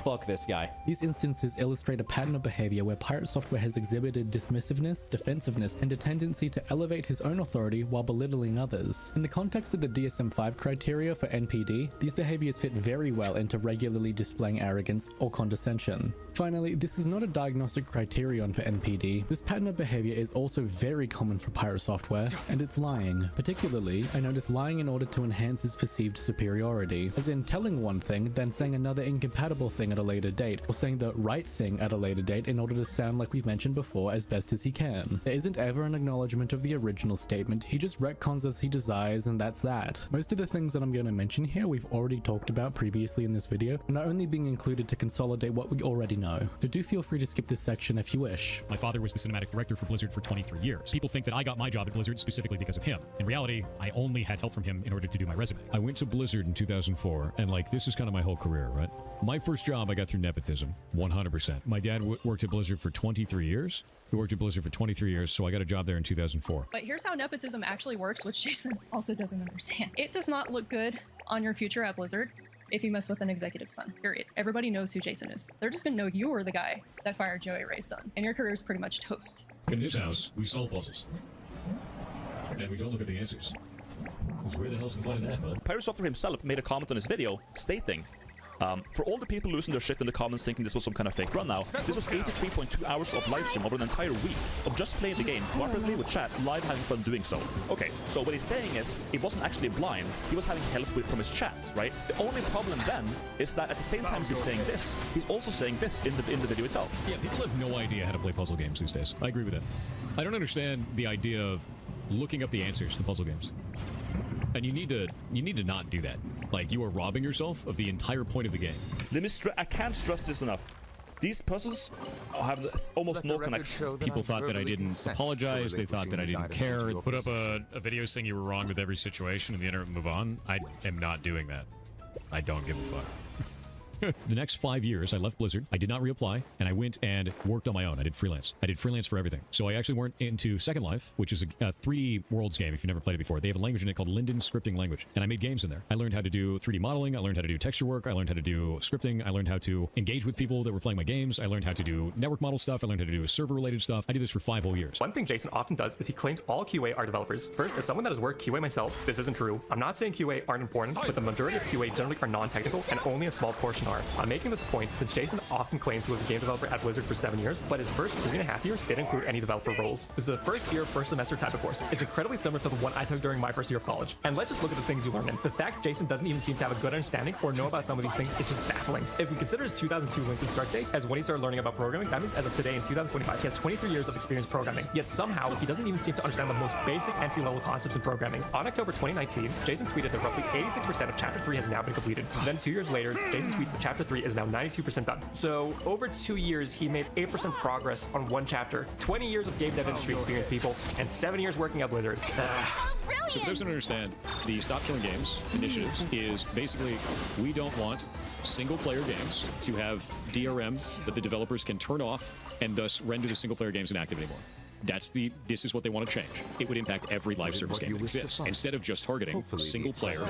Fuck this guy. These instances illustrate a pattern of behavior where Pirate Software has exhibited dismissiveness, defensiveness, and a tendency to elevate his own authority while belittling others. In the context of the DSM-5 criteria for NPD, these behaviors fit very well into regularly displaying arrogance or condescension. Finally, this is not a diagnostic criterion for NPD. This pattern of behavior is also very common for Pirate Software, and it's lying. Particularly, I notice lying in order to enhance his perceived superiority, as in telling one thing, then saying another incompatible thing at a later date, or saying the right thing at a later date in order to sound like we've mentioned before as best as he can. There isn't ever an acknowledgement of the original statement, he just retcons as he desires, and that's that. Most of the things that I'm going to mention here we've already talked about previously in this video, and are only being included to consolidate what we already know. So do feel free to skip this section if you wish. My father was the cinematic director for Blizzard for 23 years. People think that I got my job at Blizzard specifically because of him. In reality, I only had help from him in order to do my resume. I went to Blizzard in 2004, and like, this is kind of my whole career, right? My first job I got through nepotism, 100%. My dad worked at Blizzard for 23 years. He worked at Blizzard for 23 years, so I got a job there in 2004. But here's how nepotism actually works, which Jason also doesn't understand. It does not look good on your future at Blizzard if you mess with an executive's son, period. Everybody knows who Jason is. They're just gonna know you were the guy that fired Joey Ray's son, and your career is pretty much toast. In this house, we solve puzzles. And we don't look at the answers. Because where the hell's the fun in that, bud? Pirate Software himself made a comment on his video stating, for all the people losing their shit in the comments thinking this was some kind of fake run now, this was 83.2 hours of live stream over an entire week of just playing the game, cooperatively with chat, live having fun doing so. Okay, so what he's saying is, he wasn't actually blind, he was having help from his chat, right? The only problem then is that at the same time as he's saying this, he's also saying this in the video itself. Yeah, people have no idea how to play puzzle games these days. I agree with that. I don't understand the idea of looking up the answers to puzzle games. And you need to not do that. Like, you are robbing yourself of the entire point of the game. I can't stress this enough. These puzzles have almost no connection. People thought that I didn't apologize. They thought that I didn't care. Put up a video saying you were wrong with every situation and the internet move on. I am not doing that. I don't give a fuck. The next 5 years, I left Blizzard. I did not reapply, and I went and worked on my own. I did freelance. I did freelance for everything. So I actually went into Second Life, which is a 3D Worlds game if you've never played it before. They have a language in it called Linden Scripting Language, and I made games in there. I learned how to do 3D modeling. I learned how to do texture work. I learned how to do scripting. I learned how to engage with people that were playing my games. I learned how to do network model stuff. I learned how to do server-related stuff. I did this for 5 whole years. One thing Jason often does is he claims all QA are developers. First, as someone that has worked QA myself, this isn't true. I'm not saying QA aren't important, but the majority of QA generally are non-technical, and only a small portion are. I'm making this point since Jason often claims he was a game developer at Blizzard for 7 years, but his first 3.5 years didn't include any developer roles. This is a first year, first semester type of course. It's incredibly similar to the one I took during my first year of college. And let's just look at the things you learn in. The fact Jason doesn't even seem to have a good understanding or know about some of these things is just baffling. If we consider his 2002 LinkedIn start date as when he started learning about programming, that means as of today in 2025, he has 23 years of experience programming. Yet somehow, he doesn't even seem to understand the most basic entry-level concepts in programming. On October 2019, Jason tweeted that roughly 86% of Chapter 3 has now been completed. Then 2 years later, Jason tweets that Chapter 3 is now 92% done. So over 2 years, he made 8% progress on one chapter. 20 years of game dev industry experience, people, and 7 years working at Blizzard. So for those who don't understand, the Stop Killing Games initiatives is basically we don't want single-player games to have DRM that the developers can turn off and thus render the single-player games inactive anymore. This is what they want to change. It would impact every live service game that exists, instead of just targeting single-player,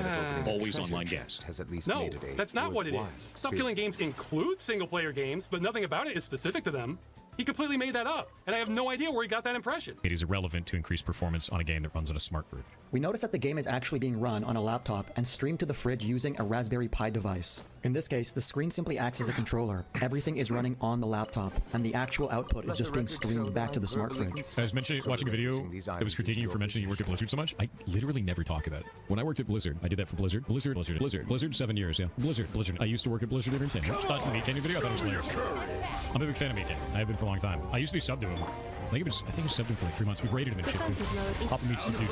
always online games. No, that's not what it is. Stop Killing Games includes single-player games, but nothing about it is specific to them. He completely made that up, and I have no idea where he got that impression. It is irrelevant to increase performance on a game that runs on a smart fridge. We notice that the game is actually being run on a laptop and streamed to the fridge using a Raspberry Pi device. In this case, the screen simply acts as a controller. Everything is running on the laptop, and the actual output is just being streamed back to the smart fridge. I was watching a video that was critiquing you for mentioning you worked at Blizzard so much. I literally never talk about it. When I worked at Blizzard, I did that for Blizzard. Blizzard, 7 years, yeah. Blizzard. I used to work at Blizzard Entertainment. Starts in the Meat Canyon video, I thought it was hilarious. I'm a big fan of Meat Canyon. I have been for a long time. I used to be subbed to him. I think it was subbed him for like 3 months. We've rated him and shit too. Papa Meat's a dude.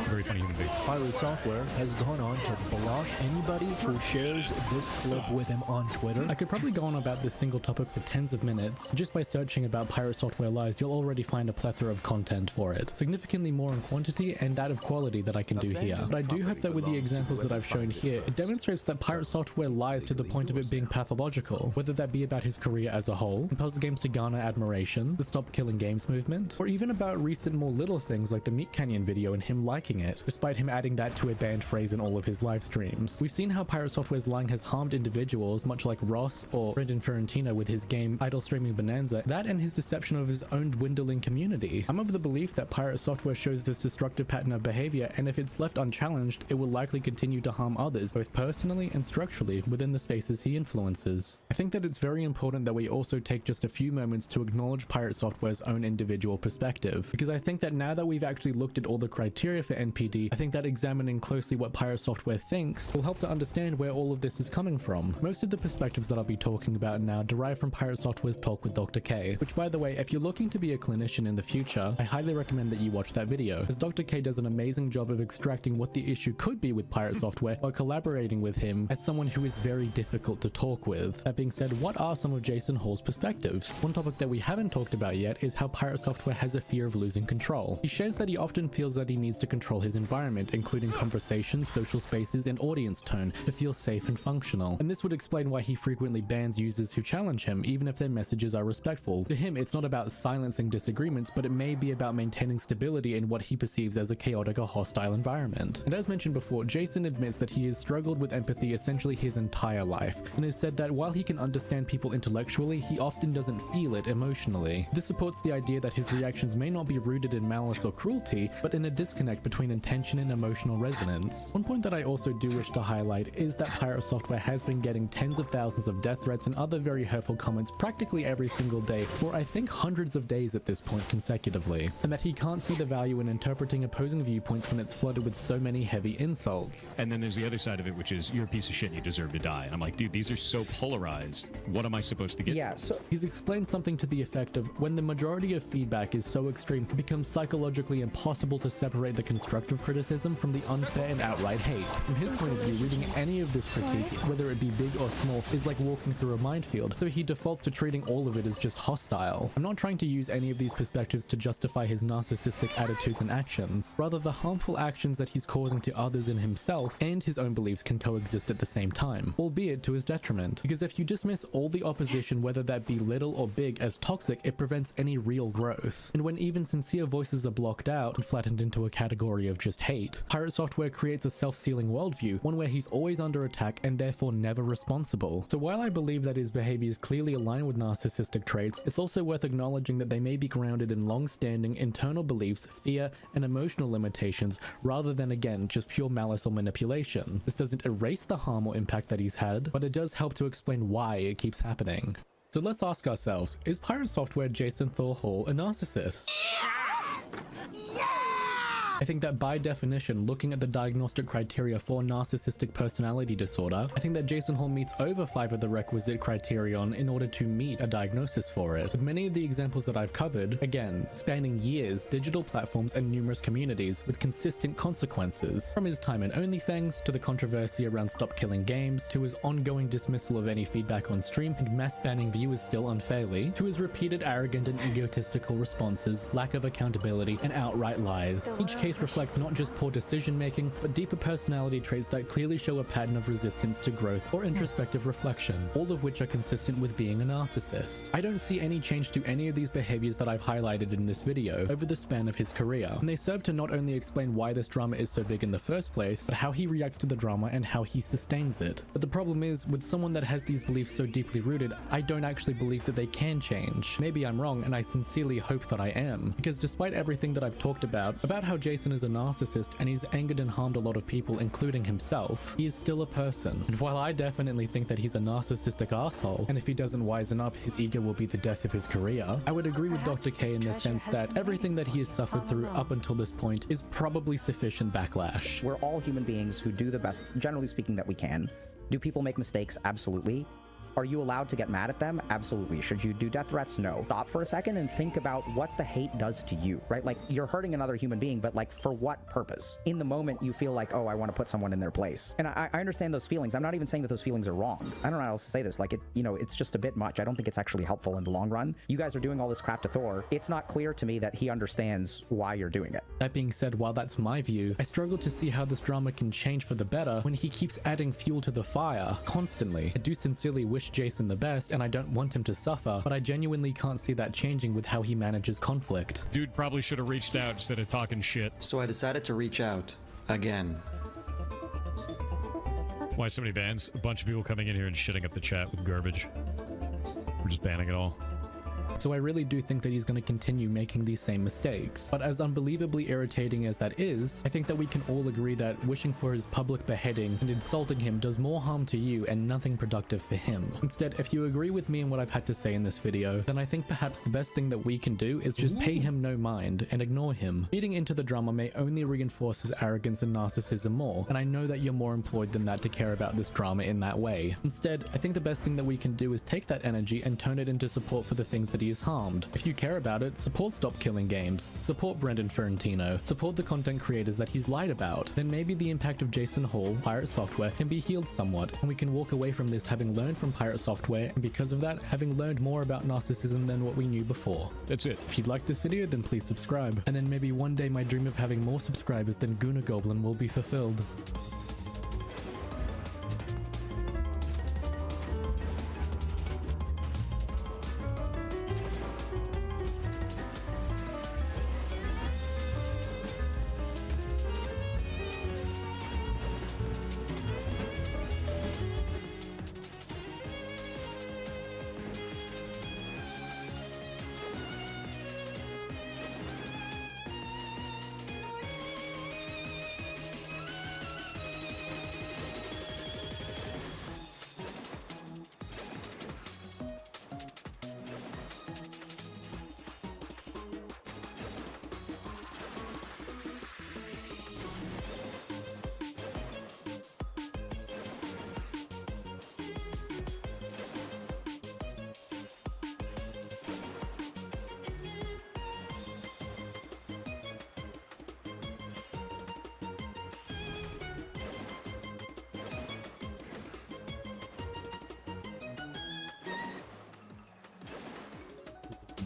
Very funny human being. Pirate Software has gone on to block anybody who shares this clip with him on Twitter. I could probably go on about this single topic for tens of minutes. Just by searching about Pirate Software lies, you'll already find a plethora of content for it. Significantly more in quantity and that of quality that I can do here. But I do hope that with the examples that I've shown here, it demonstrates that Pirate Software lies to the point of it being pathological, whether that be about his career as a whole, in puzzle games to garner admiration, the Stop Killing Games movement, or even about recent more little things like the Meat Canyon video and him liking it, despite him adding that to a banned phrase in all of his live streams. We've seen how Pirate Software's lying has harmed individuals, much like Ross or Brendan Ferrantino with his game Idle Streaming Bonanza, that and his deception of his own dwindling community. I'm of the belief that Pirate Software shows this destructive pattern of behavior, and if it's left unchallenged, it will likely continue to harm others, both personally and structurally, within the spaces he influences. I think that it's very important that we also take just a few moments to acknowledge Pirate Software's own individual perspective, because I think that now that we've actually looked at all the criteria for NPD, I think that examining closely what Pirate Software thinks will help to understand where all of this is coming from. Most of the perspectives that I'll be talking about now derive from Pirate Software's talk with Dr. K, which, by the way, if you're looking to be a clinician in the future, I highly recommend that you watch that video, as Dr. K does an amazing job of extracting what the issue could be with Pirate Software while collaborating with him as someone who is very difficult to talk with. That being said, what are some of Jason Hall's perspectives? One topic that we haven't talked about yet is how Pirate Software has a fear of losing control. He shares that he often feels that he needs to control his environment, including conversations, social spaces, and audience tone, to feel safe and functional. And this would explain why he frequently bans users who challenge him, even if their messages are respectful. To him, it's not about silencing disagreements, but it may be about maintaining stability in what he perceives as a chaotic or hostile environment. And as mentioned before, Jason admits that he has struggled with empathy essentially his entire life, and has said that while he can understand people intellectually, he often doesn't feel it emotionally. This supports the idea that his reactions may not be rooted in malice or cruelty, but in a disconnect between intention and emotional resonance. One point that I also do wish to highlight is that Pirate Software has been getting tens of thousands of death threats and other very hurtful comments practically every single day for I think hundreds of days at this point consecutively, and that he can't see the value in interpreting opposing viewpoints when it's flooded with so many heavy insults. And then there's the other side of it, which is you're a piece of shit and you deserve to die. And I'm like, dude, these are so polarized. What am I supposed to get? Yeah, so he's explained something to the effect of when the majority of feedback is so extreme, it becomes psychologically impossible to separate the constructive criticism from the unfair and outright hate. From his point of view, reading any of this critique, whether it be big or small, is like walking through a minefield, so he defaults to treating all of it as just hostile. I'm not trying to use any of these perspectives to justify his narcissistic attitudes and actions. Rather, the harmful actions that he's causing to others and himself and his own beliefs can coexist at the same time, albeit to his detriment. Because if you dismiss all the opposition, whether that be little or big, as toxic, it prevents any real growth. And when even sincere voices are blocked out and flattened into a category of just hate, Pirate Software creates a self-sealing worldview, one where he's always under attack and therefore never responsible. So while I believe that his behavior is clearly aligned with narcissistic traits, it's also worth acknowledging that they may be grounded in long-standing internal beliefs, fear, and emotional limitations, rather than, again, just pure malice or manipulation. This doesn't erase the harm or impact that he's had, but it does help to explain why it keeps happening. So let's ask ourselves, is Pirate Software Jason Thor Hall a narcissist? I think that by definition, looking at the diagnostic criteria for narcissistic personality disorder, I think that Jason Hall meets over 5 of the requisite criterion in order to meet a diagnosis for it. With many of the examples that I've covered, again, spanning years, digital platforms, and numerous communities with consistent consequences. From his time in OnlyFans, to the controversy around Stop Killing Games, to his ongoing dismissal of any feedback on stream and mass banning viewers still unfairly, to his repeated arrogant and egotistical responses, lack of accountability, and outright lies. Each case case reflects not just poor decision making, but deeper personality traits that clearly show a pattern of resistance to growth or introspective reflection, all of which are consistent with being a narcissist. I don't see any change to any of these behaviors that I've highlighted in this video over the span of his career, and they serve to not only explain why this drama is so big in the first place, but how he reacts to the drama and how he sustains it. But the problem is, with someone that has these beliefs so deeply rooted, I don't actually believe that they can change. Maybe I'm wrong, and I sincerely hope that I am, because despite everything that I've talked about how Jason is a narcissist and he's angered and harmed a lot of people, including himself, he is still a person. And while I definitely think that he's a narcissistic asshole, and if he doesn't wisen up, his ego will be the death of his career, I would agree with Dr. K in the sense that everything that he has suffered through up until this point is probably sufficient backlash. We're all human beings who do the best, generally speaking, that we can. Do people make mistakes? Absolutely. Are you allowed to get mad at them? Absolutely. Should you do death threats? No. Stop for a second and think about what the hate does to you, right? Like, you're hurting another human being, but like, for what purpose? In the moment, you feel like, oh, I want to put someone in their place. And I understand those feelings. I'm not even saying that those feelings are wrong. I don't know how else to say this. Like, it's just a bit much. I don't think it's actually helpful in the long run. You guys are doing all this crap to Thor. It's not clear to me that he understands why you're doing it. That being said, while that's my view, I struggle to see how this drama can change for the better when he keeps adding fuel to the fire constantly. I do sincerely wish Jason the best, and I don't want him to suffer, but I genuinely can't see that changing with how he manages conflict. Dude probably should have reached out instead of talking shit. So I decided to reach out again. Why so many bans? A bunch of people coming in here and shitting up the chat with garbage. We're just banning it all. So I really do think that he's going to continue making these same mistakes. But as unbelievably irritating as that is, I think that we can all agree that wishing for his public beheading and insulting him does more harm to you and nothing productive for him. Instead, if you agree with me in what I've had to say in this video, then I think perhaps the best thing that we can do is just pay him no mind and ignore him. Feeding into the drama may only reinforce his arrogance and narcissism more, and I know that you're more employed than that to care about this drama in that way. Instead, I think the best thing that we can do is take that energy and turn it into support for the things that he is harmed. If you care about it, support Stop Killing Games, support Brendan Ferrantino, support the content creators that he's lied about. Then maybe the impact of Jason Hall, Pirate Software, can be healed somewhat, and we can walk away from this having learned from Pirate Software, and because of that, having learned more about narcissism than what we knew before. That's it. If you'd like this video, then please subscribe, and then maybe one day my dream of having more subscribers than Guna Goblin will be fulfilled.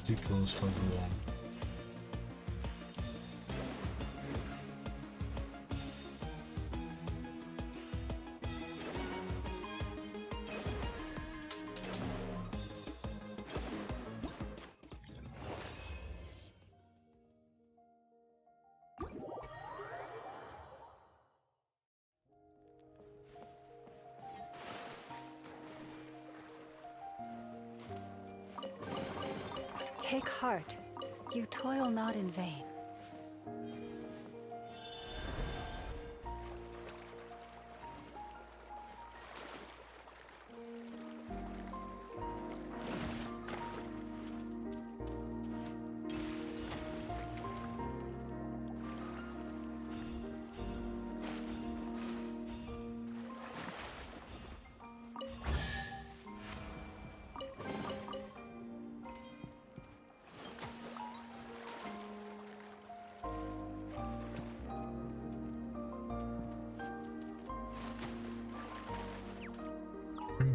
Ridiculously long. Take heart. You toil not in vain.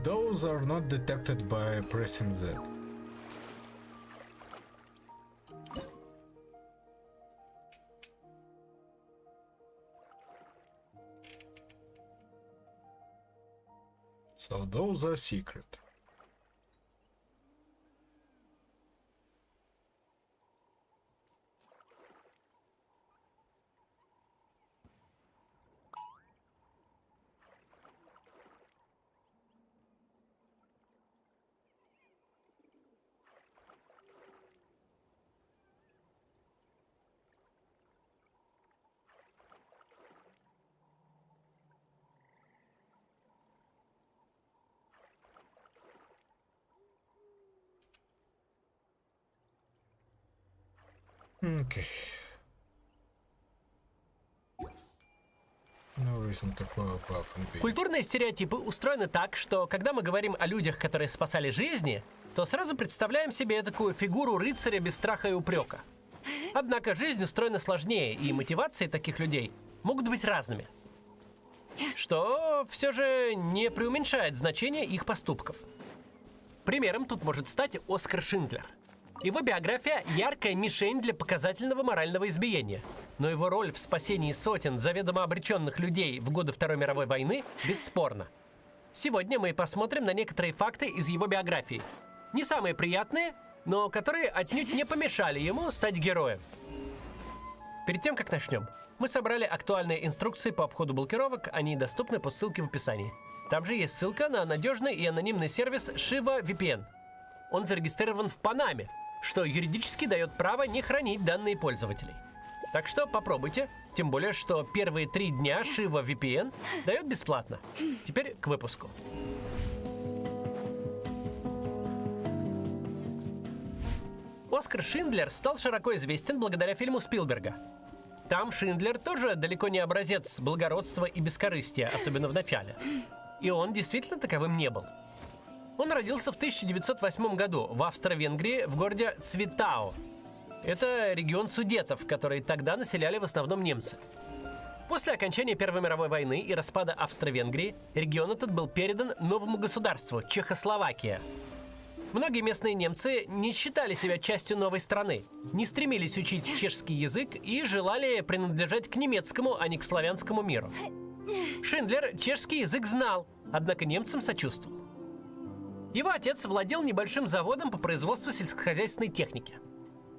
Those are not detected by pressing Z. So those are secret. Okay. No reason to go above and beyond. Культурные стереотипы устроены так, что когда мы говорим о людях, которые спасали жизни, то сразу представляем себе такую фигуру рыцаря без страха и упрека. Однако жизнь устроена сложнее, и мотивации таких людей могут быть разными. Что все же не преуменьшает значение их поступков. Примером тут может стать Оскар Шиндлер. Его биография – яркая мишень для показательного морального избиения. Но его роль в спасении сотен заведомо обреченных людей в годы Второй мировой войны бесспорна. Сегодня мы посмотрим на некоторые факты из его биографии. Не самые приятные, но которые отнюдь не помешали ему стать героем. Перед тем, как начнем, мы собрали актуальные инструкции по обходу блокировок, они доступны по ссылке в описании. Там же есть ссылка на надежный и анонимный сервис Shiva VPN. Он зарегистрирован в Панаме, что юридически дает право не хранить данные пользователей. Так что попробуйте, тем более, что первые 3 дня Shiva VPN дает бесплатно. Теперь к выпуску. Оскар Шиндлер стал широко известен благодаря фильму Спилберга. Там Шиндлер тоже далеко не образец благородства и бескорыстия, особенно в начале. И он действительно таковым не был. Он родился в 1908 году в Австро-Венгрии в городе Цветао. Это регион Судетов, который тогда населяли в основном немцы. После окончания Первой мировой войны и распада Австро-Венгрии регион этот был передан новому государству – Чехословакия. Многие местные немцы не считали себя частью новой страны, не стремились учить чешский язык и желали принадлежать к немецкому, а не к славянскому миру. Шиндлер чешский язык знал, однако немцам сочувствовал. Его отец владел небольшим заводом по производству сельскохозяйственной техники.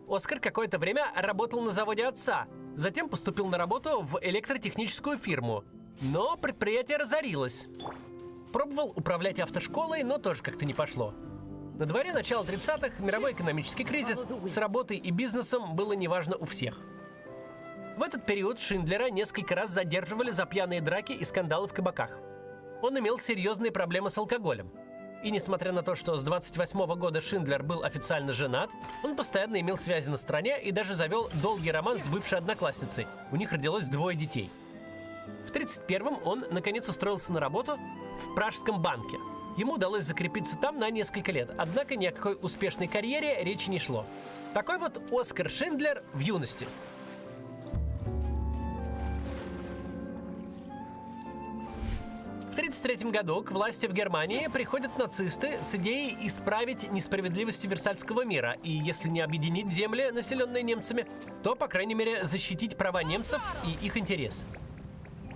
Оскар какое-то время работал на заводе отца, затем поступил на работу в электротехническую фирму. Но предприятие разорилось. Пробовал управлять автошколой, но тоже как-то не пошло. На дворе начало 30-х, мировой экономический кризис, с работой и бизнесом было неважно у всех. В этот период Шиндлера несколько раз задерживали за пьяные драки и скандалы в кабаках. Он имел серьезные проблемы с алкоголем. И несмотря на то, что с 28-го года Шиндлер был официально женат, он постоянно имел связи на стороне и даже завел долгий роман с бывшей одноклассницей. У них родилось 2 детей. В 31-м он, наконец, устроился на работу в Пражском банке. Ему удалось закрепиться там на несколько лет, однако ни о какой успешной карьере речи не шло. Такой вот Оскар Шиндлер в юности. В 1933 году к власти в Германии приходят нацисты с идеей исправить несправедливости Версальского мира и, если не объединить земли, населенные немцами, то, по крайней мере, защитить права немцев и их интересы.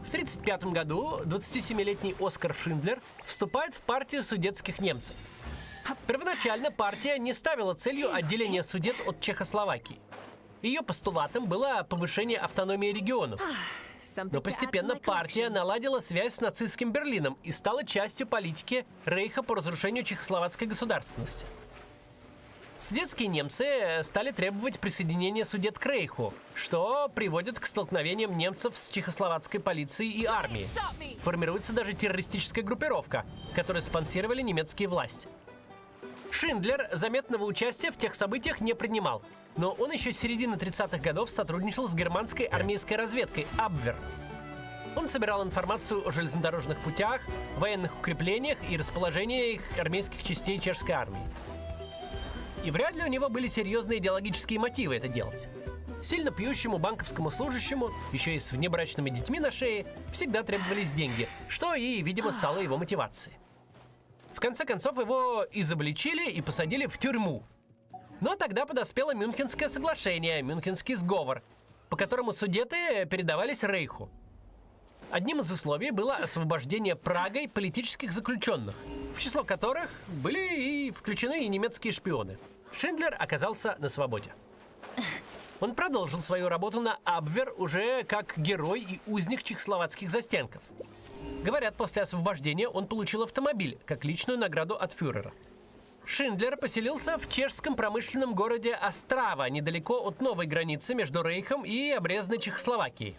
В 1935 году 27-летний Оскар Шиндлер вступает в партию судетских немцев. Первоначально партия не ставила целью отделение Судет от Чехословакии. Ее постулатом было повышение автономии регионов. Но постепенно партия наладила связь с нацистским Берлином и стала частью политики Рейха по разрушению чехословацкой государственности. Судетские немцы стали требовать присоединения Судет к Рейху, что приводит к столкновениям немцев с чехословацкой полицией и армией. Формируется даже террористическая группировка, которую спонсировали немецкие власти. Шиндлер заметного участия в тех событиях не принимал, но он еще с середины 30-х годов сотрудничал с германской армейской разведкой Абвер. Он собирал информацию о железнодорожных путях, военных укреплениях и расположении их армейских частей чешской армии. И вряд ли у него были серьезные идеологические мотивы это делать. Сильно пьющему банковскому служащему, еще и с внебрачными детьми на шее, всегда требовались деньги, что и, видимо, стало его мотивацией. В конце концов, его изобличили и посадили в тюрьму. Но тогда подоспело Мюнхенское соглашение, Мюнхенский сговор, по которому Судеты передавались Рейху. Одним из условий было освобождение Прагой политических заключенных, в число которых были и включены и немецкие шпионы. Шиндлер оказался на свободе. Он продолжил свою работу на Абвер уже как герой и узник чехословацких застенков. Говорят, после освобождения он получил автомобиль как личную награду от фюрера. Шиндлер поселился в чешском промышленном городе Острава, недалеко от новой границы между Рейхом и обрезанной Чехословакией.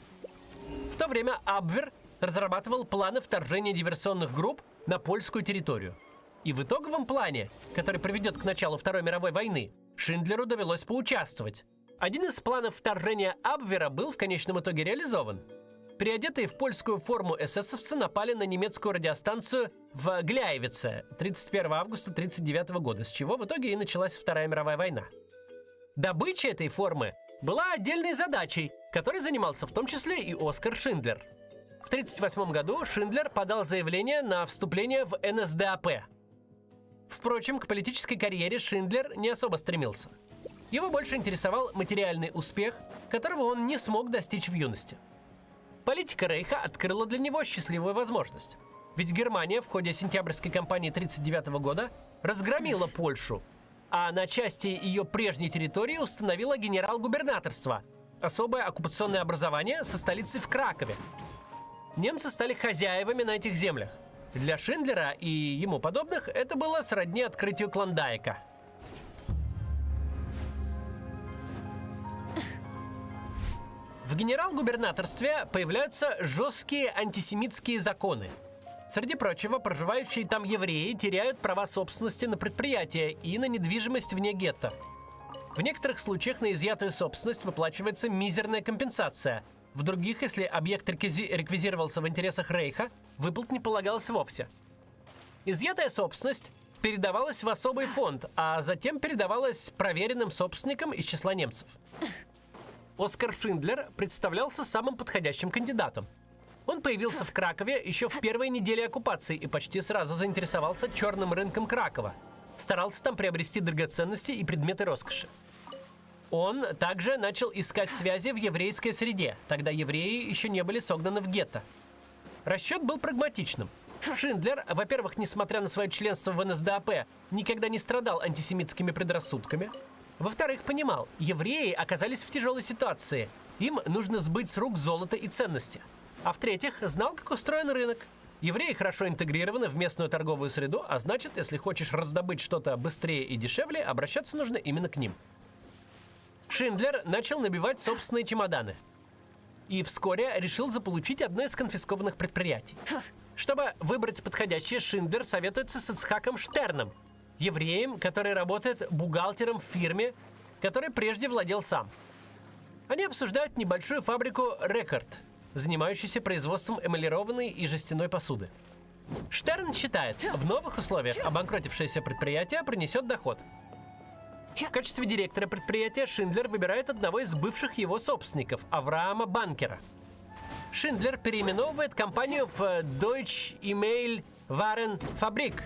В то время Абвер разрабатывал планы вторжения диверсионных групп на польскую территорию. И в итоговом плане, который приведет к началу Второй мировой войны, Шиндлеру довелось поучаствовать. Один из планов вторжения Абвера был в конечном итоге реализован. Переодетые в польскую форму эсэсовцы напали на немецкую радиостанцию в Гляевице 31 августа 1939 года, с чего в итоге и началась Вторая мировая война. Добыча этой формы была отдельной задачей, которой занимался в том числе и Оскар Шиндлер. В 1938 году Шиндлер подал заявление на вступление в НСДАП. Впрочем, к политической карьере Шиндлер не особо стремился. Его больше интересовал материальный успех, которого он не смог достичь в юности. Политика Рейха открыла для него счастливую возможность. Ведь Германия в ходе сентябрьской кампании 1939 года разгромила Польшу, а на части ее прежней территории установила генерал-губернаторство, особое оккупационное образование со столицей в Кракове. Немцы стали хозяевами на этих землях. Для Шиндлера и ему подобных это было сродни открытию Клондайка. В генерал-губернаторстве появляются жесткие антисемитские законы. Среди прочего, проживающие там евреи теряют права собственности на предприятия и на недвижимость вне гетто. В некоторых случаях на изъятую собственность выплачивается мизерная компенсация. В других, если объект реквизировался в интересах Рейха, выплат не полагалось вовсе. Изъятая собственность передавалась в особый фонд, а затем передавалась проверенным собственникам из числа немцев. Оскар Шиндлер представлялся самым подходящим кандидатом. Он появился в Кракове еще в первой неделе оккупации и почти сразу заинтересовался черным рынком Кракова. Старался там приобрести драгоценности и предметы роскоши. Он также начал искать связи в еврейской среде, тогда евреи еще не были согнаны в гетто. Расчет был прагматичным. Шиндлер, во-первых, несмотря на свое членство в НСДАП, никогда не страдал антисемитскими предрассудками. Во-вторых, понимал, евреи оказались в тяжелой ситуации. Им нужно сбыть с рук золото и ценности. А в-третьих, знал, как устроен рынок. Евреи хорошо интегрированы в местную торговую среду, а значит, если хочешь раздобыть что-то быстрее и дешевле, обращаться нужно именно к ним. Шиндлер начал набивать собственные чемоданы. И вскоре решил заполучить одно из конфискованных предприятий. Чтобы выбрать подходящее, Шиндлер советуется с Ицхаком Штерном, евреем, который работает бухгалтером в фирме, которой прежде владел сам. Они обсуждают небольшую фабрику «Рекорд», занимающуюся производством эмалированной и жестяной посуды. Штерн считает, в новых условиях обанкротившееся предприятие принесет доход. В качестве директора предприятия Шиндлер выбирает одного из бывших его собственников, Авраама Банкера. Шиндлер переименовывает компанию в Deutsche Email Waren Fabrik,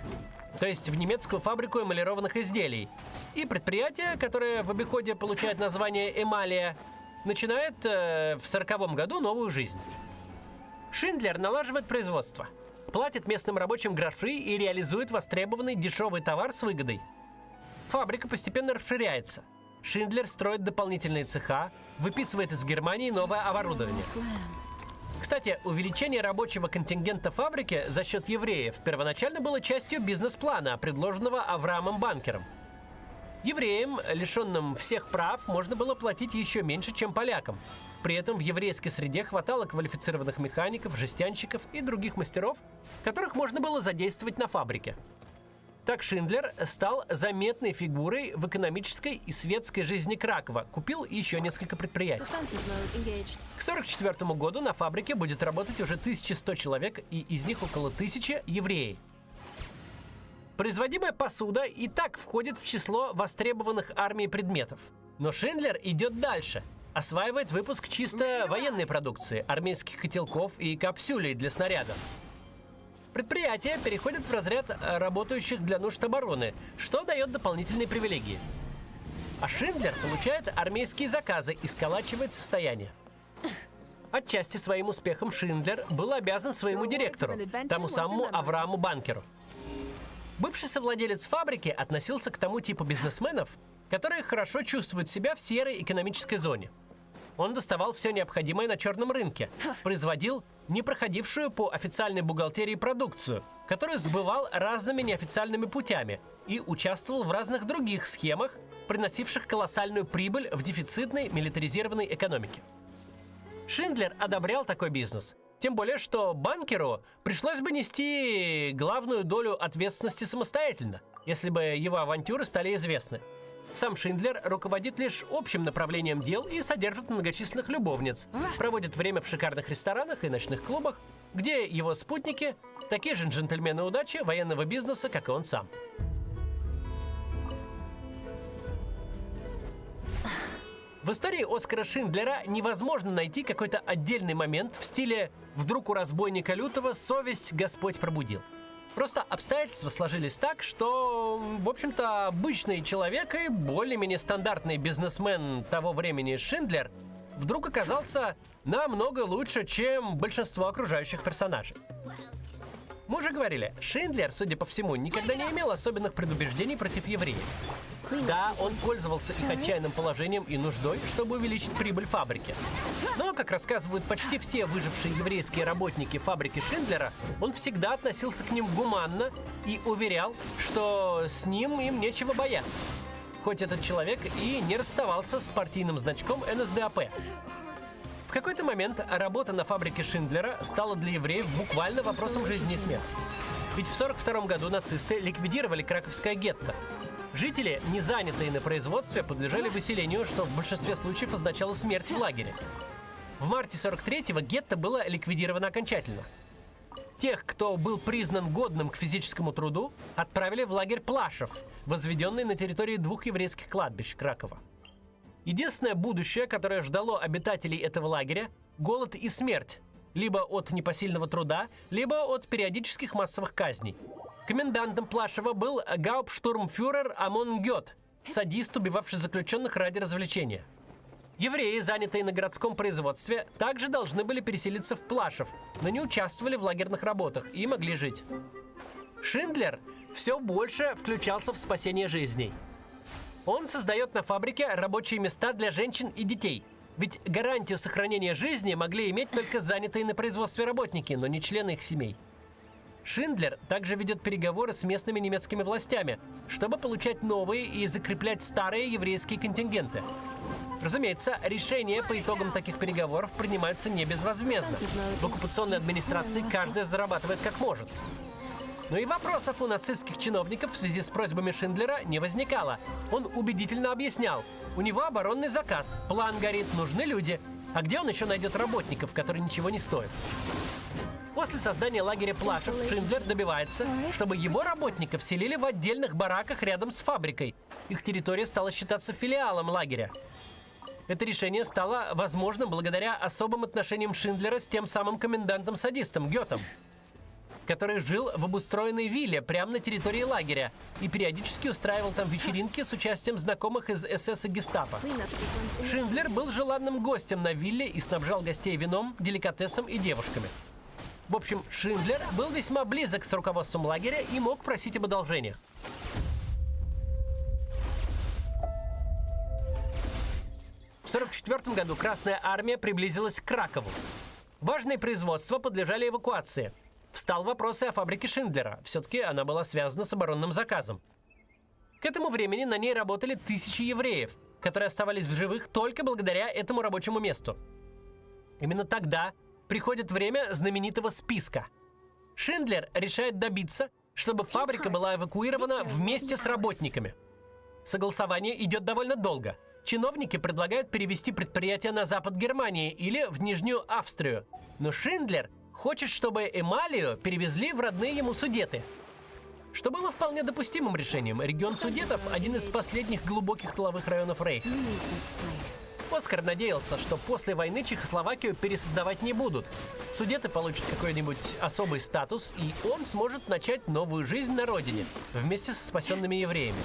то есть в немецкую фабрику эмалированных изделий. И предприятие, которое в обиходе получает название «Эмалия», начинает в 1940 году новую жизнь. Шиндлер налаживает производство, платит местным рабочим гроши и реализует востребованный дешевый товар с выгодой. Фабрика постепенно расширяется. Шиндлер строит дополнительные цеха, выписывает из Германии новое оборудование. Кстати, увеличение рабочего контингента фабрики за счет евреев первоначально было частью бизнес-плана, предложенного Авраамом Банкером. Евреям, лишенным всех прав, можно было платить еще меньше, чем полякам. При этом в еврейской среде хватало квалифицированных механиков, жестянщиков и других мастеров, которых можно было задействовать на фабрике. Так Шиндлер стал заметной фигурой в экономической и светской жизни Кракова, купил еще несколько предприятий. К 1944 году на фабрике будет работать уже 1100 человек, и из них около 1000 евреи. Производимая посуда и так входит в число востребованных армией предметов. Но Шиндлер идет дальше. Осваивает выпуск чисто военной продукции, армейских котелков и капсюлей для снарядов. Предприятия переходят в разряд работающих для нужд обороны, что дает дополнительные привилегии. А Шиндлер получает армейские заказы и сколачивает состояние. Отчасти своим успехом Шиндлер был обязан своему директору, тому самому Аврааму Банкеру. Бывший совладелец фабрики относился к тому типу бизнесменов, которые хорошо чувствуют себя в серой экономической зоне. Он доставал все необходимое на черном рынке, производил не проходившую по официальной бухгалтерии продукцию, которую сбывал разными неофициальными путями и участвовал в разных других схемах, приносивших колоссальную прибыль в дефицитной милитаризированной экономике. Шиндлер одобрял такой бизнес, тем более что банкеру пришлось бы нести главную долю ответственности самостоятельно, если бы его авантюры стали известны. Сам Шиндлер руководит лишь общим направлением дел и содержит многочисленных любовниц, проводит время в шикарных ресторанах и ночных клубах, где его спутники – такие же джентльмены удачи военного бизнеса, как и он сам. В истории Оскара Шиндлера невозможно найти какой-то отдельный момент в стиле «вдруг у разбойника лютого совесть Господь пробудил». Просто обстоятельства сложились так, что, в общем-то, обычный человек и более-менее стандартный бизнесмен того времени Шиндлер вдруг оказался намного лучше, чем большинство окружающих персонажей. Мы уже говорили, Шиндлер, судя по всему, никогда не имел особенных предубеждений против евреев. Да, он пользовался их отчаянным положением и нуждой, чтобы увеличить прибыль фабрики. Но, как рассказывают почти все выжившие еврейские работники фабрики Шиндлера, он всегда относился к ним гуманно и уверял, что с ним им нечего бояться. Хоть этот человек и не расставался с партийным значком НСДАП. В какой-то момент работа на фабрике Шиндлера стала для евреев буквально вопросом жизни и смерти. Ведь в 1942 году нацисты ликвидировали краковское гетто. Жители, не занятые на производстве, подлежали выселению, что в большинстве случаев означало смерть в лагере. В марте 1943-го гетто было ликвидировано окончательно. Тех, кто был признан годным к физическому труду, отправили в лагерь Плашев, возведенный на территории 2 еврейских кладбищ Кракова. Единственное будущее, которое ждало обитателей этого лагеря – голод и смерть, либо от непосильного труда, либо от периодических массовых казней. Комендантом Плашева был гауптштурмфюрер Амон Гёт, садист, убивавший заключенных ради развлечения. Евреи, занятые на городском производстве, также должны были переселиться в Плашев, но не участвовали в лагерных работах и могли жить. Шиндлер все больше включался в спасение жизней. Он создает на фабрике рабочие места для женщин и детей, ведь гарантию сохранения жизни могли иметь только занятые на производстве работники, но не члены их семей. Шиндлер также ведет переговоры с местными немецкими властями, чтобы получать новые и закреплять старые еврейские контингенты. Разумеется, решения по итогам таких переговоров принимаются не безвозмездно. В оккупационной администрации каждый зарабатывает как может. Но и вопросов у нацистских чиновников в связи с просьбами Шиндлера не возникало. Он убедительно объяснял: у него оборонный заказ, план горит, нужны люди. А где он еще найдет работников, которые ничего не стоят? После создания лагеря Плашев Шиндлер добивается, чтобы его работников селили в отдельных бараках рядом с фабрикой. Их территория стала считаться филиалом лагеря. Это решение стало возможным благодаря особым отношениям Шиндлера с тем самым комендантом-садистом Гётом, который жил в обустроенной вилле прямо на территории лагеря и периодически устраивал там вечеринки с участием знакомых из СС и гестапо. Шиндлер был желанным гостем на вилле и снабжал гостей вином, деликатесом и девушками. В общем, Шиндлер был весьма близок с руководством лагеря и мог просить об одолжениях. В 1944 году Красная Армия приблизилась к Кракову. Важные производства подлежали эвакуации. Встал вопрос и о фабрике Шиндлера. Все-таки она была связана с оборонным заказом. К этому времени на ней работали тысячи евреев, которые оставались в живых только благодаря этому рабочему месту. Именно тогда приходит время знаменитого списка. Шиндлер решает добиться, чтобы фабрика была эвакуирована вместе с работниками. Согласование идет довольно долго. Чиновники предлагают перевести предприятие на запад Германии или в Нижнюю Австрию. Но Шиндлер хочет, чтобы эмалию перевезли в родные ему Судеты. Что было вполне допустимым решением. Регион Судетов – один из последних глубоких тыловых районов Рейха. Оскар надеялся, что после войны Чехословакию пересоздавать не будут. Судеты получат какой-нибудь особый статус, и он сможет начать новую жизнь на родине, вместе со спасенными евреями.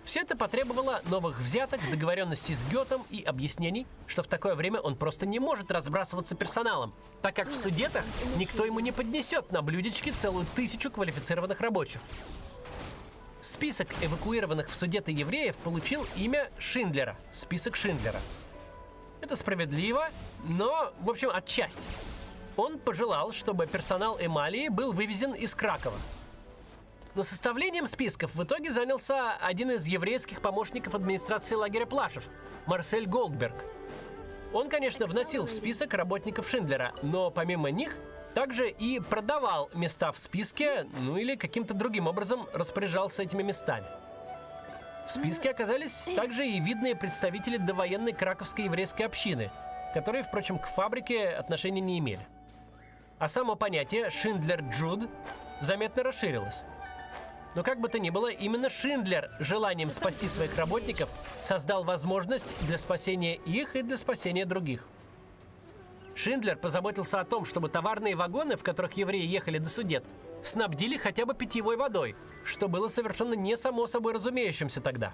Все это потребовало новых взяток, договоренностей с Гетом и объяснений, что в такое время он просто не может разбрасываться персоналом, так как в Судетах никто ему не поднесет на блюдечке целую 1000 квалифицированных рабочих. Список эвакуированных в Судеты евреев получил имя Шиндлера, список Шиндлера. Это справедливо, но, в общем, отчасти. Он пожелал, чтобы персонал Эмалии был вывезен из Кракова. Но составлением списков в итоге занялся один из еврейских помощников администрации лагеря Плашев, Марсель Голдберг. Он, конечно, вносил в список работников Шиндлера, но помимо них также и продавал места в списке, ну или каким-то другим образом распоряжался этими местами. В списке оказались также и видные представители довоенной краковской еврейской общины, которые, впрочем, к фабрике отношения не имели. А само понятие «Шиндлер Джуд» заметно расширилось. Но как бы то ни было, именно Шиндлер желанием спасти своих работников создал возможность для спасения их и для спасения других. Шиндлер позаботился о том, чтобы товарные вагоны, в которых евреи ехали до Судет, снабдили хотя бы питьевой водой, что было совершенно не само собой разумеющимся тогда.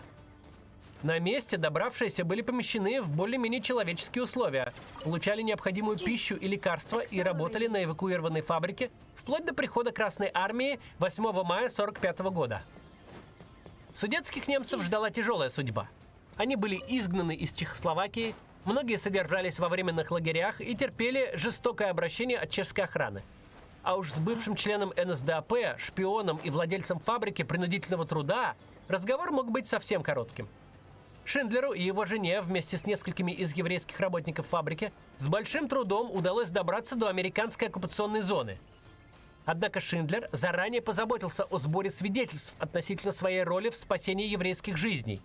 На месте добравшиеся были помещены в более-менее человеческие условия, получали необходимую пищу и лекарства и работали на эвакуированной фабрике вплоть до прихода Красной Армии 8 мая 1945 года. Судетских немцев ждала тяжелая судьба. Они были изгнаны из Чехословакии, многие содержались во временных лагерях и терпели жестокое обращение от чешской охраны. А уж с бывшим членом НСДАП, шпионом и владельцем фабрики принудительного труда разговор мог быть совсем коротким. Шиндлеру и его жене вместе с несколькими из еврейских работников фабрики с большим трудом удалось добраться до американской оккупационной зоны. Однако Шиндлер заранее позаботился о сборе свидетельств относительно своей роли в спасении еврейских жизней,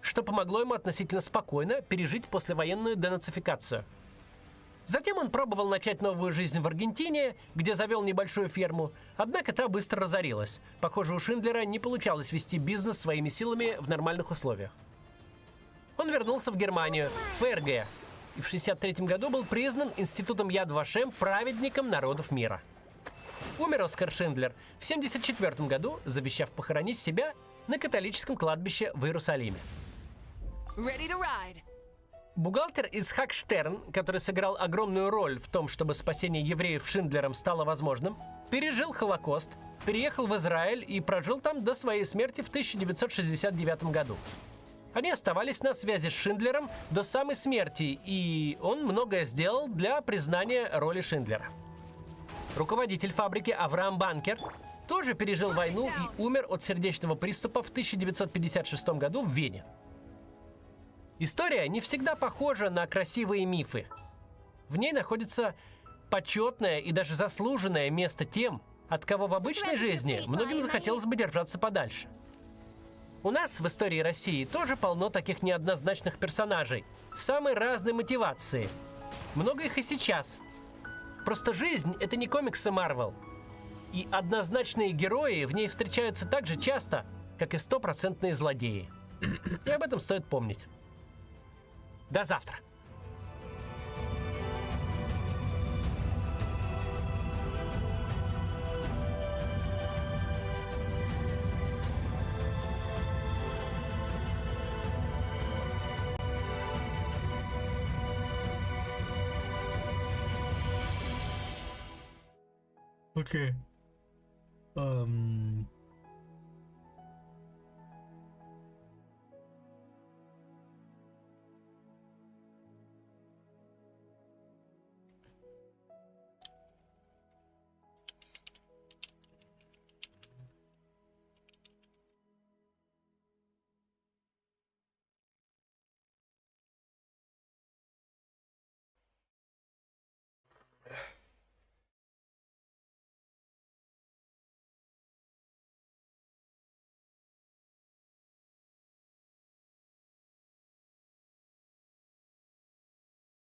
что помогло ему относительно спокойно пережить послевоенную денацификацию. Затем он пробовал начать новую жизнь в Аргентине, где завел небольшую ферму, однако та быстро разорилась. Похоже, у Шиндлера не получалось вести бизнес своими силами в нормальных условиях. Он вернулся в Германию, в ФРГ, и в 1963 году был признан Институтом Яд Вашем праведником народов мира. Умер Оскар Шиндлер в 1974 году, завещав похоронить себя на католическом кладбище в Иерусалиме. Бухгалтер Ицхак Штерн, который сыграл огромную роль в том, чтобы спасение евреев Шиндлером стало возможным, пережил Холокост, переехал в Израиль и прожил там до своей смерти в 1969 году. Они оставались на связи с Шиндлером до самой смерти, и он многое сделал для признания роли Шиндлера. Руководитель фабрики Авраам Банкер тоже пережил войну и умер от сердечного приступа в 1956 году в Вене. История не всегда похожа на красивые мифы. В ней находится почетное и даже заслуженное место тем, от кого в обычной жизни многим захотелось бы держаться подальше. У нас в истории России тоже полно таких неоднозначных персонажей с самой разной мотивацией. Много их и сейчас. Просто жизнь — это не комиксы Марвел. И однозначные герои в ней встречаются так же часто, как и стопроцентные злодеи. И об этом стоит помнить. До завтра. Okay.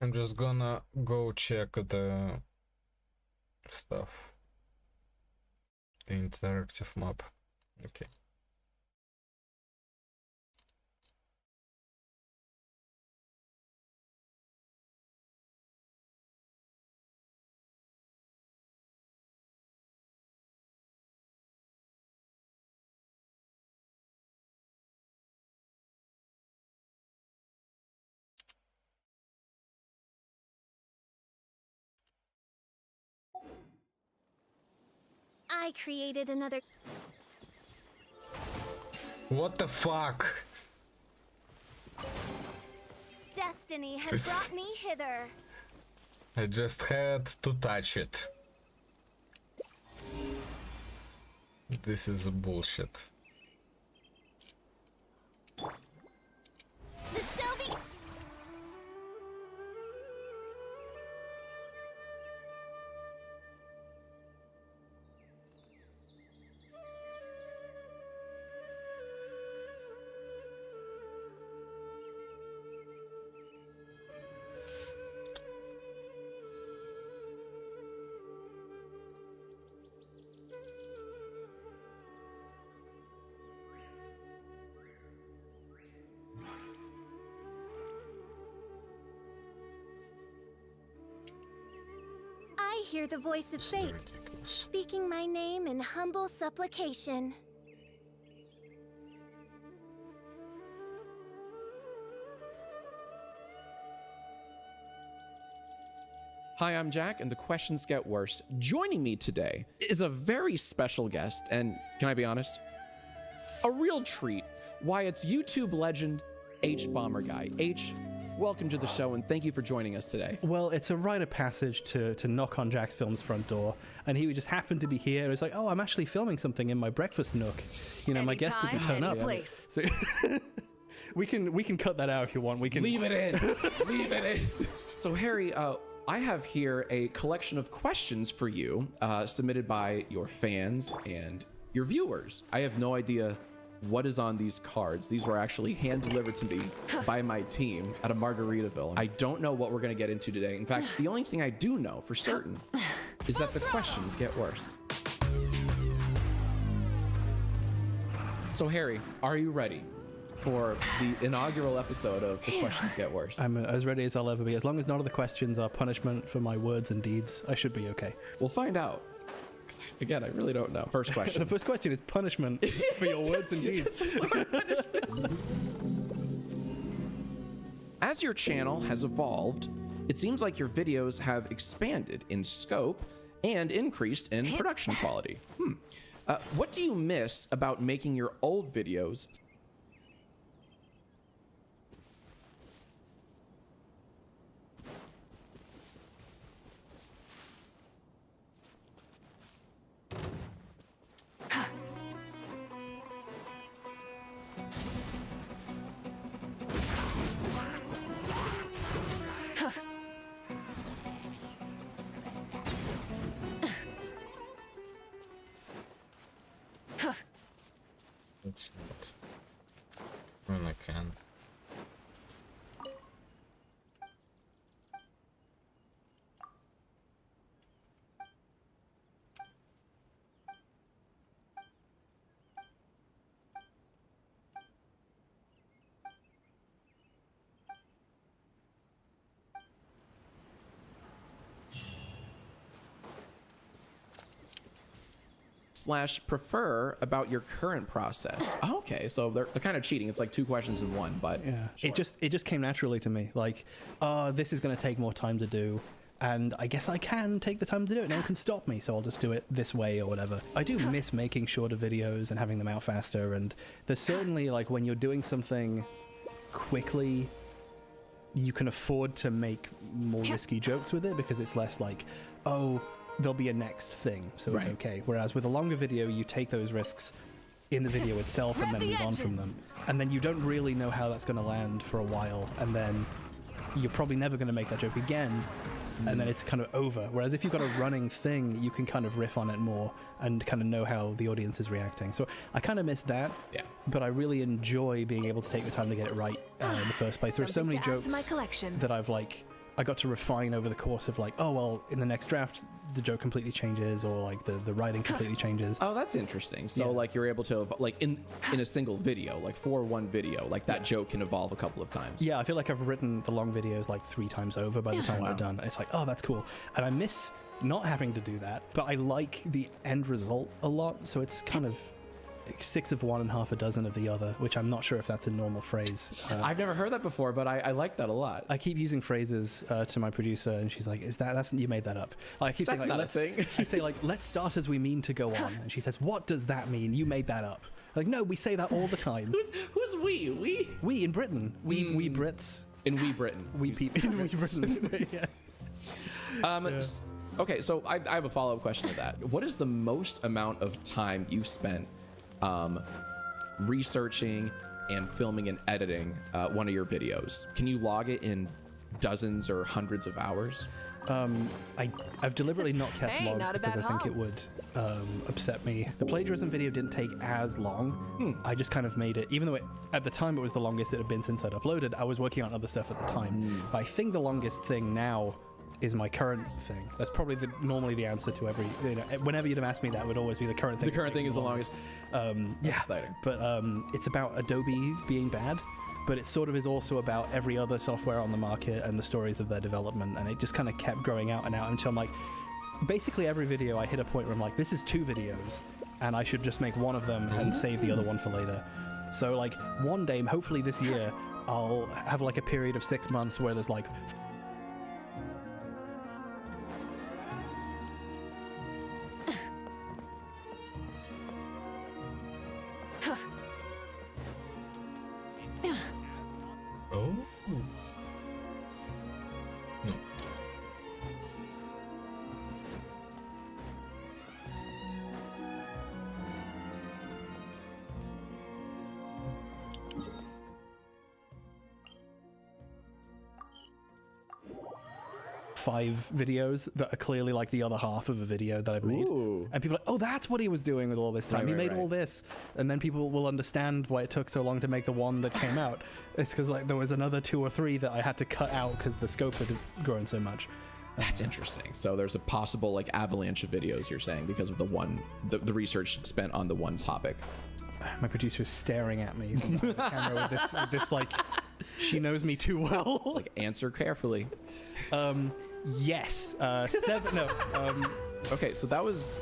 I'm just gonna go check the stuff. The interactive map. Okay. I created another. What the fuck? Destiny has brought me hither. I just had to touch it. This is bullshit. The show be. I hear the voice of fate, speaking my name in humble supplication. Hi, I'm Jack, and the questions get worse. Joining me today is a very special guest, and can I be honest? A real treat. Why, it's YouTube legend H Bomber Guy. H, welcome to the show, and thank you for joining us today. Well, it's a rite of passage to knock on Jack's Film's front door, and he just happened to be here. It was like, oh, I'm actually filming something in my breakfast nook. You know, my guest didn't turn up. So we can cut that out if you want. We can leave it in. Leave it in. So Harry, I have here a collection of questions for you, submitted by your fans and your viewers. I have no idea what is on these cards. These were actually hand delivered to me by my team at a Margaritaville. I don't know what we're gonna get into today. In fact, the only thing I do know for certain is that the questions get worse. So Harry, are you ready for the inaugural episode of The Questions Get Worse? I'm as ready as I'll ever be. As long as none of the questions are punishment for my words and deeds, I should be okay. We'll find out. Again, I really don't know. First question. The first question is punishment for your words and deeds. As your channel has evolved, it seems like your videos have expanded in scope and increased in production quality. What do you miss about making your old videos? It's not. When I can. / prefer about your current process. Okay, so they're kind of cheating. It's like two questions in one, but yeah, sure. It just came naturally to me. Like, this is going to take more time to do, and I guess I can take the time to do it. No one can stop me, so I'll just do it this way or whatever. I do miss making shorter videos and having them out faster, and there's certainly, like, when you're doing something quickly, you can afford to make more risky jokes with it because it's less like, oh, there'll be a next thing, so it's okay. Whereas with a longer video, you take those risks in the video itself and then move on from them. And then you don't really know how that's going to land for a while, and then you're probably never going to make that joke again, and then it's kind of over. Whereas if you've got a running thing, you can kind of riff on it more and kind of know how the audience is reacting. So I kind of miss that, but I really enjoy being able to take the time to get it right in the first place. There are so many jokes that I got to refine over the course of like, oh, well, in the next draft, the joke completely changes, or like the writing completely changes. Oh, that's interesting. So like you're able to, like in a single video, like for one video, like that joke can evolve a couple of times. Yeah, I feel like I've written the long videos like 3 times over by the time they're done. It's like, oh, that's cool. And I miss not having to do that, but I like the end result a lot. So it's kind of, 6 of one and half a dozen of the other, which I'm not sure if that's a normal phrase. I've never heard that before, but I like that a lot. I keep using phrases to my producer, and she's like, that's you made that up. I keep saying, That's like, not a thing. I say, like, let's start as we mean to go on. And she says, what does that mean? You made that up. Like, no, we say that all the time. Who's we? We? We in Britain. We Brits. In we Britain. We people in we Britain. Yeah. Okay, so I have a follow-up question to that. What is the most amount of time you've spent researching and filming and editing one of your videos? Can you log it in dozens or hundreds of hours? I've deliberately not kept Hey, logs not a because I bad think haul. it would upset me. The plagiarism video didn't take as long. I just kind of made it, even though at the time it was the longest it had been since I'd uploaded, I was working on other stuff at the time. But I think the longest thing now is my current thing. That's probably normally the answer to every, whenever you'd have asked me, that would always be the current thing. The current thing is the longest. Yeah, exciting. But it's about Adobe being bad, but it sort of is also about every other software on the market and the stories of their development, and it just kind of kept growing out and out until I'm like, basically every video I hit a point where I'm like, this is 2 videos, and I should just make one of them and save the other one for later. So like one day, hopefully this year, I'll have like a period of 6 months where there's like Oh. No. five videos that are clearly like the other half of a video that I've made. Ooh. And people are like, oh, that's what he was doing with all this time. Right, He right, made right. all this. And then people will understand why it took so long to make the one that came out. It's because like there was another 2 or 3 that I had to cut out because the scope had grown so much. That's interesting. So there's a possible like avalanche of videos, you're saying, because of the research spent on the one topic. My producer is staring at me from the camera with this like, she knows me too well. It's like, answer carefully. Yes. 7. No. Okay, so that was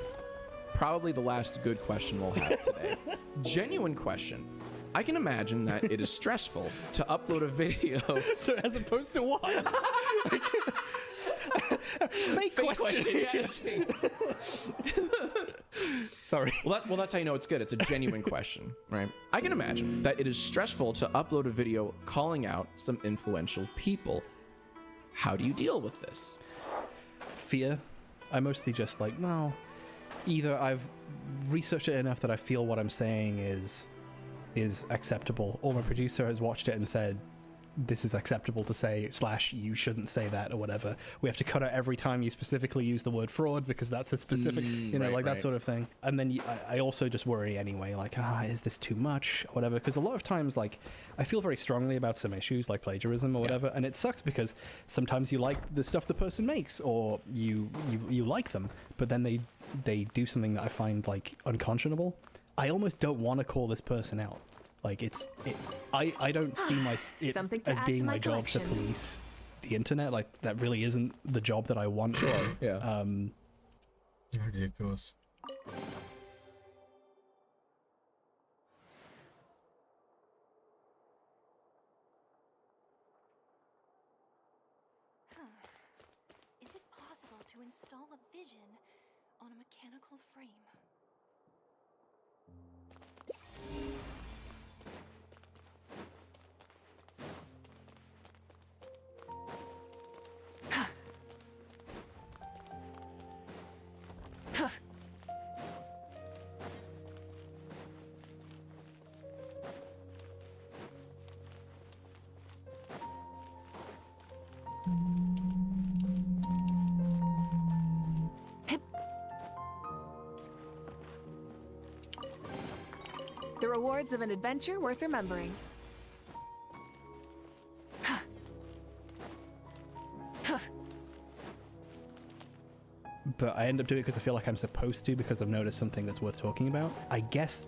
probably the last good question we'll have today. Genuine question. I can imagine that it is stressful to upload a video. So as opposed to what? Fake question. Yes. Sorry. Well, that's how you know it's good. It's a genuine question, right? I can imagine that it is stressful to upload a video calling out some influential people. How do you deal with this? Fear. I mostly just like, well, either I've researched it enough that I feel what I'm saying is acceptable, or my producer has watched it and said, this is acceptable to say, / you shouldn't say that, or whatever. We have to cut out every time you specifically use the word fraud because that's a specific, that sort of thing. And then I also just worry anyway, like, is this too much, or whatever? Because a lot of times, like, I feel very strongly about some issues like plagiarism or whatever, and it sucks because sometimes you like the stuff the person makes, or you like them, but then they do something that I find like unconscionable. I almost don't want to call this person out. Like I don't see it as being my job to police the internet. Like that really isn't the job that I want. Sure. Yeah. Ridiculous. Is it possible to install a vision on a mechanical frame? The rewards of an adventure worth remembering. But I end up doing it because I feel like I'm supposed to, because I've noticed something that's worth talking about. I guess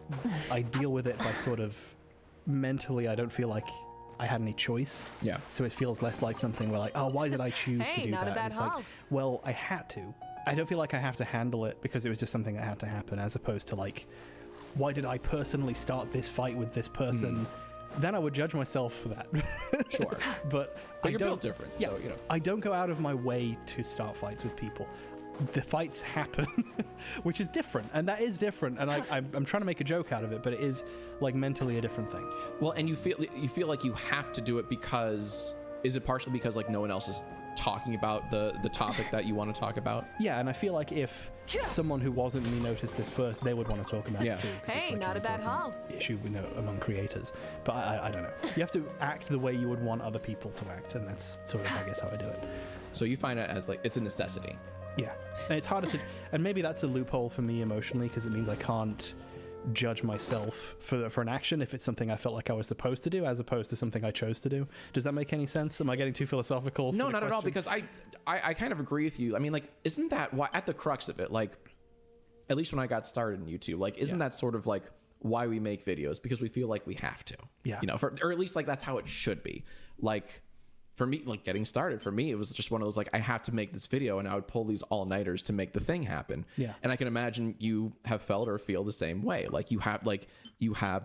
I deal with it by sort of mentally, I don't feel like I had any choice. Yeah. So it feels less like something where like, oh, why did I choose to do not a that? bad And it's like, haul. well, I had to. I don't feel like I have to handle it because it was just something that had to happen, as opposed to like, why did I personally start this fight with this person? Then I would judge myself for that. Sure. But you're built different, yeah, so, you know. I don't go out of my way to start fights with people. The fights happen, which is different, and that is different. And I'm trying to make a joke out of it, but it is like mentally a different thing. Well, and you feel like you have to do it because, is it partially because like no one else is talking about the topic that you want to talk about? Yeah, and I feel like if someone who wasn't me noticed this first, they would want to talk about it too. 'Cause it's like not an a bad important haul. issue we know among creators. But I don't know. You have to act the way you would want other people to act, and that's sort of, I guess, how I do it. So you find it as like it's a necessity. Yeah, and it's harder to, and maybe that's a loophole for me emotionally because it means I can't judge myself for an action if it's something I felt like I was supposed to do as opposed to something I chose to do. Does that make any sense? Am I getting too philosophical? No, not at all, because I kind of agree with you. I mean, like, isn't that why, at the crux of it, like, at least when I got started in YouTube, like, isn't that sort of like why we make videos? Because we feel like we have to. Yeah. You know, or at least like that's how it should be. Like, for me, like getting started, for me, it was just one of those, like, I have to make this video, and I would pull these all-nighters to make the thing happen. Yeah. And I can imagine you have felt or feel the same way. Like you have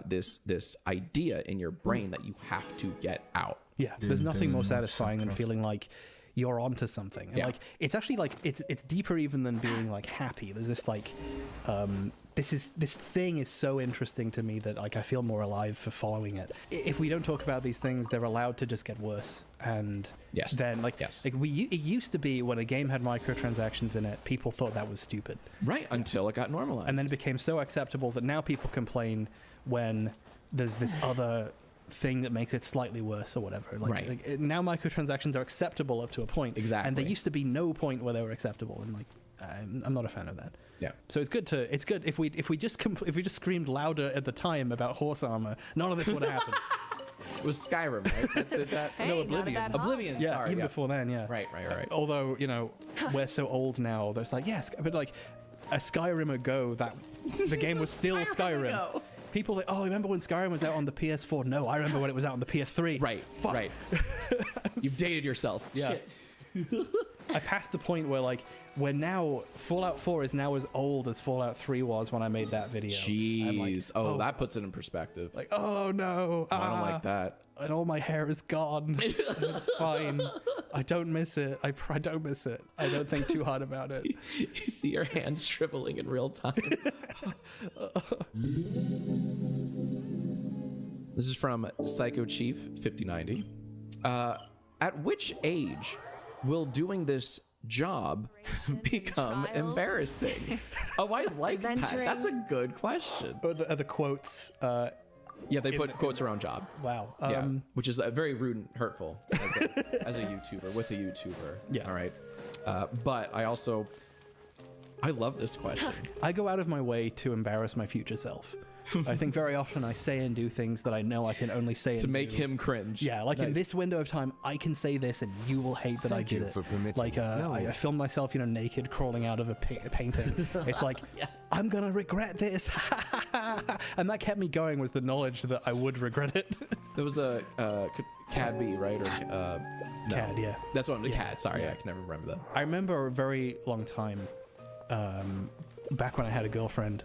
this idea in your brain that you have to get out. Yeah. There's nothing more satisfying than feeling like you're onto something. And like, it's actually like, it's deeper even than being like happy. There's this like, this thing is so interesting to me that like I feel more alive for following it. If we don't talk about these things, they're allowed to just get worse. And then like it used to be when a game had microtransactions in it, people thought that was stupid. Right, until it got normalized. And then it became so acceptable that now people complain when there's this other thing that makes it slightly worse or whatever. Like now microtransactions are acceptable up to a point. Exactly. And there used to be no point where they were acceptable, and like I'm not a fan of that. Yeah. So it's good if we just screamed louder at the time about horse armor, none of this would have happened. It was Skyrim, right? No, Oblivion. Oblivion. Yeah, sorry, even before then. Yeah. Right. Although we're so old now, there's like but like a Skyrim ago, that the game was still Skyrim. People are like, oh, remember when Skyrim was out on the PS4? No, I remember when it was out on the PS3. Right. Fuck. Right. You've dated yourself. Yeah. Shit. I passed the point where like now Fallout 4 is now as old as Fallout 3 was when I made that video. Jeez. Like, that puts it in perspective. Like, oh no. I don't like that. And all my hair is gone. It's fine. I don't miss it. I don't miss it. I don't think too hard about it. You see your hands shriveling in real time. This is from Psycho Chief 5090. At which age will doing this job become embarrassing? Oh, I like that. That's a good question. Are the quotes? Yeah, they put quotes around job. Wow. Yeah, which is very rude and hurtful as a YouTuber, with a YouTuber. Yeah. All right. But I love this question. I go out of my way to embarrass my future self. I think very often I say and do things that I know I can only say to make him cringe. Yeah, like in this window of time, I can say this and you will hate that I did it. For permitting. Like I filmed myself, naked, crawling out of a painting. It's like, I'm gonna regret this. And that kept me going, was the knowledge that I would regret it. There was a Cad B, right? Or no. Cad, yeah. That's what I'm the Cad. Sorry, I can never remember that. I remember a very long time. Back when I had a girlfriend,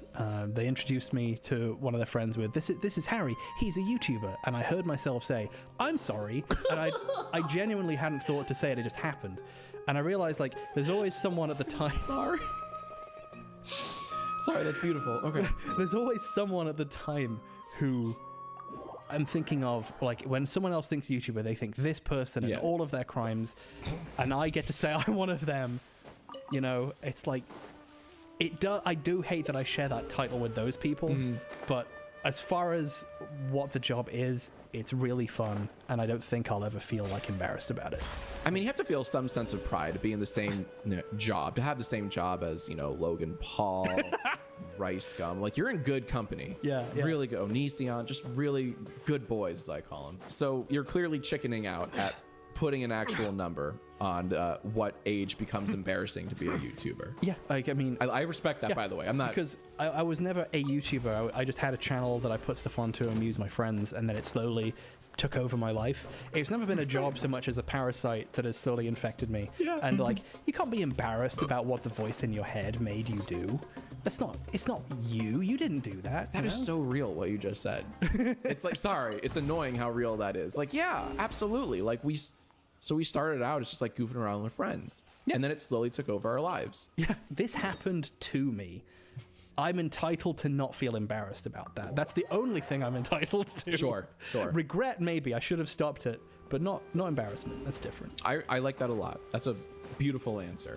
they introduced me to one of their friends with, this is Harry, he's a YouTuber. And I heard myself say, I'm sorry. And I genuinely hadn't thought to say it just happened. And I realized, like, there's always someone at the time. Sorry, that's beautiful. Okay. There's always someone at the time who I'm thinking of, like, when someone else thinks YouTuber, they think this person and all of their crimes, and I get to say I'm one of them. It's like, I do hate that I share that title with those people, but as far as what the job is, it's really fun, and I don't think I'll ever feel like embarrassed about it. I mean, you have to feel some sense of pride to be in the same job, to have the same job as, Logan Paul, Rice Gum. Like, you're in good company. Yeah. Really good. Onision, just really good boys, as I call them. So you're clearly chickening out at putting an actual number on what age becomes embarrassing to be a YouTuber. Yeah, like, I mean, I respect that, by the way. I'm not, because I was never a YouTuber. I just had a channel that I put stuff on to amuse my friends, and then it slowly took over my life. It's never been a job so much as a parasite that has slowly infected me. Yeah. And like, you can't be embarrassed about what the voice in your head made you do. It's not you. You didn't do that. That is so real what you just said. It's like, sorry, it's annoying how real that is. Like, yeah, absolutely. Like we started out as just like goofing around with friends. Yeah. And then it slowly took over our lives. Yeah, this happened to me. I'm entitled to not feel embarrassed about that. That's the only thing I'm entitled to. Sure. Regret, maybe. I should have stopped it, but not embarrassment. That's different. I like that a lot. That's a beautiful answer.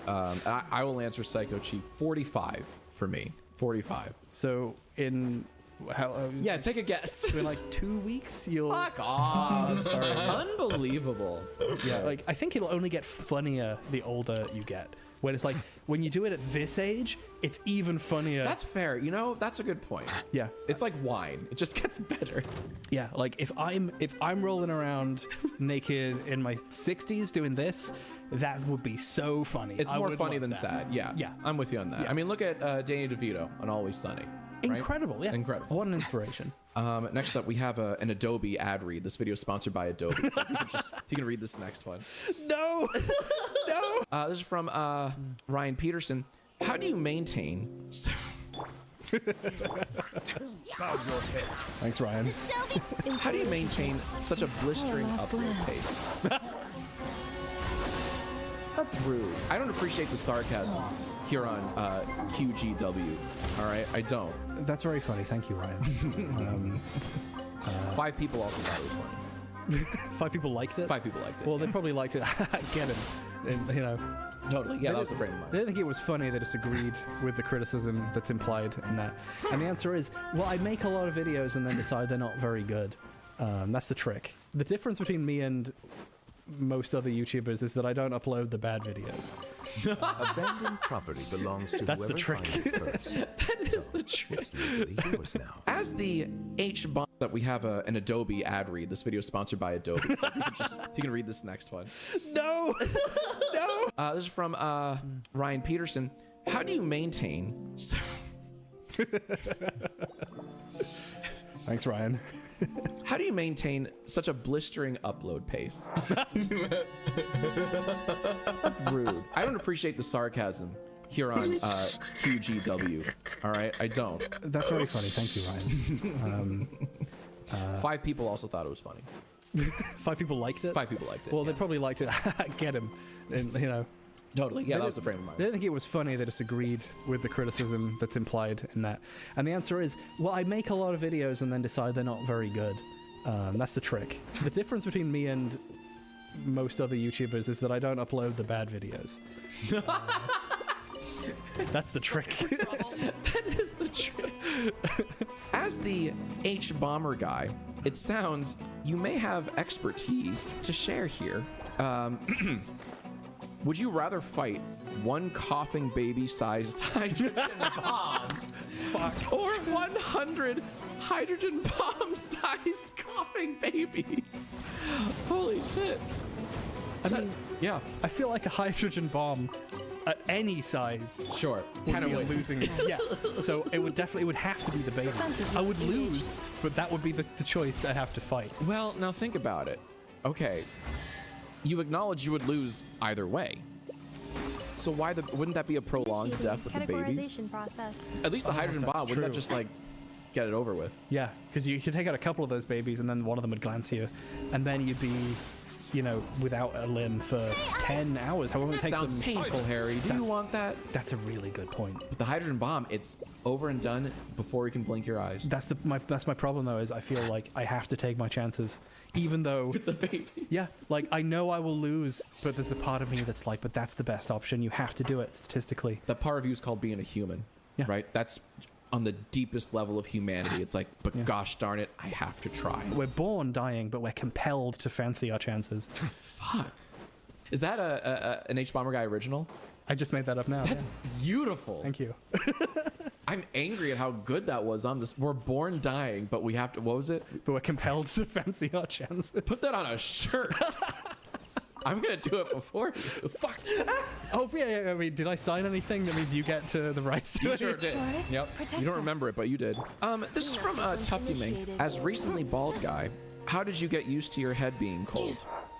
I will answer Psycho Chief 45 for me. 45. So in how? Yeah, take a guess. In like 2 weeks, you'll. Fuck off. I'm sorry. Unbelievable. Yeah, like I think it'll only get funnier the older you get. When it's like when you do it at this age, it's even funnier. That's fair. You know, that's a good point. Yeah, it's like wine. It just gets better. Yeah, like if I'm rolling around naked in my 60s doing this, that would be so funny. It's more funny than sad. Yeah, yeah, I'm with you on that. Yeah. I mean, look at Danny DeVito on Always Sunny. Right? Incredible, yeah. Incredible. What an inspiration. Next up, we have an Adobe ad read. This video is sponsored by Adobe. So if you can read this next one. No, no. This is from Ryan Peterson. How do you maintain? Thanks, Ryan. How do you maintain such a blistering upload pace? That's rude. I don't appreciate the sarcasm here on QGW. All right, I don't. That's very funny. Thank you, Ryan. 5 people also thought it was funny. 5 people liked it? 5 people liked it. Well, they probably liked it. Get him. And, you know. Totally. Yeah, that was a frame of mind. They didn't think it was funny. They disagreed with the criticism that's implied in that. And the answer is, well, I make a lot of videos and then decide they're not very good. That's the trick. The difference between me and most other YouTubers is that I don't upload the bad videos. Abandoned property belongs to That's the whoever trick. finds it first. That is the trick. It's legally yours now. As the H-bomb that we have an Adobe ad read. This video is sponsored by Adobe. So if you can read this next one. No, no. This is from Ryan Peterson. How do you maintain? Thanks, Ryan. How do you maintain such a blistering upload pace? Rude. I don't appreciate the sarcasm here on QGW. All right, I don't. That's very funny. Thank you, Ryan. 5 people also thought it was funny. 5 people liked it? 5 people liked it. Well, they probably liked it. Get him. And, you know. Totally. Yeah, that was a frame of mind. They didn't think it was funny. They disagreed with the criticism that's implied in that. And the answer is, well, I make a lot of videos and then decide they're not very good. That's the trick. The difference between me and most other YouTubers is that I don't upload the bad videos. That's the trick. That is the trick. As the H-bomber guy, it sounds you may have expertise to share here. Would you rather fight one coughing baby-sized hydrogen bomb or 100 hydrogen bomb-sized coughing babies? Holy shit. I mean, yeah. I feel like a hydrogen bomb at any size. Sure. Would Kinda be a wins. losing. Yeah. So it would have to be the baby. I would lose, but that would be the choice I have to fight. Well, now think about it. Okay. You acknowledge you would lose either way. So wouldn't that be a prolonged death with the babies? Process. At least the hydrogen that's bomb, wouldn't that true. just like get it over with? Yeah, because you could take out a couple of those babies and then one of them would glance you, and then you'd be, you know, without a limb for 10 hours. However it takes Sounds them. painful, Harry. Do you want that? That's a really good point. With the hydrogen bomb, it's over and done before you can blink your eyes. That's my problem though, is I feel like I have to take my chances, even though with the baby. Yeah, like I know I will lose, but there's a part of me that's like, but that's the best option. You have to do it statistically. That part of you is called being a human, right? That's on the deepest level of humanity. It's like, but gosh darn it, I have to try. We're born dying, but we're compelled to fancy our chances. Fuck. Is that an H-bomber guy original? I just made that up now. That's beautiful. Thank you. I'm angry at how good that was on this. We're born dying, but we have to. What was it? But we're compelled to fancy our chances. Put that on a shirt. I'm gonna do it before you. Fuck. Oh yeah. I mean, did I sign anything that means you get to the rights to You it? sure did. Yep. You don't remember it, but you did. This is from Tufty Mink. As recently bald guy, how did you get used to your head being cold?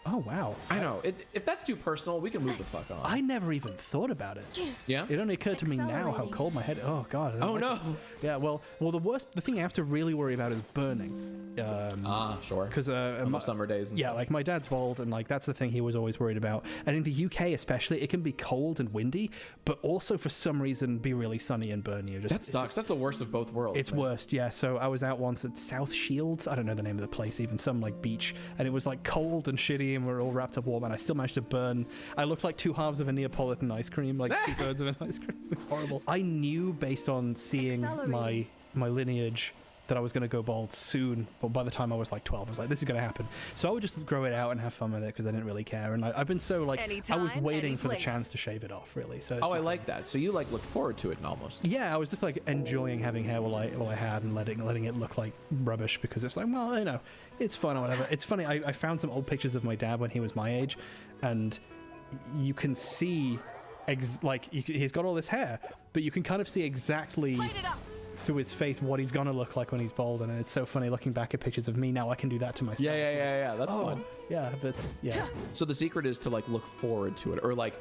Oh, wow. I know. If that's too personal, we can move the fuck on. I never even thought about it. Yeah? It only occurred to me now how cold my head. Oh god. I don't Oh, like no. it. Yeah. Well, the thing I have to really worry about is burning. Sure. Because on the summer days. And yeah, stuff. like my dad's bald, and like that's the thing he was always worried about. And in the UK, especially, it can be cold and windy, but also for some reason be really sunny and burn you. That sucks. That's the worst of both worlds. It's worst, yeah. So I was out once at South Shields. I don't know the name of the place, even some like beach, and it was like cold and shitty, and we were all wrapped up warm, and I still managed to burn. I looked like 2 halves of a Neapolitan ice cream, like 2/3 of an ice cream. It was horrible. I knew based on seeing my lineage that I was going to go bald soon, but by the time I was like 12, I was like, this is going to happen. So I would just grow it out and have fun with it because I didn't really care. And I've been so like, I was waiting for the chance to shave it off, really. So I like that. So you like looked forward to it almost. Yeah, I was just like enjoying having hair while I had and letting it look like rubbish because it's like, well, you know, it's fun or whatever. It's funny. I found some old pictures of my dad when he was my age, and you can see he's got all this hair, but you can kind of see exactly through his face what he's gonna look like when he's bald, and it's so funny looking back at pictures of me now. I can do that to myself. Yeah. That's fun. Yeah, that's So the secret is to like look forward to it, or like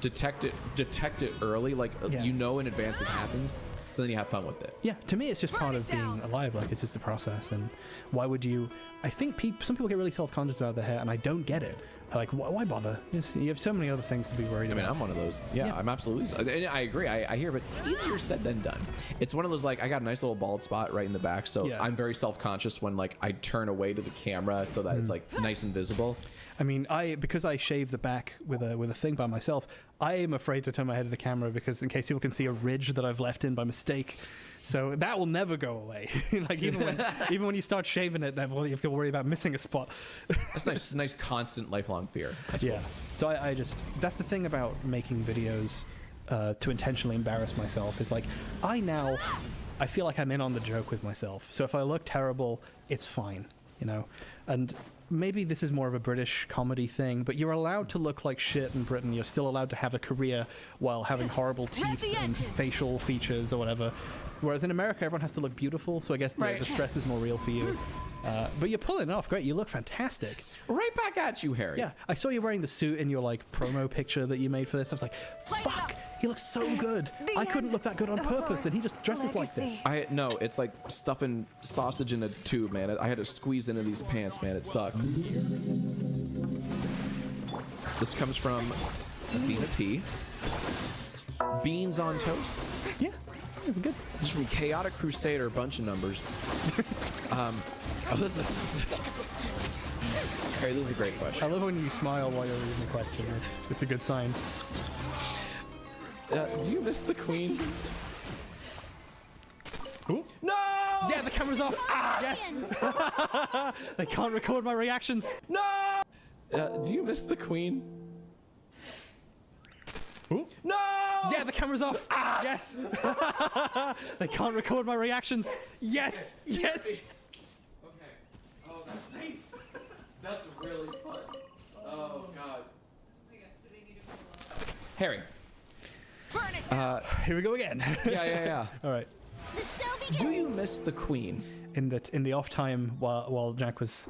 detect it early, like you know in advance it happens, so then you have fun with it. Yeah, to me it's just part of being alive. Like it's just a process, and why would you? I think some people get really self-conscious about their hair, and I don't get it. Like, why bother? You have so many other things to be worried about. I mean, I'm one of those. Yeah, I'm absolutely. And I agree. I hear, but easier said than done. It's one of those, like, I got a nice little bald spot right in the back, so I'm very self-conscious when, like, I turn away to the camera so that it's, like, nice and visible. I mean, because I shave the back with a thing by myself, I am afraid to turn my head to the camera because in case people can see a ridge that I've left in by mistake. So that will never go away. Like even when you start shaving it, you have to worry about missing a spot. That's nice. It's a nice constant lifelong fear. That's cool. So I just, that's the thing about making videos to intentionally embarrass myself is like I feel like I'm in on the joke with myself. So if I look terrible, it's fine, you know. And maybe this is more of a British comedy thing, but you're allowed to look like shit in Britain. You're still allowed to have a career while having horrible teeth and facial features or whatever. Whereas in America, everyone has to look beautiful, so I guess the stress is more real for you. But you're pulling it off great. You look fantastic. Right back at you, Harry. Yeah, I saw you wearing the suit in your like promo picture that you made for this. I was like, fuck, he looks so good. I couldn't look that good on purpose, and he just dresses like this. No, it's like stuffing sausage in a tube, man. I had to squeeze into these pants, man. It sucked. This comes from Athena P. Beans on toast. Yeah. Good. This is from Chaotic Crusader, bunch of numbers. This is a great question. I love when you smile while you're reading the question. It's a good sign. Do you miss the Queen? Ooh. No! Yeah, the camera's off. Yes. They can't record my reactions. No! Do you miss the Queen? Ooh. No! Yeah, the camera's off. Yes. They can't record my reactions. Yes. Yes. Okay. Oh, they're safe. That's really fun. Oh God. Harry. Here we go again. Yeah. All right. Do you miss the Queen? In the off time while Jack was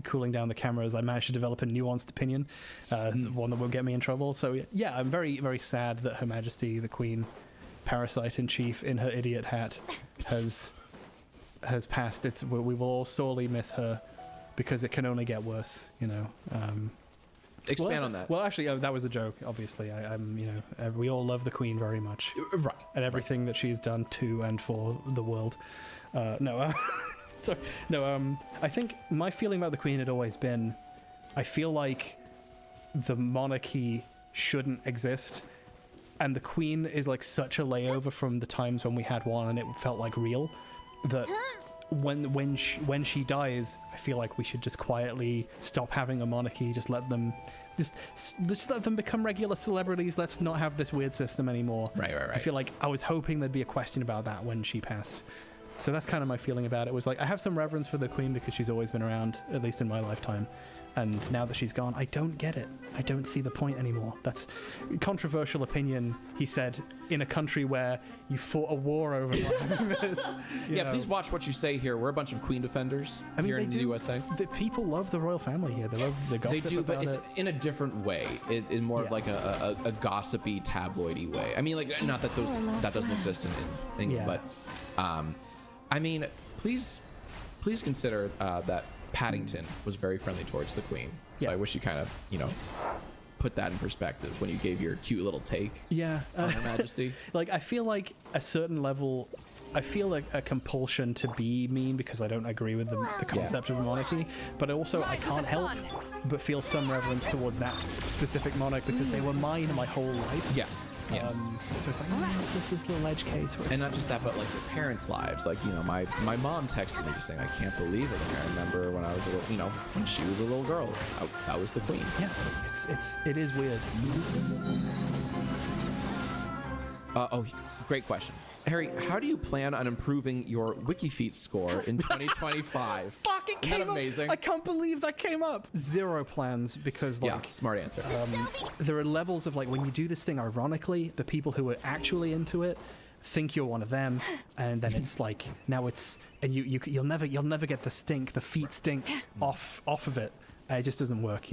cooling down the cameras, I managed to develop a nuanced opinion, one that won't get me in trouble. So yeah, I'm very, very sad that Her Majesty the Queen, Parasite in Chief in her idiot hat, has passed. We will all sorely miss her because it can only get worse, you know. Expand on that. Well, actually, that was a joke. Obviously, we all love the Queen very much, right? And everything that she's done to and for the world. I think my feeling about the Queen had always been, I feel like the monarchy shouldn't exist, and the Queen is like such a layover from the times when we had one and it felt like real, that when she dies, I feel like we should just quietly stop having a monarchy, just let them let them become regular celebrities. Let's not have this weird system anymore. Right. I feel like I was hoping there'd be a question about that when she passed. So that's kind of my feeling about it. Was like I have some reverence for the Queen because she's always been around, at least in my lifetime. And now that she's gone, I don't get it. I don't see the point anymore. That's controversial opinion, he said, in a country where you fought a war over this. Yeah, please watch what you say here. We're a bunch of queen defenders here in the USA. The people love the royal family here. They love the gossip. They do, but about it's it. in a different way. In more of like a gossipy, tabloidy way. I mean, like, not that that doesn't exist in England, but I mean, please consider that Paddington was very friendly towards the Queen. So I wish you kind of, put that in perspective when you gave your cute little take on Her Majesty. Like, I feel like a certain level, I feel like a compulsion to be mean because I don't agree with the concept of monarchy, but also I can't help but feel some reverence towards that specific monarch because they were mine my whole life. Yes. So it's like, this is little edge case. And not just that, but like your parents' lives. Like, my mom texted me just saying, I can't believe it. And I remember when I was a little, when she was a little girl, that was the Queen. Yeah, it is weird. Great question. Harry, how do you plan on improving your WikiFeet score in 2025? Fucking came Isn't that amazing? I can't believe that came up. Zero plans because smart answer. There are levels of like when you do this thing ironically, the people who are actually into it think you're one of them, and then it's like now it's and you'll never get the feet stink off of it. It just doesn't work,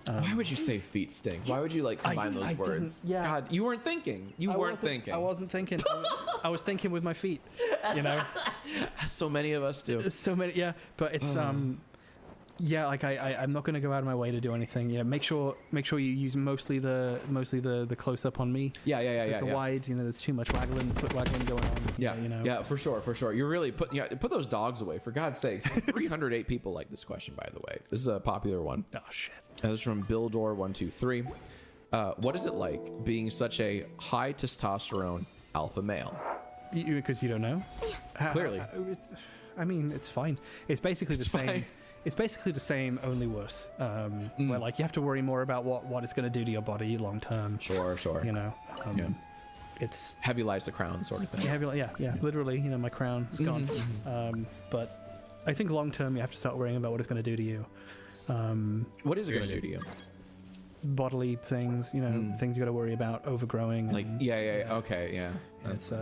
Why would you say feet stink? Why would you combine those words? Yeah. God, you weren't thinking. I wasn't thinking. I was thinking with my feet, So many of us do. So many, yeah. But it's I'm not going to go out of my way to do anything. Yeah, make sure you use mostly the close up on me. Yeah. The wide, there's too much foot waggling going on. Yeah, for sure. You're really put those dogs away, for God's sake. 308 people like this question, by the way. This is a popular one. Oh shit. This is from Bildor123. What is it like being such a high testosterone alpha male? Because you don't know. Clearly. I mean, it's fine. It's basically the same. Fine. It's basically the same, only worse. Where you have to worry more about what it's going to do to your body long term. Sure. It's heavy lies the crown sort of thing. Yeah. Literally, my crown is gone. But I think long term you have to start worrying about what it's going to do to you. What is it going to do to you? Bodily things, things you got to worry about, overgrowing. It's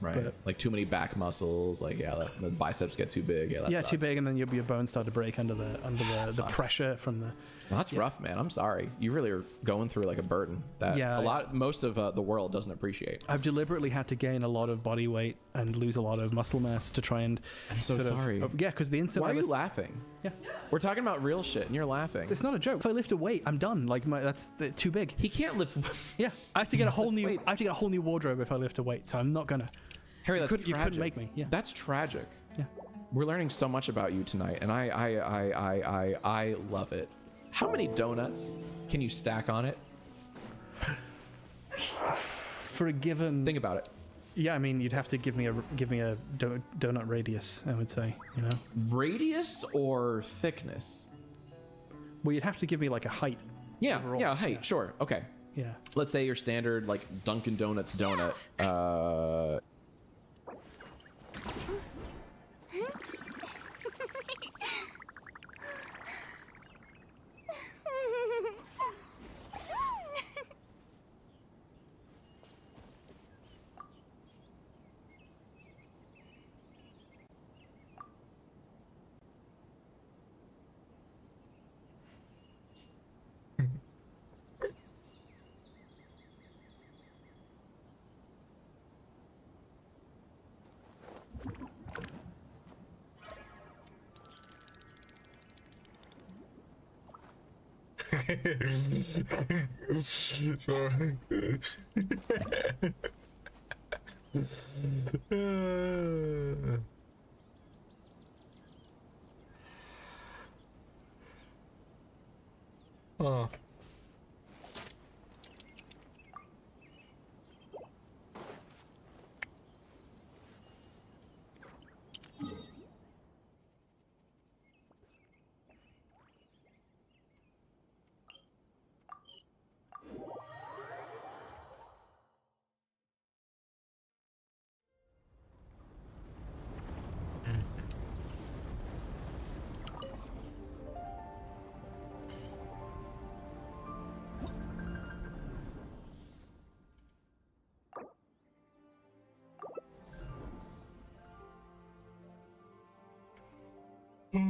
right. Like too many back muscles. The biceps get too big. That too big, and then your bones start to break under the pressure from the. Well, that's rough, man. I'm sorry. You really are going through a burden that most of the world doesn't appreciate. I've deliberately had to gain a lot of body weight and lose a lot of muscle mass to try and. I'm so sorry. Because the instant. Why are you laughing? Yeah, we're talking about real shit, and you're laughing. It's not a joke. If I lift a weight, I'm done. That's too big. He can't lift. Yeah, I have to get a whole new. I have to get a whole new wardrobe if I lift a weight. So I'm not gonna. Harry, that's tragic. You couldn't make me. Yeah, that's tragic. Yeah, we're learning so much about you tonight, and I love it. How many donuts can you stack on it? For a given. Think about it. Yeah, I mean, you'd have to give me a donut radius. I would say, Radius or thickness? Well, you'd have to give me a height. Yeah, overall. yeah, height. Sure. Okay. Yeah. Let's say your standard Dunkin' Donuts donut. Oh. Huh.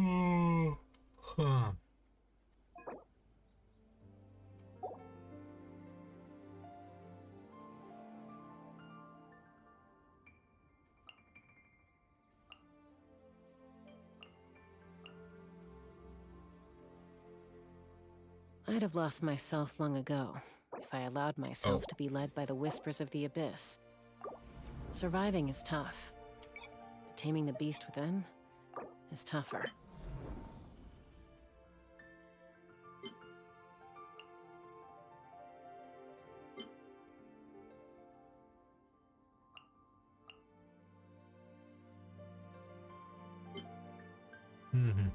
I'd have lost myself long ago if I allowed myself to be led by the whispers of the abyss. Surviving is tough, but taming the beast within is tougher. Mm-hmm.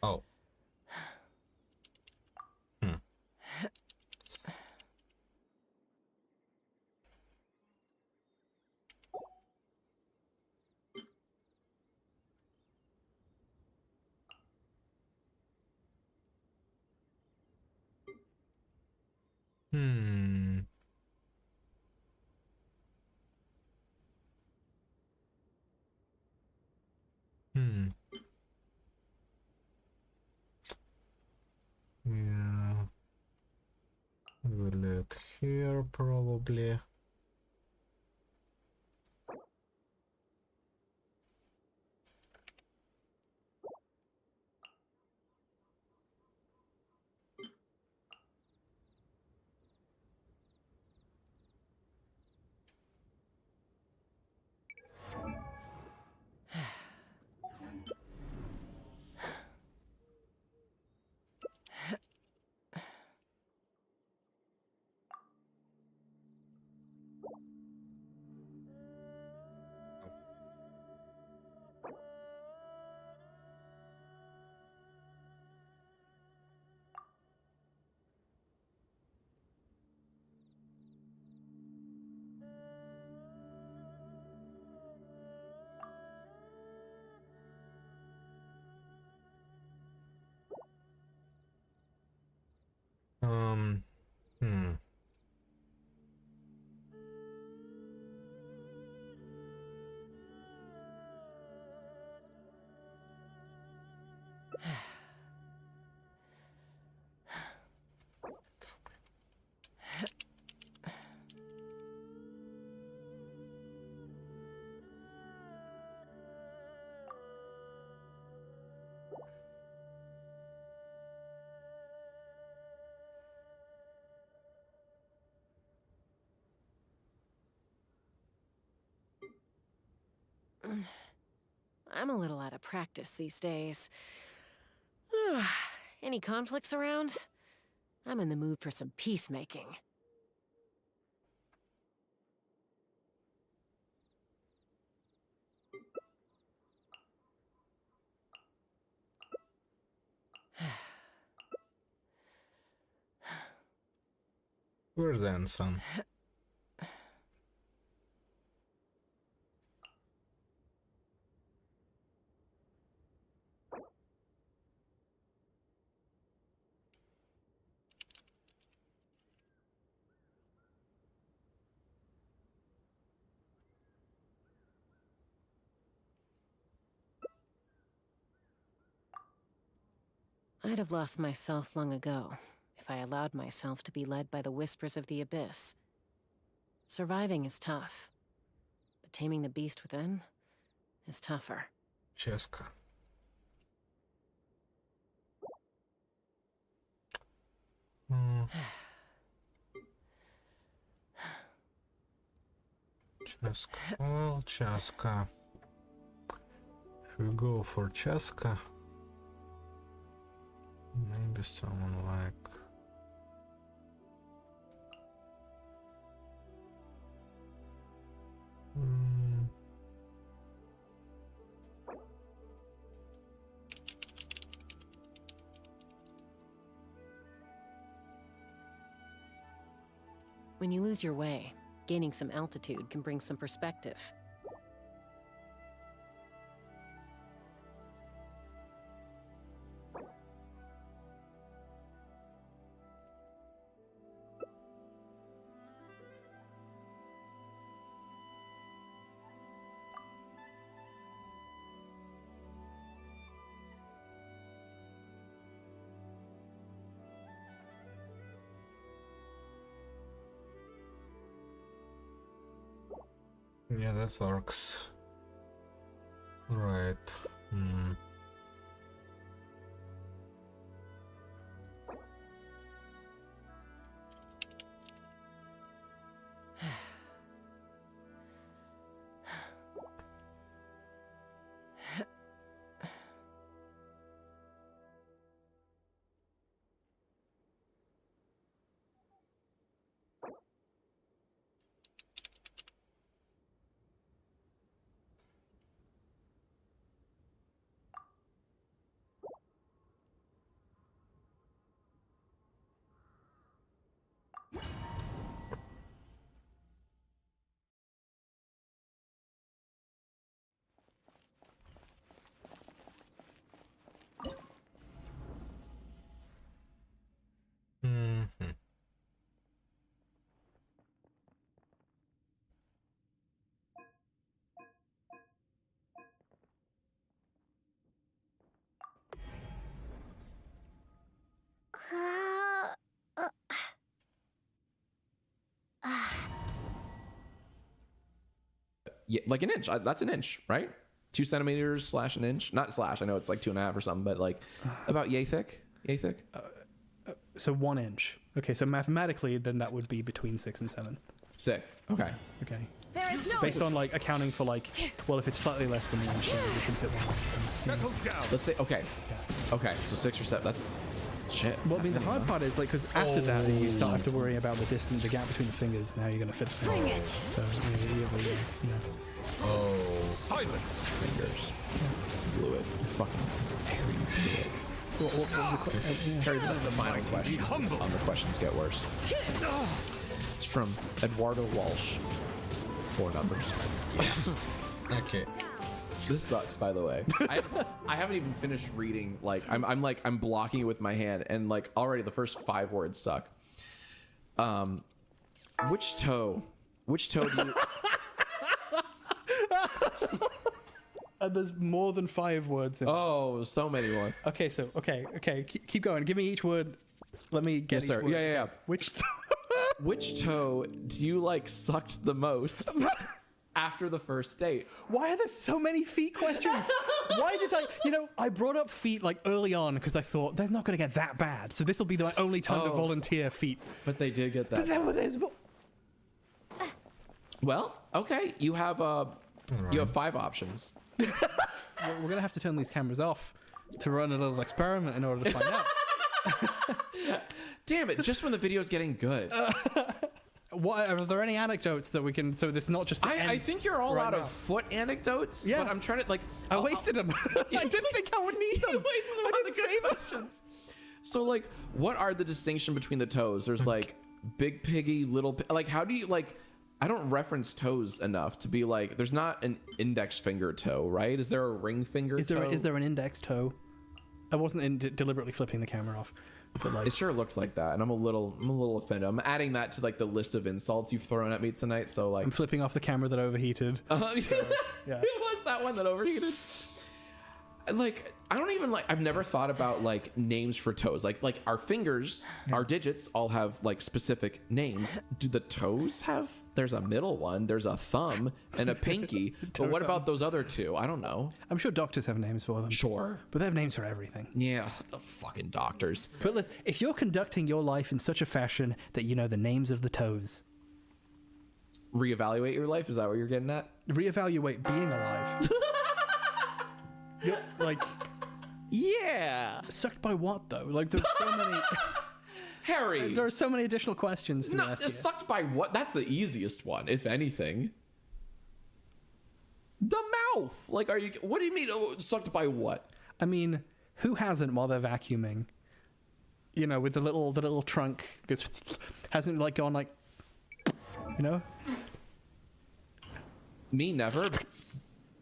Oh. Hmm. Hmm. Hmm. Yeah. Will it here probably. Hmm. I'm a little out of practice these days. Any conflicts around? I'm in the mood for some peacemaking. Where's Anson? I'd have lost myself long ago if I allowed myself to be led by the whispers of the abyss. Surviving is tough, but taming the beast within is tougher. Cheska. Cheska. Well, Cheska. If we go for Cheska, maybe someone like... When you lose your way, gaining some altitude can bring some perspective. Yeah, that works. Right. Yeah, like an inch. That's an inch, right? 2 centimeters / an inch. Not slash. I know it's like 2.5 or something, but like about yay thick. Yay thick. So 1 inch. Okay, so mathematically, then that would be between 6 and 7. Sick. Okay. Okay. There is no Based on like accounting for like, well, if it's slightly less than 1 inch, then we can fit 1 inch. Settle down. Let's say okay. Okay, so 6 or 7. That's shit. Well, I mean, the hard part is like because after that, if you start have to worry about the distance, the gap between the fingers. Now you're gonna fit. Bring it. So you know. Oh. Silence. Fingers. You blew it. You fucking Harry, you blew it. What was the question? Harry, this is the final question. The questions get worse. It's from Eduardo Walsh. 4 numbers. Okay. This sucks, by the way. I haven't even finished reading. Like I'm blocking it with my hand, and like already the first 5 words suck. Which toe do you? And there's more than 5 words in it. Oh, so many more. Okay, so okay. Keep going. Give me each word. Let me get. Yes, each sir. word. Yeah. Which toe do you like sucked the most after the first date? Why are there so many feet questions? Why did I brought up feet like early on because I thought they're not going to get that bad. So this will be my only time to volunteer feet. But they did get that. But then there's more. Well, okay. You have 5 options. We're going to have to turn these cameras off to run a little experiment in order to find out. Damn it, just when the video's getting good. Are there any anecdotes that we can, so this is not just I think you're all out of foot anecdotes. Yeah. But I'm trying to I wasted them. I didn't think I would need them. You wasted them on the good questions. So like, what are the distinction between the toes? There's like big piggy, little like how do you like, I don't reference toes enough to be like, there's not an index finger toe, right? Is there a ring finger toe? Is there an index toe? I wasn't deliberately flipping the camera off, but like it sure looked like that, and I'm a little offended. I'm adding that to like the list of insults you've thrown at me tonight. So like, I'm flipping off the camera that overheated. Yeah. Yeah. It was that one that overheated. like, I don't even like, I've never thought about like names for toes. Like our fingers, our digits all have like specific names. Do the toes have, there's a middle one, there's a thumb and a pinky. But what about those other two? I don't know. I'm sure doctors have names for them. Sure. But they have names for everything. Yeah, the fucking doctors. But listen, if you're conducting your life in such a fashion that you know the names of the toes. Reevaluate your life? Is that what you're getting at? Reevaluate being alive. Like, yeah. Sucked by what though? Like, there's so many. Harry, there are so many additional questions to be asked here. Sucked by what? That's the easiest one, if anything. The mouth. Like, are you? What do you mean? Sucked by what? I mean, who hasn't while they're vacuuming? You know, with the little trunk, hasn't like gone like, you know. Me never.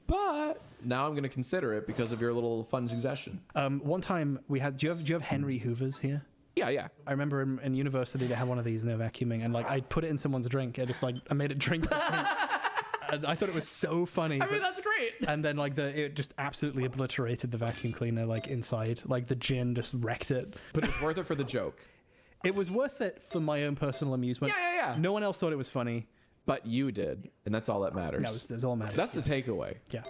But now I'm going to consider it because of your little fun suggestion. One time we had. Do you have Henry Hoovers here? Yeah. I remember in university they had one of these and they were vacuuming, and like I put it in someone's drink. I made it drink. And I thought it was so funny. I mean, that's great. And then like it just absolutely obliterated the vacuum cleaner like inside. Like the gin just wrecked it. But it's worth it for the joke. It was worth it for my own personal amusement. Yeah. No one else thought it was funny. But you did, and that's all that matters. That's all that matters. That's the takeaway. Yeah.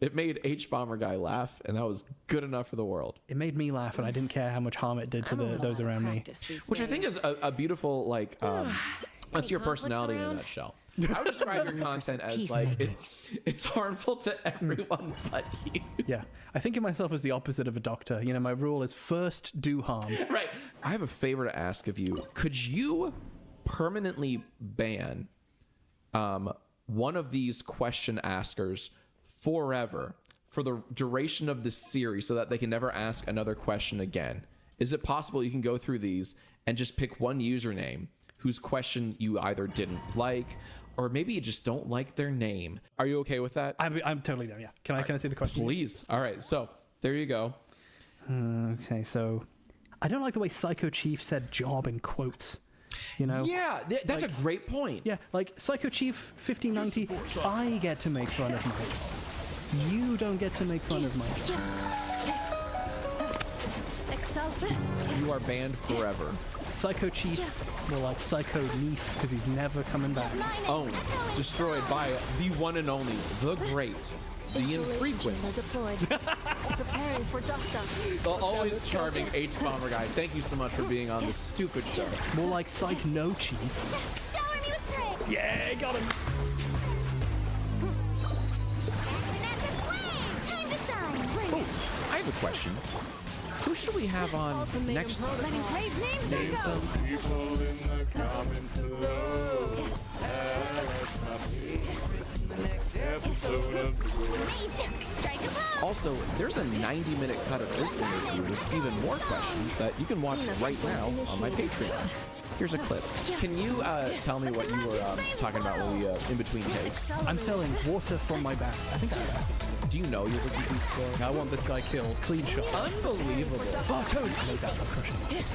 It made H-Bomber guy laugh, and that was good enough for the world. It made me laugh, and I didn't care how much harm it did to those around me. Which I think is a beautiful, like, that's your personality in a nutshell. I would describe your content as, like, it's harmful to everyone but you. Yeah. I think of myself as the opposite of a doctor. You know, my rule is first do harm. Right. I have a favor to ask of you. Could you permanently ban one of these question askers forever for the duration of this series so that they can never ask another question again? Is it possible you can go through these and just pick one username whose question you either didn't like, or maybe you just don't like their name? Are you okay with that? I'm totally down. Yeah. Can I see the question? Please. All right. So there you go. Okay. So I don't like the way Psycho Chief said "job" in quotes. You know? Yeah, that's like, a great point. Yeah, like Psycho Chief 1590, I get to make fun of Mike. You don't get to make fun of Mike. You are banned forever. Psycho Chief, more like Psycho Neef, because he's never coming back. Owned, destroyed by the one and only, the great, the infrequent, Preparing for dust the always charming H-Bomber guy. Thank you so much for being on this stupid show. More like Psych No Chief. Shower me with praise. Yeah, got him. Time to shine. Oh, I have a question. Who should we have on next time? Name some people in the comments below. Episode of the Also, there's a 90-minute cut of this interview with even more questions that you can watch right now on my Patreon. Here's a clip. Can you tell me what you were talking about when we in between takes? I'm selling water from my bath. I think I Do you know your complete score? I want this guy killed. Clean shot. Unbelievable. Oh, Toad. I made that. I'm crushing it.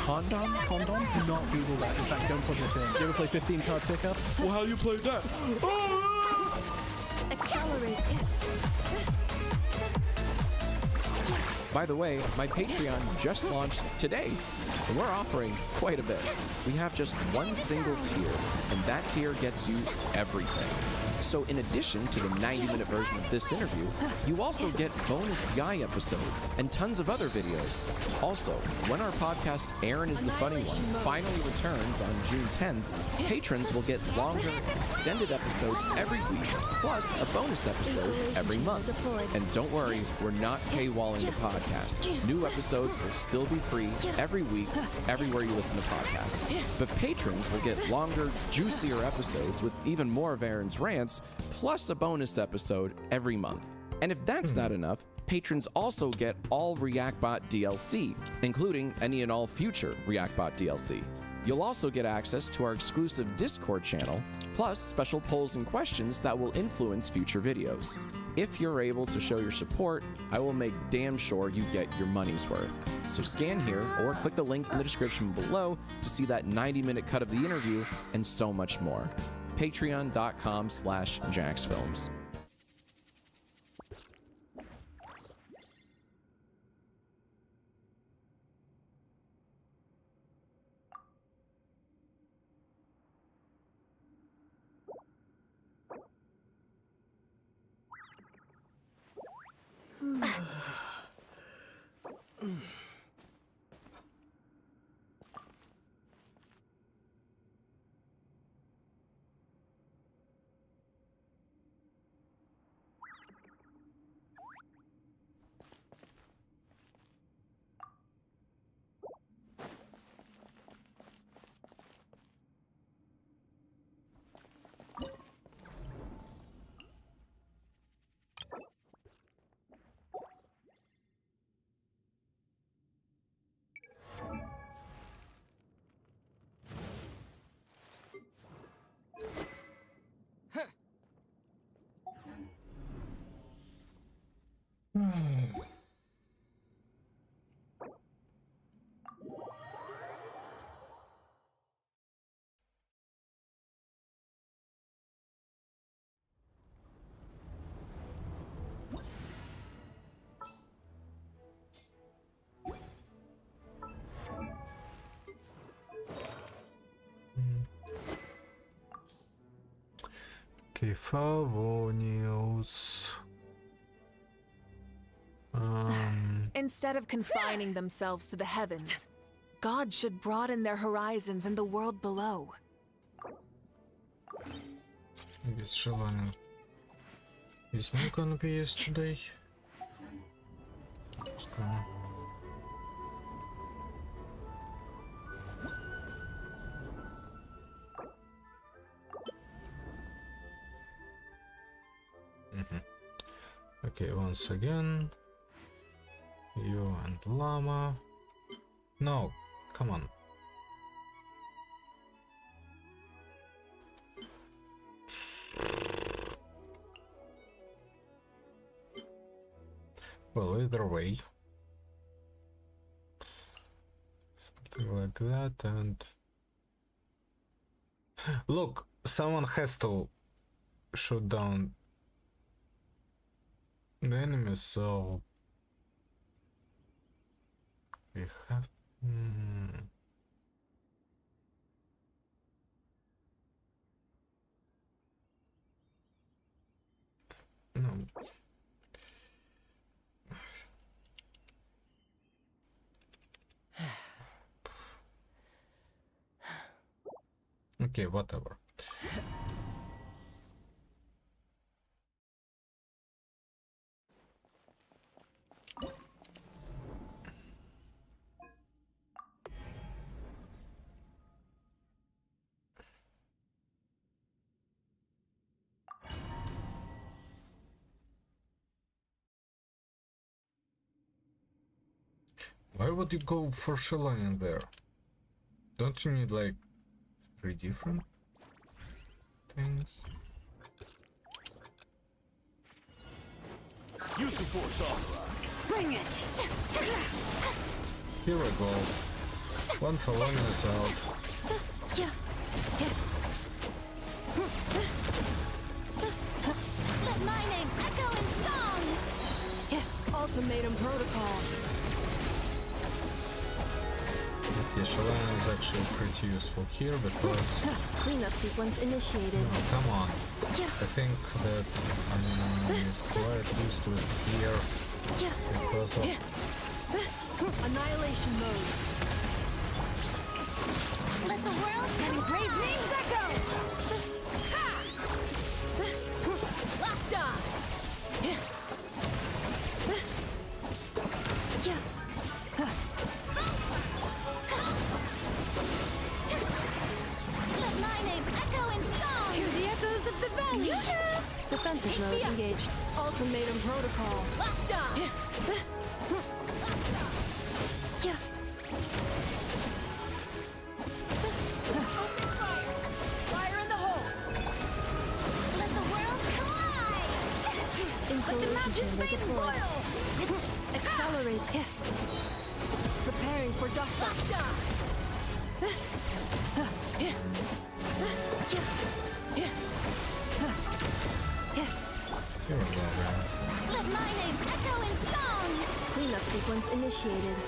Condom? Condom? Do not Google that. In fact, don't put this in. You ever play 15 card pickup? Well, how you played that? Accelerate. By the way, my Patreon just launched today, and we're offering quite a bit. We have just one single tier, and that tier gets you everything. So in addition to the 90-minute version of this interview, you also get bonus Guy episodes and tons of other videos. Also, when our podcast Aaron is the Funny One finally returns on June 10th, patrons will get longer, extended episodes every week, plus a bonus episode every month. And don't worry, we're not paywalling the podcast. New episodes will still be free every week, everywhere you listen to podcasts. But patrons will get longer, juicier episodes with even more of Aaron's rants, plus a bonus episode every month. And if that's not enough, patrons also get all ReactBot DLC, including any and all future ReactBot DLC. You'll also get access to our exclusive Discord channel, plus special polls and questions that will influence future videos. If you're able to show your support, I will make damn sure you get your money's worth. So scan here or click the link in the description below to see that 90-minute cut of the interview and so much more. Patreon.com/JaxFilms. Okay, Favonius. Instead of confining themselves to the heavens, God should broaden their horizons in the world below. Без желания. Is not gonna be used today. Okay, once again, you and Llama. No, come on. Well, either way, something like that, and look, someone has to shoot down the enemy, so we have. No. Okay, whatever. Why would you go for Shellanian there? Don't you need like 3 different things? Use the force on. Bring it. Here we go. One for one is out. Let my name echo in song. Ultimatum protocol. Yeah, Shellanian is actually pretty useful here because... Cleanup sequence initiated. No, come on. I think that is quite useless here because of... Annihilation mode. Let the world and brave names echo. Locked on. Let my name echo in song. Hear the echoes of the valley. Defensive mode engaged. Ultimatum protocol. Locked on. Fire in the hole. Let the world collide. Let the mountains rain boil. Accelerate. Preparing for dust up. Let my name echo in song. Cleanup sequence initiated.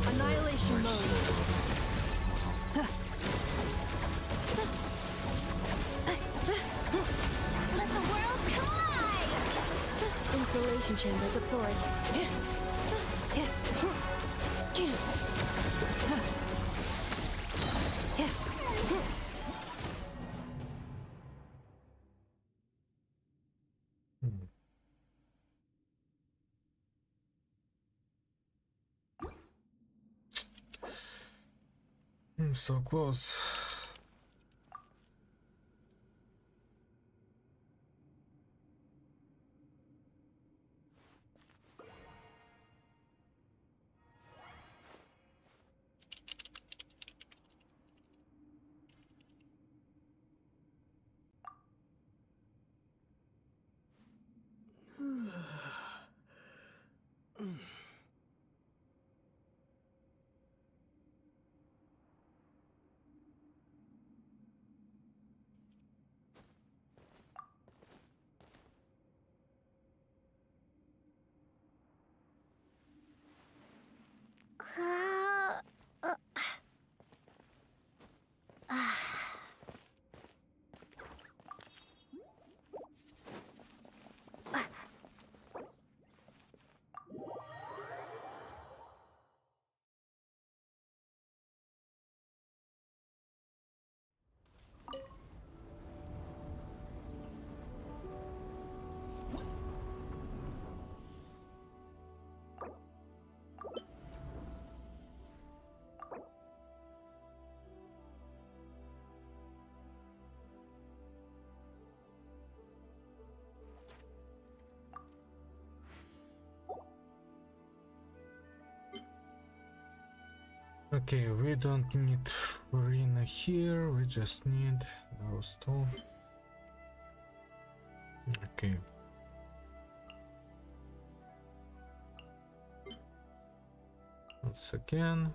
Annihilation mode. Let the world collide. Installation chamber deployed. So close. Okay, we don't need arena here, we just need those two. Okay. Once again,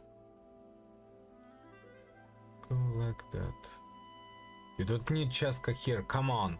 go like that. You don't need Cheska here, come on.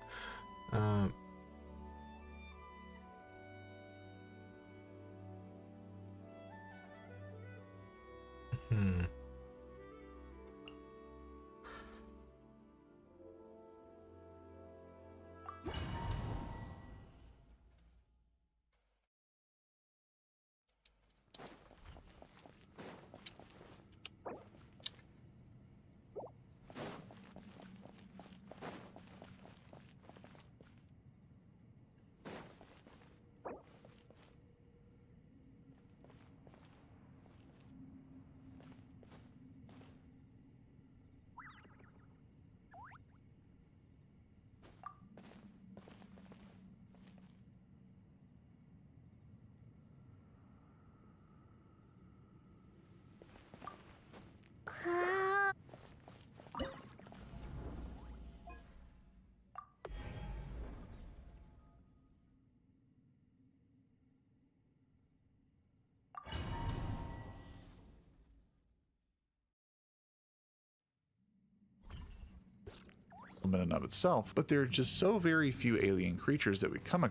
In and of itself, but there are just so very few alien creatures that we come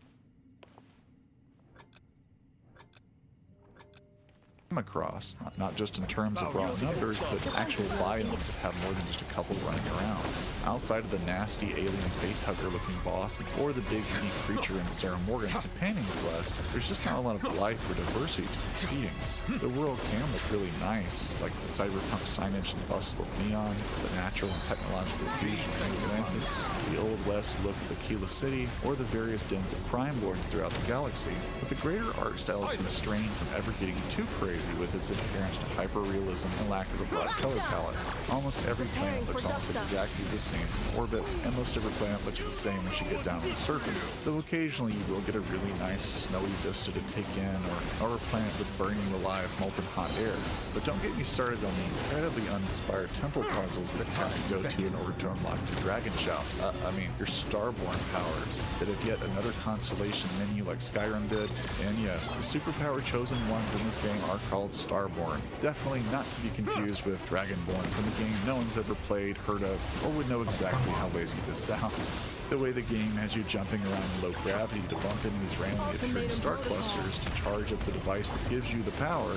across, not just in terms of raw numbers, but actual biomes that have more than just a couple running around. Outside of the nasty alien facehugger looking boss or the big meat creature in Sarah Morgan's companion quest, there's just not a lot of life or diversity to the proceedings. The world can look really nice, like the cyberpunk signage and bustle of neon, the natural and technological fusion of Atlantis, the old west look of Aquila City, or the various dens of crime lords throughout the galaxy. But the greater art style is constrained from ever getting too crazy with its adherence to hyper-realism and lack of a broad color palette. Almost every planet looks almost exactly the same in orbit, and most every planet looks the same once you get down to the surface, though occasionally you will get a really nice snowy vista to take in, or a planet with burning alive molten hot air. But don't get me started on the incredibly uninspired temple puzzles that you have to go to in order to unlock the dragon shout. I mean, your starborn powers, that have yet another constellation menu like Skyrim did, and yes, the superpower chosen ones in this game are called Starborn. Definitely not to be confused with Dragonborn from a game no one's ever played, heard of, or would know exactly how lazy this sounds. The way the game has you jumping around in low gravity to bump into these randomly appearing star clusters to charge up the device that gives you the power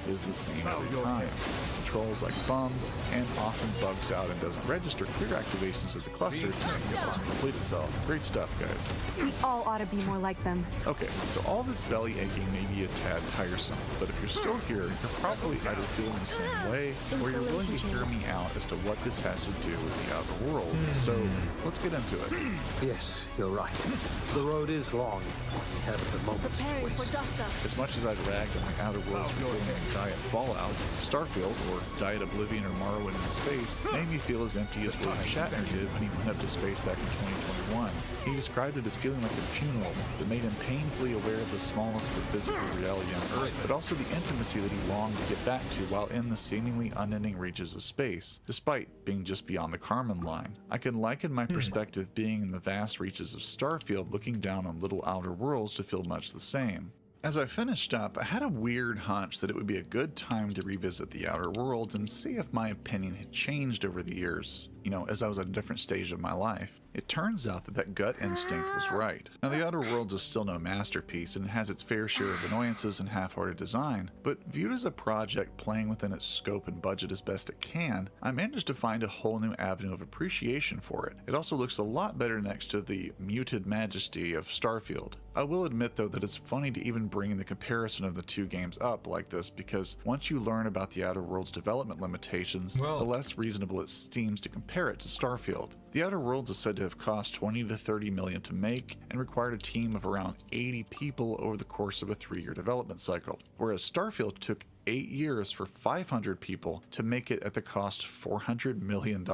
is the same every time. Controls like bum and often bugs out and doesn't register clear activations of the cluster to make it doesn't complete itself. Great stuff, guys. We all ought to be more like them. Okay, so all this belly aching may be a tad tiresome, but if you're still here, you're probably either feeling the same way or you're willing to hear me out as to what this has to do with the outer world. So let's get into it. Yes, you're right. The road is long. We haven't a moment to Preparing for waste. dust up. As much as I'd ragged on the Outer Worlds for feeling like Diet Fallout, Starfield, or Diet Oblivion or Morrowind in space, made me feel as empty as William Shatner did when he went up to space back in 2021. He described it as feeling like a funeral that made him painfully aware of the smallness of the physical reality on Earth, but also the intimacy that he longed to get back to while in the seemingly unending reaches of space, despite being just beyond the Kármán line. I can liken my perspective being in the vast reaches of Starfield looking down on little outer worlds to feel much the same. As I finished up, I had a weird hunch that it would be a good time to revisit the Outer Worlds and see if my opinion had changed over the years, as I was at a different stage of my life. It turns out that gut instinct was right. Now, the Outer Worlds is still no masterpiece and has its fair share of annoyances and half-hearted design, but viewed as a project playing within its scope and budget as best it can, I managed to find a whole new avenue of appreciation for it. It also looks a lot better next to the muted majesty of Starfield. I will admit, though, that it's funny to even bring the comparison of the two games up like this, because once you learn about the Outer Worlds development limitations, the less reasonable it seems to compare it to Starfield. The Outer Worlds is said to have cost 20 to 30 million to make and required a team of around 80 people over the course of a 3-year development cycle, whereas Starfield took 8 years for 500 people to make it at the cost of $400 million.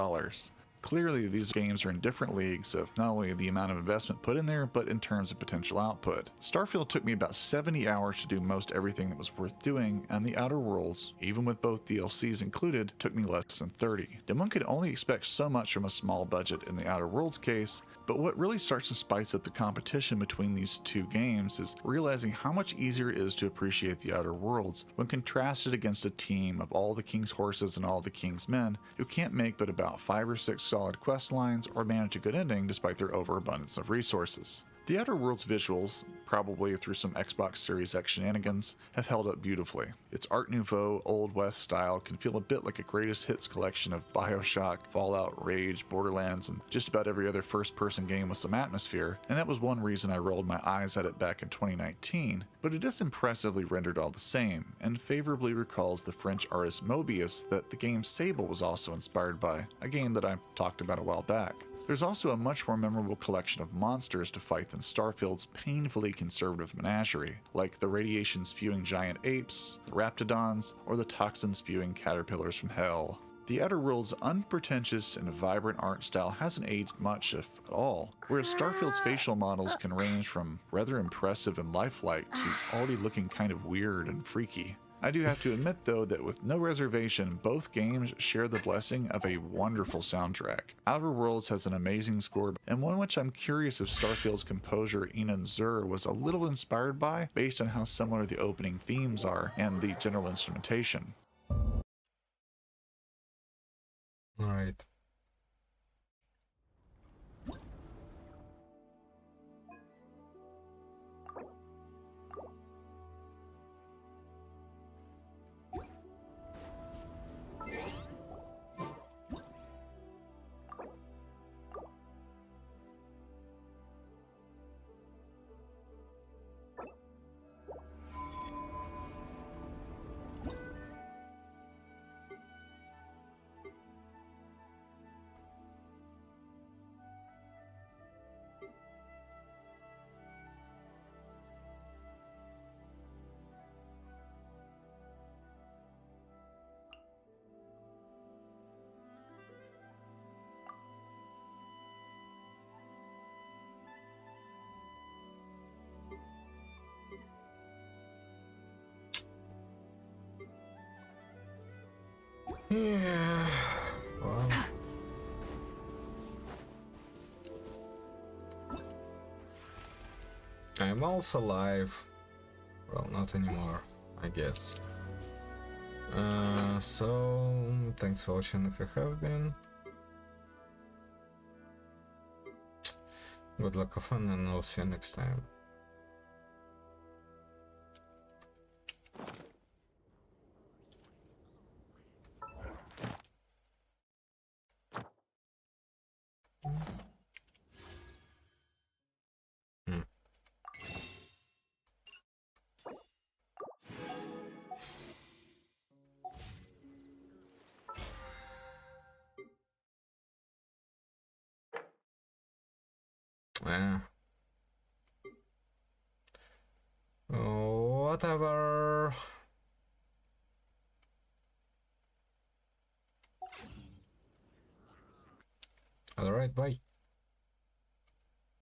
Clearly, these games are in different leagues of not only the amount of investment put in there, but in terms of potential output. Starfield took me about 70 hours to do most everything that was worth doing, and the Outer Worlds, even with both DLCs included, took me less than 30. Now, one could only expect so much from a small budget in the Outer Worlds case, but what really starts to spice up the competition between these two games is realizing how much easier it is to appreciate the Outer Worlds when contrasted against a team of all the King's horses and all the King's men who can't make but about 5 or 6 solid quest lines or manage a good ending despite their overabundance of resources. The Outer Worlds visuals, probably through some Xbox Series X shenanigans, have held up beautifully. Its Art Nouveau, Old West style can feel a bit like a greatest hits collection of BioShock, Fallout, Rage, Borderlands, and just about every other first-person game with some atmosphere, and that was one reason I rolled my eyes at it back in 2019, but it is impressively rendered all the same, and favorably recalls the French artist Mobius that the game Sable was also inspired by, a game that I talked about a while back. There's also a much more memorable collection of monsters to fight than Starfield's painfully conservative menagerie, like the radiation-spewing giant apes, the raptidons, or the toxin-spewing caterpillars from hell. The Outer Worlds' unpretentious and vibrant art style hasn't aged much, if at all, whereas Starfield's facial models can range from rather impressive and lifelike to already looking kind of weird and freaky. I do have to admit, though, that with no reservation, both games share the blessing of a wonderful soundtrack. Outer Worlds has an amazing score, and one which I'm curious if Starfield's composer Inan Zur was a little inspired by, based on how similar the opening themes are and the general instrumentation. Alright. Yeah. Well. I'm also alive. Well, not anymore, I guess. So, thanks for watching if you have been. Good luck, have fun, and I'll see you next time. Whatever. Alright, bye.